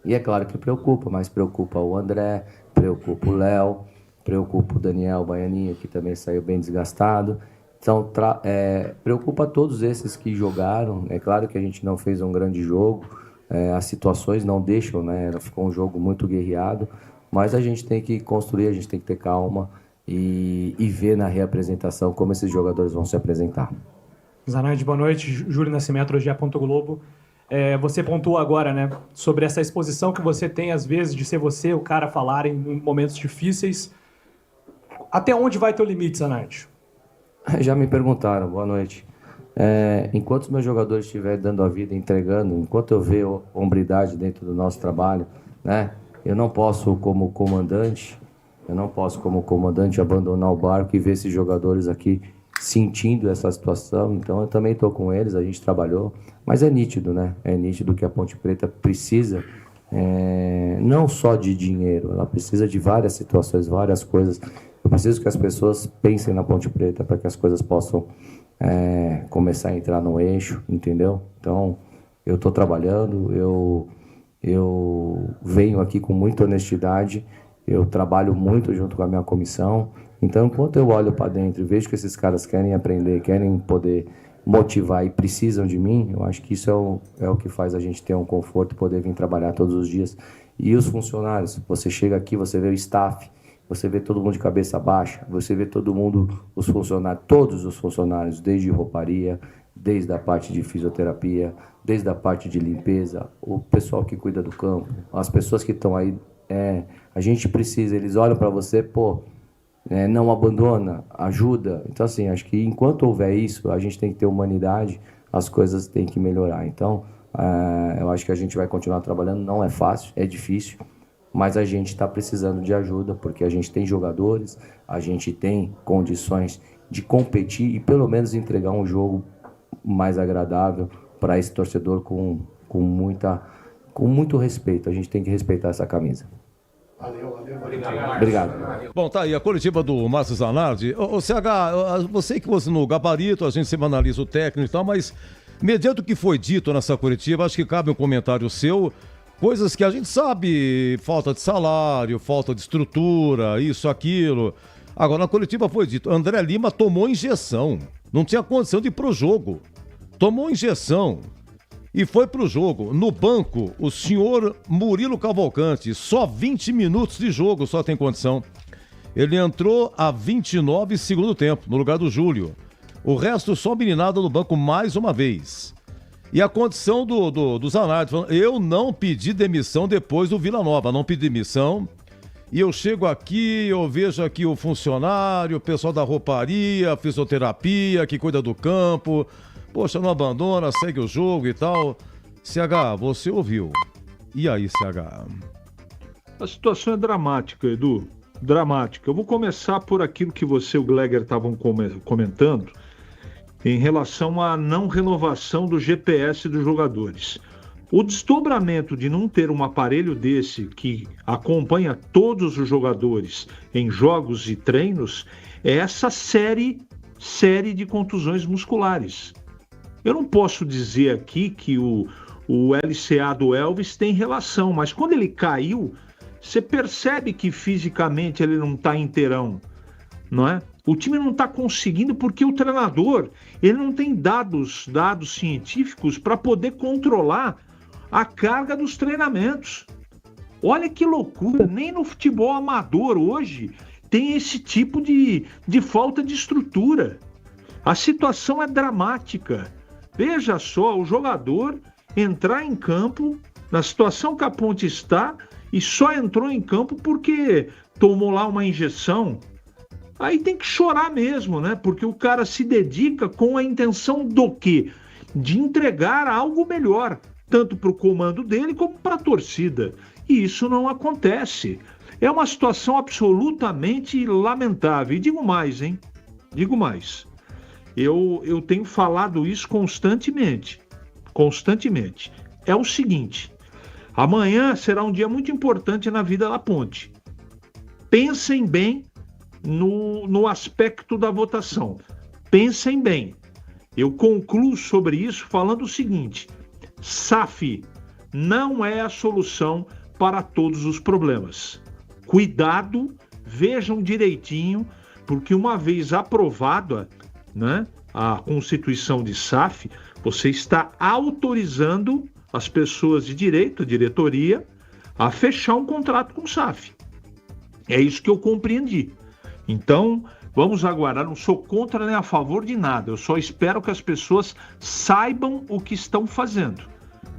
e é claro que preocupa, mas preocupa o André, preocupa o Léo, preocupa o Daniel Baianinho, que também saiu bem desgastado. Então, preocupa todos esses que jogaram. É claro que a gente não fez um grande jogo, as situações não deixam, né? Ficou um jogo muito guerreado, mas a gente tem que construir, a gente tem que ter calma e ver na reapresentação como esses jogadores vão se apresentar. Zanardi, boa noite. Júlio Nascimento, GE. Globo. Você pontuou agora, né, sobre essa exposição que você tem, às vezes, de ser você o cara a falar em momentos difíceis. Até onde vai teu limite, Zanardi? Já me perguntaram, boa noite. Enquanto os meus jogadores estiverem dando a vida, entregando, enquanto eu ver hombridade dentro do nosso trabalho, né, eu não posso, como comandante, abandonar o barco e ver esses jogadores aqui sentindo essa situação. Então, eu também estou com eles, a gente trabalhou, mas é nítido, né? É nítido que a Ponte Preta precisa não só de dinheiro, ela precisa de várias situações, várias coisas. Eu preciso que as pessoas pensem na Ponte Preta para que as coisas possam começar a entrar no eixo, entendeu? Então, eu estou trabalhando, eu venho aqui com muita honestidade, eu trabalho muito junto com a minha comissão. Então, enquanto eu olho para dentro e vejo que esses caras querem aprender, querem poder motivar e precisam de mim, eu acho que isso é o que faz a gente ter um conforto, poder vir trabalhar todos os dias. E os funcionários, você chega aqui, você vê o staff, você vê todo mundo de cabeça baixa, você vê todo mundo, os funcionários, todos os funcionários, desde rouparia, desde a parte de fisioterapia, desde a parte de limpeza, o pessoal que cuida do campo, as pessoas que estão aí a gente precisa, eles olham para você, não abandona, ajuda. Então, assim, acho que enquanto houver isso, a gente tem que ter humanidade, as coisas têm que melhorar. Então, eu acho que a gente vai continuar trabalhando, não é fácil, é difícil, mas a gente está precisando de ajuda, porque a gente tem jogadores, a gente tem condições de competir e pelo menos entregar um jogo mais agradável para esse torcedor com muito respeito. A gente tem que respeitar essa camisa. Valeu. Obrigado. Bom, tá aí a coletiva do Márcio Zanardi. Ô, CH, você que você no gabarito, a gente sempre analisa o técnico e tal, mas mediante o que foi dito nessa coletiva, acho que cabe um comentário seu, coisas que a gente sabe, falta de salário, falta de estrutura, isso, aquilo. Agora, na coletiva foi dito, André Lima tomou injeção, não tinha condição de ir pro jogo. Tomou injeção e foi pro jogo. No banco, o senhor Murilo Cavalcante, só 20 minutos de jogo, só tem condição. Ele entrou a 29 segundo tempo, no lugar do Júlio. O resto só meninada no banco mais uma vez. E a condição do Zanardi, falando, eu não pedi demissão depois do Vila Nova, não pedi demissão. E eu chego aqui, eu vejo aqui o funcionário, o pessoal da rouparia, fisioterapia, que cuida do campo. Poxa, não abandona, segue o jogo e tal. CH, você ouviu. E aí, CH? A situação é dramática, Edu. Dramática. Eu vou começar por aquilo que você e o Gleger estavam comentando em relação à não renovação do GPS dos jogadores. O desdobramento de não ter um aparelho desse que acompanha todos os jogadores em jogos e treinos é essa série de contusões musculares. Eu não posso dizer aqui que o LCA do Elvis tem relação, mas quando ele caiu, você percebe que fisicamente ele não está inteirão, não é? O time não está conseguindo porque o treinador ele não tem dados científicos para poder controlar a carga dos treinamentos. Olha que loucura, nem no futebol amador hoje tem esse tipo de falta de estrutura. A situação é dramática. Veja só, o jogador entrar em campo na situação que a Ponte está e só entrou em campo porque tomou lá uma injeção. Aí tem que chorar mesmo, né? Porque o cara se dedica com a intenção do quê? De entregar algo melhor, tanto para o comando dele como para a torcida. E isso não acontece. É uma situação absolutamente lamentável. E digo mais, hein? Digo mais. Eu tenho falado isso constantemente. É o seguinte, amanhã será um dia muito importante na vida da Ponte. Pensem bem no aspecto da votação. Pensem bem. Eu concluo sobre isso falando o seguinte, SAF não é a solução para todos os problemas. Cuidado, vejam direitinho, porque uma vez aprovada, né, a constituição de SAF, você está autorizando as pessoas de direito, a diretoria, a fechar um contrato com SAF. É isso que eu compreendi. Então, vamos aguardar, não sou contra nem a favor de nada, eu só espero que as pessoas saibam o que estão fazendo,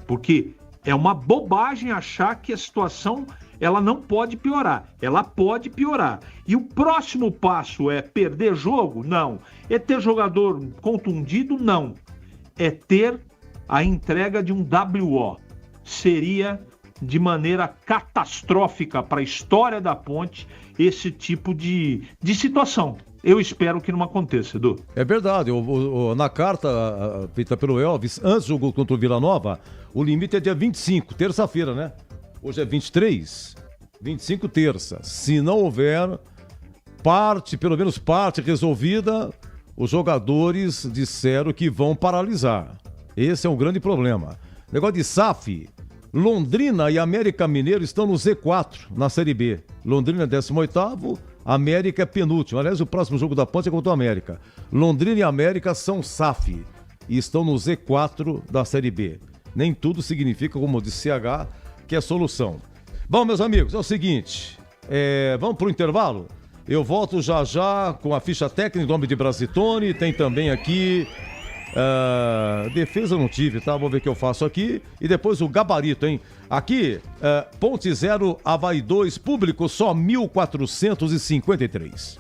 porque é uma bobagem achar que a situação ela não pode piorar, ela pode piorar. E o próximo passo é perder jogo? Não. É ter jogador contundido? Não. É ter a entrega de um WO. Seria de maneira catastrófica para a história da Ponte esse tipo de situação. Eu espero que não aconteça, Edu. É verdade. Na carta feita pelo Elvis, antes do jogo contra o Vila Nova, o limite é dia 25, terça-feira, né? Hoje é 23, 25 terça. Se não houver pelo menos parte resolvida, os jogadores disseram que vão paralisar. Esse é um grande problema. Negócio de SAF, Londrina e América Mineiro estão no Z4 na Série B. Londrina é 18º, América é penúltimo. Aliás, o próximo jogo da Ponte é contra o América. Londrina e América são SAF e estão no Z4 da Série B. Nem tudo significa, como disse CH, que é solução. Bom, meus amigos, é o seguinte, vamos para o intervalo? Eu volto já com a ficha técnica em nome de Brasitone, tem também aqui Defesa eu não tive, tá? Vou ver o que eu faço aqui. E depois o gabarito, hein? Aqui, Ponte 0, Avaí 2, público só 1.453.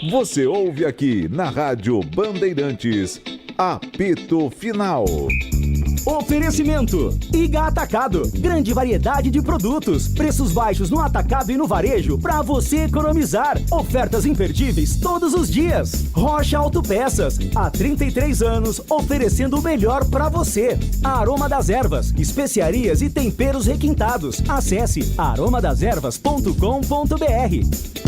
Você ouve aqui na Rádio Bandeirantes, apito final. Oferecimento: Iga Atacado, grande variedade de produtos, preços baixos no atacado e no varejo para você economizar. Ofertas imperdíveis todos os dias. Rocha Autopeças, há 33 anos oferecendo o melhor para você. Aroma das Ervas, especiarias e temperos requintados. Acesse aromadeservas.com.br.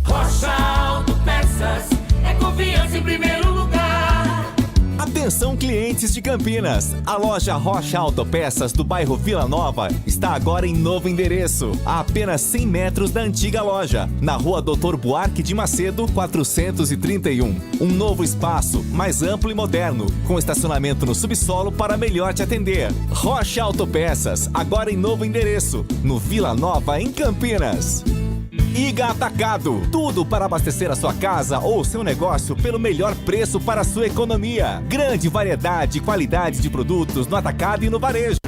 Rocha Autopeças é confiança em primeiro lugar. Atenção, clientes de Campinas, a loja Rocha Autopeças do bairro Vila Nova está agora em novo endereço, a apenas 100 metros da antiga loja, na rua Dr. Buarque de Macedo, 431. Um novo espaço, mais amplo e moderno, com estacionamento no subsolo para melhor te atender. Rocha Autopeças, agora em novo endereço, no Vila Nova, em Campinas. Iga Atacado, tudo para abastecer a sua casa ou seu negócio pelo melhor preço para a sua economia. Grande variedade e qualidade de produtos no atacado e no varejo.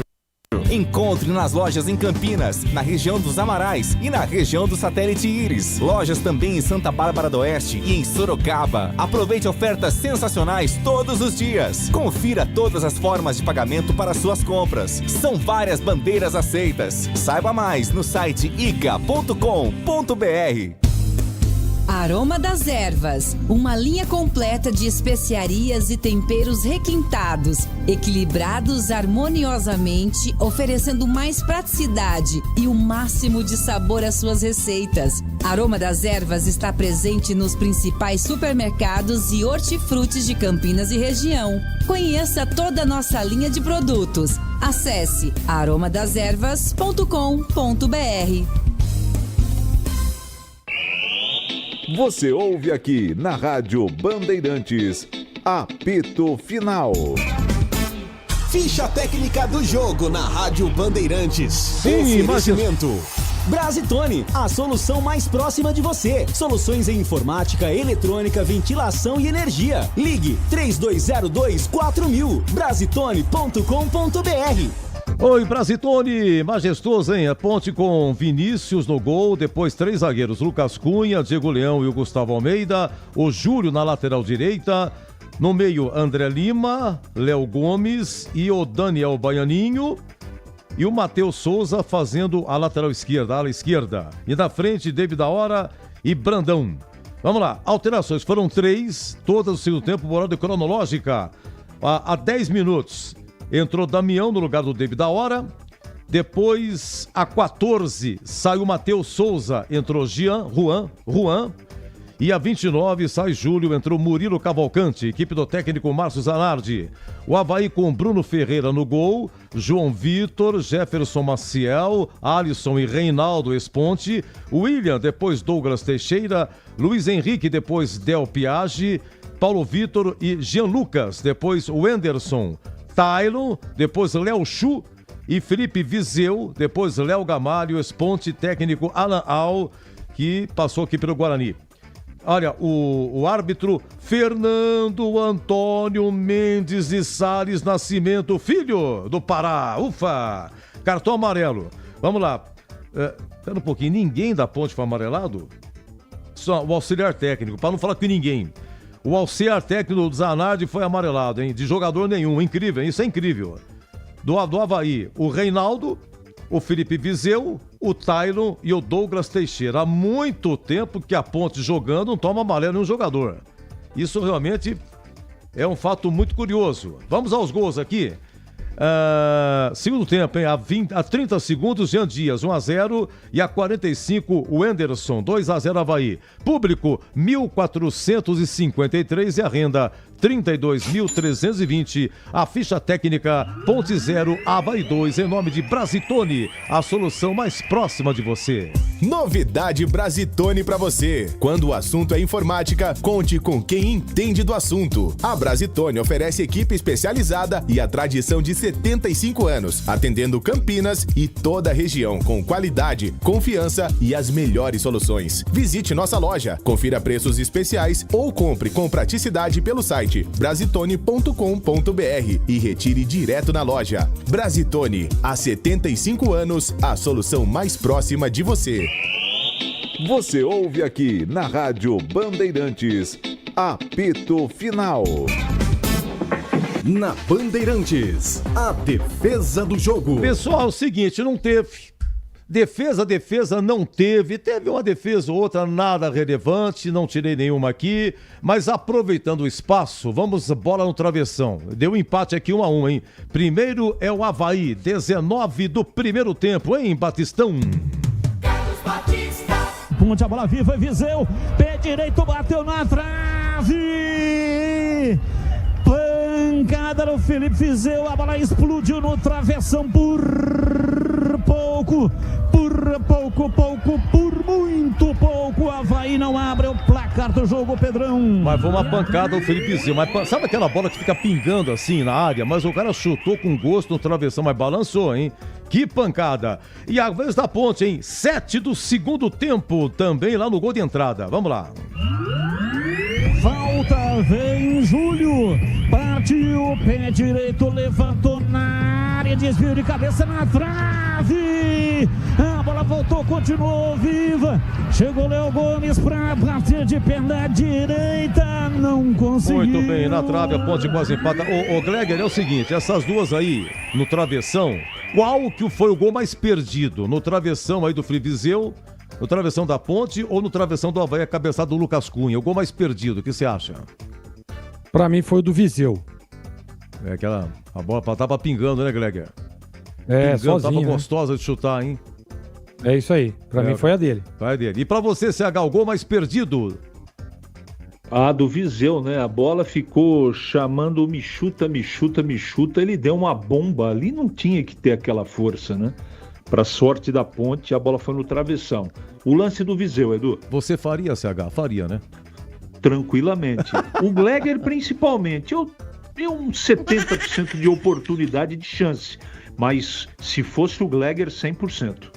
Encontre nas lojas em Campinas, na região dos Amarais e na região do Satélite Íris. Lojas também em Santa Bárbara do Oeste e em Sorocaba. Aproveite ofertas sensacionais todos os dias. Confira todas as formas de pagamento para suas compras. São várias bandeiras aceitas. Saiba mais no site iga.com.br. Aroma das Ervas, uma linha completa de especiarias e temperos requintados, equilibrados harmoniosamente, oferecendo mais praticidade e o máximo de sabor às suas receitas. Aroma das Ervas está presente nos principais supermercados e hortifrutis de Campinas e região. Conheça toda a nossa linha de produtos. Acesse aromadeservas.com.br. Você ouve aqui na Rádio Bandeirantes, apito final. Ficha técnica do jogo na Rádio Bandeirantes. Sim, oferecimento. Brasitone, a solução mais próxima de você. Soluções em informática, eletrônica, ventilação e energia. Ligue 3202-4000, brasitone.com.br. Oi, Brasitone, majestoso, hein? A Ponte com Vinícius no gol, depois 3 zagueiros, Lucas Cunha, Diego Leão e o Gustavo Almeida, o Júlio na lateral direita, no meio André Lima, Léo Gomes e o Daniel Baianinho, e o Matheus Souza fazendo a lateral esquerda, a ala esquerda, e na frente David da Hora e Brandão. Vamos lá, alterações, foram 3, todas no segundo tempo, por ordem cronológica, há 10 minutos. Entrou Damião no lugar do David da Hora. Depois, a 14, saiu o Matheus Souza, entrou Juan. E a 29, sai Júlio, entrou Murilo Cavalcante, equipe do técnico Márcio Zanardi. O Avaí com Bruno Ferreira no gol, João Vitor, Jefferson Maciel, Alisson e Reinaldo Esponte, William, depois Douglas Teixeira, Luiz Henrique, depois Del Piage, Paulo Vitor e Jean Lucas, depois Wenderson, Tylon, depois Léo Chu e Felipe Viseu, depois Léo Gamalho, Esponte, técnico Alan Al, que passou aqui pelo Guarani. Olha, o árbitro Fernando Antônio Mendes de Salles Nascimento, filho do Pará, ufa, cartão amarelo. Vamos lá, espera um pouquinho, ninguém da Ponte foi amarelado? Só o auxiliar técnico, para não falar que ninguém. O auxiliar técnico do Zanardi foi amarelado, hein? De jogador nenhum. Incrível, hein? Isso é incrível. Do Avaí, o Reinaldo, o Felipe Viseu, o Tylon e o Douglas Teixeira. Há muito tempo que a Ponte jogando não toma amarelo nenhum jogador. Isso realmente é um fato muito curioso. Vamos aos gols aqui. Segundo tempo, hein? A 30 segundos, Jean Dias, 1-0. E a 45, o Wenderson, 2-0 Avaí. Público, 1.453 e a renda, 32.320. A ficha técnica Ponte 0, Avaí 2, em nome de Brasitone, a solução mais próxima de você. Novidade Brasitone pra você. Quando o assunto é informática, conte com quem entende do assunto. A Brasitone oferece equipe especializada e a tradição de 75 anos, atendendo Campinas e toda a região com qualidade, confiança e as melhores soluções. Visite nossa loja, confira preços especiais ou compre com praticidade pelo site brasitone.com.br e retire direto na loja. Brasitone, há 75 anos, a solução mais próxima de você. Você ouve aqui na Rádio Bandeirantes, apito final. Na Bandeirantes, a defesa do jogo. Pessoal, é o seguinte, não teve. Defesa não teve. Teve uma defesa ou outra, nada relevante, não tirei nenhuma aqui. Mas aproveitando o espaço, vamos bola no travessão. Deu empate aqui 1-1, hein? Primeiro é o Avaí, 19 do primeiro tempo, hein, Batistão? Ponte, a bola viva, Viseu, pé direito, bateu na trave. Pancada no Felipe Viseu, a bola explodiu no travessão por muito pouco. Avaí não abre o placar do jogo, Pedrão. Mas foi uma pancada o Felipe Viseu. Mas sabe aquela bola que fica pingando assim na área? Mas o cara chutou com gosto no travessão, mas balançou, hein? Que pancada. E a vez da Ponte, hein? 7 do segundo tempo, também lá no gol de entrada. Vamos lá. Falta, vem Júlio. Partiu, pé direito, levantou na área, desvio de cabeça na trave. A bola voltou, continuou viva. Chegou Léo Gomes pra bater de perna direita, não conseguiu. Muito bem, na trave, a Ponte quase empata. O Gleger, é o seguinte, essas duas aí no travessão, qual que foi o gol mais perdido? No travessão aí do Felipe Viseu, no travessão da Ponte ou no travessão do Avaí, a cabeçada do Lucas Cunha? O gol mais perdido, o que você acha? Pra mim foi o do Viseu. É aquela, a bola tava pingando, né, Gleger? É, pingando, sozinho, tava né? gostosa de chutar, hein? É isso aí, pra mim foi a dele. Foi a dele. E pra você, CH, o gol mais perdido? A do Viseu, né? A bola ficou chamando me chuta. Ele deu uma bomba ali, não tinha que ter aquela força, né? Pra sorte da Ponte, a bola foi no travessão. O lance do Viseu, Edu. Você faria, CH? Faria, né? Tranquilamente. O Gleger, principalmente. Eu tenho um 70% de oportunidade de chance. Mas se fosse o Gleger, 100%.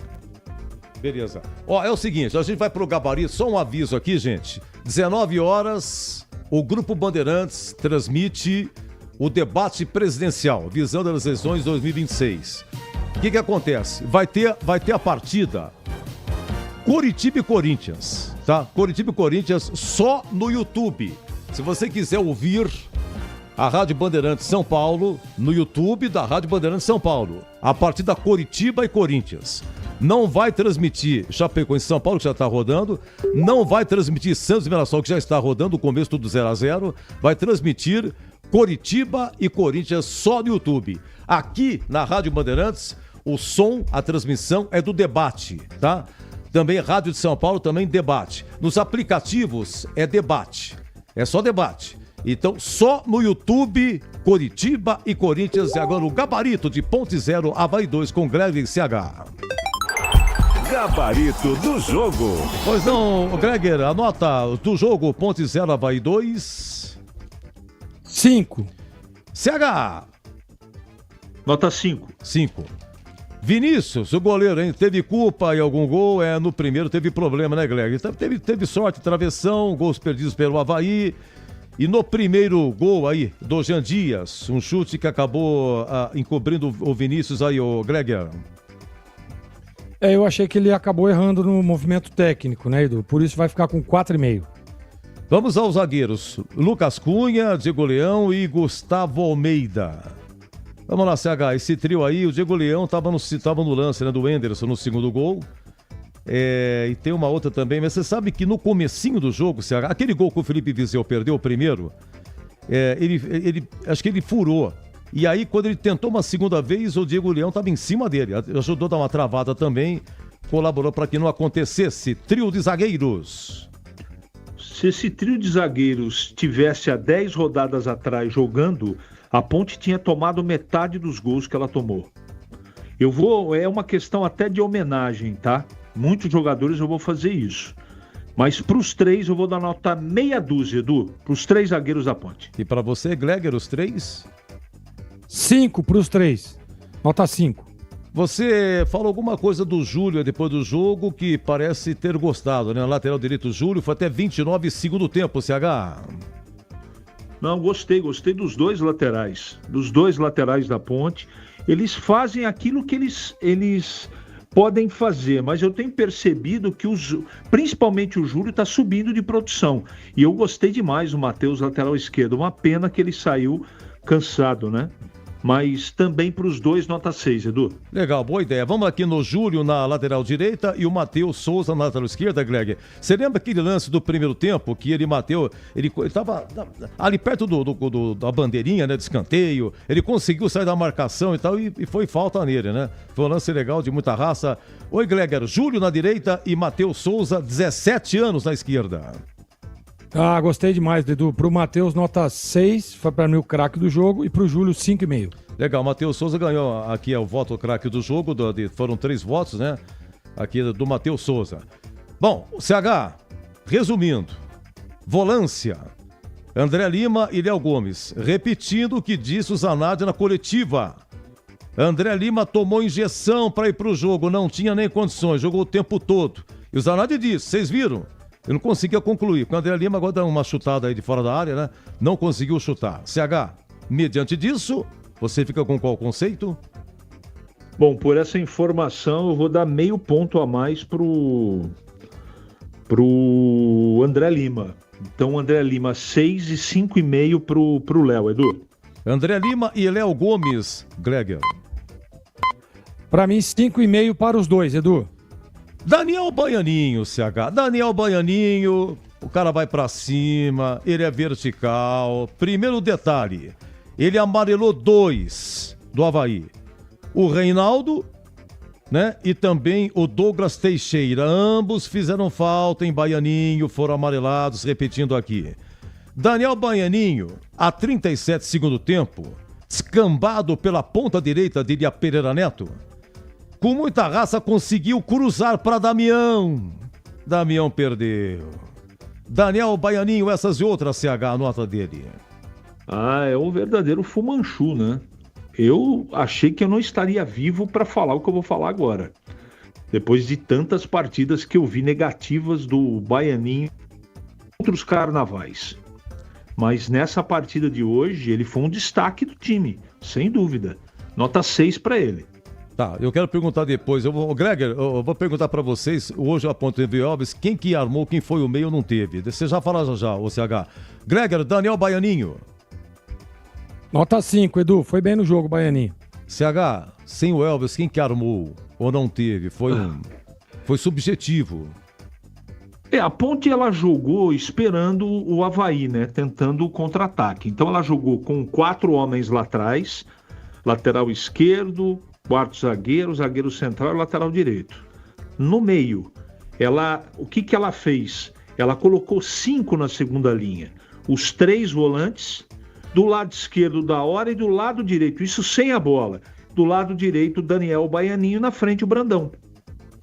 Beleza. Ó, é o seguinte, a gente vai pro gabarito, só um aviso aqui, gente. 19 horas, o Grupo Bandeirantes transmite o debate presidencial, visando as eleições 2026. O que acontece? Vai ter a partida Coritiba e Corinthians, tá? Coritiba e Corinthians só no YouTube. Se você quiser ouvir a Rádio Bandeirantes São Paulo, no YouTube da Rádio Bandeirantes São Paulo, a partida Coritiba e Corinthians. Não vai transmitir Chapecoense e São Paulo, que já está rodando. Não vai transmitir Santos e Mirassol, que já está rodando, o começo tudo 0-0. Vai transmitir Coritiba e Corinthians só no YouTube. Aqui na Rádio Bandeirantes, o som, a transmissão é do debate, tá? Também Rádio de São Paulo, também debate. Nos aplicativos é debate, é só debate. Então, só no YouTube, Coritiba e Corinthians. E agora o gabarito de Ponte 0, Avaí 2 com Gleger e CH. Gabarito do jogo. Pois não, Gleger, a nota do jogo, Ponte 0, Avaí 2. 5. CH. Nota 5. 5. Vinícius, o goleiro, hein? Teve culpa em algum gol? No primeiro teve problema, né, Gleger? Teve sorte, travessão, gols perdidos pelo Avaí. E no primeiro gol aí, do Jean Dias, um chute que acabou encobrindo o Vinícius aí, o Gleger. Eu achei que ele acabou errando no movimento técnico, né, Edu? Por isso vai ficar com 4,5. Vamos aos zagueiros. Lucas Cunha, Diego Leão e Gustavo Almeida. Vamos lá, CH, esse trio aí, o Diego Leão tava no lance, né, do Enderson no segundo gol. E tem uma outra também, mas você sabe que no comecinho do jogo, CH, aquele gol que o Felipe Viseu perdeu o primeiro, acho que ele furou. E aí, quando ele tentou uma segunda vez, o Diego Leão estava em cima dele. Ajudou a dar uma travada também, colaborou para que não acontecesse. Trio de zagueiros. se esse trio de zagueiros tivesse há 10 rodadas atrás jogando, a Ponte tinha tomado metade dos gols que ela tomou. É uma questão até de homenagem, tá? Muitos jogadores eu vou fazer isso. Mas para os 3 eu vou dar nota meia dúzia, Edu, para os 3 zagueiros da Ponte. E para você, Gleger, os 3? 5 para os 3. Nota 5. Você falou alguma coisa do Júlio depois do jogo que parece ter gostado, né? Lateral direito Júlio, foi até 29 segundo tempo, CH. Não, gostei dos dois laterais. Dos dois laterais da Ponte. Eles fazem aquilo que eles podem fazer, mas eu tenho percebido que principalmente o Júlio está subindo de produção. E eu gostei demais do Matheus, lateral esquerdo. Uma pena que ele saiu cansado, né? Mas também para os dois, nota 6, Edu. Legal, boa ideia. Vamos aqui no Júlio na lateral direita e o Matheus Souza na lateral esquerda, Greg. Você lembra aquele lance do primeiro tempo que ele estava ali perto da bandeirinha, né, de escanteio, ele conseguiu sair da marcação e tal, e foi falta nele, né? Foi um lance legal, de muita raça. Oi, Gleger, Júlio na direita e Matheus Souza, 17 anos na esquerda. Ah, gostei demais, Edu. Pro Matheus, nota 6, foi para mim o craque do jogo, e pro Júlio, 5,5. Legal, Matheus Souza ganhou aqui o voto craque do jogo, foram 3 votos, né? Aqui do Matheus Souza. Bom, CH, resumindo, volância, André Lima e Léo Gomes, repetindo o que disse o Zanardi na coletiva. André Lima tomou injeção para ir pro jogo, não tinha nem condições, jogou o tempo todo. E o Zanardi disse, vocês viram? Eu não conseguia concluir, porque o André Lima agora dá uma chutada aí de fora da área, né? Não conseguiu chutar. CH, mediante disso, você fica com qual conceito? Bom, por essa informação eu vou dar meio ponto a mais pro André Lima. Então, André Lima, 6 e 5,5 pro Léo, Edu. André Lima e Léo Gomes, Gleger. Para mim, 5,5 para os dois, Edu. Daniel Baianinho, CH. Daniel Baianinho, o cara vai pra cima, ele é vertical. Primeiro detalhe, ele amarelou 2 do Avaí. O Reinaldo, né? E também o Douglas Teixeira. Ambos fizeram falta em Baianinho, foram amarelados, repetindo aqui. Daniel Baianinho, a 37 segundo tempo, escambado pela ponta direita de Ilia Pereira Neto. Com muita raça conseguiu cruzar para Damião. Damião perdeu. Daniel Baianinho, essas e outras, CH, a nota dele. Ah, é um verdadeiro fumanchu, né? Eu achei que eu não estaria vivo para falar o que eu vou falar agora. Depois de tantas partidas que eu vi negativas do Baianinho contra os carnavais. Mas nessa partida de hoje, ele foi um destaque do time, sem dúvida. Nota 6 para ele. Tá, eu quero perguntar depois. Gleger, eu vou perguntar para vocês. Hoje a Ponte teve Alves. Quem que armou, quem foi o meio, não teve. Você já fala já, o CH. Gleger, Daniel Baianinho. Nota 5, Edu. Foi bem no jogo, Baianinho. CH, sem o Elvis, quem que armou ou não teve? Foi subjetivo. A Ponte, ela jogou esperando o Avaí, né? Tentando o contra-ataque. Então ela jogou com 4 homens lá atrás. Lateral esquerdo, quarto zagueiro, zagueiro central e lateral direito. No meio, o que ela fez? Ela colocou 5 na segunda linha. Os 3 volantes, do lado esquerdo da hora e do lado direito, isso sem a bola. Do lado direito, Daniel Baianinho, na frente o Brandão.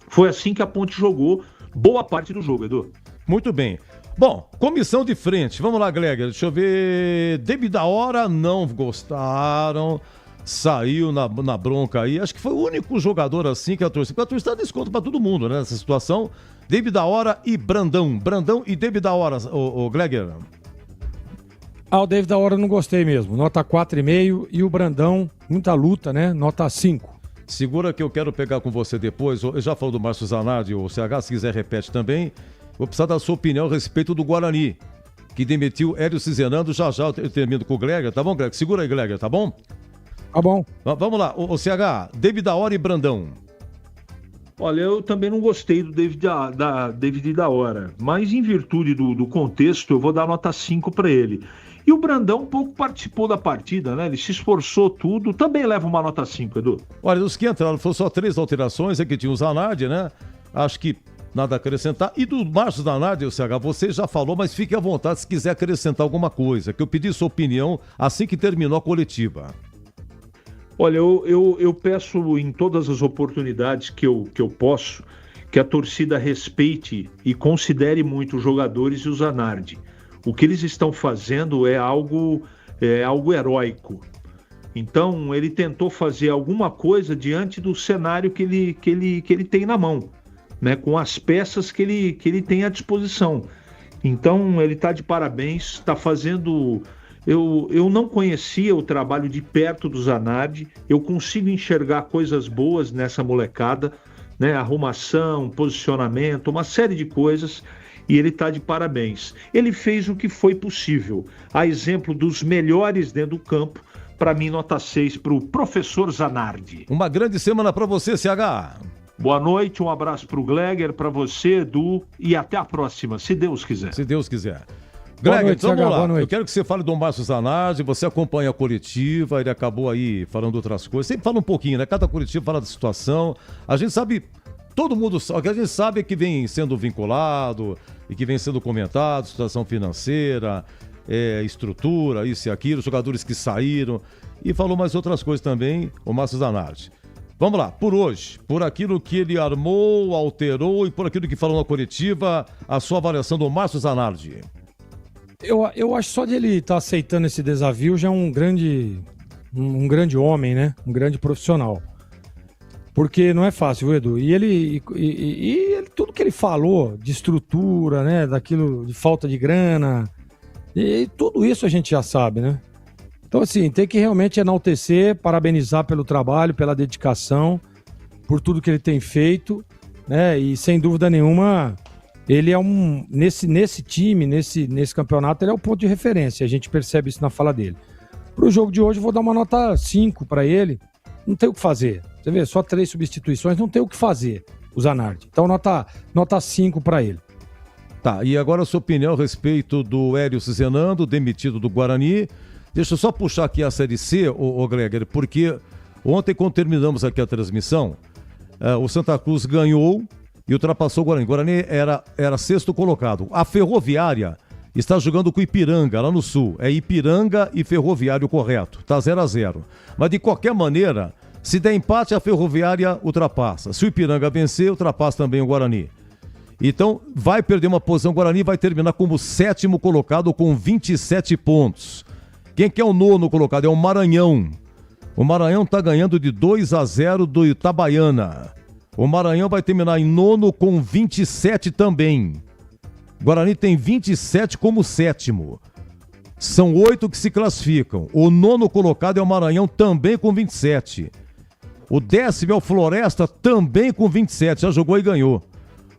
Foi assim que a Ponte jogou boa parte do jogo, Edu. Muito bem. Bom, comissão de frente. Vamos lá, Gleger. Deixa eu ver. David da hora, não gostaram. Saiu na bronca aí. Acho que foi o único jogador assim que a torcida... Porque a torcida dá desconto pra todo mundo, né? Nessa situação. David da hora e Brandão. Brandão e David da hora, o Gleger. O David da hora eu não gostei mesmo. Nota 4,5. E o Brandão, muita luta, né? Nota 5. Segura que eu quero pegar com você depois. Eu já falou do Márcio Zanardi, o CH, se quiser repete também. Vou precisar da sua opinião a respeito do Guarani, que demitiu Hélio Cizenando. Já eu termino com o Gleger, tá bom, Gleger? Segura aí, Gleger, tá bom? Tá bom. Vamos lá, o CH, David da hora e Brandão. Olha, eu também não gostei do David da hora, mas em virtude do contexto, eu vou dar nota 5 para ele. E o Brandão um pouco participou da partida, né? Ele se esforçou tudo, também leva uma nota 5, Edu. Olha, dos que entraram, foram só 3 alterações, é que tinha o Zanardi, né? Acho que nada a acrescentar. E do Márcio Zanardi, CH, você já falou, mas fique à vontade se quiser acrescentar alguma coisa, que eu pedi sua opinião assim que terminou a coletiva. Olha, eu peço em todas as oportunidades que eu posso, que a torcida respeite e considere muito os jogadores e o Zanardi. O que eles estão fazendo é algo heróico. Então, ele tentou fazer alguma coisa diante do cenário que ele tem na mão, né? Com as peças que ele tem à disposição. Então, ele está de parabéns, está fazendo... Eu não conhecia o trabalho de perto do Zanardi, eu consigo enxergar coisas boas nessa molecada, né? Arrumação, posicionamento, uma série de coisas, e ele está de parabéns. Ele fez o que foi possível, a exemplo dos melhores dentro do campo. Para mim, nota 6 para o professor Zanardi. Uma grande semana para você, CH. Boa noite, um abraço para o Gleger, para você, Edu, e até a próxima, se Deus quiser. Se Deus quiser. Gleger, então vamos lá. Eu quero que você fale do Márcio Zanardi, você acompanha a coletiva, ele acabou aí falando outras coisas. Sempre fala um pouquinho, né? Cada coletiva fala da situação. A gente sabe, todo mundo sabe, o que a gente sabe é que vem sendo vinculado e que vem sendo comentado, situação financeira, estrutura, isso e aquilo, jogadores que saíram, e falou mais outras coisas também, o Márcio Zanardi. Vamos lá, por hoje, por aquilo que ele armou, alterou e por aquilo que falou na coletiva, a sua avaliação do Márcio Zanardi. Eu acho só de ele estar aceitando esse desafio já é um grande homem, né? Um grande profissional. Porque não é fácil, Edu. E ele tudo que ele falou de estrutura, né? Daquilo de falta de grana, e tudo isso a gente já sabe, né? Então, assim, tem que realmente enaltecer, parabenizar pelo trabalho, pela dedicação, por tudo que ele tem feito, né? E sem dúvida nenhuma, ele é nesse time, nesse campeonato, ele é o ponto de referência. A gente percebe isso na fala dele. Pro jogo de hoje, eu vou dar uma nota 5 para ele. Não tem o que fazer. Você vê, só 3 substituições, não tem o que fazer, o Zanardi. Então, nota 5 para ele. Tá, e agora a sua opinião a respeito do Hélio Cizenando, demitido do Guarani. Deixa eu só puxar aqui a Série C, ô Gleger, porque ontem, quando terminamos aqui a transmissão, o Santa Cruz ganhou e ultrapassou o Guarani. O Guarani era sexto colocado. A Ferroviária está jogando com o Ipiranga, lá no Sul. É Ipiranga e Ferroviário correto. Tá 0-0. Mas, de qualquer maneira, se der empate, a Ferroviária ultrapassa. Se o Ipiranga vencer, ultrapassa também o Guarani. Então, vai perder uma posição. O Guarani vai terminar como sétimo colocado com 27 pontos. Quem que é o nono colocado? É o Maranhão. O Maranhão está ganhando de 2-0 do Itabaiana. O Maranhão vai terminar em nono com 27 também. O Guarani tem 27 como sétimo. São 8 que se classificam. O nono colocado é o Maranhão, também com 27. O 10º é o Floresta, também com 27. Já jogou e ganhou.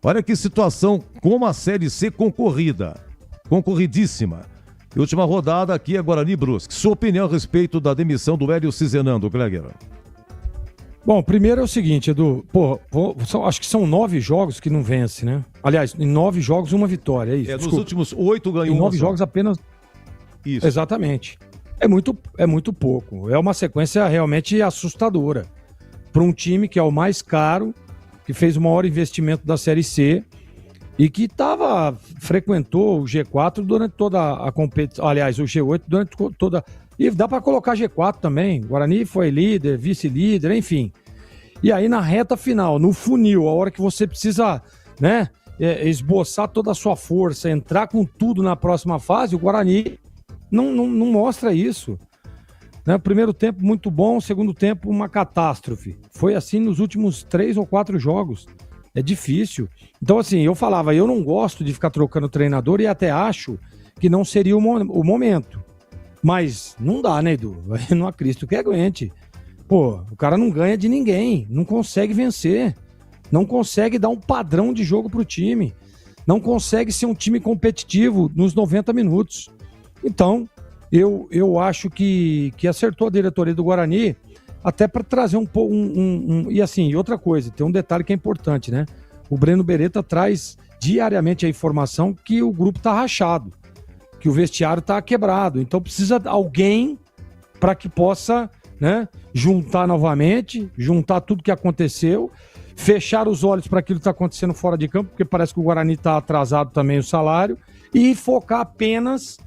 Olha que situação, como a Série C concorrida. Concorridíssima. E última rodada aqui é Guarani e Brusque. Sua opinião a respeito da demissão do Hélio Cizenando, Gleger? Bom, primeiro é o seguinte, Edu. Acho que são 9 jogos que não vence, né? Aliás, em 9 jogos, uma vitória, é isso? Nos últimos 8 ganhou. Em 9 jogos apenas... Isso. Exatamente. É muito pouco. É uma sequência realmente assustadora. Para um time que é o mais caro, que fez o maior investimento da Série C e que frequentou o G4 durante toda a competição. Aliás, o G8 durante toda... E dá para colocar G4 também. Guarani foi líder, vice-líder, enfim. E aí na reta final, no funil, a hora que você precisa, né, esboçar toda a sua força, entrar com tudo na próxima fase, o Guarani não mostra isso. Né? Primeiro tempo muito bom, segundo tempo uma catástrofe. Foi assim nos últimos 3 ou 4 jogos. É difícil. Então assim, eu falava, eu não gosto de ficar trocando treinador e até acho que não seria o momento. Mas não dá, né, Edu? Não há Cristo que aguente. Pô, o cara não ganha de ninguém, não consegue vencer, não consegue dar um padrão de jogo pro time, não consegue ser um time competitivo nos 90 minutos. Então, eu acho que acertou a diretoria do Guarani até para trazer e assim, outra coisa, tem um detalhe que é importante, né? O Breno Beretta traz diariamente a informação que o grupo tá rachado, que o vestiário está quebrado. Então precisa de alguém para que possa, né, juntar novamente, juntar tudo que aconteceu fechar os olhos para aquilo que está acontecendo fora de campo, porque parece que o Guarani está atrasado também o salário, e focar apenas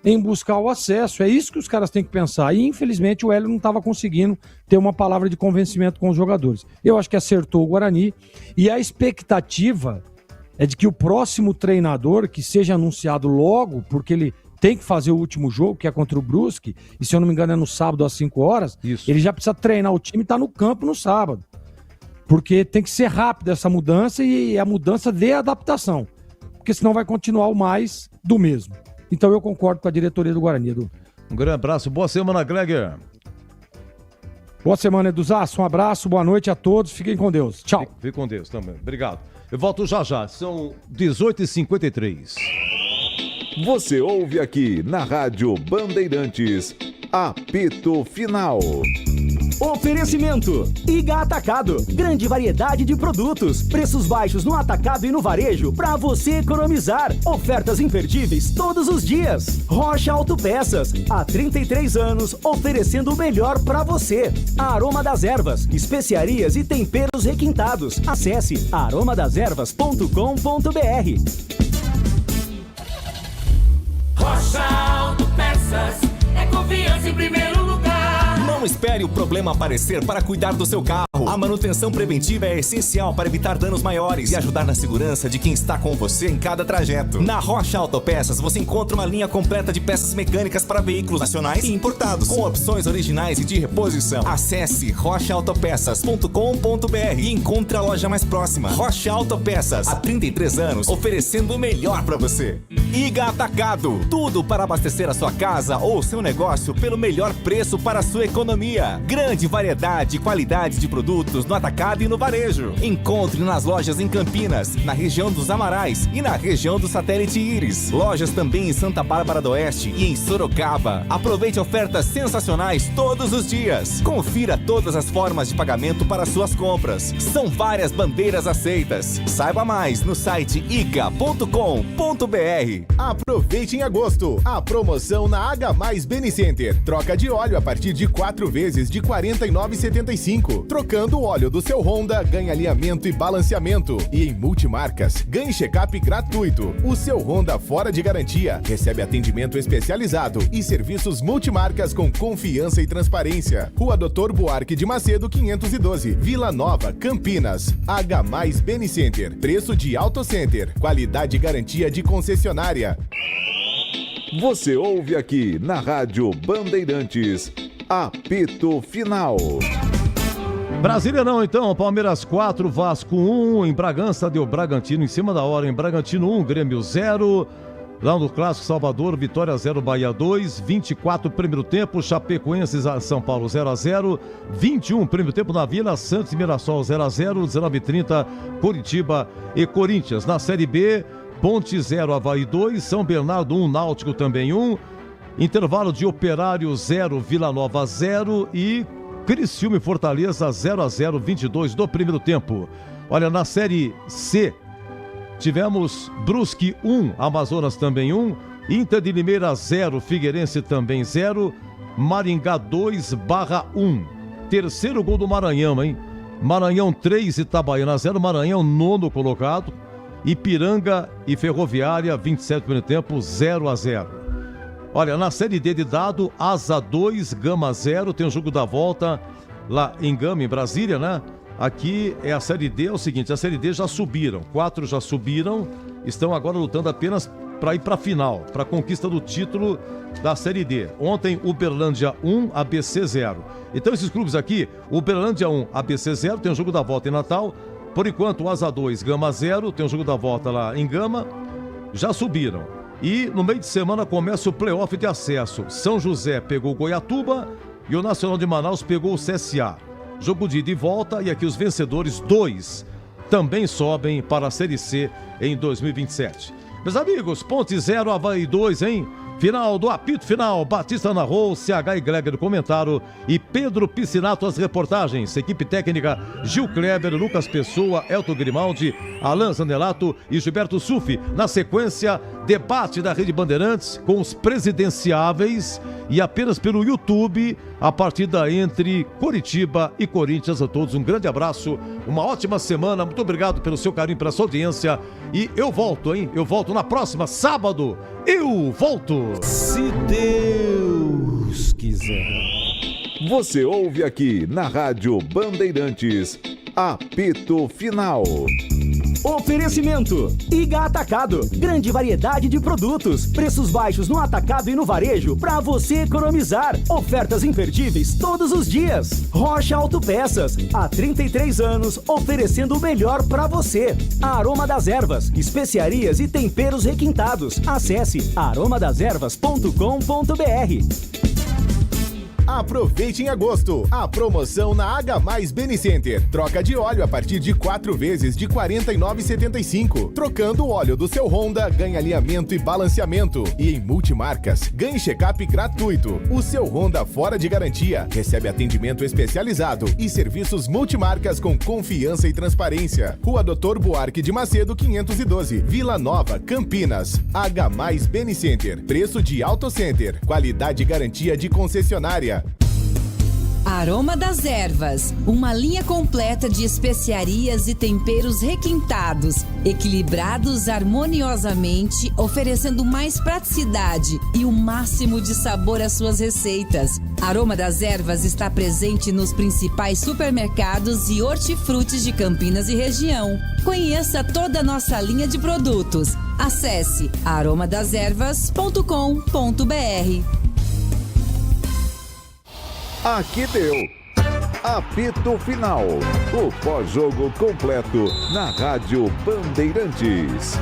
em buscar o acesso. É isso que os caras têm que pensar. E, infelizmente, o Hélio não estava conseguindo ter uma palavra de convencimento com os jogadores. Eu acho que acertou o Guarani, e a expectativa é de que o próximo treinador, que seja anunciado logo, porque ele tem que fazer o último jogo, que é contra o Brusque, e se eu não me engano é no sábado às 5 horas, ele já precisa treinar o time e estar no campo no sábado. Porque tem que ser rápida essa mudança, e a mudança de adaptação. Porque senão vai continuar o mais do mesmo. Então eu concordo com a diretoria do Guarani, Edu. Um grande abraço, boa semana, Gregor. Boa semana, Eduzaço, um abraço, boa noite a todos, fiquem com Deus. Tchau. Fique com Deus também, obrigado. Eu volto já, são 18h53. Você ouve aqui na Rádio Bandeirantes, apito final. Oferecimento Iga Atacado, grande variedade de produtos, preços baixos no atacado e no varejo para você economizar. Ofertas imperdíveis todos os dias. Rocha Autopeças, há 33 anos oferecendo o melhor para você. Aroma das Ervas, especiarias e temperos requintados. Acesse aromadeservas.com.br. Rocha Autopeças, é confiança em primeiro lugar. Não espere o problema aparecer para cuidar do seu carro. A manutenção preventiva é essencial para evitar danos maiores e ajudar na segurança de quem está com você em cada trajeto. Na Rocha Autopeças você encontra uma linha completa de peças mecânicas para veículos nacionais e importados, com opções originais e de reposição. Acesse rochaautopeças.com.br e encontre a loja mais próxima. Rocha Autopeças, há 33 anos, oferecendo o melhor para você. Iga Atacado, tudo para abastecer a sua casa ou seu negócio pelo melhor preço para a sua economia. Grande variedade e qualidade de produtos no atacado e no varejo. Encontre nas lojas em Campinas, na região dos Amarais e na região do Satélite Íris. Lojas também em Santa Bárbara do Oeste e em Sorocaba. Aproveite ofertas sensacionais todos os dias. Confira todas as formas de pagamento para suas compras. São várias bandeiras aceitas. Saiba mais no site iga.com.br. Aproveite em agosto a promoção na H+ Beni Center. Troca de óleo a partir de 4 vezes de R$ 49,75. Trocando o óleo do seu Honda, ganha alinhamento e balanceamento. E em multimarcas, ganhe check-up gratuito. O seu Honda fora de garantia recebe atendimento especializado e serviços multimarcas com confiança e transparência. Rua Doutor Buarque de Macedo, 512, Vila Nova, Campinas. H+ Beni Center. Preço de Auto Center. Qualidade e garantia de concessionária. Você ouve aqui na Rádio Bandeirantes, apito final. Brasília não, então. Palmeiras 4, Vasco 1. Em Bragança deu Bragantino em cima da hora. Em Bragantino 1, Grêmio 0. Lá no Clássico Salvador, Vitória 0, Bahia 2. 24, primeiro tempo. Chapecoense, São Paulo 0-0. 21, primeiro tempo na Vila. Santos e Mirassol 0-0. 19h30, Coritiba e Corinthians. Na Série B, Ponte 0, Avaí 2. São Bernardo 1, Náutico também 1. Intervalo de Operário 0, Vila Nova 0 e Criciúma e Fortaleza 0-0, 22 do primeiro tempo. Olha, na Série C, tivemos Brusque 1, Amazonas também 1, Inter de Limeira 0, Figueirense também 0, Maringá 2, Barra 1. Terceiro gol do Maranhão, hein? Maranhão 3, Itabaiana 0, Maranhão 9º colocado, Ipiranga e Ferroviária 27 primeiro tempo, 0-0. Olha, na Série D de dado, Asa 2, Gama 0, tem o jogo da volta lá em Gama, em Brasília, né? Aqui é a Série D, é o seguinte, a Série D já subiram, 4 já subiram, estão agora lutando apenas para ir para a final, para a conquista do título da Série D. Ontem, Uberlândia 1, ABC 0. Então esses clubes aqui, Uberlândia 1, ABC 0, tem o jogo da volta em Natal. Por enquanto, Asa 2, Gama 0, tem o jogo da volta lá em Gama, já subiram. E no meio de semana começa o playoff de acesso. São José pegou o Goiatuba e o Nacional de Manaus pegou o CSA. Jogo de ida e volta, e aqui os vencedores 2 também sobem para a Série C em 2027. Meus amigos, Ponte 0, Avaí 2, hein? Final do apito final, Batista narrou, CH e Kleber comentaram e Pedro Piscinato as reportagens. Equipe técnica Gil Kleber, Lucas Pessoa, Elton Grimaldi, Alan Zanelato e Gilberto Sufi. Na sequência, debate da Rede Bandeirantes com os presidenciáveis e apenas pelo YouTube, a partida entre Coritiba e Corinthians. A todos um grande abraço, uma ótima semana, muito obrigado pelo seu carinho, pela sua audiência e eu volto, hein? Eu volto na próxima sábado, eu volto! Se Deus quiser. Você ouve aqui na Rádio Bandeirantes, apito final. Oferecimento: Iga Atacado, grande variedade de produtos, preços baixos no atacado e no varejo para você economizar. Ofertas imperdíveis todos os dias. Rocha Autopeças, há 33 anos oferecendo o melhor para você. Aroma das Ervas, especiarias e temperos requintados. Acesse aromadeservas.com.br. Aproveite em agosto a promoção na H+ Beni Center. Troca de óleo a partir de 4 vezes de R$ 49,75. Trocando o óleo do seu Honda, ganha alinhamento e balanceamento. E em multimarcas, ganhe check-up gratuito. O seu Honda fora de garantia recebe atendimento especializado e serviços multimarcas com confiança e transparência. Rua Doutor Buarque de Macedo, 512, Vila Nova, Campinas. H+ Beni Center. Preço de Auto Center. Qualidade e garantia de concessionária. Aroma das Ervas, uma linha completa de especiarias e temperos requintados, equilibrados harmoniosamente, oferecendo mais praticidade e o máximo de sabor às suas receitas. Aroma das Ervas está presente nos principais supermercados e hortifrutis de Campinas e região. Conheça toda a nossa linha de produtos. Acesse aromadeservas.com.br. Aqui deu. Apito final. O pós-jogo completo na Rádio Bandeirantes.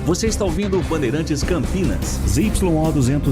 Você está ouvindo Bandeirantes Campinas, ZYO 200.